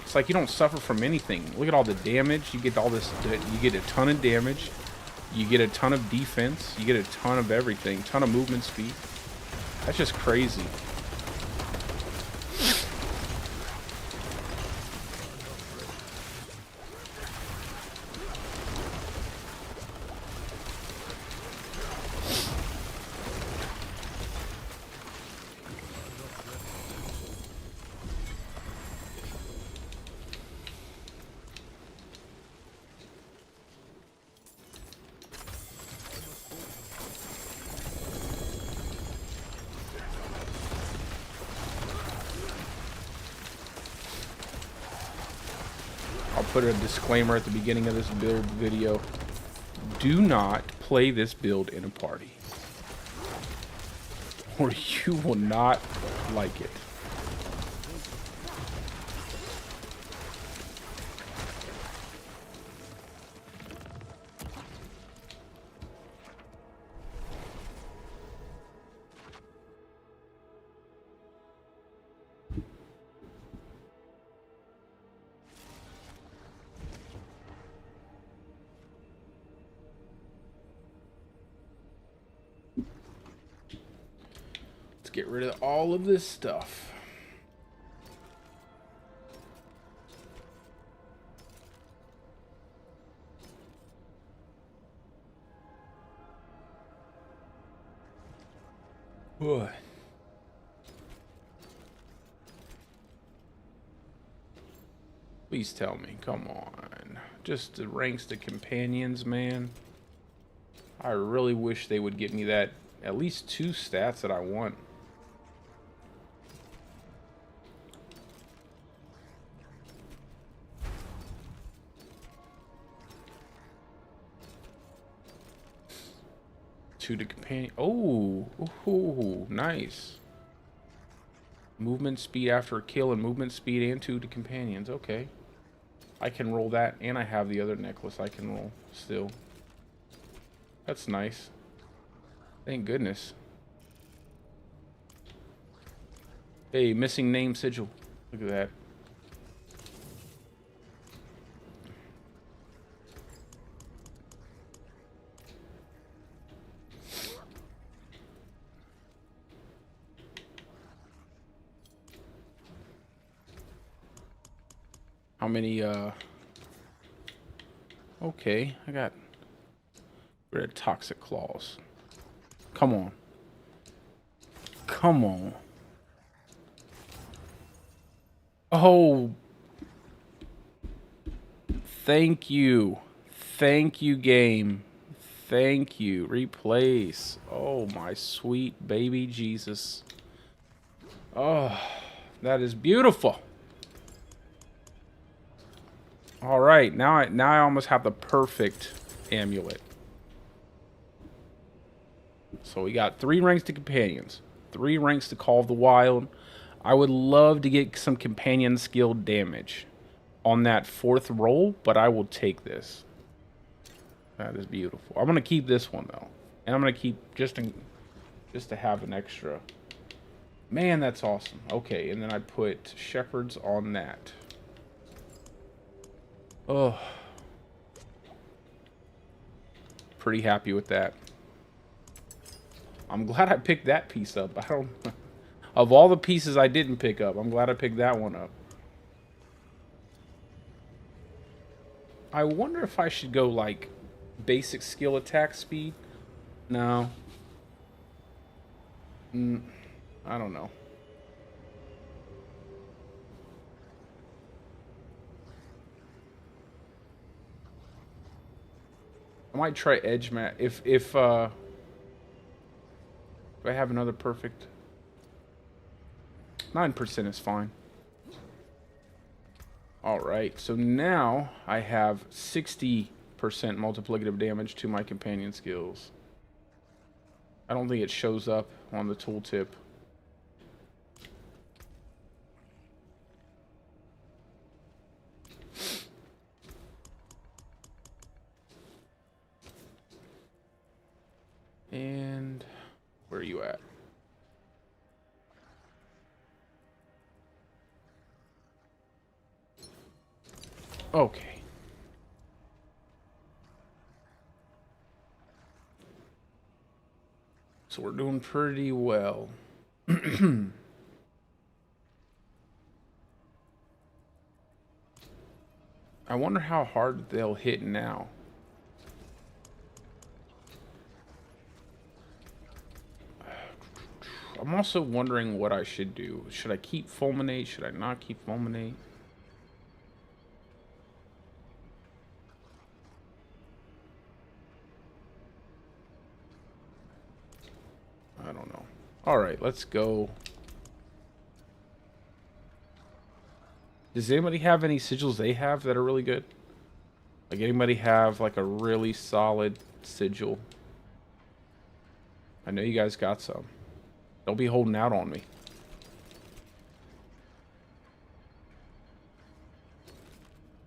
A: It's like you don't suffer from anything. Look at all the damage. You get all this. You get a ton of damage. You get a ton of defense. You get a ton of everything. Ton of movement speed. That's just crazy. I'll put a disclaimer at the beginning of this build video. Do not play this build in a party, or you will not like it. Let's get rid of all of this stuff. Boy. Please tell me, come on. Just the ranks to companions, man. I really wish they would get me that, at least 2 stats that I want. To the companion. Oh, ooh, nice. Movement speed after a kill and movement speed and 2 to companions. Okay. I can roll that, and I have the other necklace I can roll still. That's nice. Thank goodness. Hey, missing name sigil. Look at that. How many, okay, I got rid of toxic claws. Come on. Come on. Oh. Thank you. Thank you, game. Thank you. Replace. Oh, my sweet baby Jesus. Oh, that is beautiful. All right, now I almost have the perfect amulet. So we got 3 ranks to companions, 3 ranks to Call of the Wild. I would love to get some companion skill damage on that 4th roll, but I will take this. That is beautiful. I'm gonna keep this one though, and I'm gonna keep just to have an extra. Man, that's awesome. Okay, and then I put shepherds on that. Oh, pretty happy with that. I'm glad I picked that piece up. I don't. Of all the pieces I didn't pick up, I'm glad I picked that one up. I wonder if I should go like basic skill attack speed. No. I don't know. I might try edge match if I have another perfect. 9% is fine. All right, so now I have 60% multiplicative damage to my companion skills. I don't think it shows up on the tooltip. And where are you at? Okay. So we're doing pretty well. I wonder how hard they'll hit now. I'm also wondering what I should do. Should I keep Fulminate? Should I not keep Fulminate? I don't know. Alright, let's go. Does anybody have any sigils they have that are really good? Like, anybody have, like, a really solid sigil? I know you guys got some. Don't be holding out on me.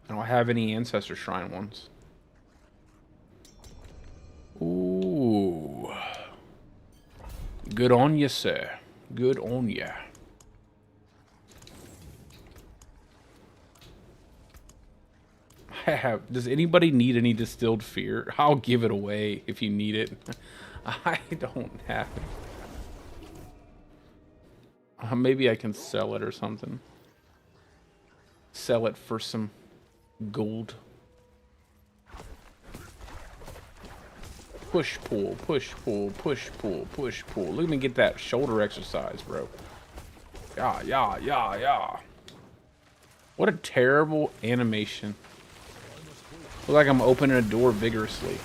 A: I don't have any Ancestor Shrine ones. Ooh. Good on you, sir. Good on ya. Does anybody need any distilled fear? I'll give it away if you need it. I don't have it. Maybe I can sell it or something. Sell it for some gold. Push, pull, push, pull, push, pull, push, pull. Look at me get that shoulder exercise, bro. Yeah, yeah, yeah, yeah. What a terrible animation. Look like I'm opening a door vigorously.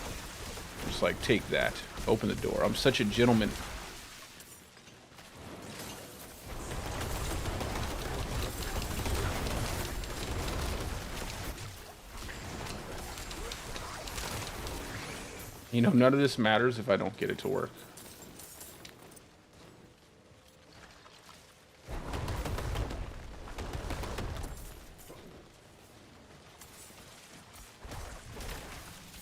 A: Just like, take that. Open the door. I'm such a gentleman. You know, none of this matters if I don't get it to work.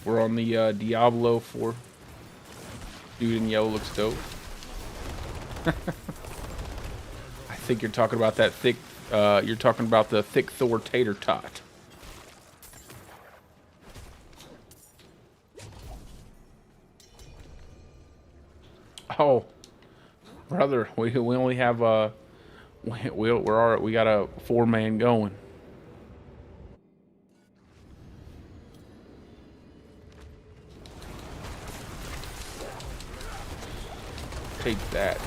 A: We're on the Diablo 4. Dude in yellow looks dope. I think you're talking about that thick, you're talking about the thick Thor tater tot. Oh, brother, we only have we got a 4-man going. Take that.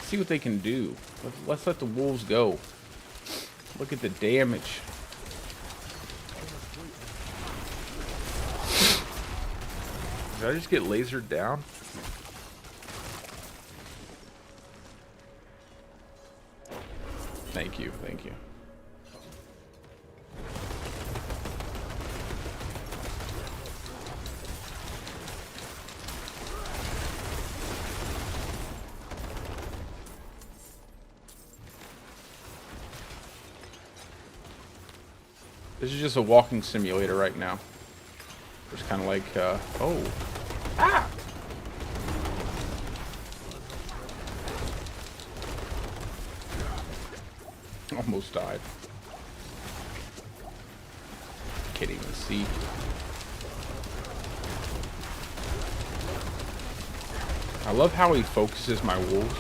A: See what they can do. Let's let the wolves go. Look at the damage. Did I just get lasered down? Thank you, thank you. This is just a walking simulator right now. It's kind of like, oh. Ah! Almost died. Can't even see. I love how he focuses my wolves.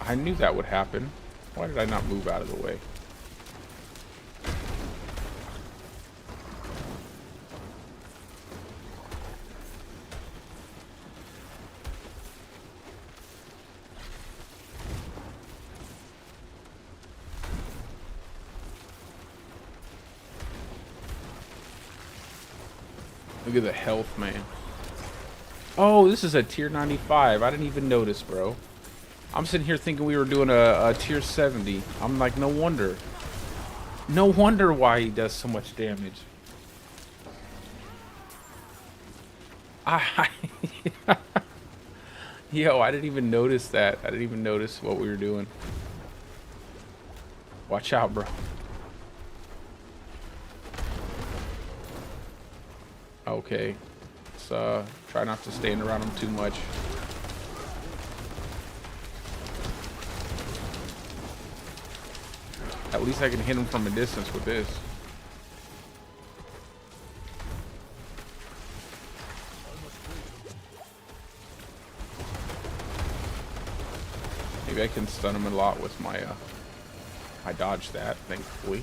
A: I knew that would happen. Why did I not move out of the way? Look at the health, man. Oh, this is a tier 95. I didn't even notice, bro. I'm sitting here thinking we were doing a tier 70. I'm like, no wonder. No wonder why he does so much damage. Yo, I didn't even notice that. I didn't even notice what we were doing. Watch out, bro. Okay. Let's try not to stand around him too much. At least I can hit him from a distance with this. Maybe I can stun him a lot with my, I dodged that, thankfully.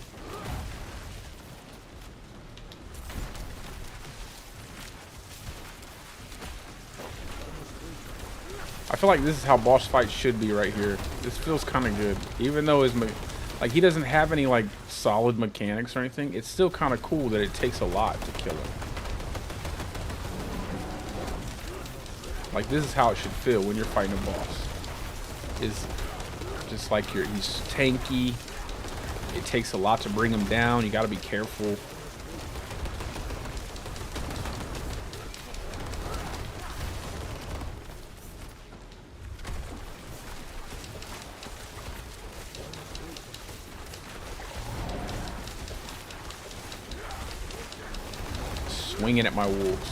A: I feel like this is how boss fights should be right here. This feels kind of good. Even though like he doesn't have any like solid mechanics or anything, it's still kind of cool that it takes a lot to kill him. Like this is how it should feel when you're fighting a boss. Is just like he's tanky. It takes a lot to bring him down. You got to be careful. Swinging at my wolves.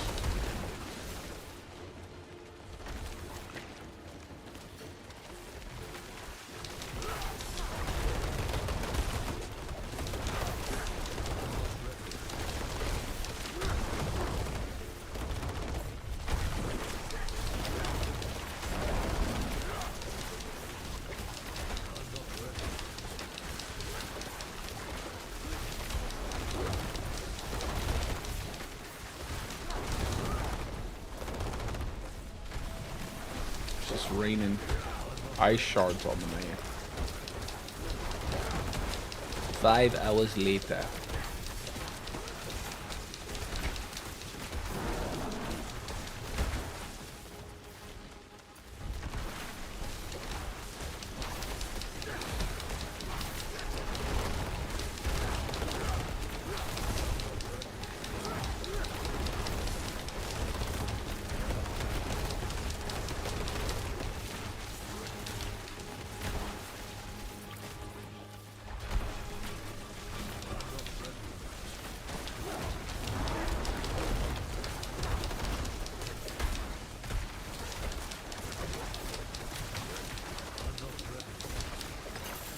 A: Just raining ice shards on the man. 5 hours later.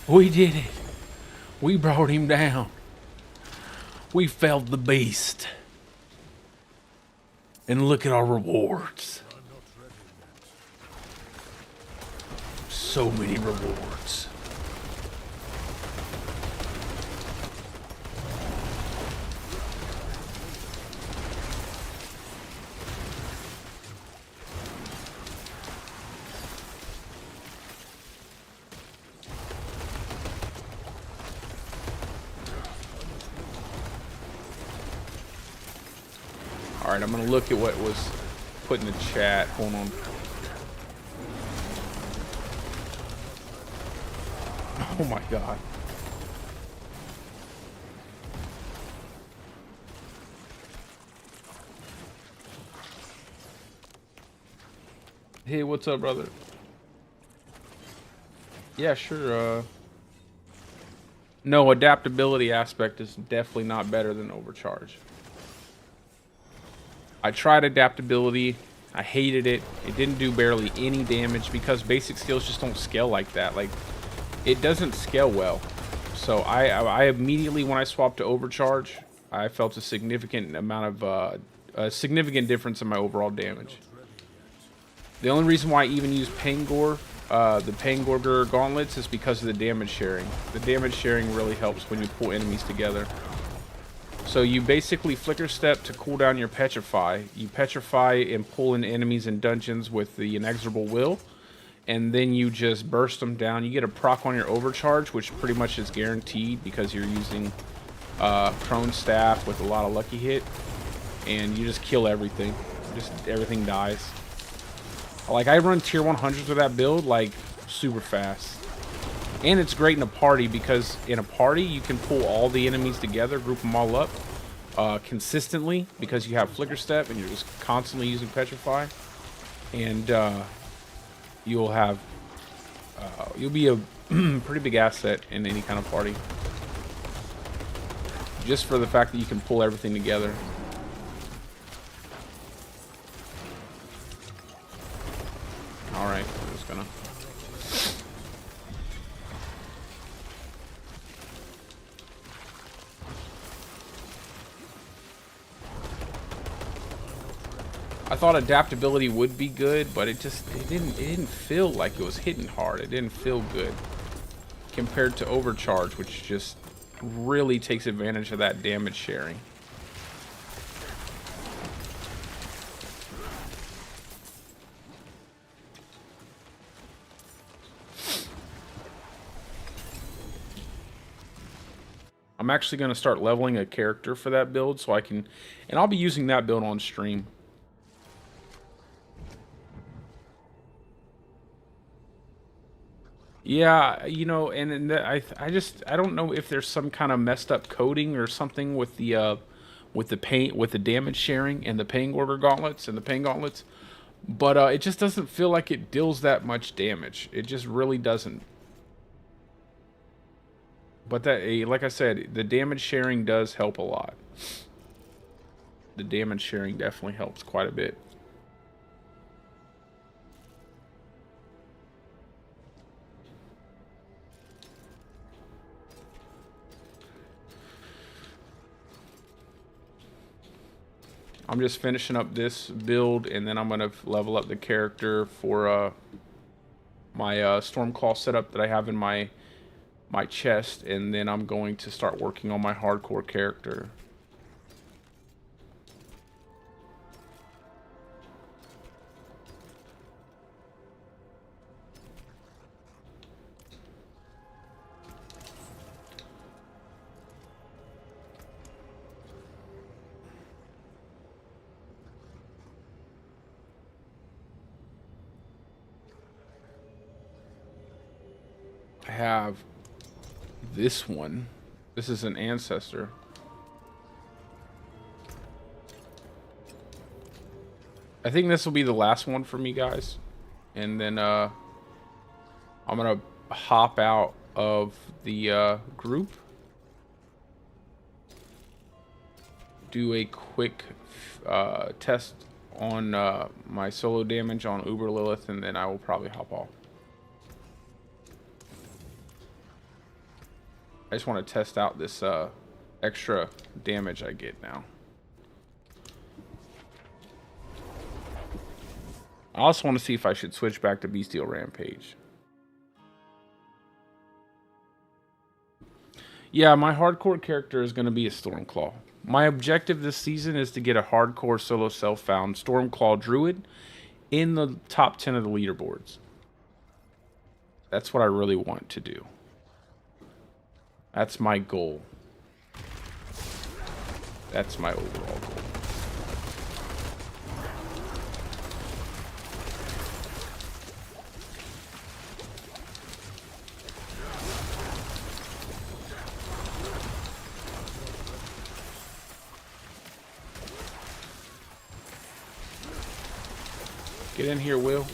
A: We did it. We brought him down. We felled the beast. And look at our rewards. So many rewards. Alright, I'm gonna look at what was put in the chat. Hold on. Oh my god. Hey, what's up, brother? Yeah, sure. No, adaptability aspect is definitely not better than overcharge. I tried adaptability. I hated it. It didn't do barely any damage because basic skills just don't scale like that. Like, it doesn't scale well. So I immediately, when I swapped to overcharge, I felt a significant amount of a significant difference in my overall damage. The only reason why I even use Pangor, the Pangorger gauntlets, is because of the damage sharing. The damage sharing really helps when you pull enemies together. So you basically flicker step to cool down your petrify. You petrify and pull in enemies in dungeons with the inexorable will, and then you just burst them down. You get a proc on your overcharge, which pretty much is guaranteed because you're using prone staff with a lot of lucky hit. and you just kill everything. Just everything dies. Like, I run tier 100s with that build, like, super fast. And it's great in a party, because in a party, you can pull all the enemies together, group them all up consistently, because you have Flicker Step, and you're just constantly using Petrify. And you'll have... you'll be a pretty big asset in any kind of party. Just for the fact that you can pull everything together. Alright, I'm just gonna... I thought adaptability would be good, but it didn't feel like it was hitting hard. It didn't feel good compared to Overcharge, which just really takes advantage of that damage sharing. I'm actually going to start leveling a character for that build so I can, and I'll be using that build on stream. Yeah, you know, and I don't know if there's some kind of messed up coding or something with the pain, with the damage sharing and the pain order gauntlets and the pain gauntlets, but it just doesn't feel like it deals that much damage. It just really doesn't. But that, like I said, the damage sharing does help a lot. The damage sharing definitely helps quite a bit. I'm just finishing up this build, and then I'm going to level up the character for my Stormclaw setup that I have in my chest, and then I'm going to start working on my hardcore character. I have this one. This is an ancestor. I think this will be the last one for me, guys. And then I'm gonna hop out of the group. Do a quick test on my solo damage on Uber Lilith, and then I will probably hop off. I just want to test out this extra damage I get now. I also want to see if I should switch back to Bestial Rampage. Yeah, my hardcore character is going to be a Stormclaw. My objective this season is to get a hardcore solo self-found Stormclaw Druid in the top 10 of the leaderboards. That's what I really want to do. That's my goal. That's my overall goal. Get in here, Will.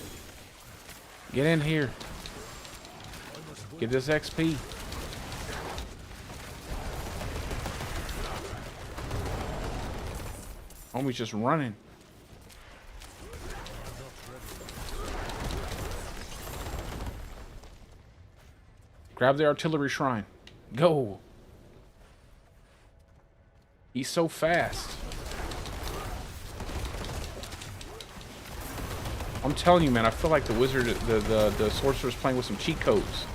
A: Get in here. Get this XP. Homie's just running. Grab the artillery shrine. Go. He's so fast. I'm telling you, man, I feel like the wizard, the sorcerer's playing with some cheat codes.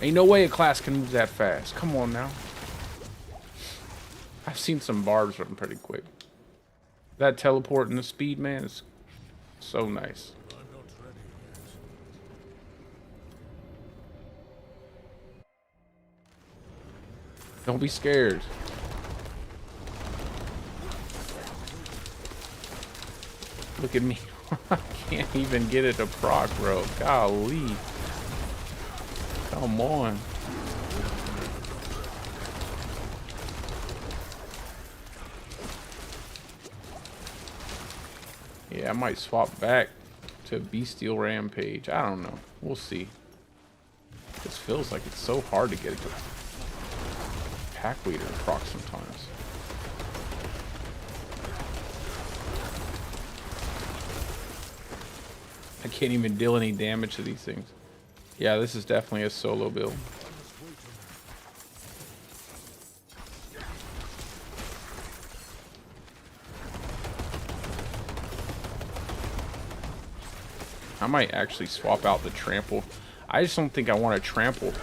A: Ain't no way a class can move that fast. Come on now. I've seen some barbs run pretty quick. That teleport and the speed, man, is so nice. Don't be scared. Look at me. I can't even get it to proc, bro. Golly. Come on. Yeah, I might swap back to Bestial Rampage. I don't know. We'll see. This feels like it's so hard to get it to Pack Leader and proc sometimes. I can't even deal any damage to these things. Yeah, this is definitely a solo build. I might actually swap out the trample. I just don't think I want to trample.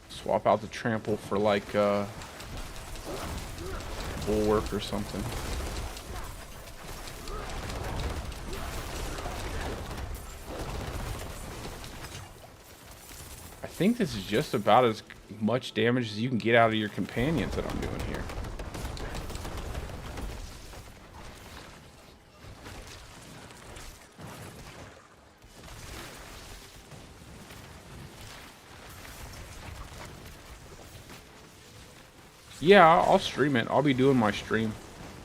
A: Swap out the trample for like bulwark or something. I think this is just about as much damage as you can get out of your companions that I'm doing here. Yeah, I'll stream it. I'll be doing my stream.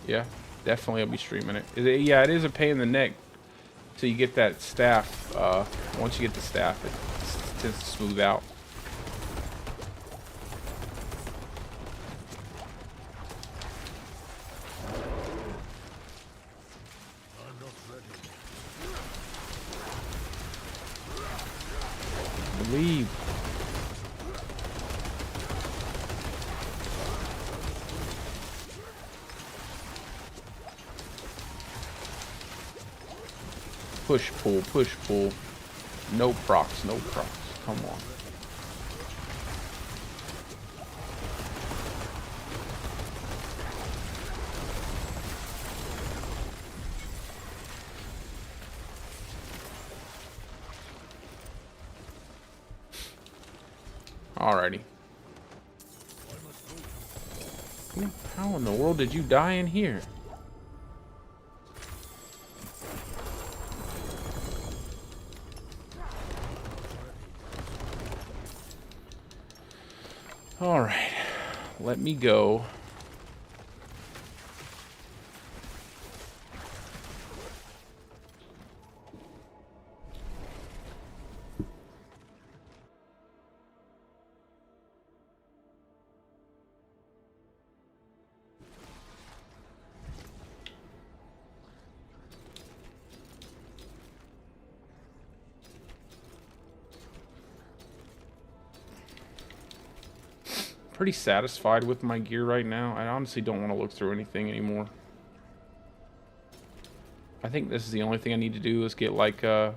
A: Yeah, definitely I'll be streaming it. Yeah, it is a pain in the neck till you get that staff. Once you get the staff, it tends to smooth out. Believe. Push, pull, push, pull. No procs, no procs. Come on. Alrighty. How in the world did you die in here? Alright. Let me go. Pretty satisfied with my gear right now. I honestly don't want to look through anything anymore. I think this is the only thing I need to do is get like an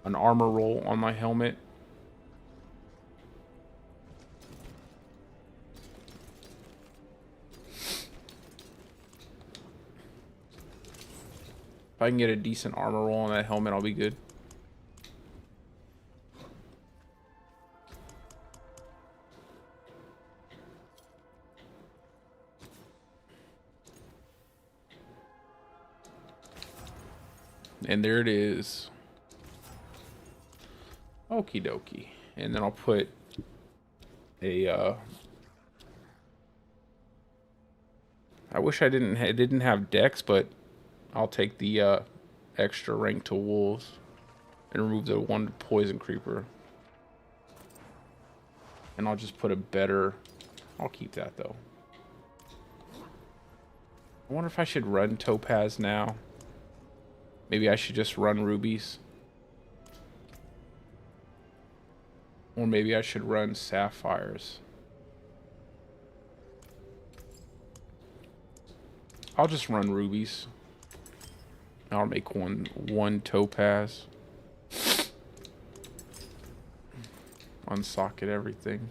A: armor roll on my helmet. If I can get a decent armor roll on that helmet, I'll be good. And there it is. Okie dokie. And then I'll put a I wish I didn't have Dex, but I'll take the extra rank to wolves and remove the one poison creeper. And I'll just put a better, I'll keep that though. I wonder if I should run topaz now. Maybe I should just run rubies. Or maybe I should run sapphires. I'll just run rubies. I'll make one topaz. Unsocket everything.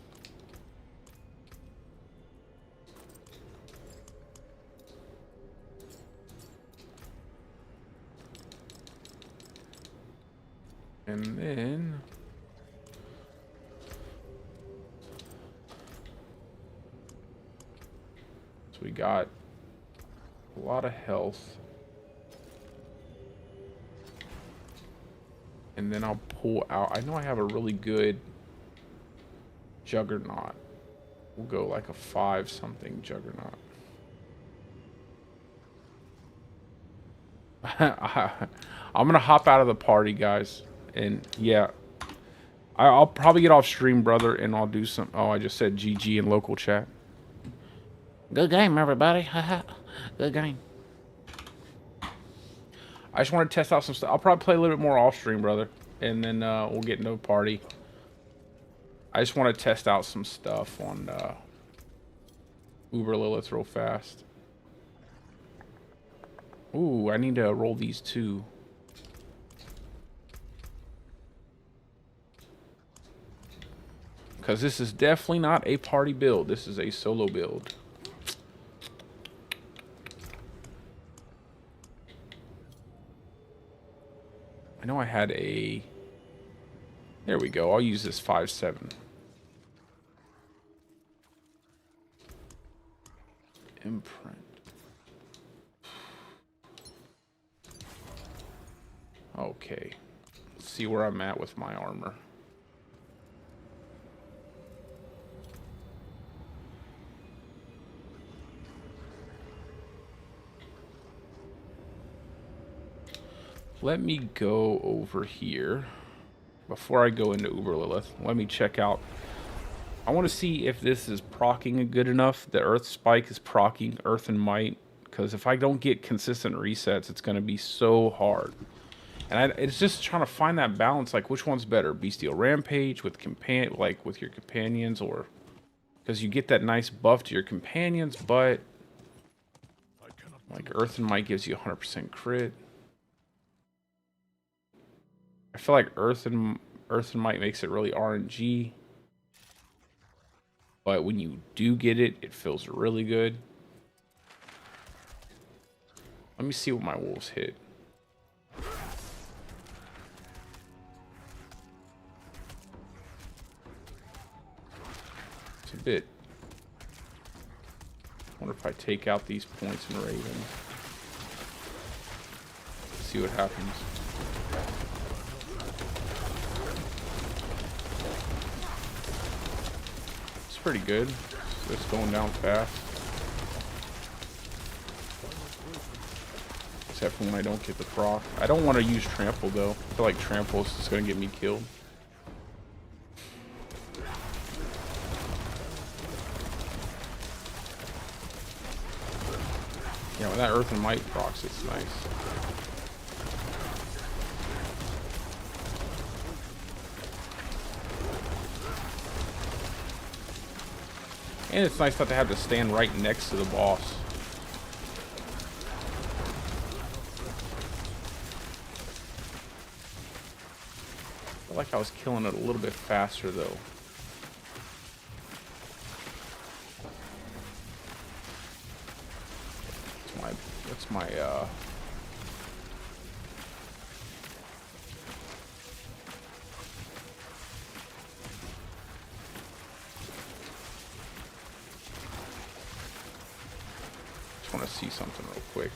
A: And then so we got a lot of health. And then I'll pull out. I know I have a really good Juggernaut. We'll go like a 5 something Juggernaut. I'm gonna hop out of the party, guys. And yeah, I'll probably get off stream, brother, and I'll do some. Oh, I just said GG in local chat. Good game, everybody. Good game. I just want to test out some stuff. I'll probably play a little bit more off stream, brother, and then we'll get into a party. I just want to test out some stuff on Uber Lilith real fast. Ooh, I need to roll these too. Because this is definitely not a party build. This is a solo build. I know I had a... There we go. I'll use this 5-7. Imprint. Okay. Let's see where I'm at with my armor. Let me go over here. Before I go into Uber Lilith, let me check out. I want to see if this is proccing good enough. The Earth Spike is proccing Earth and Might. Because if I don't get consistent resets, it's going to be so hard. And it's just trying to find that balance. Like, which one's better? Bestial Rampage with with your companions, or... Because you get that nice buff to your companions, but... Like, Earth and Might gives you 100% crit. I feel like Earth and Might makes it really RNG. But when you do get it, it feels really good. Let me see what my wolves hit. It's a bit... I wonder if I take out these points in Raven. See what happens. Pretty good. Just going down fast. Except for when I don't get the proc. I don't want to use trample though. I feel like trample is just going to get me killed. Yeah, when that Earth and Might procs, it's nice. And it's nice not to have to stand right next to the boss. I feel like I was killing it a little bit faster though. That's my want to see something real quick.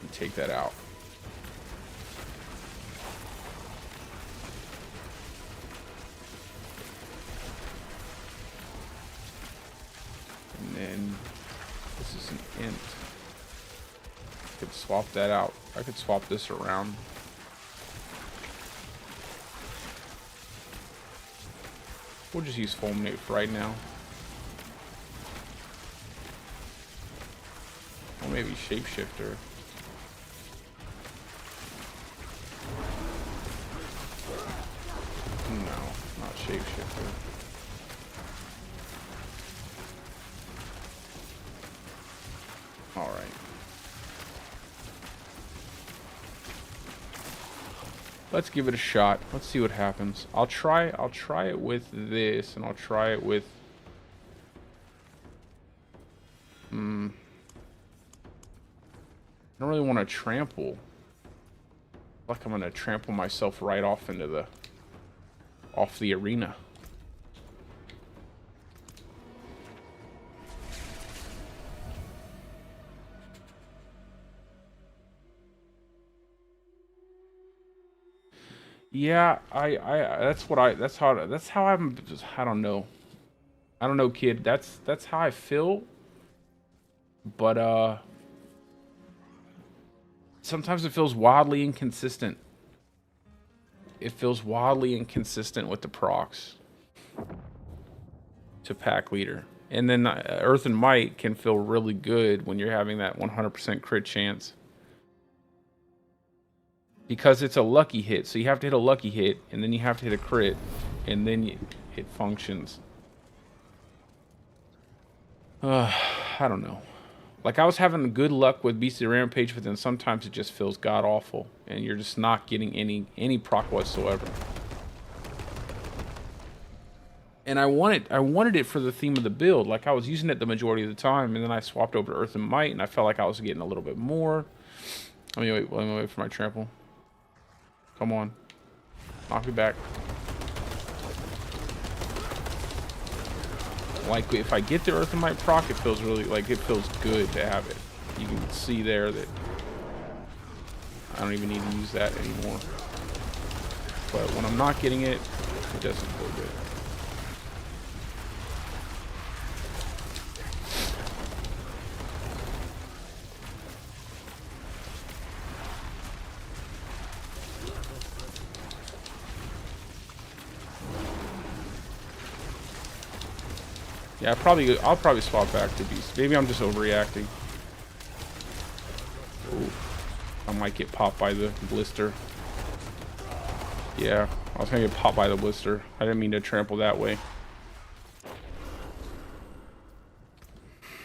A: And take that out. And then this is an int. I could swap that out. I could swap this around. We'll just use Fulminate for right now. Or maybe Shapeshifter. No, not Shapeshifter. Alright. Let's give it a shot. Let's see what happens. I'll try it with this, and I'll try it with don't really want to trample. Like I'm gonna trample myself right off into the arena. Yeah, that's how I'm just, I don't know. I don't know, kid. That's how I feel. But sometimes it feels wildly inconsistent. It feels wildly inconsistent with the procs to pack leader. And then Earth and Might can feel really good when you're having that 100% crit chance. Because it's a lucky hit. So you have to hit a lucky hit, and then you have to hit a crit, and then it functions. I don't know. Like, I was having good luck with Beast of the Rampage, but then sometimes it just feels god-awful, and you're just not getting any proc whatsoever. And I wanted it for the theme of the build. Like, I was using it the majority of the time, and then I swapped over to Earth and Might, and I felt like I was getting a little bit more. Let me wait for my trample. Come on. Knock me back. Like, if I get the Earth and Might proc, it feels really, like, it feels good to have it. You can see there that I don't even need to use that anymore. But when I'm not getting it, it doesn't feel good. Yeah, I'll probably swap back to Beast. Maybe I'm just overreacting. Ooh, I might get popped by the blister. Yeah, I was gonna get popped by the blister. I didn't mean to trample that way.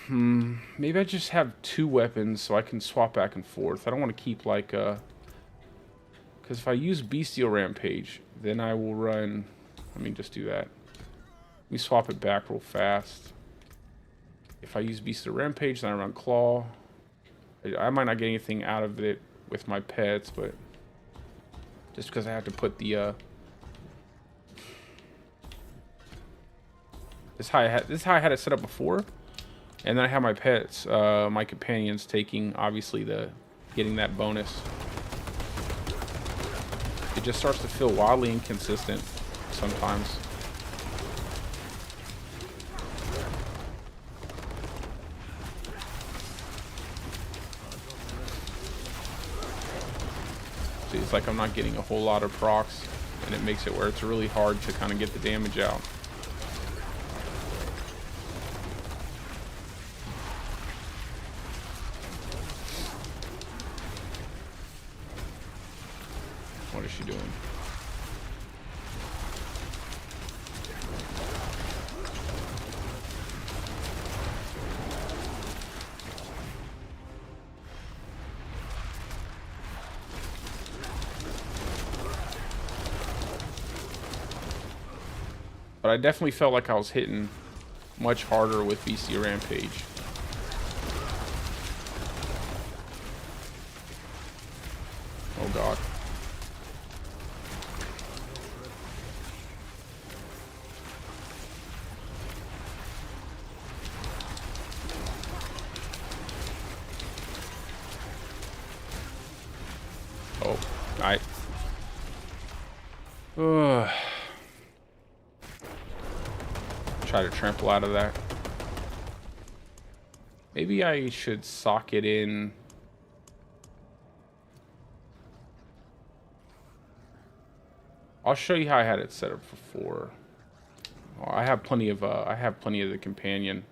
A: Maybe I just have 2 weapons so I can swap back and forth. I don't want to keep like because if I use Bestial Rampage, then I will run. Let me just do that. Let me swap it back real fast. If I use Beast of Rampage, then I run Claw. I might not get anything out of it with my pets, but just because I have to put the this is how I had it set up before, and then I have my pets, my companions taking obviously getting that bonus. It just starts to feel wildly inconsistent sometimes. It's like I'm not getting a whole lot of procs, and it makes it where it's really hard to kind of get the damage out. What is she doing? But I definitely felt like I was hitting much harder with BC Rampage. Oh god. Oh, try to trample out of that. Maybe I should sock it in. I'll show you how I had it set up before. Well, I have plenty of the companion.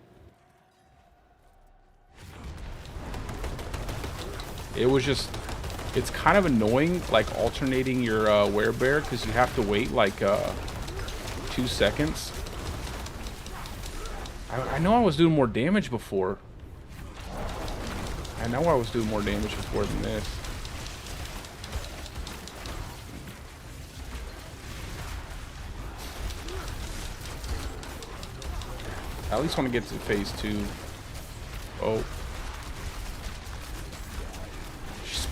A: It was just, it's kind of annoying, like alternating your werebear, because you have to wait like 2 seconds. I know I was doing more damage before. I know I was doing more damage before than this. I at least want to get to phase 2. Oh.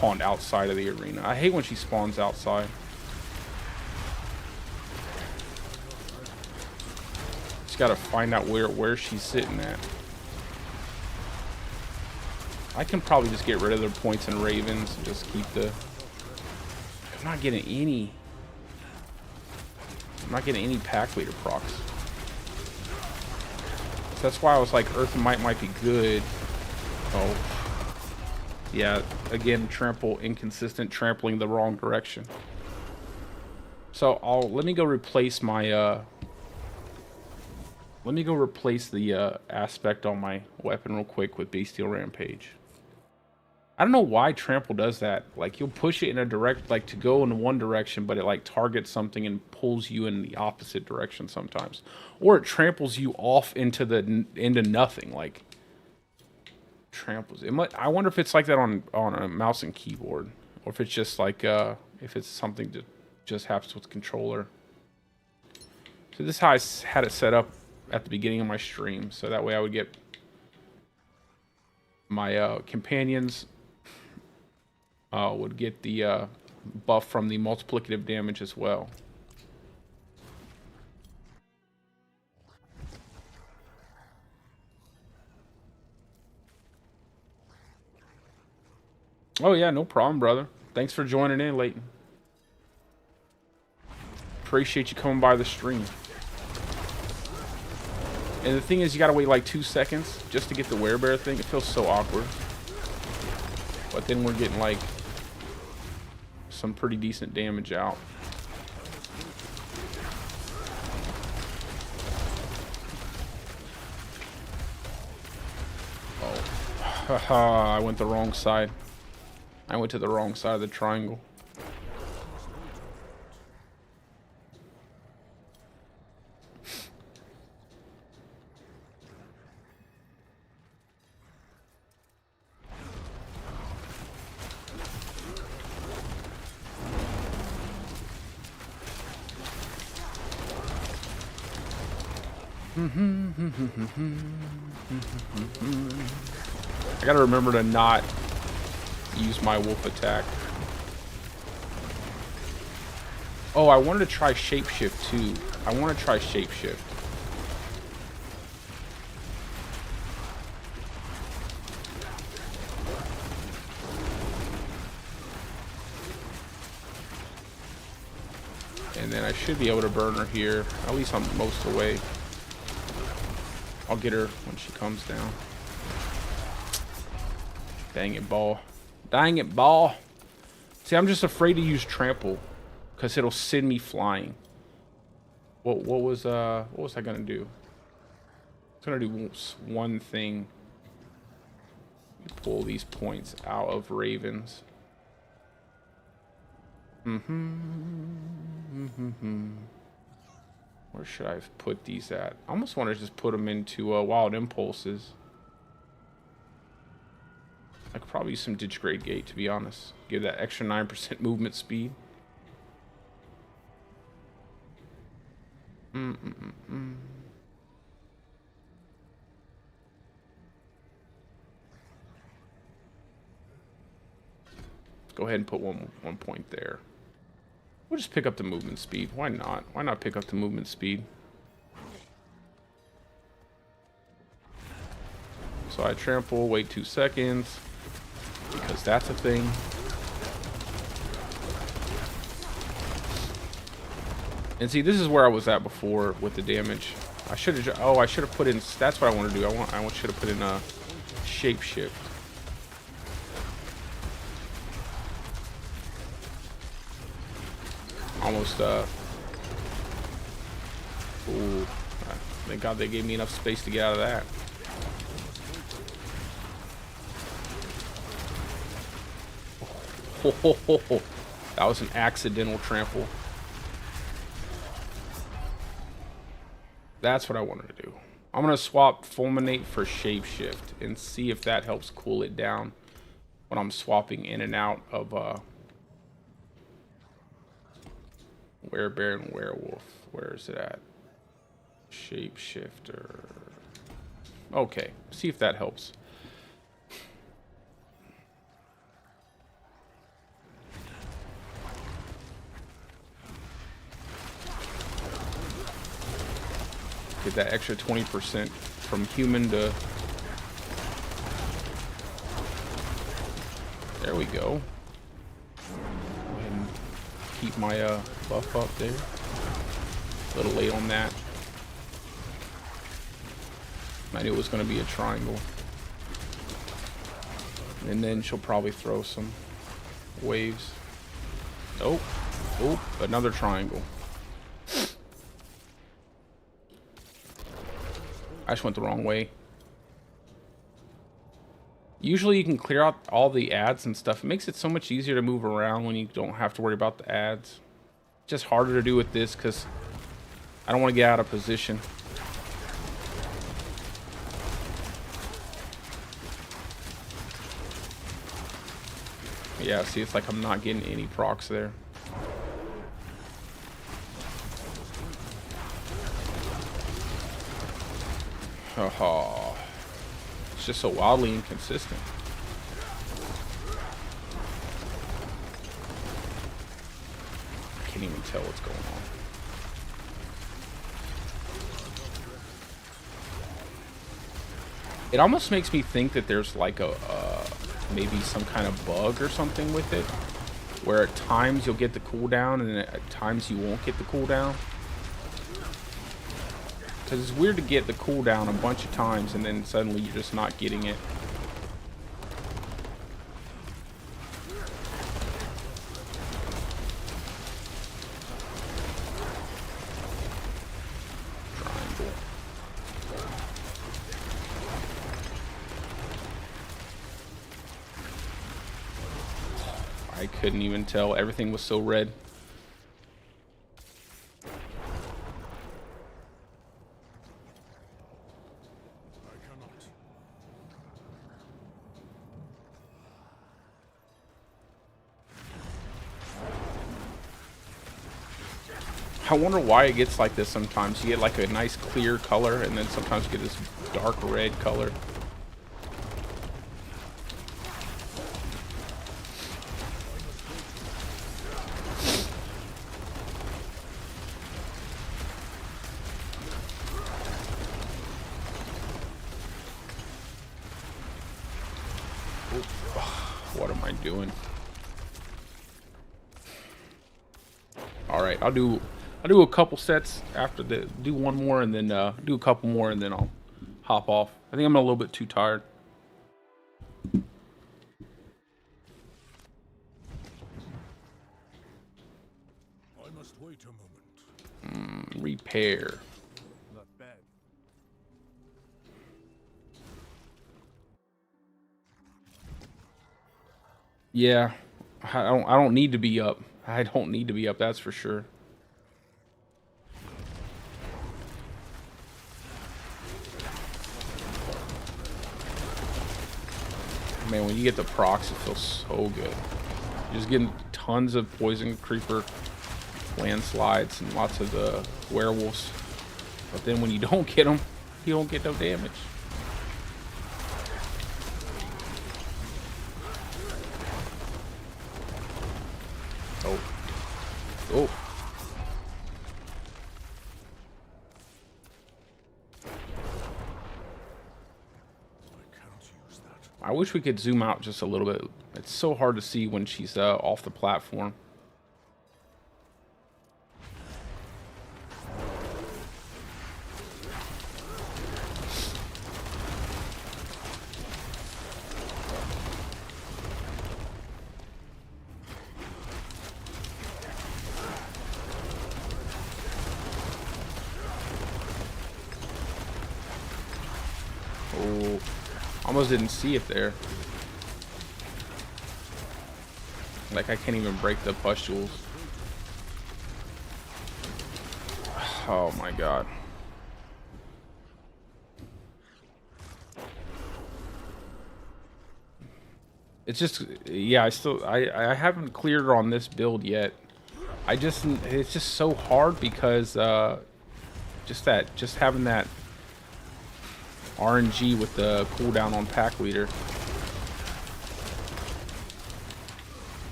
A: spawned outside of the arena. I hate when she spawns outside. Just gotta find out where she's sitting at. I can probably just get rid of their points and ravens and just keep the... I'm not getting any pack leader procs. So that's why I was like, Earth and Might be good. Oh. Yeah, again, trample, inconsistent, trampling the wrong direction. So let me go replace my, let me go replace the aspect on my weapon real quick with Bestial Rampage. I don't know why trample does that. Like, you'll push it in a like to go in one direction, but it like targets something and pulls you in the opposite direction sometimes, or it tramples you off into nothing. Like, tramples. I wonder if it's like that on a mouse and keyboard, or if it's just like if it's something that just happens with the controller. So this is how I had it set up at the beginning of my stream, so that way I would get my companions would get the buff from the multiplicative damage as well. Oh yeah, no problem, brother. Thanks for joining in, Leighton. Appreciate you coming by the stream. And the thing is, you gotta wait like 2 seconds just to get the werebear thing. It feels so awkward. But then we're getting like some pretty decent damage out. Oh. Haha, I went the wrong side. I went to the wrong side of the triangle. I gotta remember to not use my wolf attack. Oh, I wanted to try shapeshift too. I want to try shapeshift. And then I should be able to burn her here. At least I'm most of the way. I'll get her when she comes down. Dang it, ball. Dang it, ball. See, I'm just afraid to use trample because it'll send me flying. What was I gonna do? I was gonna do one thing. Pull these points out of ravens. Where should I put these at? I almost want to just put them into wild impulses. I could probably use some ditch grade gate, to be honest. Give that extra 9% movement speed. Let's go ahead and put one point there. We'll just pick up the movement speed. Why not? Why not pick up the movement speed? So I trample, wait 2 seconds. Because that's a thing. And see, this is where I was at before with the damage. I should have. Oh, I should have put in. That's what I want to do. I should have put in a shapeshift. Almost. Ooh. Thank God they gave me enough space to get out of that. That was an accidental trample. That's what I wanted to do. I'm going to swap Fulminate for Shapeshift and see if that helps cool it down when I'm swapping in and out of Werebear and Werewolf. Where is it at? Shapeshifter. Okay, see if that helps. Get that extra 20% from human to... There we go. Go ahead and keep my buff up there. A little late on that. I knew it was going to be a triangle. And then she'll probably throw some waves. Oh, oh, another triangle. I just went the wrong way. Usually you can clear out all the ads and stuff. It makes it so much easier to move around when you don't have to worry about the ads. Just harder to do with this because I don't want to get out of position. Yeah, see, it's like I'm not getting any procs there. Oh, it's just so wildly inconsistent. I can't even tell what's going on. It almost makes me think that there's like a maybe some kind of bug or something with it, where at times you'll get the cooldown and then at times you won't get the cooldown. Because it's weird to get the cooldown a bunch of times and then suddenly you're just not getting it. Triangle. I couldn't even tell. Everything was so red. I wonder why it gets like this sometimes. You get like a nice clear color and then sometimes you get this dark red color. What am I doing? All right, I'll do a couple sets after do one more and then do a couple more and then I'll hop off. I think I'm a little bit too tired.
B: I must wait a moment.
A: Repair.
B: Not bad.
A: Yeah, I don't need to be up. I don't need to be up, that's for sure. Man, when you get the procs, it feels so good. You're just getting tons of poison creeper landslides and lots of the werewolves. But then when you don't get them, you don't get no damage. Oh. Oh. I wish we could zoom out just a little bit. It's so hard to see when she's off the platform. Oh. Almost didn't see it there. Like I can't even break the pustules. Oh my god. It's just, yeah, I haven't cleared her on this build yet. It's just so hard because just having that RNG with the cooldown on pack leader.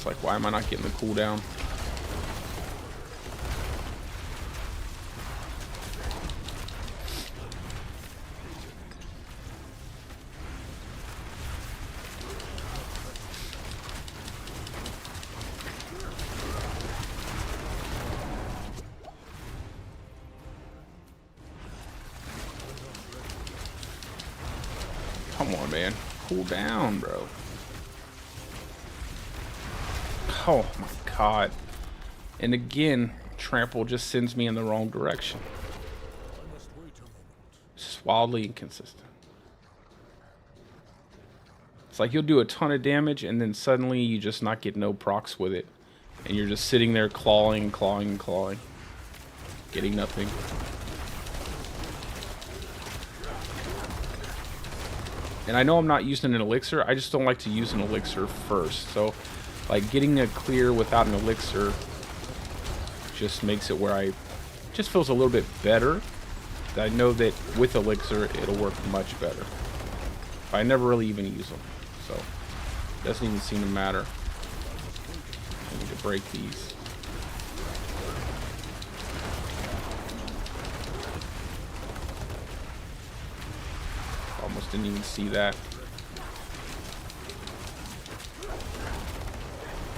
A: It's like, why am I not getting the cooldown? Come on, man. Cool down, bro. Oh my god. And again, trample just sends me in the wrong direction. It's just wildly inconsistent. It's like you'll do a ton of damage and then suddenly you just not get no procs with it. And you're just sitting there clawing, clawing, clawing. Getting nothing. And I know I'm not using an elixir, I just don't like to use an elixir first. So, like, getting a clear without an elixir just makes it where just feels a little bit better. I know that with elixir, it'll work much better. But I never really even use them. So, it doesn't even seem to matter. I need to break these. Almost didn't even see that.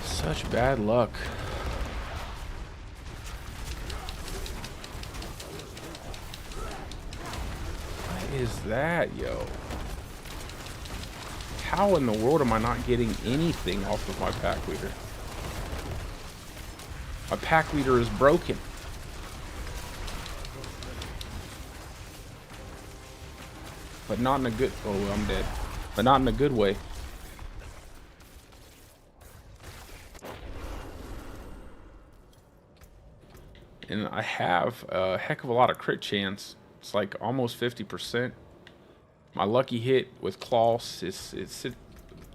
A: Such bad luck. What is that, yo? How in the world am I not getting anything off of my pack leader? My pack leader is broken. But not in a good... Oh, I'm dead. But not in a good way. And I have a heck of a lot of crit chance. It's like almost 50%. My lucky hit with claw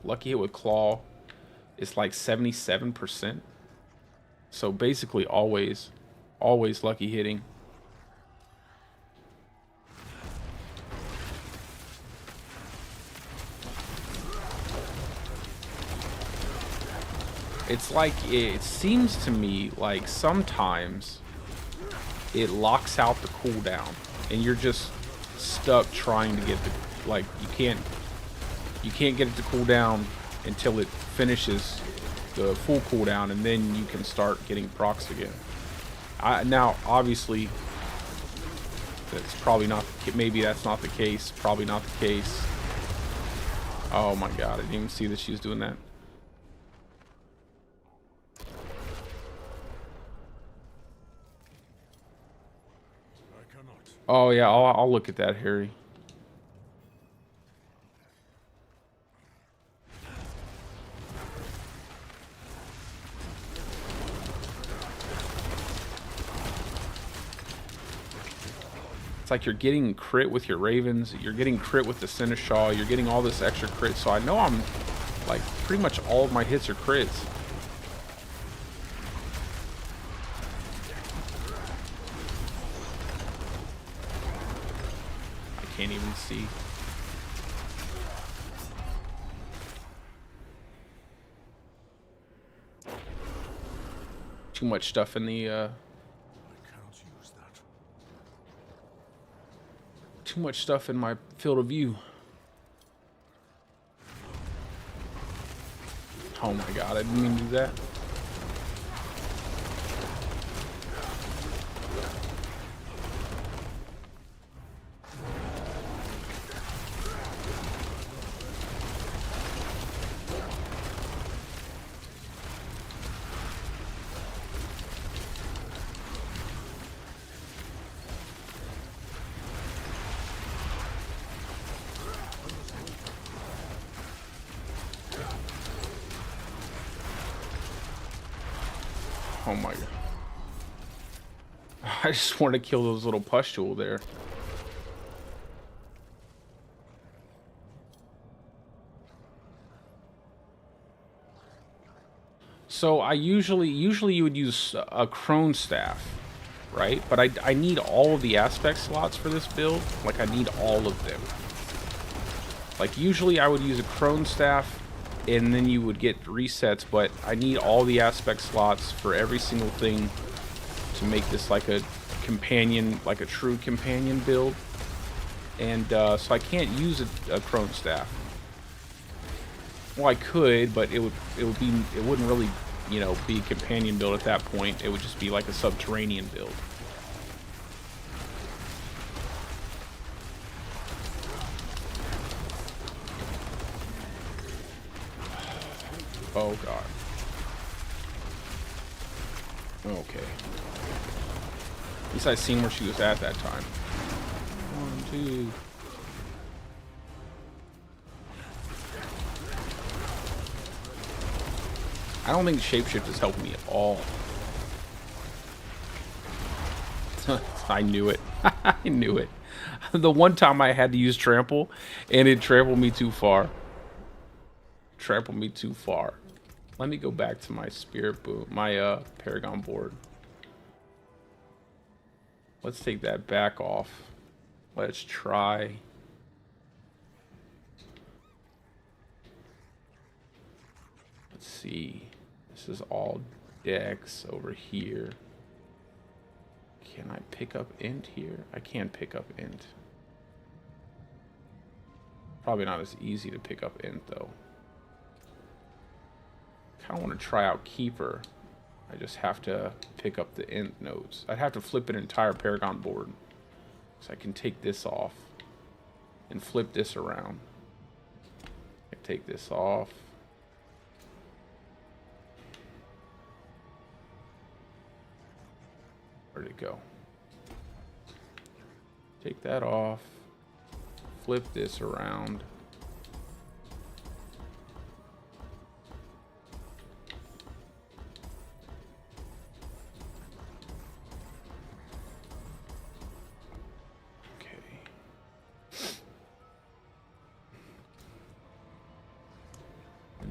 A: lucky hit with claw is like 77%. So basically always lucky hitting. It's like, it seems to me like sometimes it locks out the cooldown and you're just stuck trying to get the, like, you can't get it to cool down until it finishes the full cooldown and then you can start getting procs again. Now obviously that's probably not, maybe that's not the case, probably not the case. Oh my god, I didn't even see that she was doing that. Oh yeah, I'll look at that, Harry. It's like you're getting crit with your ravens, you're getting crit with the seneschal, you're getting all this extra crit. So I know I'm like pretty much all of my hits are crits. Can't even see. Too much stuff in the
B: I cannot use that.
A: too much stuff in my field of view. Oh my god, I didn't mean to do that. Oh my god. I just want to kill those little pustule there. So I usually you would use a crone staff, right? But I need all of the aspect slots for this build. Like I need all of them. Like usually I would use a crone staff and then you would get resets, but I need all the aspect slots for every single thing to make this like a companion, like a true companion build. And so I can't use a Crone Staff. Well, I could, but it wouldn't really, you know, be a companion build at that point. It would just be like a subterranean build. Oh god. Okay. At least I seen where she was at that time. 1, 2. I don't think shapeshift is helping me at all. I knew it. I knew it. The one time I had to use trample, and it trampled me too far. Trampled me too far. Let me go back to my spirit boom, my Paragon board. Let's take that back off. Let's try. Let's see. This is all decks over here. Can I pick up int here? I can pick up int. Probably not as easy to pick up int though. I want to try out keeper. I just have to pick up the int nodes. I'd have to flip an entire Paragon board. So I can take this off and flip this around. I take this off. Where'd it go? Take that off. Flip this around.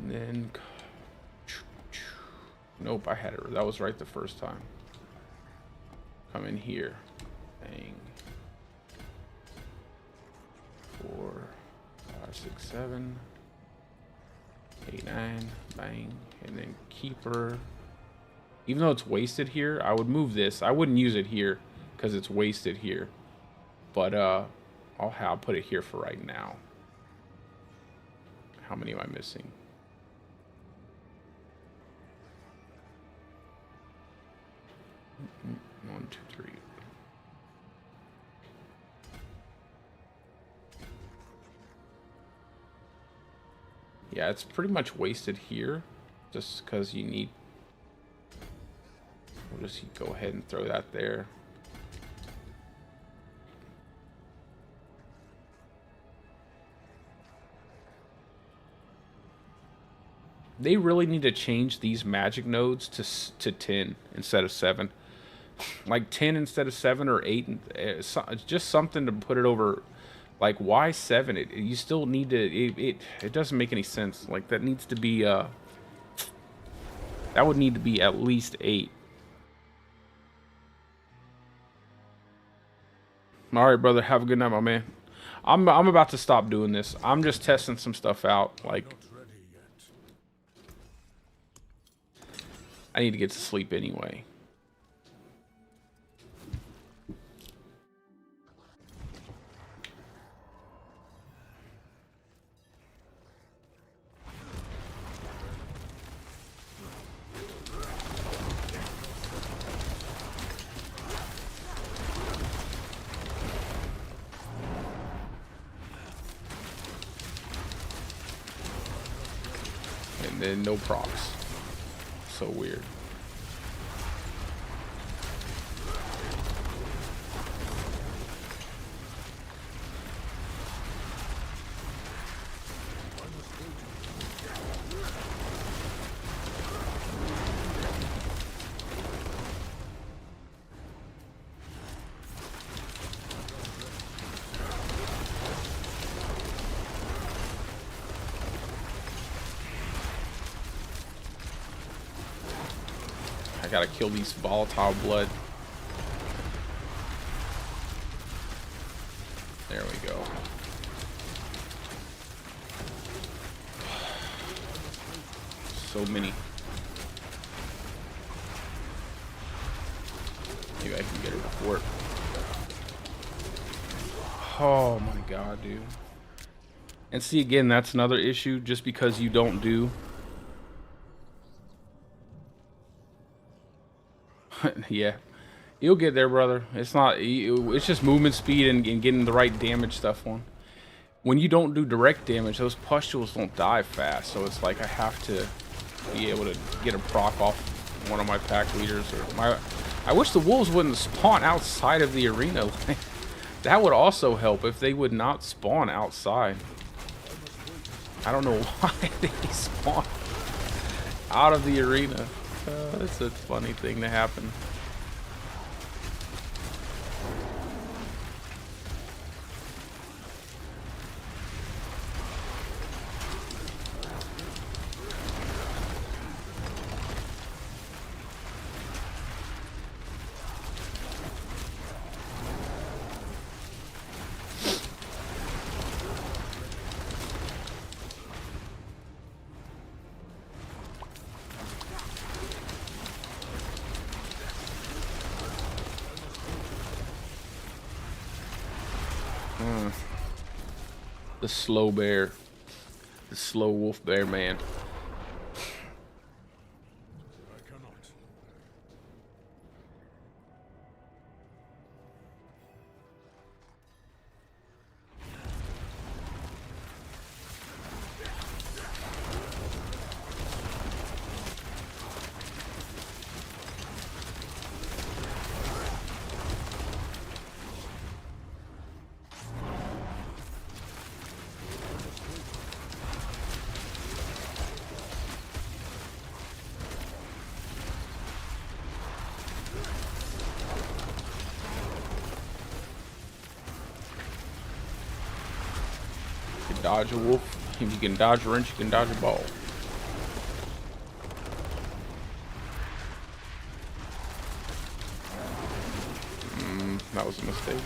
A: Then, nope, I had it. That was right the first time. Come in here. Bang. 4, 5, 6, 7, 8, 9. Bang. And then keeper. Even though it's wasted here, I would move this. I wouldn't use it here because it's wasted here. But I'll put it here for right now. How many am I missing? 1, 2, 3. Yeah, it's pretty much wasted here, just because you need. We'll just go ahead and throw that there. They really need to change these magic nodes to 10 instead of 7. Like 10 instead of 7 or 8. It's just something to put it over. Like, why 7? You still need to. It doesn't make any sense. Like, that needs to be. That would need to be at least 8. All right, brother. Have a good night, my man. I'm about to stop doing this. I'm just testing some stuff out. Like, I need to get to sleep anyway. And then no procs. So weird. I gotta kill these volatile blood. There we go. so many. Maybe I can get her before it. Oh my god, dude. And see, again, that's another issue. Just because you don't do... Yeah. You'll get there, brother. It's not... It's just movement speed and getting the right damage stuff on. When you don't do direct damage, those pustules don't die fast. So it's like I have to be able to get a proc off one of my pack leaders. Or my... I wish the wolves wouldn't spawn outside of the arena. That would also help if they would not spawn outside. I don't know why they spawn out of the arena. It's a funny thing to happen. The slow bear. The slow wolf bear man.
B: I cannot.
A: You can dodge a wolf. If you can dodge a wrench, you can dodge a ball. That was a mistake.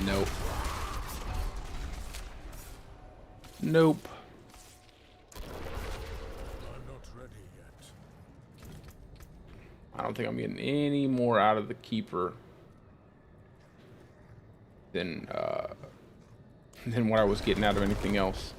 A: Nope. Nope.
B: I'm not ready yet.
A: I don't think I'm getting any more out of the keeper than what I was getting out of anything else.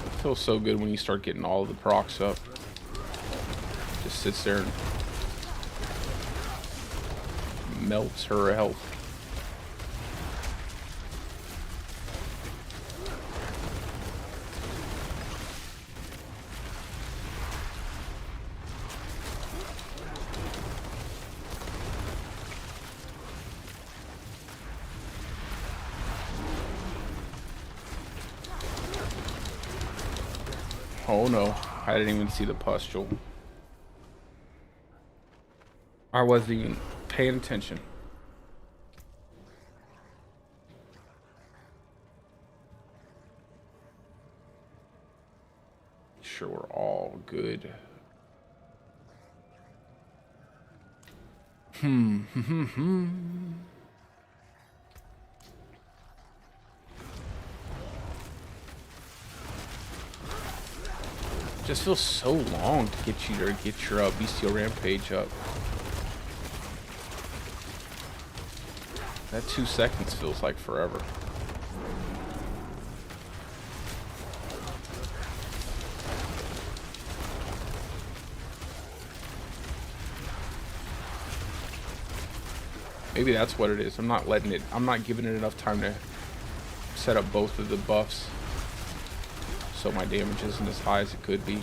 A: It feels so good when you start getting all of the procs up. Just sits there and melts her health. Oh no, I didn't even see the pustule. I wasn't even paying attention. Sure, we're all good. Just feels so long to get you to get your bestial rampage up. That 2 seconds feels like forever. Maybe that's what it is. I'm not giving it enough time to set up both of the buffs, so my damage isn't as high as it could be.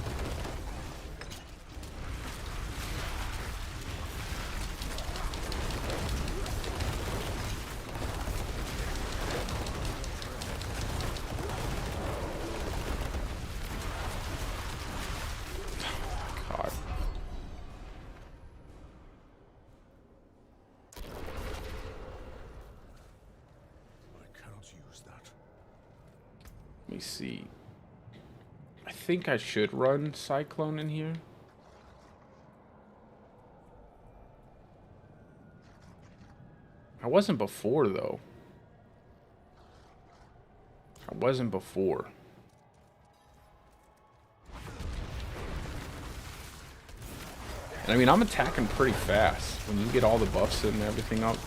A: God. Let me see. I think I should run Cyclone in here. I wasn't before, though. I wasn't before. And I mean, I'm attacking pretty fast when you get all the buffs and everything up.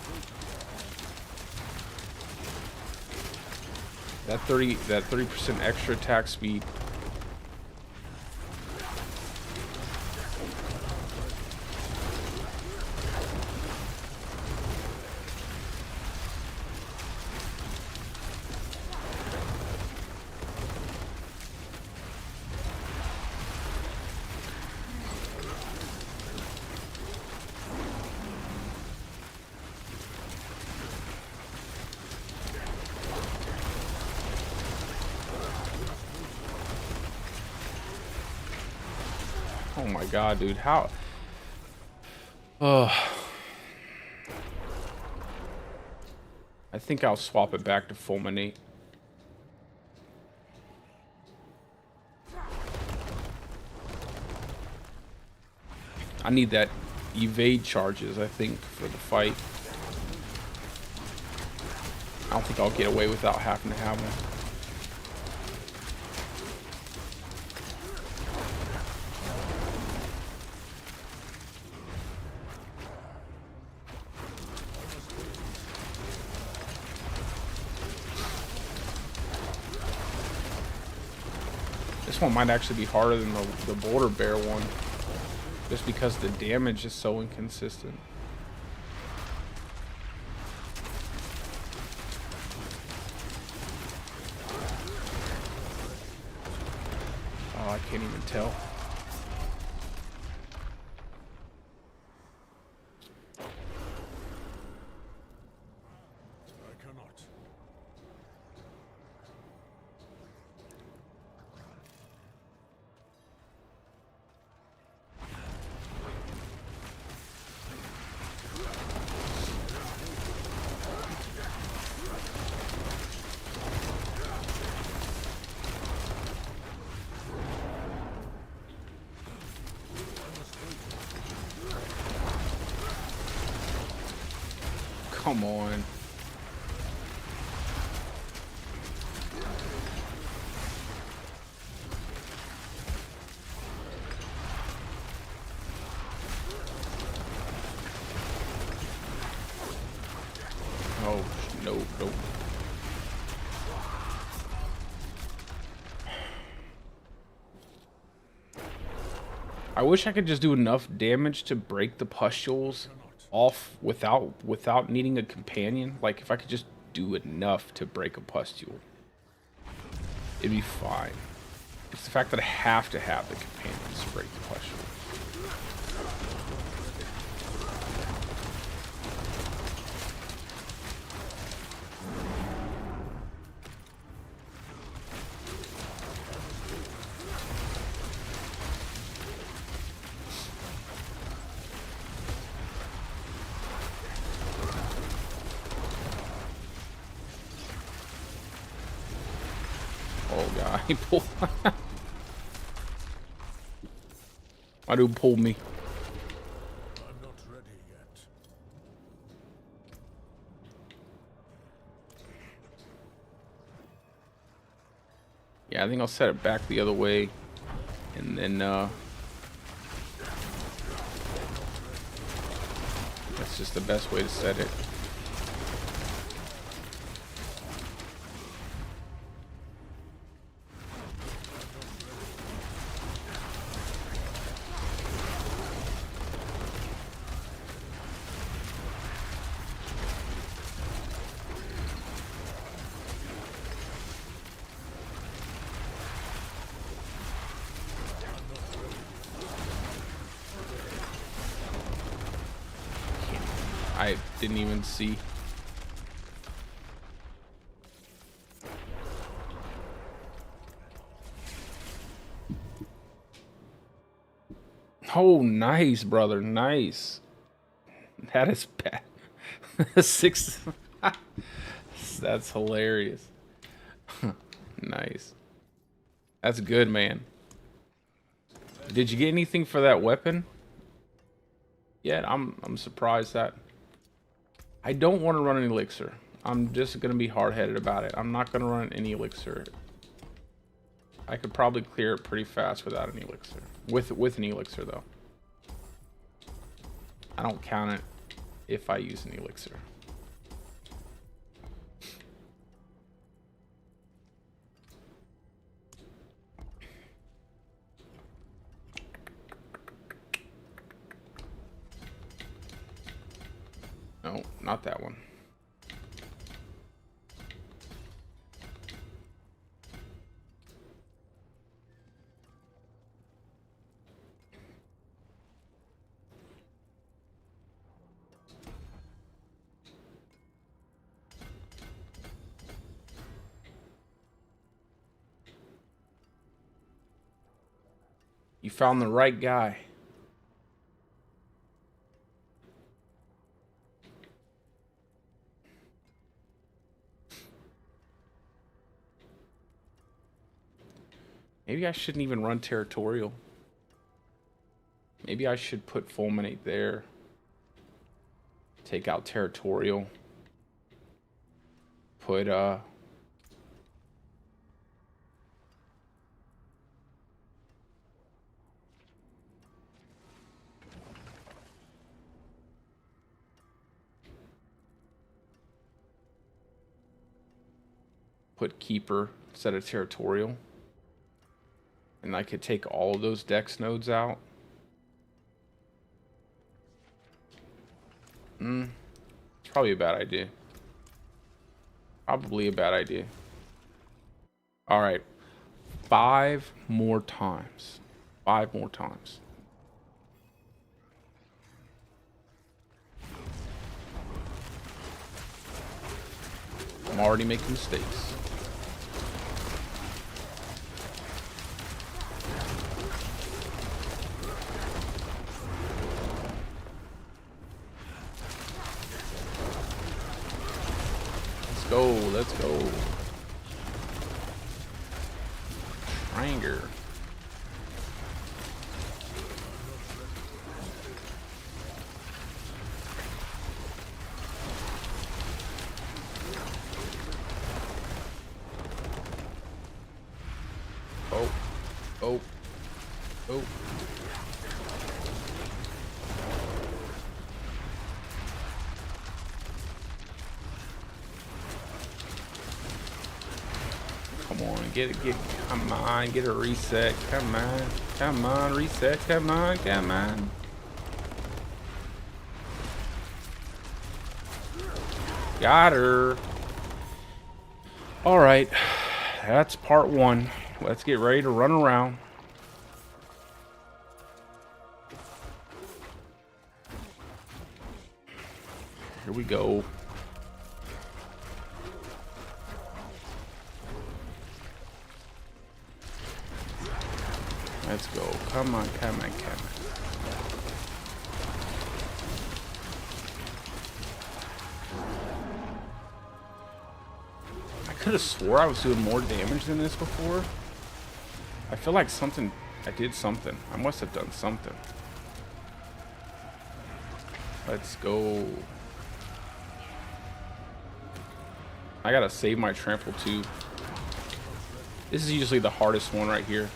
A: That 30% extra attack speed. Oh my god, dude, how? I think I'll swap it back to Fulminate. I need that evade charges, I think, for the fight. I don't think I'll get away without having to have one. This one might actually be harder than the border bear one, just because the damage is so inconsistent. Oh, I can't even tell.
B: I cannot.
A: Come on. Oh, no, no. I wish I could just do enough damage to break the pustules off without needing a companion. Like, if I could just do enough to break a pustule, it'd be fine. It's the fact that I have to have the companions to break the pustule. Oh god, he pulled. My dude pulled me.
B: I'm not ready yet.
A: Yeah, I think I'll set it back the other way, and then that's just the best way to set it. I didn't even see. Oh, nice, brother. Nice. That is bad. 6. That's hilarious. Nice. That's good, man. Did you get anything for that weapon? Yeah, I'm surprised that I don't want to run an elixir. I'm just gonna be hard-headed about it. I'm not gonna run any elixir. I could probably clear it pretty fast without an elixir. With an elixir though. I don't count it if I use an elixir. No, not that one. You found the right guy. Maybe I shouldn't even run territorial. Maybe I should put fulminate there. Take out territorial. Put keeper instead of territorial. And I could take all of those dex nodes out. It's probably a bad idea. Probably a bad idea. Alright. 5 more times. 5 more times. I'm already making mistakes. Let's go. Tranger. Oh. Come on, get a reset. Come on, reset. Come on. Got her. All right, that's part 1. Let's get ready to run around. Here we go. Let's go. Come on. I could have swore I was doing more damage than this before. I feel like I did something. I must have done something. Let's go. I gotta save my trample too. This is usually the hardest one right here.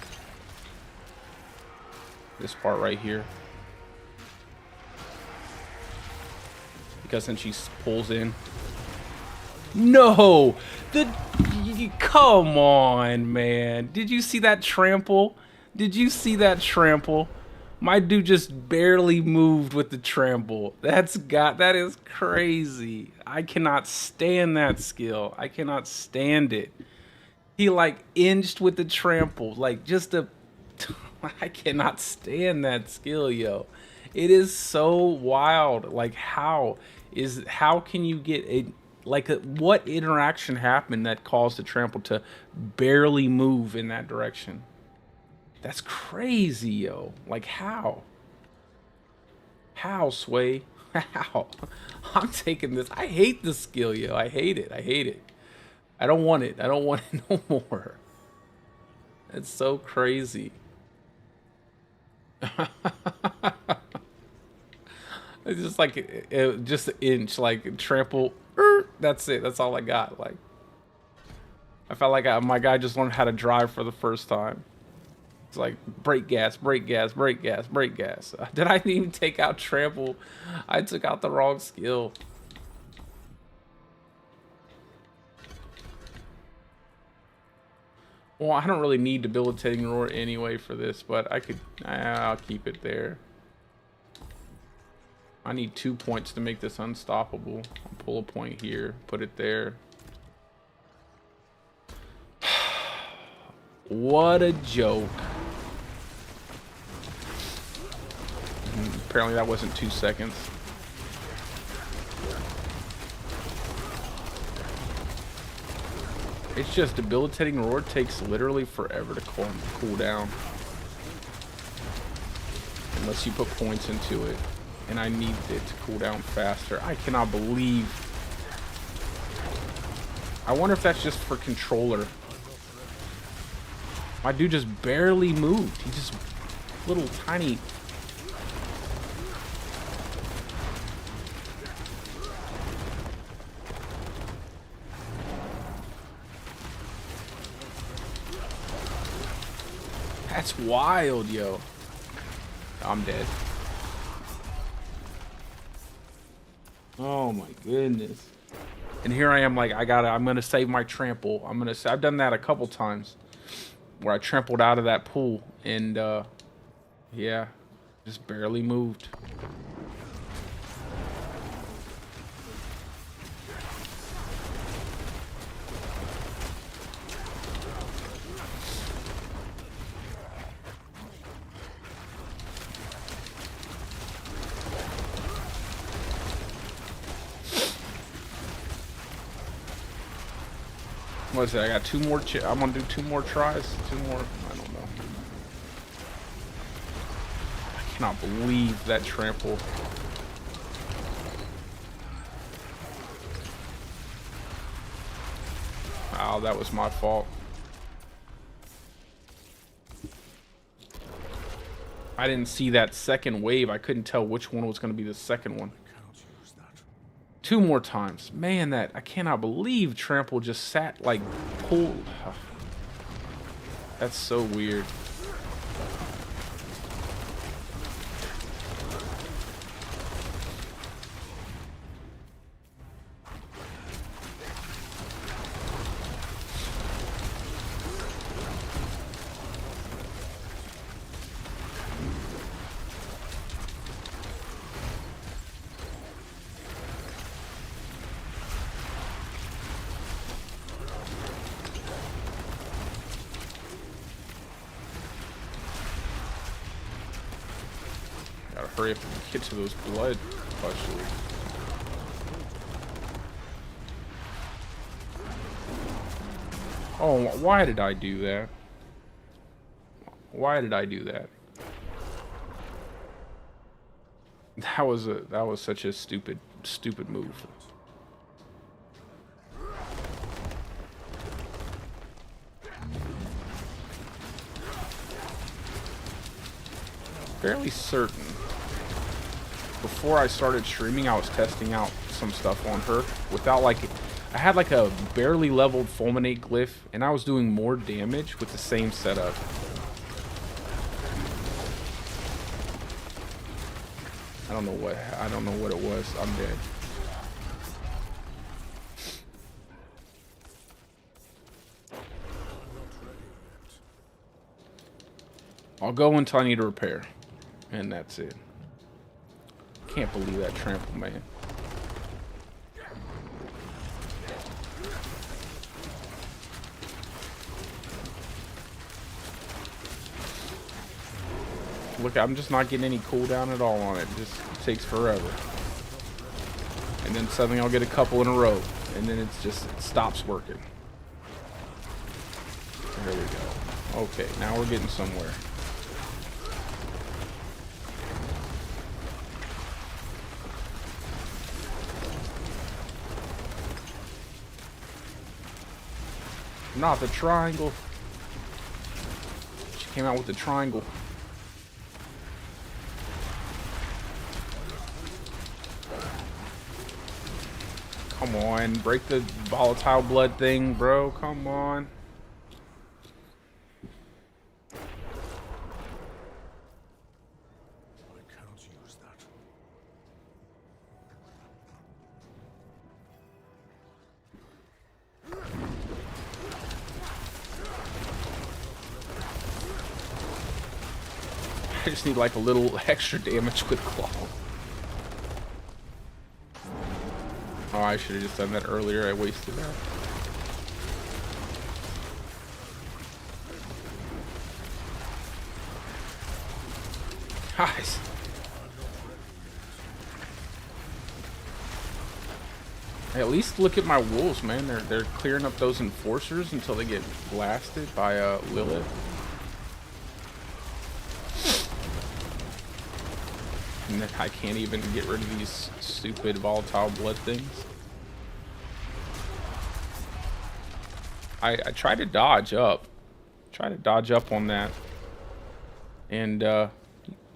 A: This part right here. Because then she pulls in. No! Come on, man. Did you see that trample? My dude just barely moved with the trample. That is crazy. I cannot stand that skill. I cannot stand it. He like inched with the trample. Like just a... I cannot stand that skill, yo. It is so wild. Like how can you get a what interaction happened that caused the trample to barely move in that direction? That's crazy, yo. Like how? How, Sway? How? I'm taking this. I hate this skill, yo. I hate it. I don't want it. I don't want it no more. It's so crazy. It's just like just an inch, like trample. That's it. That's all I got. Like I felt like my guy just learned how to drive for the first time. It's like brake gas, brake gas, brake gas, brake gas. Did I even take out trample? I took out the wrong skill. Well, I don't really need debilitating roar anyway for this, but I'll keep it there. I need 2 points to make this unstoppable. I'll pull a point here, put it there. What a joke. Apparently that wasn't 2 seconds. It's just debilitating roar takes literally forever to cool down. Unless you put points into it. And I need it to cool down faster. I cannot believe. I wonder if that's just for controller. My dude just barely moved. He just little tiny. That's wild, yo. I'm dead. Oh my goodness. And here I am like, I'm gonna save my trample. I've done that a couple times where I trampled out of that pool and yeah, just barely moved. What is it? I got 2 more. I'm gonna do 2 more tries. 2 more. I don't know. I cannot believe that trample. Wow, that was my fault. I didn't see that second wave. I couldn't tell which one was gonna be the second one. 2 more times. Man, I cannot believe trample just sat like pulled. That's so weird. Gotta hurry up and get to those blood pustules. Oh, why did I do that? Why did I do that? That was such a stupid move. Fairly certain. Before I started streaming, I was testing out some stuff on her without I had like a barely leveled fulminate glyph, and I was doing more damage with the same setup. I don't know what it was. I'm dead. I'll go until I need a repair, and that's it. Can't believe that trample, man. Look, I'm just not getting any cooldown at all on it. It just takes forever. And then suddenly I'll get a couple in a row, and then it stops working. There we go. Okay, now we're getting somewhere. Not the triangle. She came out with the triangle. Come on, break the volatile blood thing, bro. Come on.
B: I cannot use that.
A: I just need like a little extra damage with claw. Oh, I should have just done that earlier. I wasted that. Guys. Hey, at least look at my wolves, man. They're clearing up those enforcers until they get blasted by Lilith. And then I can't even get rid of these stupid volatile blood things. I tried to dodge up. On that. And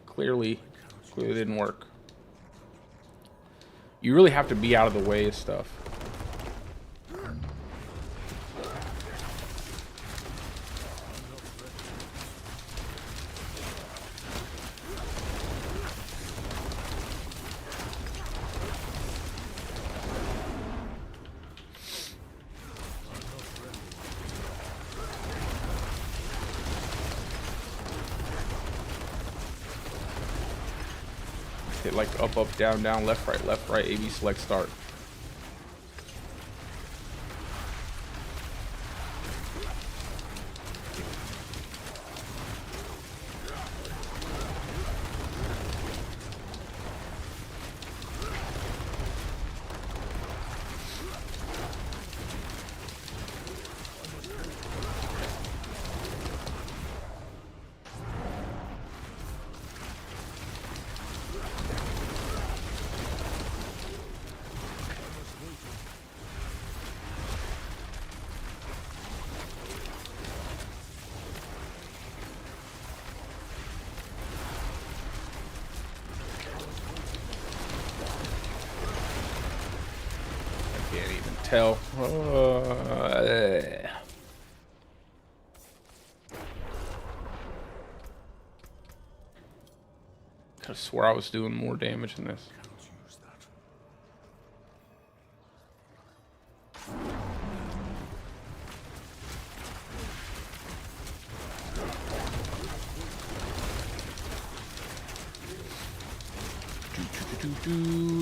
A: clearly didn't work. You really have to be out of the way of stuff. Hit like up, up, down, down, left, right, AB select, start. Can't even tell. I swore I was doing more damage than this.
B: Cannot use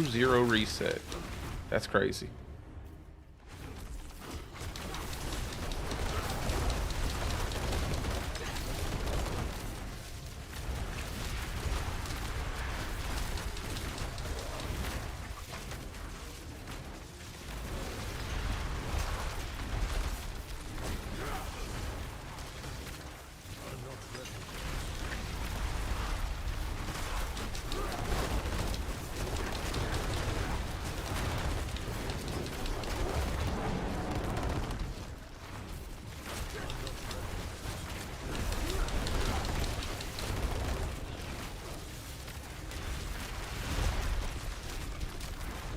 B: that.
A: Zero reset. That's crazy.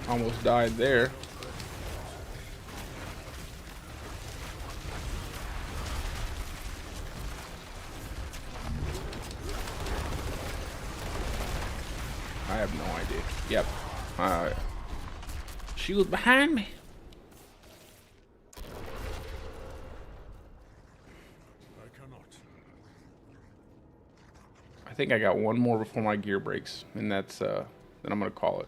A: Almost died there. I have no idea. Yep. She was behind me.
B: I cannot.
A: I think I got one more before my gear breaks, and that's then I'm gonna call it.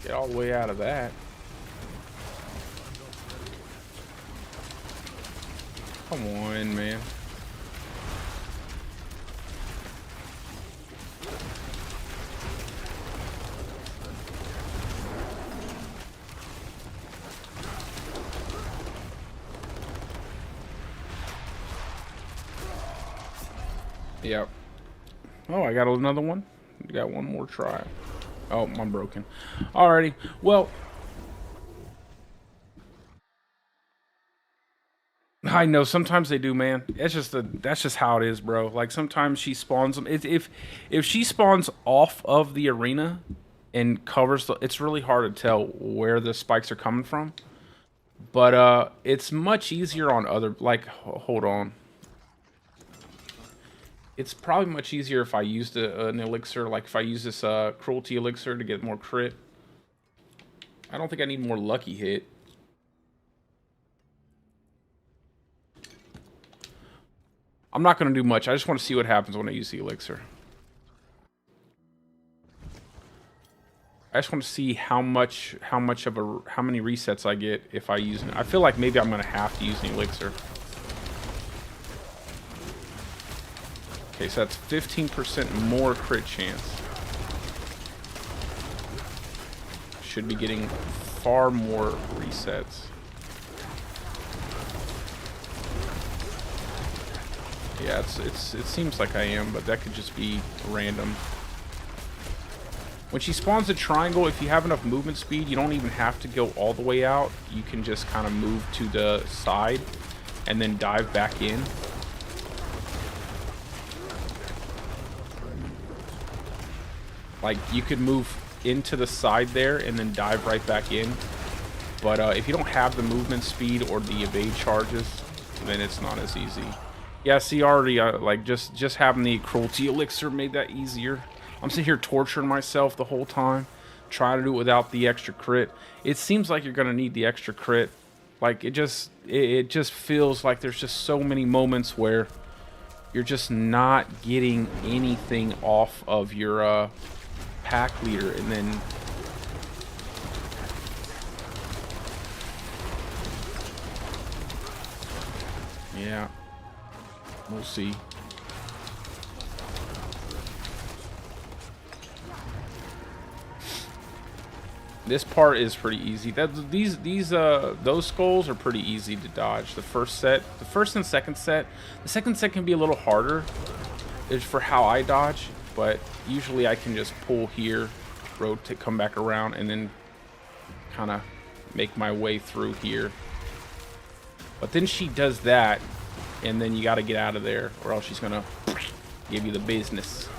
A: Get all the way out of that. Come on, man. Yep. Oh, I got another one. Got one more try. Oh, I'm broken. Alrighty. Well, I know sometimes they do, man. That's just how it is, bro. Like sometimes she spawns them. If she spawns off of the arena and covers it's really hard to tell where the spikes are coming from. But it's much easier on other hold on. It's probably much easier if I used an elixir, like if I use this cruelty elixir to get more crit. I don't think I need more lucky hit. I'm not going to do much. I just want to see what happens when I use the elixir. I just want to see how many resets I get if I use it. I feel like maybe I'm going to have to use an elixir. Okay, so that's 15% more crit chance. Should be getting far more resets. Yeah, it seems like I am, but that could just be random. When she spawns a triangle, if you have enough movement speed, you don't even have to go all the way out. You can just kind of move to the side and then dive back in. Like, you could move into the side there and then dive right back in. But if you don't have the movement speed or the evade charges, then it's not as easy. Yeah, see, already, like, just having the cruelty elixir made that easier. I'm sitting here torturing myself the whole time, trying to do it without the extra crit. It seems like you're gonna need the extra crit. Like, it just feels like there's just so many moments where you're just not getting anything off of your pack leader, and then yeah, we'll see. This part is pretty easy. Those skulls are pretty easy to dodge. The first and second set. The second set can be a little harder, is for how I dodge, but usually I can just pull here, rotate, come back around, and then kind of make my way through here. But then she does that, and then you got to get out of there, or else she's gonna give you the business.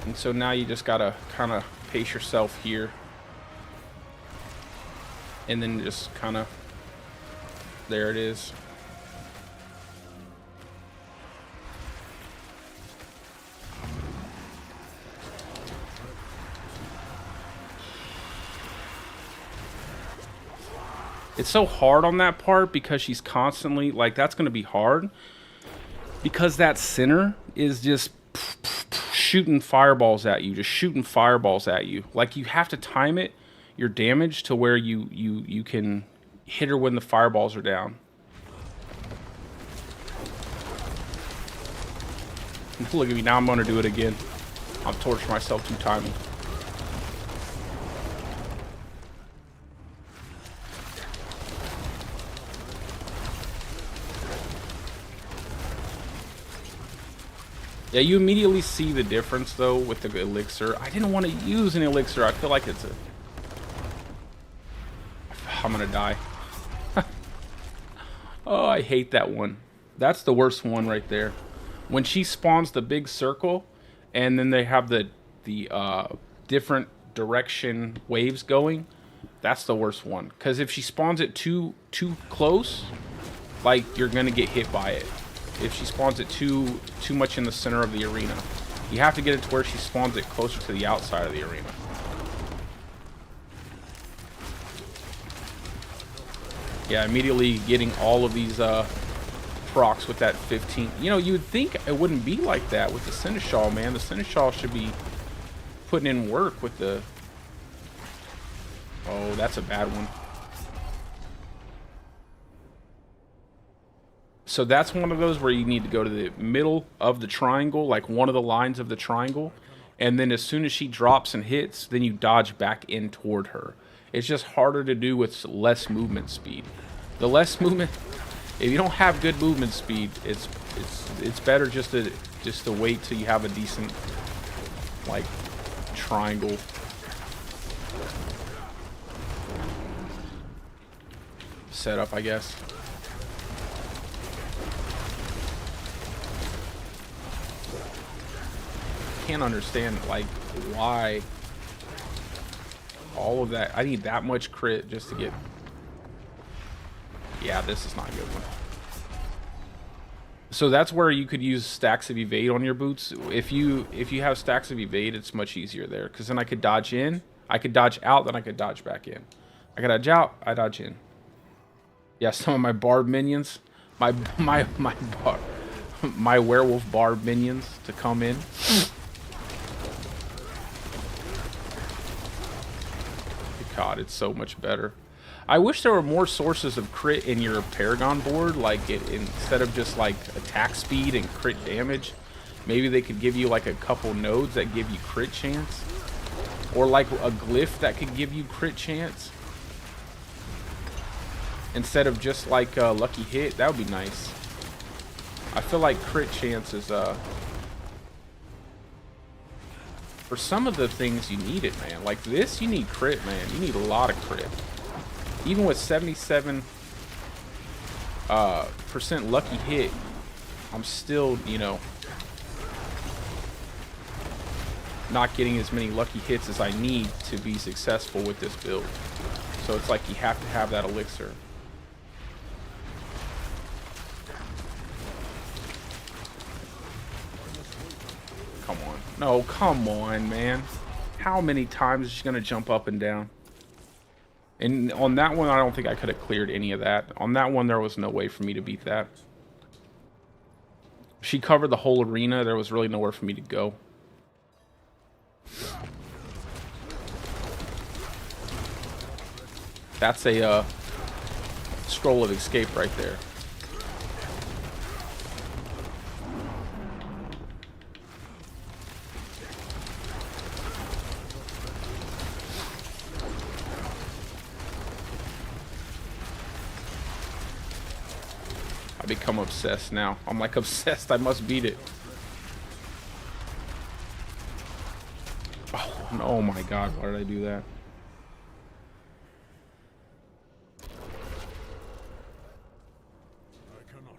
A: And so now you just gotta kind of pace yourself here, and then just kind of, there it is. It's so hard on that part because she's constantly, like, that's going to be hard because that center is just shooting fireballs at you, Like, you have to time it, your damage, to where you can hit her when the fireballs are down. Look at me, now I'm going to do it again. I'm torturing myself too timing. Yeah, you immediately see the difference, though, with the elixir. I didn't want to use an elixir. I feel like it's a... I'm gonna die. Oh, I hate that one. That's the worst one right there. When she spawns the big circle, and then they have the different direction waves going, that's the worst one. Because if she spawns it too close, like, you're gonna get hit by it. If she spawns it too much in the center of the arena, you have to get it to where she spawns it closer to the outside of the arena. Yeah, immediately getting all of these procs with that 15. You know, you would think it wouldn't be like that with the Seneschal, man. The Seneschal should be putting in work with the Oh, that's a bad one. So that's one of those where you need to go to the middle of the triangle, like one of the lines of the triangle. And then as soon as she drops and hits, then you dodge back in toward her. It's just harder to do with less movement speed. The less movement, if you don't have good movement speed, it's better just to wait till you have a decent like triangle. Setup, I guess. Can't understand like why all of that. I need that much crit just to get. Yeah, this is not a good one. So that's where you could use stacks of evade on your boots. If you have stacks of evade, it's much easier there because then I could dodge in, I could dodge out, then I could dodge back in. I could dodge out, I dodge in. Yeah, some of my barb minions, my werewolf barb minions to come in. God, it's so much better. I wish there were more sources of crit in your Paragon board, like instead of just like attack speed and crit damage. Maybe they could give you like a couple nodes that give you crit chance, or like a glyph that could give you crit chance instead of just like a lucky hit. That would be nice. I feel like crit chance is for some of the things you need it, man. Like this, you need crit, man. You need a lot of crit. Even with 77% lucky hit, I'm still, you know, not getting as many lucky hits as I need to be successful with this build. So it's like you have to have that elixir. Come on. No, come on, man. How many times is she going to jump up and down? And on that one, I don't think I could have cleared any of that. On that one, there was no way for me to beat that. She covered the whole arena. There was really nowhere for me to go. That's a scroll of escape right there. I become obsessed now. I'm like obsessed. I must beat it. Oh my god, why did I do that?
B: I cannot.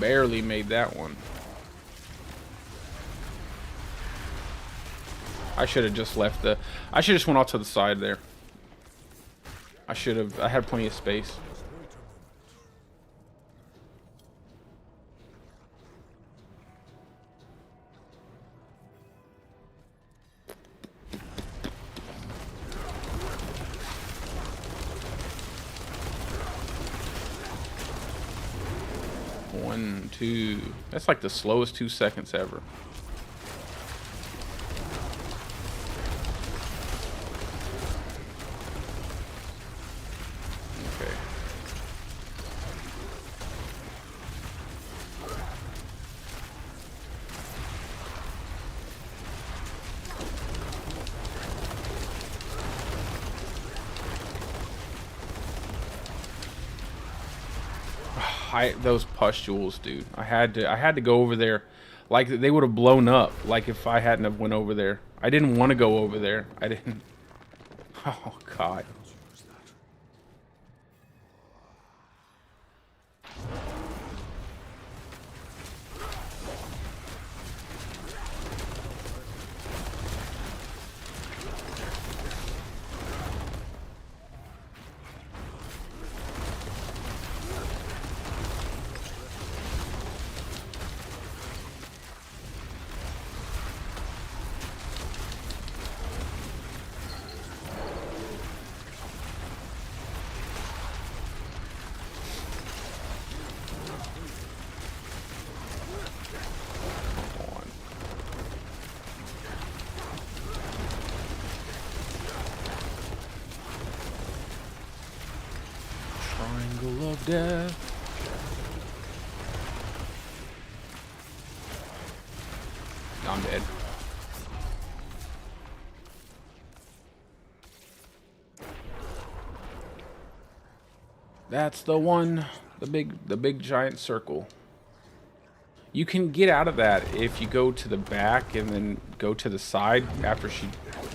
A: Barely made that one. I should have just left the... I should have just went off to the side there. I should have... I had plenty of space. One, two. That's like the slowest 2 seconds ever. Okay. Those pustules, dude. I had to go over there. Like they would have blown up. Like if I hadn't have went over there. I didn't want to go over there. I didn't. Oh god. of death. I'm dead. That's the one. The big giant circle. You can get out of that if you go to the back and then go to the side after she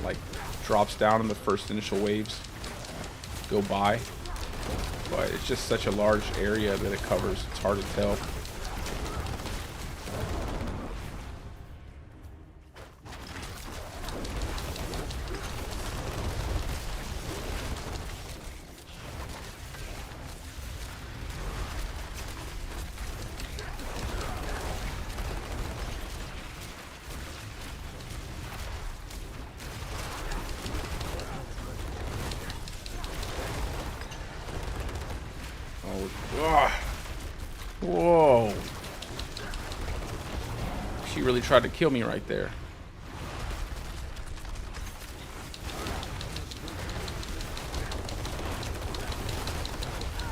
A: like drops down and the first initial waves go by. But it's just such a large area that it covers. It's hard to tell. Whoa. She really tried to kill me right there.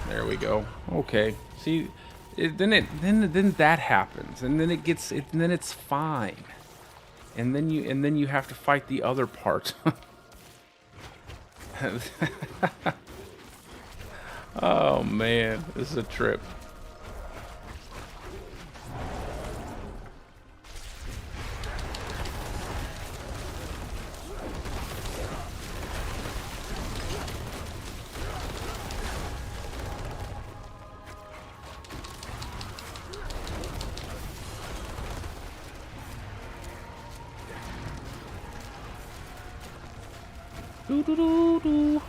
A: There we go. Okay. See, then that happens, and then then it's fine, and then you have to fight the other part. Oh man, this is a trip. Do do do do.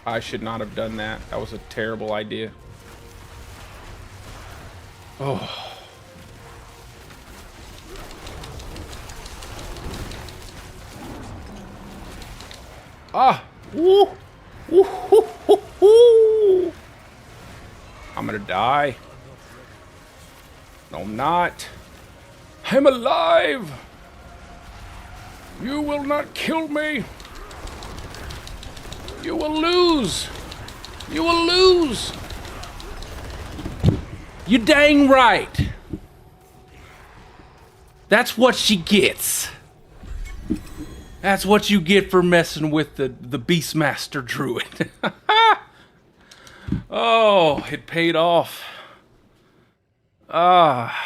A: I should not have done that. That was a terrible idea. Oh. Ah! Woo! Woo! Hoo, hoo, hoo. I'm gonna die. No, I'm not. I'm alive! You will not kill me! You will lose! You will lose! You dang right! That's what she gets. That's what you get for messing with the Beastmaster Druid. Oh, it paid off. Ah.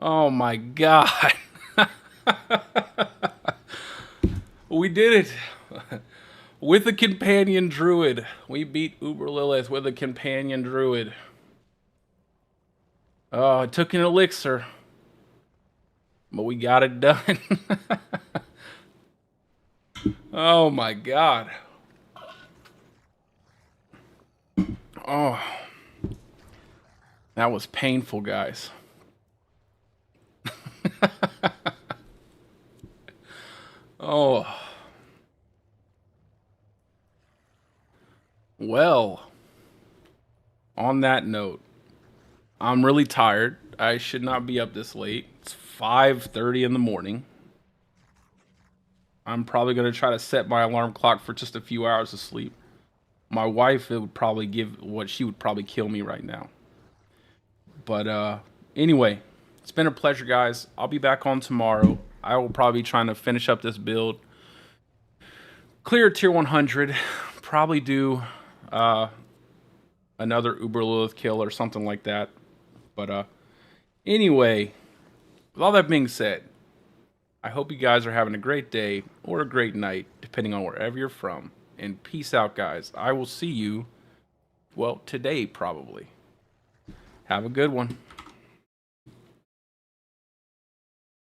A: Oh my God. We did it. With a companion druid. We beat Uber Lilith with a companion druid. Oh, it took an elixir. But we got it done. Oh my God. Oh. That was painful, guys. Oh. Well, on that note, I'm really tired. I should not be up this late. It's 5:30 in the morning. I'm probably going to try to set my alarm clock for just a few hours of sleep. My wife, it would probably she would probably kill me right now. But anyway, it's been a pleasure, guys. I'll be back on tomorrow. I will probably be trying to finish up this build. Clear tier 100. Probably do another Uber Lilith kill or something like that. But anyway, with all that being said, I hope you guys are having a great day or a great night, depending on wherever you're from. And peace out, guys. I will see you, well, today probably. Have a good one.